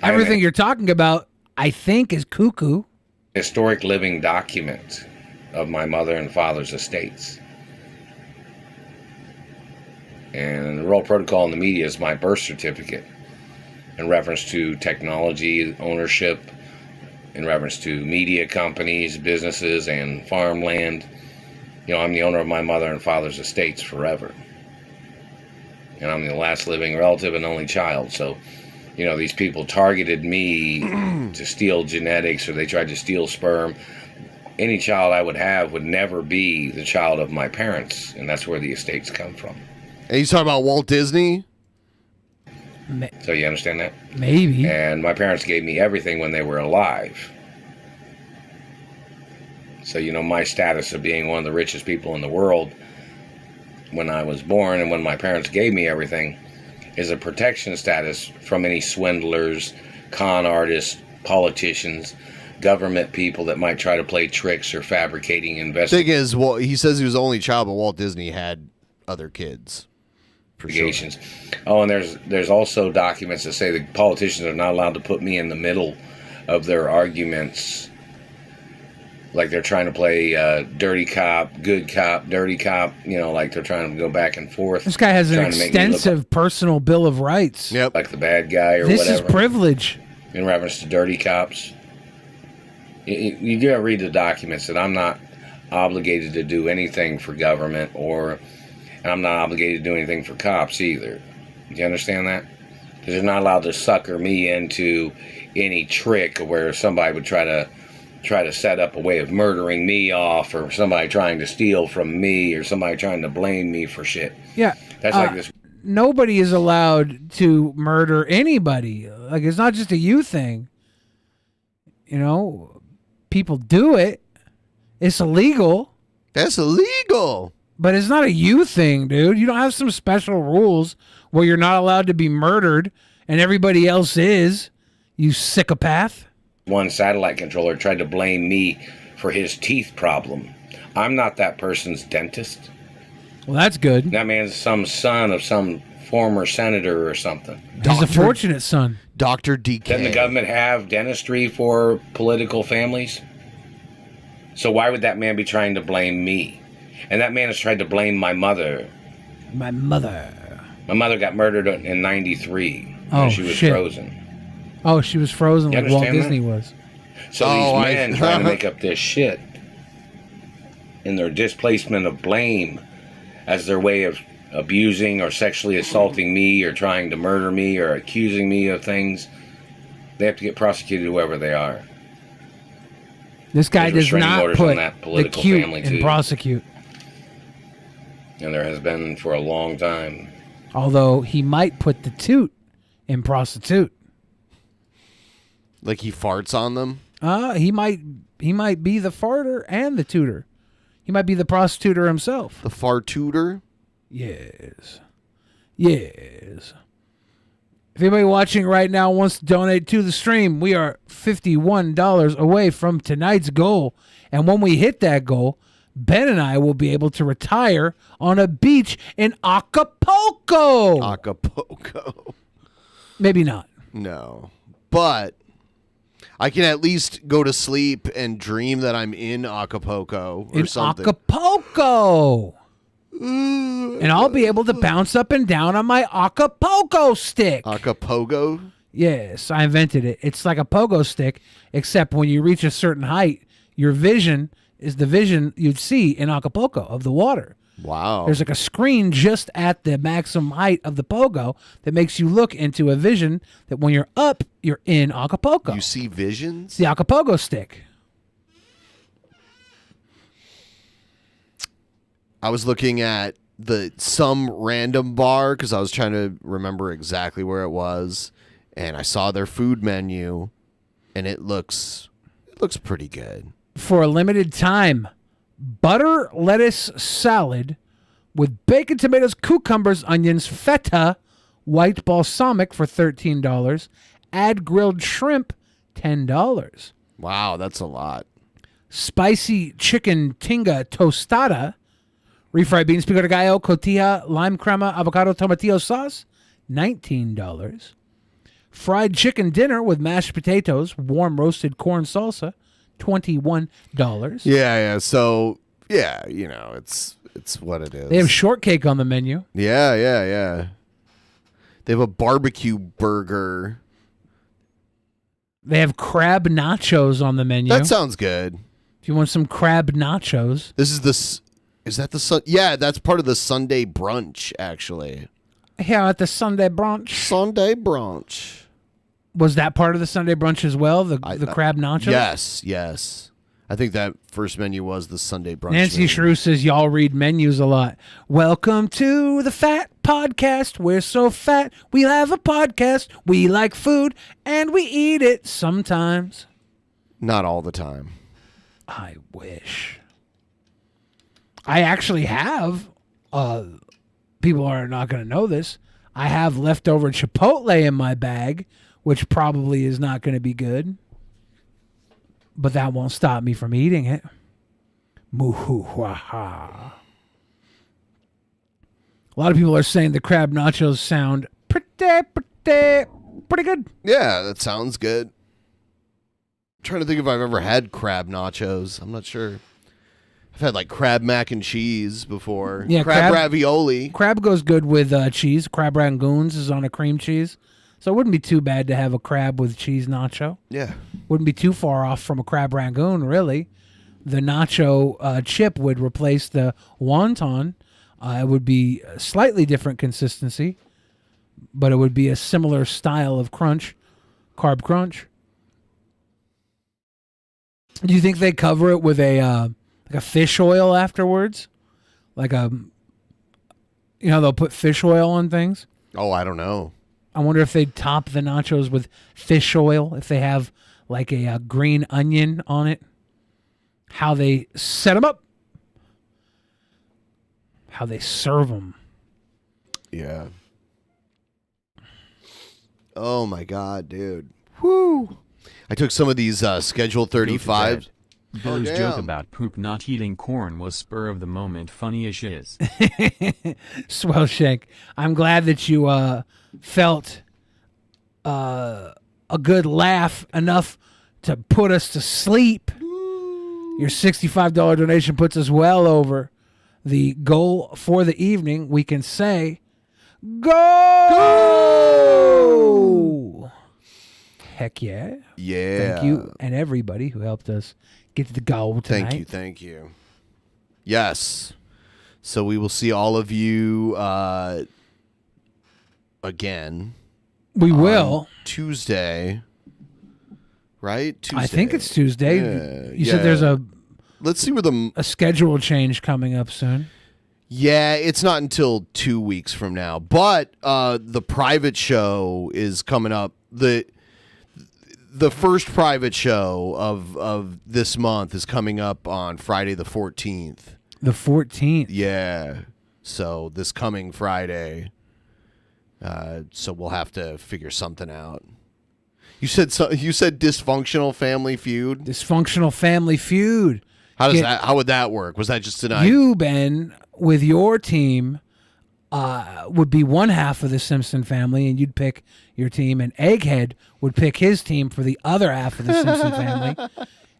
Everything you're talking about, I think, is cuckoo. Historic living document of my mother and father's estates. And the role protocol in the media is my birth certificate in reference to technology ownership, in reference to media companies, businesses, and farmland. I'm the owner of my mother and father's estates forever. And I'm the last living relative and only child. So, these people targeted me to steal genetics, or they tried to steal sperm. Any child I would have would never be the child of my parents, and that's where the estates come from. And he's talking about Walt Disney? So you understand that? Maybe. And my parents gave me everything when they were alive. So, my status of being one of the richest people in the world when I was born and when my parents gave me everything is a protection status from any swindlers, con artists, politicians, government people that might try to play tricks or fabricating Thing is, well, he says he was the only child, but Walt Disney had other kids. investigations. Oh, and there's also documents that say the politicians are not allowed to put me in the middle of their arguments. Like they're trying to play dirty cop, good cop, dirty cop. Like they're trying to go back and forth. This guy has an trying to make me look extensive personal bill of rights. Yep. like the bad guy or This whatever. is privilege. In reference to dirty cops. You gotta read the documents that I'm not obligated to do anything for government, and I'm not obligated to do anything for cops either. Do you understand that? Because they're not allowed to sucker me into any trick where somebody would try to set up a way of murdering me off, or somebody trying to steal from me, or somebody trying to blame me for shit. Yeah. That's like this. Nobody is allowed to murder anybody. Like, it's not just a you thing. People do it. It's illegal. That's illegal. But it's not a you thing, dude. You don't have some special rules where you're not allowed to be murdered and everybody else is. You psychopath. One satellite controller tried to blame me for his teeth problem. I'm not that person's dentist. Well, that's good. That man's some son of some former senator or something. He's a fortunate son. Dr. DK. Doesn't the government have dentistry for political families? So why would that man be trying to blame me? And that man has tried to blame my mother. My mother. My mother got murdered in 93 Oh, when she was shit. frozen. Oh, she was frozen You like Walt understand Disney that? was. So these men trying to make up this shit in their displacement of blame as their way of abusing or sexually assaulting me or trying to murder me or accusing me of things, they have to get prosecuted whoever they are. This guy There's does restraining not orders put on that the political cute family, in too. prosecute. And there has been for a long time. Although he might put the toot in prostitute. Like he farts on them? He might be the farter and the tutor. He might be the prostituter himself. The fartutor? Yes. Yes. If anybody watching right now wants to donate to the stream, we are $51 away from tonight's goal. And when we hit that goal, Ben and I will be able to retire on a beach in Acapulco. Acapulco. Maybe not. No. But I can at least go to sleep and dream that I'm in Acapulco or In something. Acapulco. And I'll be able to bounce up and down on my Acapulco stick. Acapulco? Yes, I invented it. It's like a pogo stick, except when you reach a certain height, your vision is the vision you'd see in Acapulco of the water. Wow. There's like a screen just at the maximum height of the pogo that makes you look into a vision that when you're up, you're in Acapulco. You see visions? It's the Acapulco stick. I was looking at some random bar because I was trying to remember exactly where it was, and I saw their food menu, and it looks pretty good. For a limited time, butter lettuce salad with bacon, tomatoes, cucumbers, onions, feta, white balsamic for $13. Add grilled shrimp, $10. Wow, that's a lot. Spicy chicken tinga tostada, refried beans, pico de gallo, cotija, lime crema, avocado tomatillo sauce, $19. Fried chicken dinner with mashed potatoes, warm roasted corn salsa, $21. Yeah. So yeah, it's what it is. They have shortcake on the menu. Yeah. They have a barbecue burger. They have crab nachos on the menu. That sounds good. If you want some crab nachos. Is that the yeah, that's part of the Sunday brunch, actually. Here at the Sunday brunch. Sunday brunch. Was that part of the Sunday brunch as well? The crab nachos? Yes. I think that first menu was the Sunday brunch. Nancy menu. Shrew says y'all read menus a lot. Welcome to the Fat Podcast. We're so fat, we have a podcast. We like food, and we eat it sometimes. Not all the time. I wish. I actually have, people are not going to know this, I have leftover Chipotle in my bag, which probably is not going to be good. But that won't stop me from eating it. Moo-hoo-ha-ha. A lot of people are saying the crab nachos sound pretty good. Yeah, that sounds good. I'm trying to think if I've ever had crab nachos. I'm not sure. I've had like crab mac and cheese before. Yeah, crab ravioli. Crab goes good with cheese. Crab rangoons is on a cream cheese. So it wouldn't be too bad to have a crab with cheese nacho. Yeah. Wouldn't be too far off from a crab rangoon, really. The nacho chip would replace the wonton. It would be a slightly different consistency, but it would be a similar style of crunch, carb crunch. Do you think they cover it with a fish oil afterwards? They'll put fish oil on things? Oh, I don't know. I wonder if they'd top the nachos with fish oil, if they have like a green onion on it. How they set them up. How they serve them. Yeah. Oh my God, dude. Woo. I took some of these Schedule 35s. Bill's joke about poop not eating corn was spur of the moment funny as shiz. Swell Shank. I'm glad that you felt a good laugh enough to put us to sleep. Your $65 donation puts us well over the goal for the evening, we can say, go! Heck yeah. Yeah. Thank you and everybody who helped us get to the goal tonight. Thank you. Yes. So we will see all of you again. We on will. Tuesday. Right? Tuesday. I think it's Tuesday. You said there's Let's see where a schedule change coming up soon. Yeah, it's not until 2 weeks from now. But the private show is coming up. The first private show of this month is coming up on Friday the 14th. The 14th. Yeah. So this coming Friday. So we'll have to figure something out. You said dysfunctional family feud? Dysfunctional family feud. How would that work? Was that just tonight? You, Ben, with your team, would be one half of the Simpson family, and you'd pick your team, and Egghead would pick his team for the other half of the Simpson family.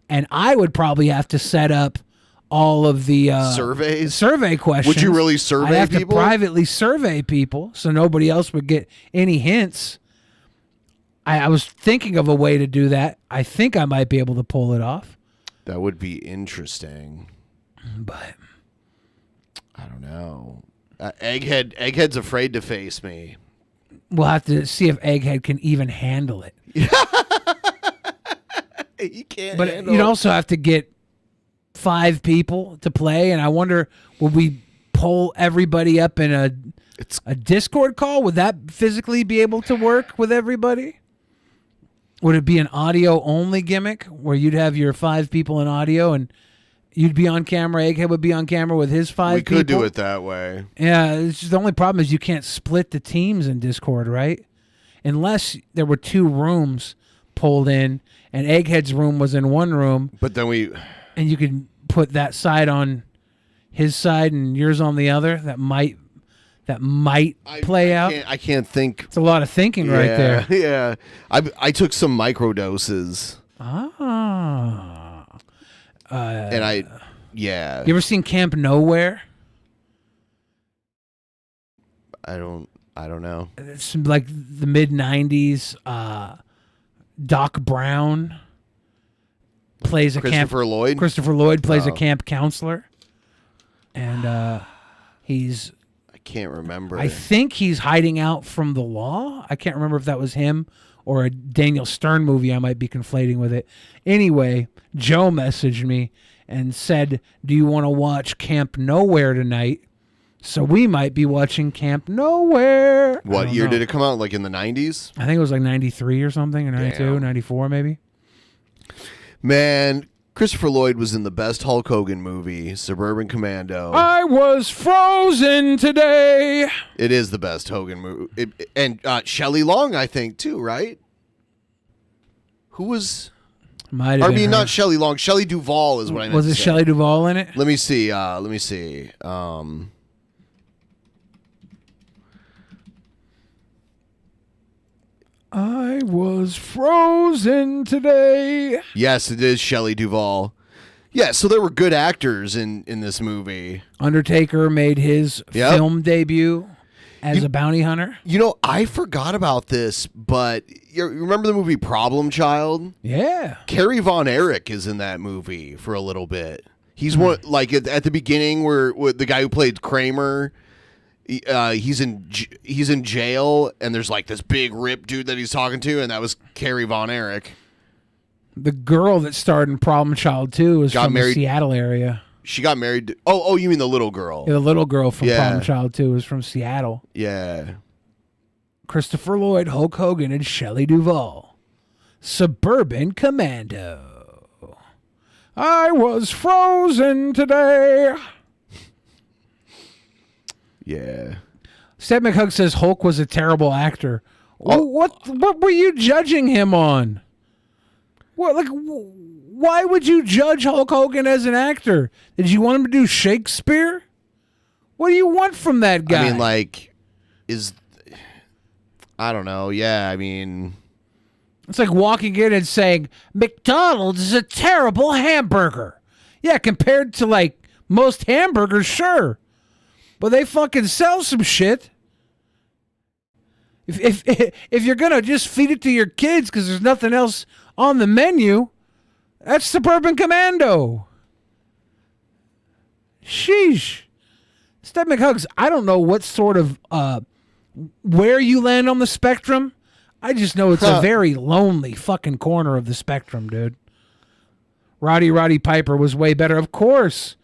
And I would probably have to set up all of the survey questions. Would you really survey I'd have people? to privately survey people so nobody else would get any hints. I was thinking of a way to do that. I think I might be able to pull it off. That would be interesting. But I don't know. Egghead's afraid to face me. We'll have to see if Egghead can even handle it. He can't But handle you'd it. also have to get 5 people to play, and I wonder, would we pull everybody up in a Discord call? Would that physically be able to work with everybody? Would it be an audio-only gimmick where you'd have your 5 people in audio and you'd be on camera, Egghead would be on camera with his 5 people? We could do it that way. Yeah, it's just the only problem is you can't split the teams in Discord, right? Unless there were 2 rooms pulled in and Egghead's room was in one room. But then and you could put that side on his side and yours on the other. That might play out. I can't think. It's a lot of thinking right there. Yeah. I took some microdoses. Ah. And yeah. You ever seen Camp Nowhere? I don't know. It's like the mid-90s. Doc Brown plays a Christopher Lloyd? Christopher Lloyd plays a Oh. camp counselor. And he's... I can't remember. I think he's hiding out from the law. I can't remember if that was him or a Daniel Stern movie. I might be conflating with it. Anyway, Joe messaged me and said, do you want to watch Camp Nowhere tonight? So we might be watching Camp Nowhere. What year did it come out? Like in the 90s? I think it was like 93 or something, or 92, Damn. 94 maybe. Man, Christopher Lloyd was in the best Hulk Hogan movie, Suburban Commando. I was frozen today. It is the best Hogan movie. And Shelley Long, I think, too, right? Who was... Might have I been mean, her. not Shelley Long. Shelley Duvall is what I meant Was to it say. Shelley Duvall in it? Let me see. I was frozen today. Yes, it is Shelley Duvall. Yeah, so there were good actors in this movie. Undertaker made his Yep. film debut as a bounty hunter. You know, I forgot about this, but you remember the movie Problem Child? Yeah. Carrie Von Erich is in that movie for a little bit. He's one like at the beginning where the guy who played Kramer, he's in jail, and there's like this big rip dude that he's talking to, and that was Carrie Von Erich. The girl that starred in Problem Child 2 was Got from married- the Seattle area. She got married. Oh, you mean the little girl? Yeah, the little girl from Yeah. Problem Child 2 was from Seattle. Yeah. Christopher Lloyd, Hulk Hogan, and Shelley Duvall. Suburban Commando. I was frozen today. Yeah. Seth McHugh says Hulk was a terrible actor. What were you judging him on? Why would you judge Hulk Hogan as an actor? Did you want him to do Shakespeare? What do you want from that guy? I mean, I don't know. Yeah, I mean, it's like walking in and saying McDonald's is a terrible hamburger. Yeah, compared to like Most hamburgers, sure. But they fucking sell some shit. If you're gonna just feed it to your kids because there's nothing else on the menu, that's Suburban Commando. Sheesh. Step McHugs, I don't know what sort of where you land on the spectrum. I just know it's a very lonely fucking corner of the spectrum, dude. Roddy Piper was way better, of course.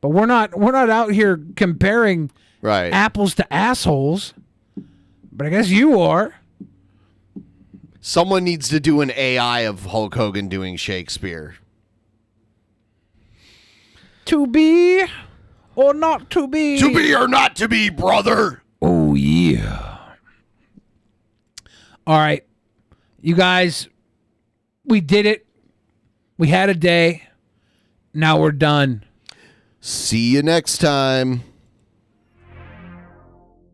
But we're not out here comparing apples to assholes. But I guess you are. Someone needs to do an AI of Hulk Hogan doing Shakespeare. To be or not to be? To be or not to be, brother. Oh, yeah. All right. You guys, we did it. We had a day. Now we're done. See you next time.